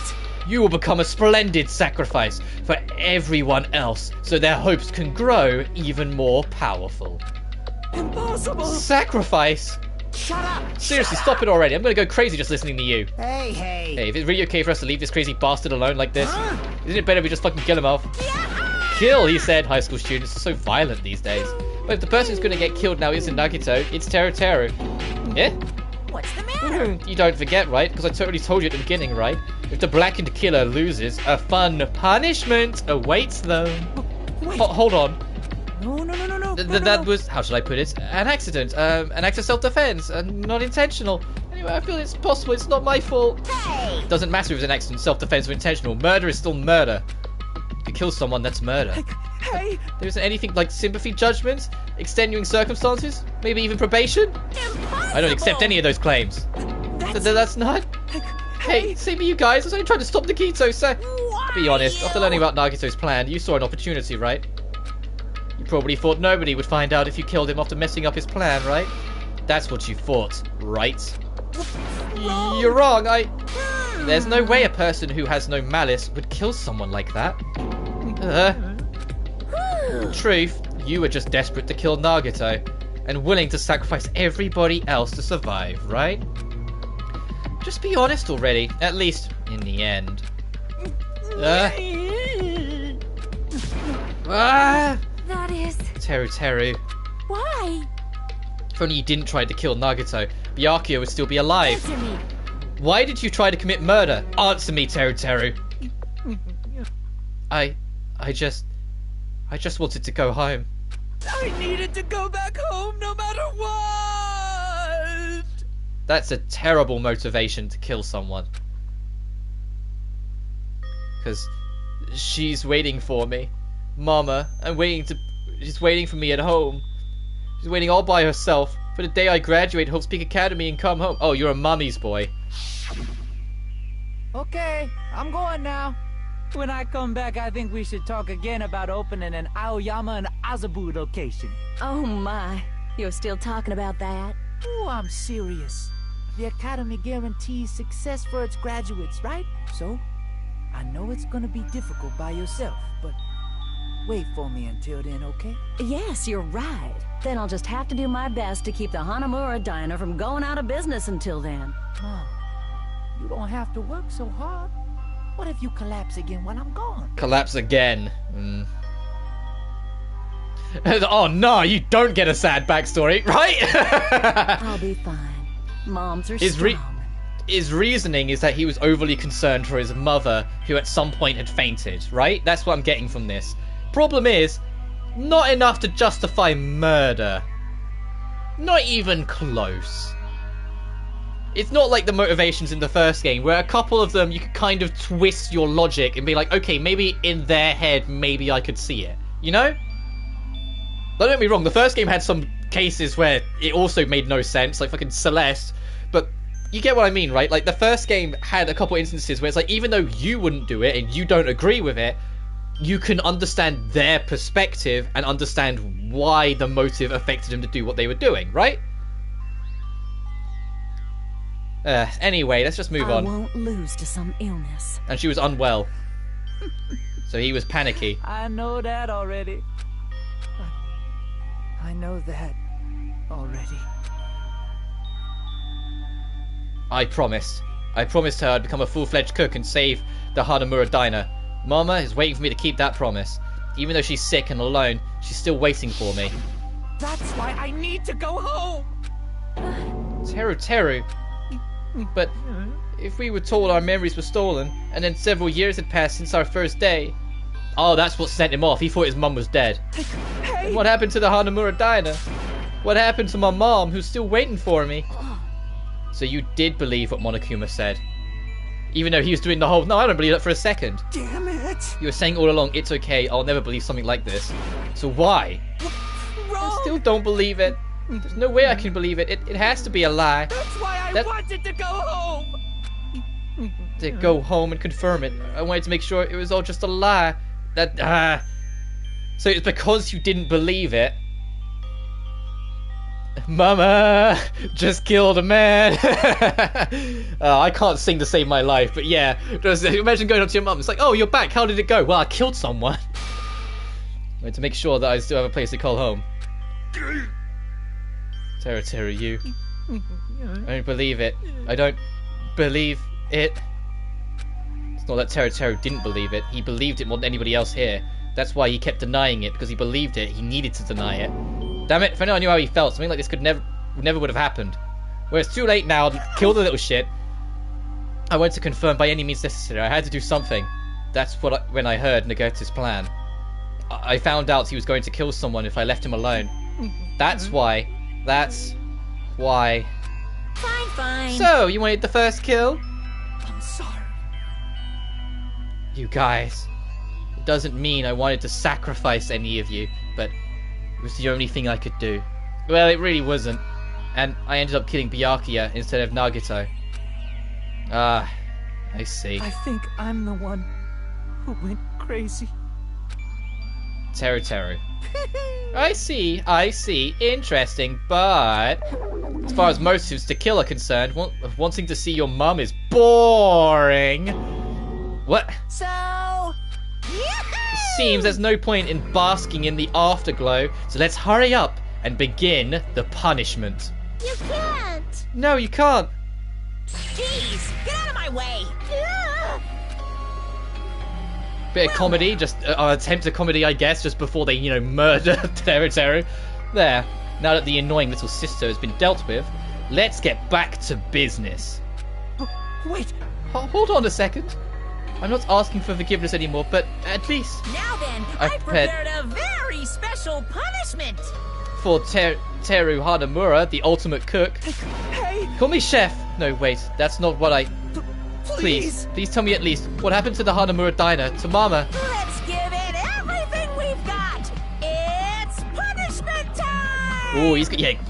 You will become a splendid sacrifice for everyone else, so their hopes can grow even more powerful. Impossible! Sacrifice? Shut up! Seriously, stop it already. I'm gonna go crazy just listening to you. Hey. Hey, if it's really okay for us to leave this crazy bastard alone like this, isn't it better if we just fucking kill him off? Yeah! Kill, he said. High school students are so violent these days. But if the person who's gonna get killed now isn't Nagito, it's Teru Teru. Yeah? What's the matter? You don't forget, right? Because I totally told you at the beginning, right? If the blackened killer loses, a fun punishment awaits them. Wait. Hold on. No. That was, how should I put it? An accident. An act of self-defense. Not intentional. Anyway, I feel it's possible. It's not my fault. Hey! Doesn't matter if it's an accident, self-defense, or intentional. Murder is still murder. If you kill someone, that's murder. Hey! There isn't anything like sympathy, judgment, extenuating circumstances, maybe even probation? Impossible! I don't accept any of those claims. That's not... Hey, same with you guys. I was only trying to stop Nagito, so... Be honest, after learning about Nagito's plan, you saw an opportunity, right? You probably thought nobody would find out if you killed him after messing up his plan, right? That's what you thought, right? You're wrong, There's no way a person who has no malice would kill someone like that. Truth, you were just desperate to kill Nagito, and willing to sacrifice everybody else to survive, right? Just be honest already, at least in the end. That is... Teru. Why? If only you didn't try to kill Nagito, Byakuya would still be alive. Answer me. Why did you try to commit murder? Answer me, Teru. I just wanted to go home. I needed to go back home no matter what! That's a terrible motivation to kill someone. Because she's waiting for me. Mama, she's waiting for me at home. She's waiting all by herself for the day I graduate Hope Peak Academy and come home. Oh, you're a mommy's boy. Okay, I'm going now. When I come back, I think we should talk again about opening an Aoyama and Azabu location. Oh my, you're still talking about that? Oh, I'm serious. The Academy guarantees success for its graduates, right? So, I know it's gonna be difficult by yourself, but wait for me until then, okay? Yes, you're right. Then I'll just have to do my best to keep the Hanamura Diner from going out of business until then. Mom, you don't have to work so hard. What if you collapse again when I'm gone? Collapse again. Oh no, you don't get a sad backstory, right? I'll be fine. Moms are strong. His reasoning is that he was overly concerned for his mother, who at some point had fainted, right? That's what I'm getting from this. Problem is, not enough to justify murder. Not even close. It's not like the motivations in the first game, where a couple of them you could kind of twist your logic and be like, okay, maybe in their head, maybe I could see it. You know? Don't get me wrong, the first game had some cases where it also made no sense, like fucking Celeste, but you get what I mean, right? Like, the first game had a couple instances where it's like, even though you wouldn't do it and you don't agree with it, you can understand their perspective and understand why the motive affected them to do what they were doing, right? Anyway, let's just move on. I won't lose to some illness. And she was unwell. So he was panicky. I know that already. I know that already. I promised her I'd become a full-fledged cook and save the Hanamura diner. Mama is waiting for me to keep that promise. Even though she's sick and alone, she's still waiting for me. That's why I need to go home! Teru. But if we were told our memories were stolen, and then several years had passed since our first day... Oh, that's what sent him off. He thought his mum was dead. Hey. And what happened to the Hanamura diner? What happened to my mom, who's still waiting for me? So you did believe what Monokuma said? Even though he was doing the whole... No, I don't believe that for a second. Damn it! You were saying all along, it's okay, I'll never believe something like this. So why? I still don't believe it. There's no way I can believe it. It has to be a lie. That's why I wanted to go home! To go home and confirm it. I wanted to make sure it was all just a lie. So it's because you didn't believe it. Mama just killed a man. I can't sing to save my life, but yeah. Just imagine going up to your mum. It's like, oh, you're back. How did it go? Well, I killed someone. I wanted to make sure that I still have a place to call home. Teru, you. I don't believe it. I don't believe it. It's not that Teru didn't believe it. He believed it more than anybody else here. That's why he kept denying it, because he believed it. He needed to deny it. Damn it, if I knew how he felt, something like this could never would have happened. Well, it's too late now. Kill the little shit. I wanted to confirm by any means necessary. I had to do something. That's when I heard Nagato's plan. I found out he was going to kill someone if I left him alone. That's why. That's why. Fine. So, you wanted the first kill? I'm sorry. You guys. It doesn't mean I wanted to sacrifice any of you, but it was the only thing I could do. Well, it really wasn't. And I ended up killing Byakuya instead of Nagato. Ah, I see. I think I'm the one who went crazy. Teru. I see. Interesting, but as far as motives to kill are concerned, wanting to see your mum is boring. What? So... Seems there's no point in basking in the afterglow, so let's hurry up and begin the punishment. You can't! No, you can't. Jeez, get out of my way! Bit of comedy, just attempt at comedy, I guess, just before they, murder Teru. There. Now that the annoying little sister has been dealt with, let's get back to business. Wait. Hold on a second. I'm not asking for forgiveness anymore, but at least... Now then, I've prepared a very special punishment! For Teru Hanamura, the ultimate cook. Hey! Call me chef! No, wait, that's not what I... Please tell me at least, what happened to the Hanamura diner, to Mama? Let's give it everything we've got! It's punishment time! Ooh,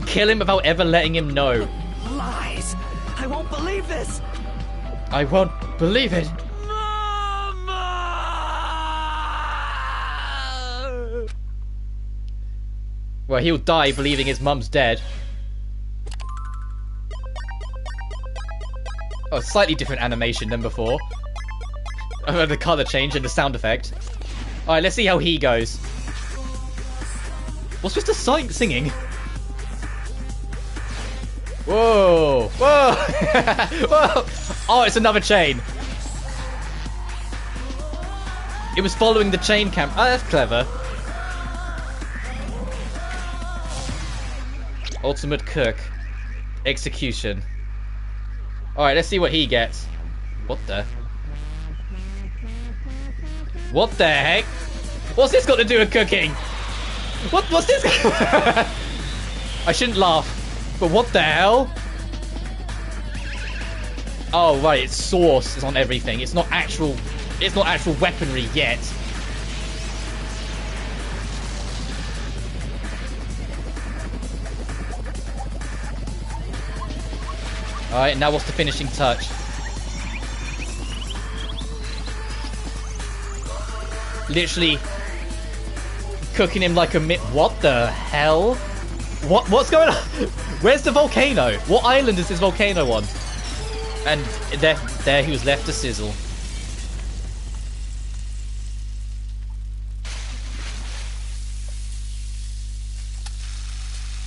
kill him without ever letting him know. Lies! I won't believe this! I won't believe it! Well, he'll die believing his mum's dead. Oh, slightly different animation than before. The colour change and the sound effect. Alright, let's see how he goes. What's Mr. Singing? Whoa! Whoa! Whoa! Oh, it's another chain. It was following the chain cam. Oh, that's clever. Ultimate cook. Execution. Alright, let's see what he gets. What the heck? What's this got to do with cooking? What's this? I shouldn't laugh. But what the hell? Oh, right, it's sauce is on everything. It's not actual weaponry yet. Alright, now what's the finishing touch? Literally cooking him like a what the hell? What's going on? Where's the volcano? What island is this volcano on? And there he was left to sizzle.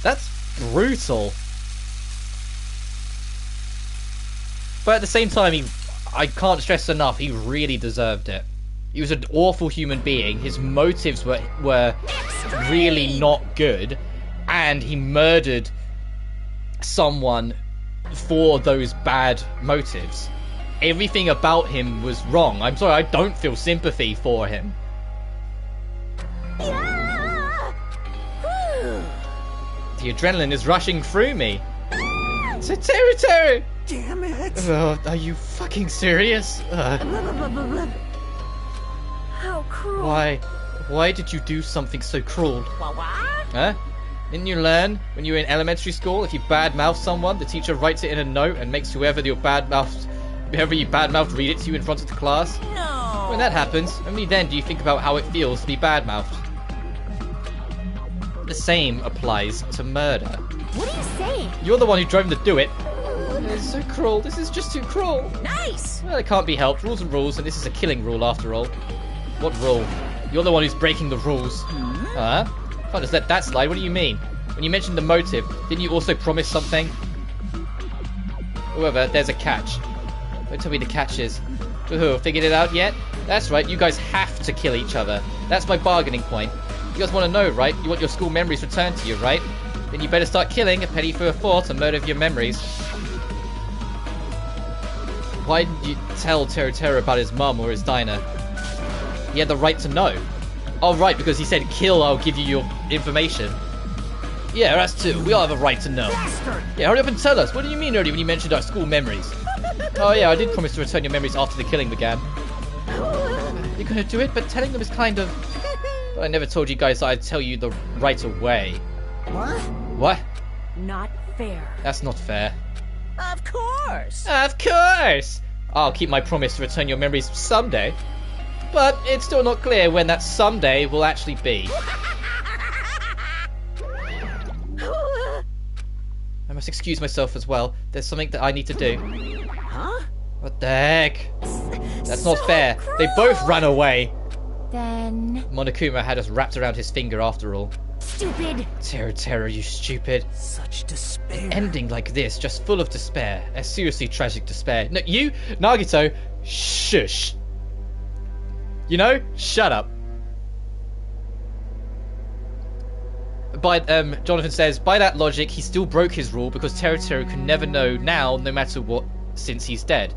That's brutal. But at the same time, I can't stress enough, he really deserved it. He was an awful human being. His motives were really not good. And he murdered someone for those bad motives. Everything about him was wrong. I'm sorry, I don't feel sympathy for him. The adrenaline is rushing through me. Teru! Damn it! Are you fucking serious? How cruel. Why did you do something so cruel? Huh? Didn't you learn when you were in elementary school, if you badmouth someone, the teacher writes it in a note and makes whoever you badmouthed read it to you in front of the class? No. When that happens, only then do you think about how it feels to be badmouthed. The same applies to murder. What are you saying? You're the one who drove him to do it. It's so cruel. This is just too cruel. Nice. Well, it can't be helped. Rules and rules, and this is a killing rule after all. What rule? You're the one who's breaking the rules. Huh? Can't just let that slide. What do you mean? When you mentioned the motive, didn't you also promise something? However, there's a catch. Don't tell me the catch is. Ooh, figured it out yet? That's right, you guys have to kill each other. That's my bargaining point. You guys want to know, right? You want your school memories returned to you, right? Then you better start killing, a penny for a thought, and murder of your memories. Why didn't you tell Teru about his mum or his diner? He had the right to know. Oh, right, because he said, kill, I'll give you your information. Yeah, us too. We all have a right to know. Bastard! Yeah, hurry up and tell us. What do you mean earlier when you mentioned our school memories? Oh, yeah, I did promise to return your memories after the killing began. You're gonna do it, but telling them is kind of... But I never told you guys that I'd tell you the right away. What? What? Not fair. That's not fair. Of course. Of course! I'll keep my promise to return your memories someday. But it's still not clear when that someday will actually be. I must excuse myself as well. There's something that I need to do. Huh? What the heck? That's not fair. They both ran away. Then... Monokuma had us wrapped around his finger after all. Stupid! Teru, you stupid. Such despair. An ending like this, just full of despair. A seriously tragic despair. No, you, Nagito, shush. You know, shut up. Jonathan says, by that logic, he still broke his rule because Teru can never know now, no matter what, since he's dead.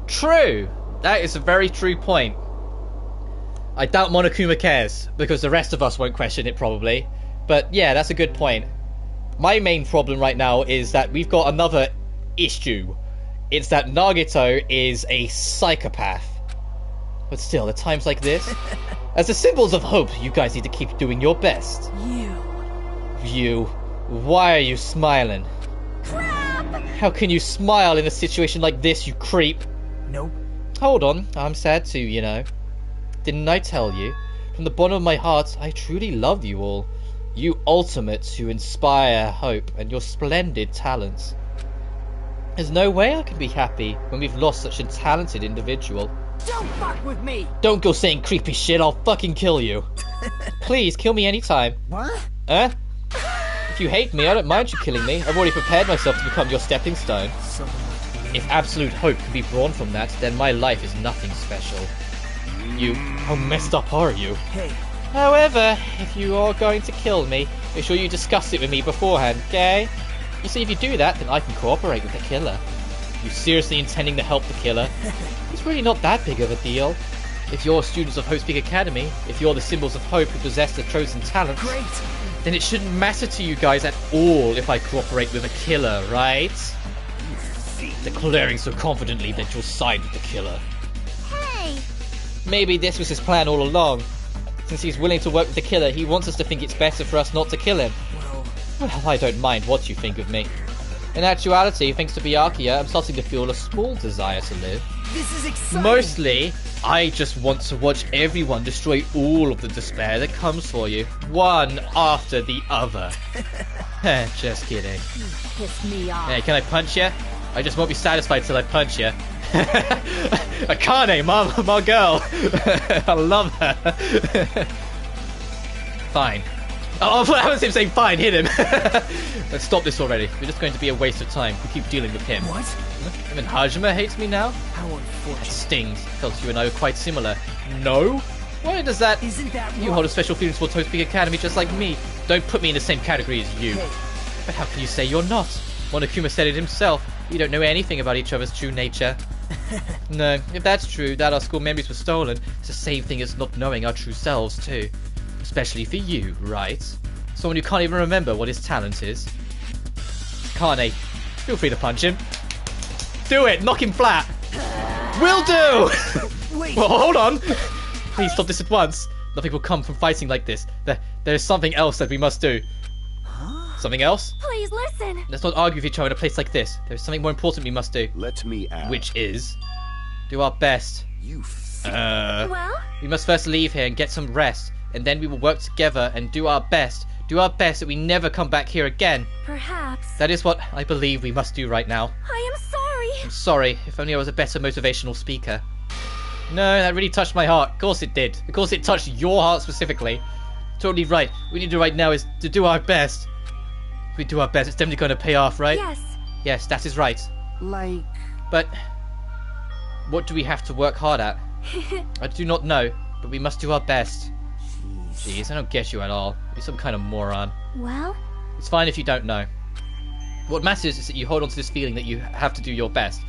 True! That is a very true point. I doubt Monokuma cares, because the rest of us won't question it probably. But yeah, that's a good point. My main problem right now is that we've got another issue. It's that Nagito is a psychopath. But still, at times like this, as the symbols of hope, you guys need to keep doing your best. You. Why are you smiling? Crap! How can you smile in a situation like this, you creep? Nope. Hold on, I'm sad too, you know. Didn't I tell you? From the bottom of my heart, I truly love you all. You ultimates who inspire hope and your splendid talents. There's no way I can be happy when we've lost such a talented individual. Don't fuck with me! Don't go saying creepy shit, I'll fucking kill you. Please, kill me anytime. What? If you hate me, I don't mind you killing me. I've already prepared myself to become your stepping stone. If absolute hope can be drawn from that, then my life is nothing special. You, how messed up are you? Hey. However, if you are going to kill me, make sure you discuss it with me beforehand, okay? You see, if you do that, then I can cooperate with the killer. You seriously intending to help the killer? It's really not that big of a deal. If you're students of Hope's Peak Academy, if you're the symbols of hope who possess the chosen talent, Great. then it shouldn't matter to you guys at all if I cooperate with a killer, right? Declaring so confidently that you'll side with the killer. Hey! Maybe this was his plan all along. Since he's willing to work with the killer, he wants us to think it's better for us not to kill him. Well, I don't mind what you think of me. In actuality, thanks to Byakuya, I'm starting to feel a small desire to live. This is exciting! Mostly, I just want to watch everyone destroy all of the despair that comes for you, one after the other. Just kidding. You piss me off. Hey, can I punch you? I just won't be satisfied till I punch you. Akane, my girl. I love her. Fine. Oh, that was him saying fine, hit him. Let's stop this already. We're just going to be a waste of time. We keep dealing with him. What? Even Hajime hates me now? How unfortunate. That stings. Felt you and I were quite similar. No? Why does that... Isn't that You right? hold a special feelings for Toast Peak Academy just like me. Don't put me in the same category as you. Hey. But how can you say you're not? Monokuma said it himself. We don't know anything about each other's true nature. No, if that's true, that our school memories were stolen, it's the same thing as not knowing our true selves, too. Especially for you, right? Someone who can't even remember what his talent is. Kane, feel free to punch him. Do it! Knock him flat! Will do! Wait. Well, hold on! Please stop this at once. Nothing will come from fighting like this. There's something else that we must do. Something else? Please listen. Let's not argue with each other in a place like this. There's something more important we must do. Let me ask. Which is... do our best. You Well? We must first leave here and get some rest. And then we will work together and do our best. Do our best that we never come back here again. Perhaps. That is what I believe we must do right now. I am sorry. I'm sorry. If only I was a better motivational speaker. No, that really touched my heart. Of course it did. Of course it touched your heart specifically. Totally right. What we need to do right now is to do our best. If we do our best, it's definitely going to pay off, right? Yes. Yes, that is right. Like... But what do we have to work hard at? I do not know, but we must do our best. Jeez, I don't get you at all. You're some kind of moron. Well? It's fine if you don't know. What matters is that you hold on to this feeling that you have to do your best.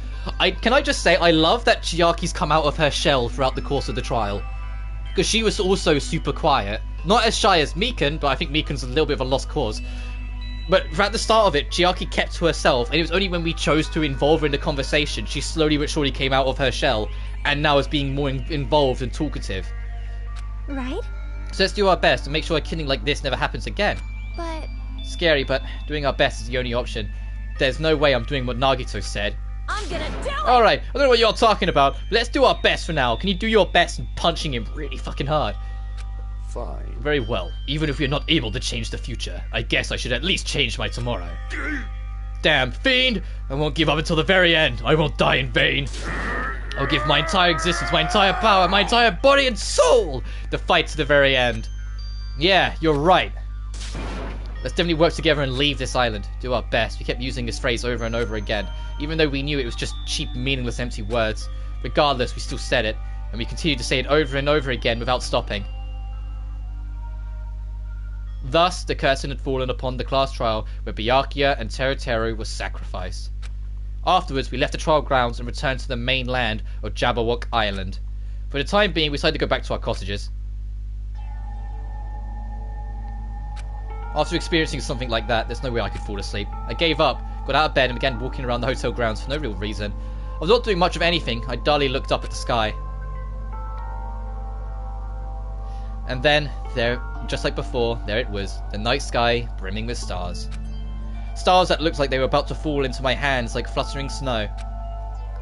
Can I just say, I love that Chiaki's come out of her shell throughout the course of the trial. Because she was also super quiet. Not as shy as Mikan, but I think Mikan's a little bit of a lost cause. But at the start of it, Chiaki kept to herself, and it was only when we chose to involve her in the conversation, she slowly but surely came out of her shell, and now is being more involved and talkative. Right? So let's do our best and make sure a killing like this never happens again. But... Scary, but doing our best is the only option. There's no way I'm doing what Nagito said. I'm gonna do it! Alright, I don't know what you're talking about, but let's do our best for now. Can you do your best in punching him really fucking hard? Fine. Very well. Even if we're not able to change the future, I guess I should at least change my tomorrow. Damn fiend! I won't give up until the very end. I won't die in vain. I'll give my entire existence, my entire power, my entire body and soul to fight to the very end. Yeah, you're right. Let's definitely work together and leave this island. Do our best. We kept using this phrase over and over again, even though we knew it was just cheap, meaningless, empty words. Regardless, we still said it, and we continued to say it over and over again without stopping. Thus, the curtain had fallen upon the class trial, where Byakuya and Teruteru were sacrificed. Afterwards, we left the trial grounds and returned to the main land of Jabberwock Island. For the time being, we decided to go back to our cottages. After experiencing something like that, there's no way I could fall asleep. I gave up, got out of bed and began walking around the hotel grounds for no real reason. I was not doing much of anything. I dully looked up at the sky. And then, there, just like before, there it was, the night sky brimming with stars. Stars that looked like they were about to fall into my hands like fluttering snow.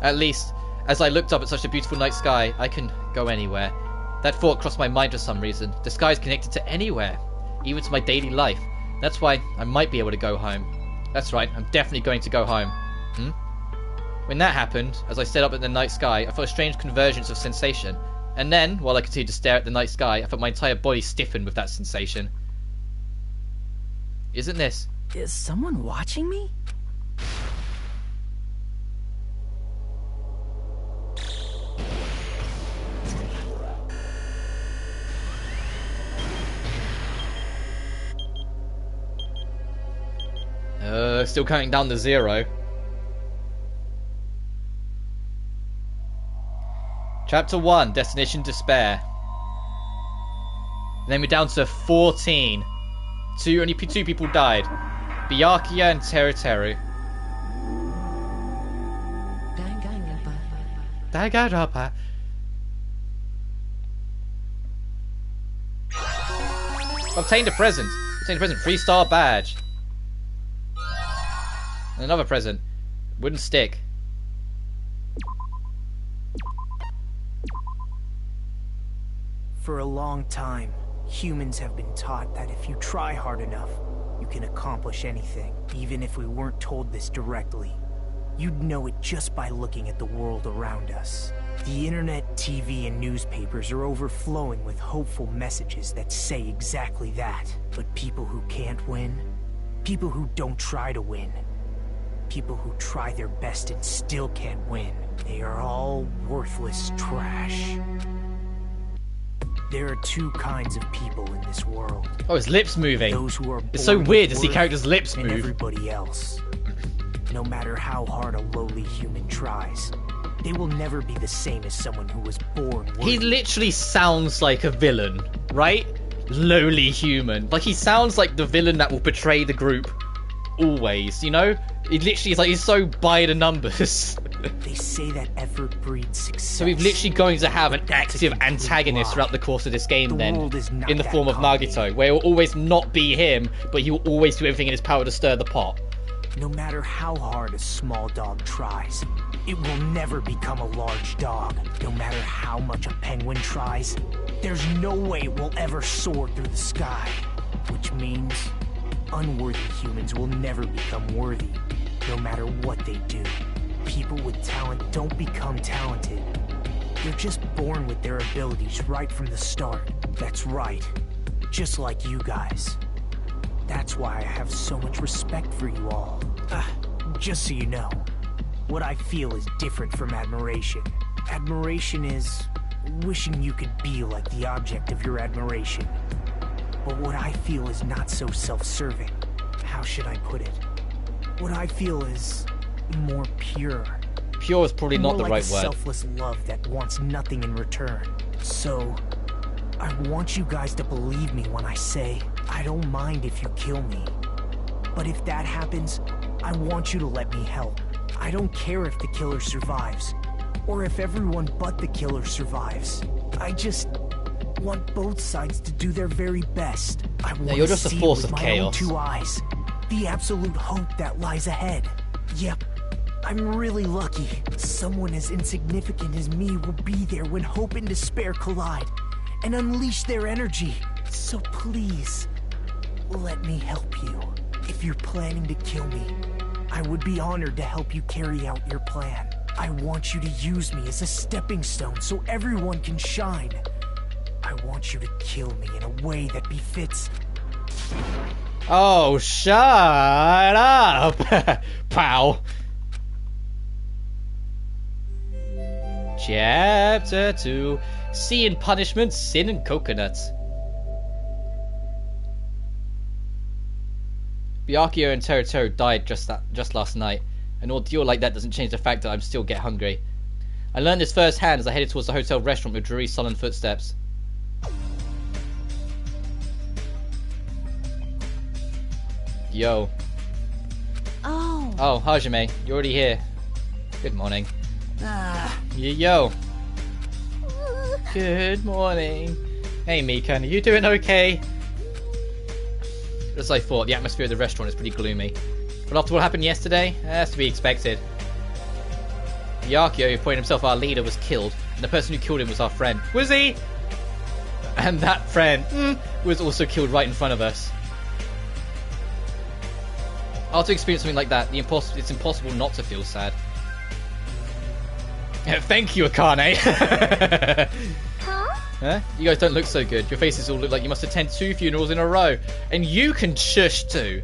At least, as I looked up at such a beautiful night sky, I can go anywhere. That thought crossed my mind for some reason. The sky is connected to anywhere, even to my daily life. That's why I might be able to go home. That's right, I'm definitely going to go home. When that happened, as I stared up at the night sky, I felt a strange convergence of sensation. And then, while I continued to stare at the night sky, I felt my entire body stiffen with that sensation. Isn't this? Is someone watching me? Still counting down to 0. Chapter 1, Destination Despair. And then we're down to 14. Only 2 people died. Byakuya and Teruteru. Danganronpa. Obtained a present. 3-star badge. And another present. Wooden stick. For a long time, humans have been taught that if you try hard enough, you can accomplish anything. Even if we weren't told this directly, you'd know it just by looking at the world around us. The internet, TV, and newspapers are overflowing with hopeful messages that say exactly that. But people who can't win, people who don't try to win, people who try their best and still can't win, they are all worthless trash. There are two kinds of people in this world. Oh, his lips moving. Those who are it's so weird to see characters' lips and move. Everybody else. No matter how hard a lowly human tries, they will never be the same as someone who was born worthy. He literally sounds like a villain, right? Lowly human. Like, he sounds like the villain that will betray the group. Always, you know? He literally is like, he's so by the numbers. They say that effort breeds success. So we're literally going to have an active antagonist throughout the course of this game then, in the form of Nagito, where it will always not be him, but he will always do everything in his power to stir the pot. No matter how hard a small dog tries, it will never become a large dog. No matter how much a penguin tries, there's no way it will ever soar through the sky. Which means unworthy humans will never become worthy, no matter what they do. People with talent don't become talented. They're just born with their abilities right from the start. That's right. Just like you guys. That's why I have so much respect for you all. Just so you know, what I feel is different from admiration. Admiration is wishing you could be like the object of your admiration. But what I feel is not so self-serving. How should I put it? What I feel is more pure. Pure is probably not the right word. Selfless love that wants nothing in return. So, I want you guys to believe me when I say, I don't mind if you kill me. But if that happens, I want you to let me help. I don't care if the killer survives, or if everyone but the killer survives. I just want both sides to do their very best. I want you're just to see a force with of my chaos. own 2 eyes the absolute hope that lies ahead. Yep. I'm really lucky. Someone as insignificant as me will be there when hope and despair collide and unleash their energy. So please, let me help you. If you're planning to kill me, I would be honored to help you carry out your plan. I want you to use me as a stepping stone so everyone can shine. I want you to kill me in a way that befits... Oh, shut up! Pow. Chapter 2. Sea and Punishment, Sin and Coconuts. Byakuya and Teruteru died just last night. An ordeal like that doesn't change the fact that I still get hungry. I learned this firsthand as I headed towards the hotel restaurant with dreary, sullen footsteps. Yo. Oh, Hajime, you're already here. Good morning. Yo. Good morning. Hey, Mika, are you doing okay? As I thought, the atmosphere of the restaurant is pretty gloomy. But after what happened yesterday, that's to be expected. Byakuya, who pointed himself our leader, was killed, and the person who killed him was our friend. Was he? And that friend was also killed right in front of us. After experiencing something like that, it's impossible not to feel sad. Thank you, Akane. Huh? You guys don't look so good. Your faces all look like you must attend 2 funerals in a row. And you can shush too.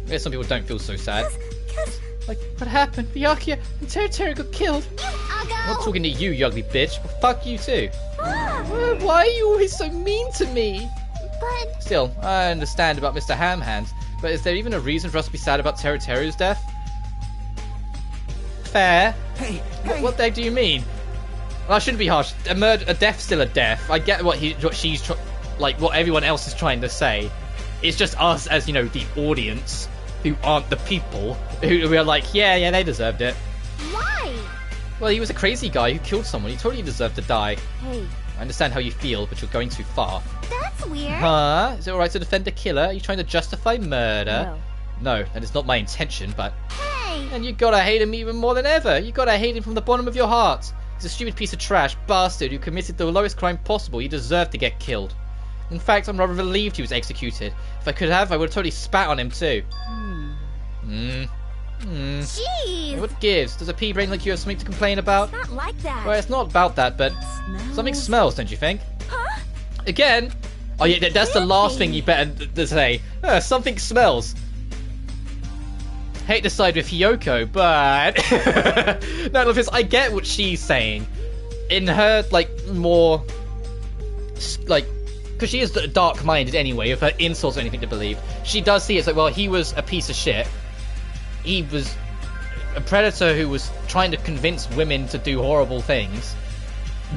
Yeah, some people don't feel so sad. Like, what happened? Byakuya and Teruteru got killed. I'm not talking to you, you ugly bitch. But fuck you too. Why are you always so mean to me? But... Still, I understand about Mr. Hamhands. But is there even a reason for us to be sad about Teruteru's death? Fair. Hey. What the heck do you mean? Well, I shouldn't be harsh. A death's still a death. I get what what everyone else is trying to say. It's just us as, you know, the audience who aren't the people who are like, yeah, they deserved it. Why? Well, he was a crazy guy who killed someone. He totally deserved to die. Hey. I understand how you feel, but you're going too far. That's weird. Huh? Is it alright to defend a killer? Are you trying to justify murder? No, that is not my intention, but... And you gotta hate him even more than ever. You gotta hate him from the bottom of your heart. He's a stupid piece of trash bastard who committed the lowest crime possible. He deserved to get killed. In fact, I'm rather relieved he was executed. If I could have, I would have totally spat on him too. Jeez! What gives? Does a pea brain like you have something to complain about? It's not like that. Well, it's not about that, but something smells, don't you think? Huh? Again? Oh yeah, that's the last thing you better to say. Something smells. Hate to side with Hiyoko, but no, look, I get what she's saying. In her, like, more, like, because she is dark-minded anyway, if her insults or anything to believe, she does see it's like, well, he was a piece of shit. He was a predator who was trying to convince women to do horrible things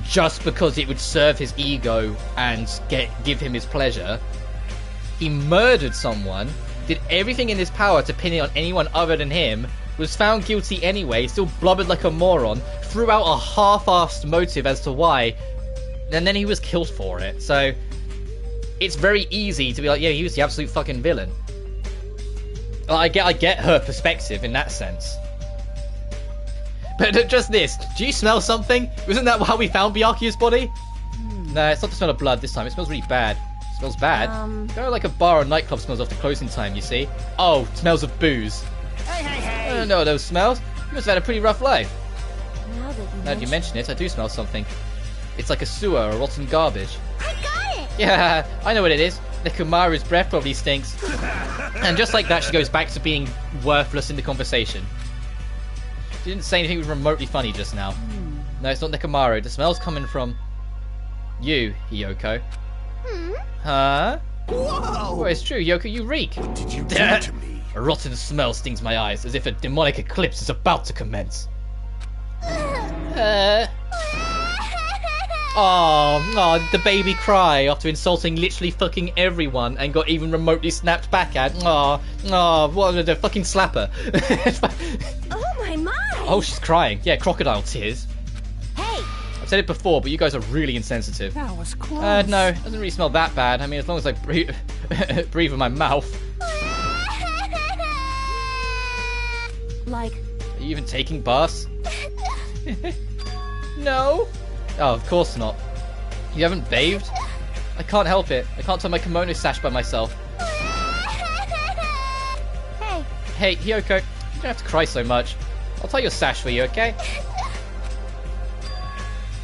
just because it would serve his ego and give him his pleasure. He murdered someone, did everything in his power to pin it on anyone other than him, was found guilty anyway, still blubbered like a moron, threw out a half-assed motive as to why, and then he was killed for it. So it's very easy to be like, yeah, he was the absolute fucking villain. I get her perspective in that sense. But just this, do you smell something? Wasn't that how we found Byakuya's body? No, it's not the smell of blood this time. It smells really bad. It smells bad. Go like a bar or nightclub smells after closing time, you see. Oh, smells of booze. Hey! I don't know those smells. You must have had a pretty rough life. Now that you mention it, I do smell something. It's like a sewer or rotten garbage. I got it! Yeah, I know what it is. Nekomaru's breath probably stinks. And just like that, she goes back to being worthless in the conversation. She didn't say anything remotely funny just now. No, it's not Nekomaru. The smell's coming from you, Hiyoko. Huh? Whoa! Oh, it's true, Hiyoko, you reek. What did you do to me? A rotten smell stings my eyes, as if a demonic eclipse is about to commence. Oh, did the baby cry after insulting literally fucking everyone and got even remotely snapped back at? What a fucking slapper. Oh my! Oh, she's crying. Yeah, crocodile tears. Hey! I've said it before, but you guys are really insensitive. That was close. No, it doesn't really smell that bad. I mean, as long as I breathe with my mouth. Like... Are you even taking baths? No? Oh, of course not. You haven't bathed? I can't help it. I can't tie my kimono sash by myself. Hey, Hiyoko, you don't have to cry so much. I'll tie your sash for you, okay?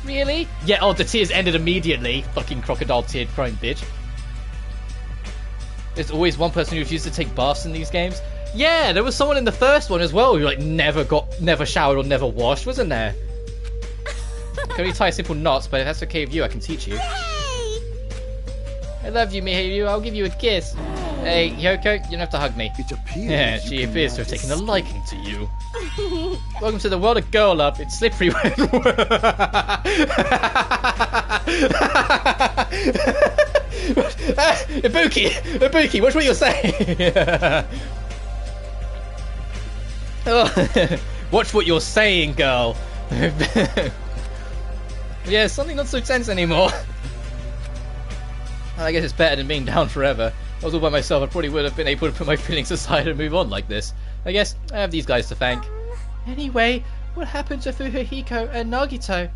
Really? Yeah, oh, the tears ended immediately. Fucking crocodile tear crying bitch. There's always one person who refuses to take baths in these games. Yeah, there was someone in the first one as well who, like, never showered or never washed, wasn't there? I can only tie simple knots, but if that's okay with you, I can teach you. Hey! I love you, Miharu. I'll give you a kiss. Hey, Hiyoko, you don't have to hug me. It appears Yeah, she appears to have taken a liking to you. Welcome to the world of girl up. It's slippery when... Ibuki, watch what you're saying. Watch what you're saying, girl. Yeah, something not so tense anymore. I guess it's better than being down forever. If I was all by myself, I probably would have been able to put my feelings aside and move on like this. I guess I have these guys to thank. Anyway, what happened to Furuhiko and Nagito?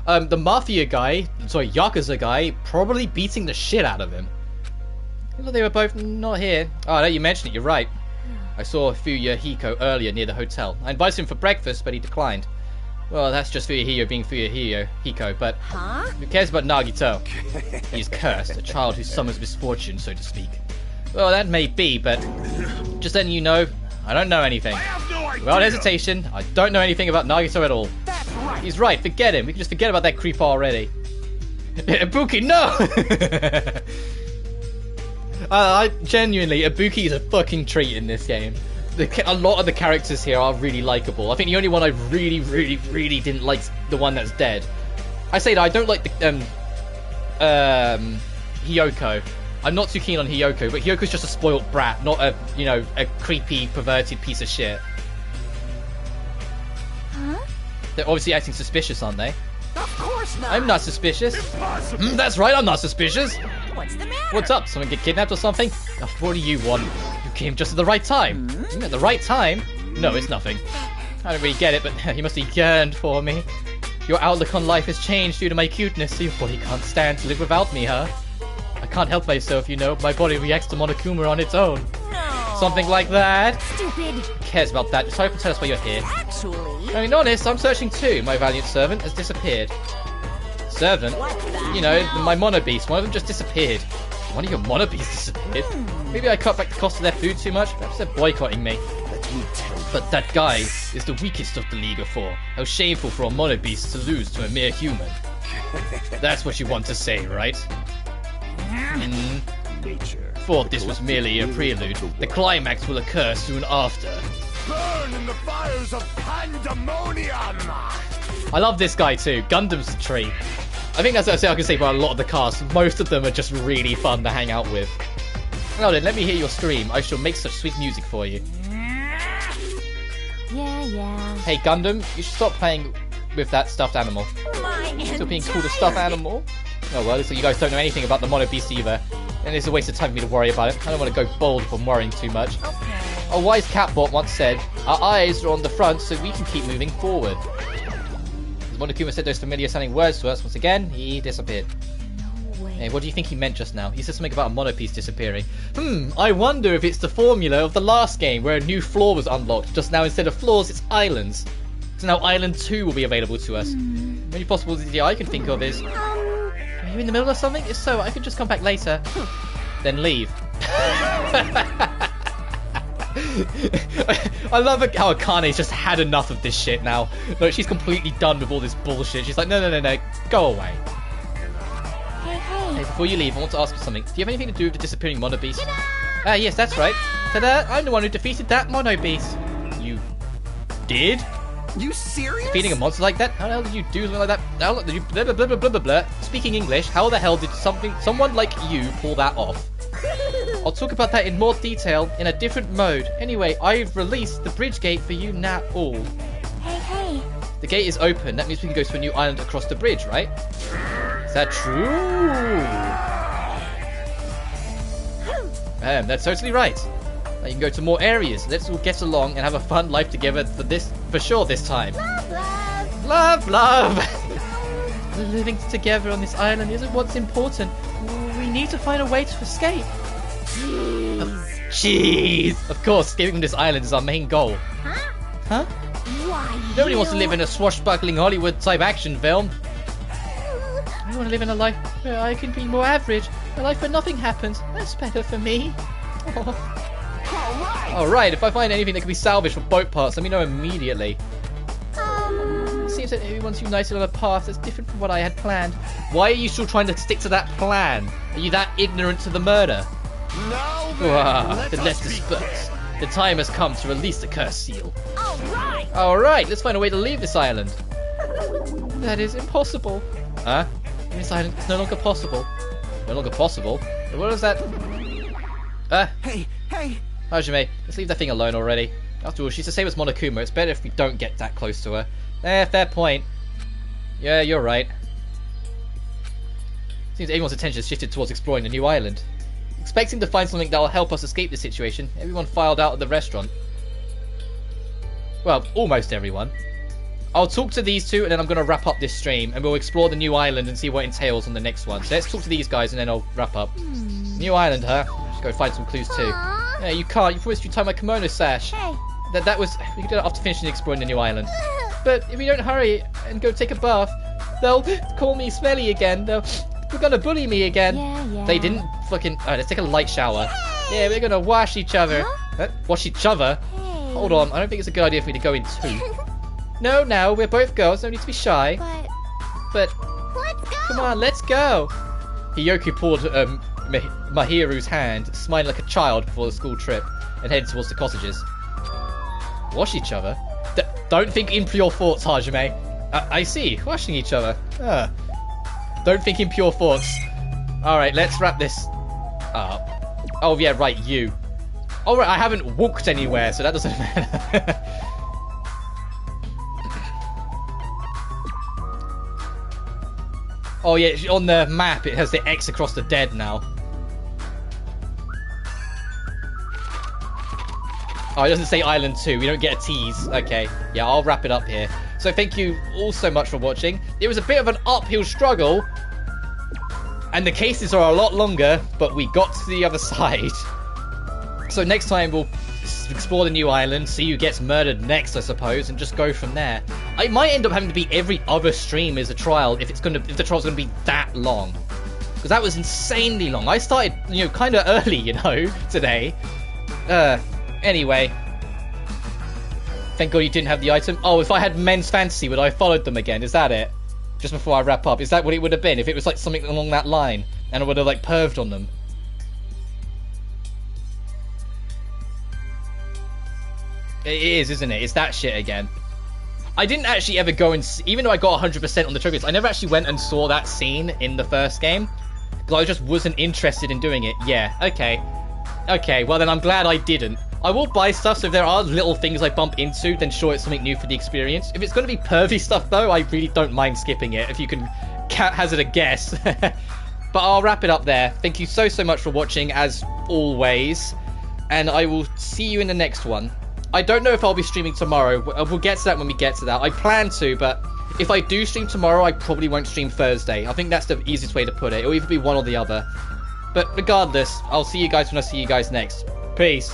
The Mafia guy, Yakuza guy, probably beating the shit out of him. I thought they were both not here. Oh, now you mention it, you're right. I saw Furuhiko earlier near the hotel. I invited him for breakfast, but he declined. Well, that's just Furuhiko being Furuhiko, but who cares about Nagito? He's cursed, a child who summons misfortune, so to speak. Well, that may be, but just letting you know, I don't know anything. Without hesitation, I don't know anything about Nagito at all. He's right, forget him. We can just forget about that creep already. Ibuki, no! I genuinely, Ibuki is a fucking treat in this game. A lot of the characters here are really likable. I think the only one I really didn't like is the one that's dead. I say that I don't like the Hiyoko. I'm not too keen on Hiyoko, but Hiyoko's just a spoilt brat, not a a creepy, perverted piece of shit. Huh? They're obviously acting suspicious, aren't they? Of course not. I'm not suspicious. That's right, I'm not suspicious. What's the matter? What's up? Someone get kidnapped or something? Oh, what do you want? You came just at the right time. At the right time? No, it's nothing. I don't really get it, but you must have yearned for me. Your outlook on life has changed due to my cuteness, so your body can't stand to live without me, huh? I can't help myself, you know. My body reacts to Monokuma on its own. No. Something like that. Stupid. Who cares about that? Just hurry up and tell us why you're here. Actually... I mean, honest, I'm searching too. My valiant servant has disappeared. Servant? You know, my mono beast. One of them just disappeared. One of your mono beasts disappeared? Maybe I cut back the cost of their food too much? Perhaps they're boycotting me. But that guy is the weakest of the League of Four. How shameful for a mono beast to lose to a mere human. That's what you want to say, right? Nature. Thought this was merely a prelude. The climax will occur soon after. Burn in the fires of pandemonium! I love this guy too. Gundam's a treat. I think that's what I can say about a lot of the cast. Most of them are just really fun to hang out with. Now then, let me hear your scream. I shall make such sweet music for you. Yeah. Hey Gundam, you should stop playing with that stuffed animal. Still being called a stuffed animal? Oh well, so you guys don't know anything about the Mono Beast either. And it's a waste of time for me to worry about it. I don't want to go bold if I'm worrying too much. A wise catbot once said, our eyes are on the front so we can keep moving forward. As Monokuma said those familiar sounding words to us, once again, he disappeared. Hey, what do you think he meant just now? He said something about a mono piece disappearing. I wonder if it's the formula of the last game where a new floor was unlocked. Just now, instead of floors, it's islands. So now Island 2 will be available to us. The only possibility I can think of is... Are you in the middle of something? If so, I could just come back later. Then leave. I love how Akane's just had enough of this shit now. Like, she's completely done with all this bullshit. She's like, no, go away. Hey, before you leave, I want to ask you something. Do you have anything to do with the disappearing Mono Beast? Yes, that's right. Ta-da! I'm the one who defeated that Mono Beast. You did? You serious? Defeating a monster like that? How the hell did you do something like that? How did you blah blah blah blah blah blah? Speaking English, how the hell did someone like you pull that off? I'll talk about that in more detail in a different mode. Anyway, I've released the bridge gate for you now. Hey. The gate is open. That means we can go to a new island across the bridge, right? Is that true? That's totally right. Now you can go to more areas. Let's all get along and have a fun life together for sure this time. Love. Living together on this island isn't what's important. We need to find a way to escape. Jeez. Of course, escaping from this island is our main goal. Huh? Why? Nobody wants to live in a swashbuckling Hollywood-type action film. I want to live in a life where I can be more average. A life where nothing happens. That's better for me. Alright, if I find anything that can be salvaged from boat parts, let me know immediately. It seems that everyone's united on a path that's different from what I had planned. Why are you still trying to stick to that plan? Are you that ignorant to the murder? Then let's disperse. The time has come to release the cursed seal. Alright, let's find a way to leave this island. That is impossible. Huh? This island is no longer possible. No longer possible? What was that? Hey! Hajime, let's leave that thing alone already. After all, she's the same as Monokuma. It's better if we don't get that close to her. Fair point. Yeah, you're right. Seems everyone's attention has shifted towards exploring the new island. Expecting to find something that will help us escape this situation, everyone filed out of the restaurant. Well, almost everyone. I'll talk to these two and then I'm going to wrap up this stream and we'll explore the new island and see what it entails on the next one. So let's talk to these guys and then I'll wrap up. New island, huh? Just go find some clues too. Yeah, you can't. You promised you'd tie my kimono sash. Hey. That was... We can do that after finishing exploring the new island. But if we don't hurry and go take a bath, they'll call me smelly again. They're gonna bully me again. Yeah. They didn't fucking... Alright, let's take a light shower. Yeah, we're gonna wash each other. Wash each other? Hey. Hold on, I don't think it's a good idea for me to go in too. No, we're both girls. No need to be shy. But let's go. Come on, let's go. Hiyoko pulled Mahiru's hand, smiling like a child before the school trip, and headed towards the cottages. Wash each other? Don't think impure thoughts, Hajime. I see. Washing each other. Don't think impure thoughts. Alright, let's wrap this up. Oh, yeah, right, you. Alright, I haven't walked anywhere, so that doesn't matter. Oh yeah, on the map it has the X across the dead now. Oh, it doesn't say Island 2. We don't get a tease. Okay. Yeah, I'll wrap it up here. So thank you all so much for watching. It was a bit of an uphill struggle. And the cases are a lot longer, but we got to the other side. So next time we'll explore the new island, see who gets murdered next, I suppose, and just go from there. I might end up having to be every other stream as a trial if the trial's gonna be that long. Because that was insanely long. I started, kind of early, today. Anyway. Thank God you didn't have the item. Oh, if I had Men's Fantasy, would I have followed them again? Is that it? Just before I wrap up. Is that what it would have been? If it was like something along that line, and I would have like perved on them. It is, isn't it? It's that shit again. I didn't actually ever go and see, even though I got 100% on the triggers, I never actually went and saw that scene in the first game. Because I just wasn't interested in doing it. Yeah, okay. Okay, well then I'm glad I didn't. I will buy stuff, so if there are little things I bump into, then sure, it's something new for the experience. If it's going to be pervy stuff, though, I really don't mind skipping it, if you can hazard a guess. But I'll wrap it up there. Thank you so much for watching, as always. And I will see you in the next one. I don't know if I'll be streaming tomorrow. We'll get to that when we get to that. I plan to, but if I do stream tomorrow, I probably won't stream Thursday. I think that's the easiest way to put it. It'll either be one or the other. But regardless, I'll see you guys when I see you guys next. Peace.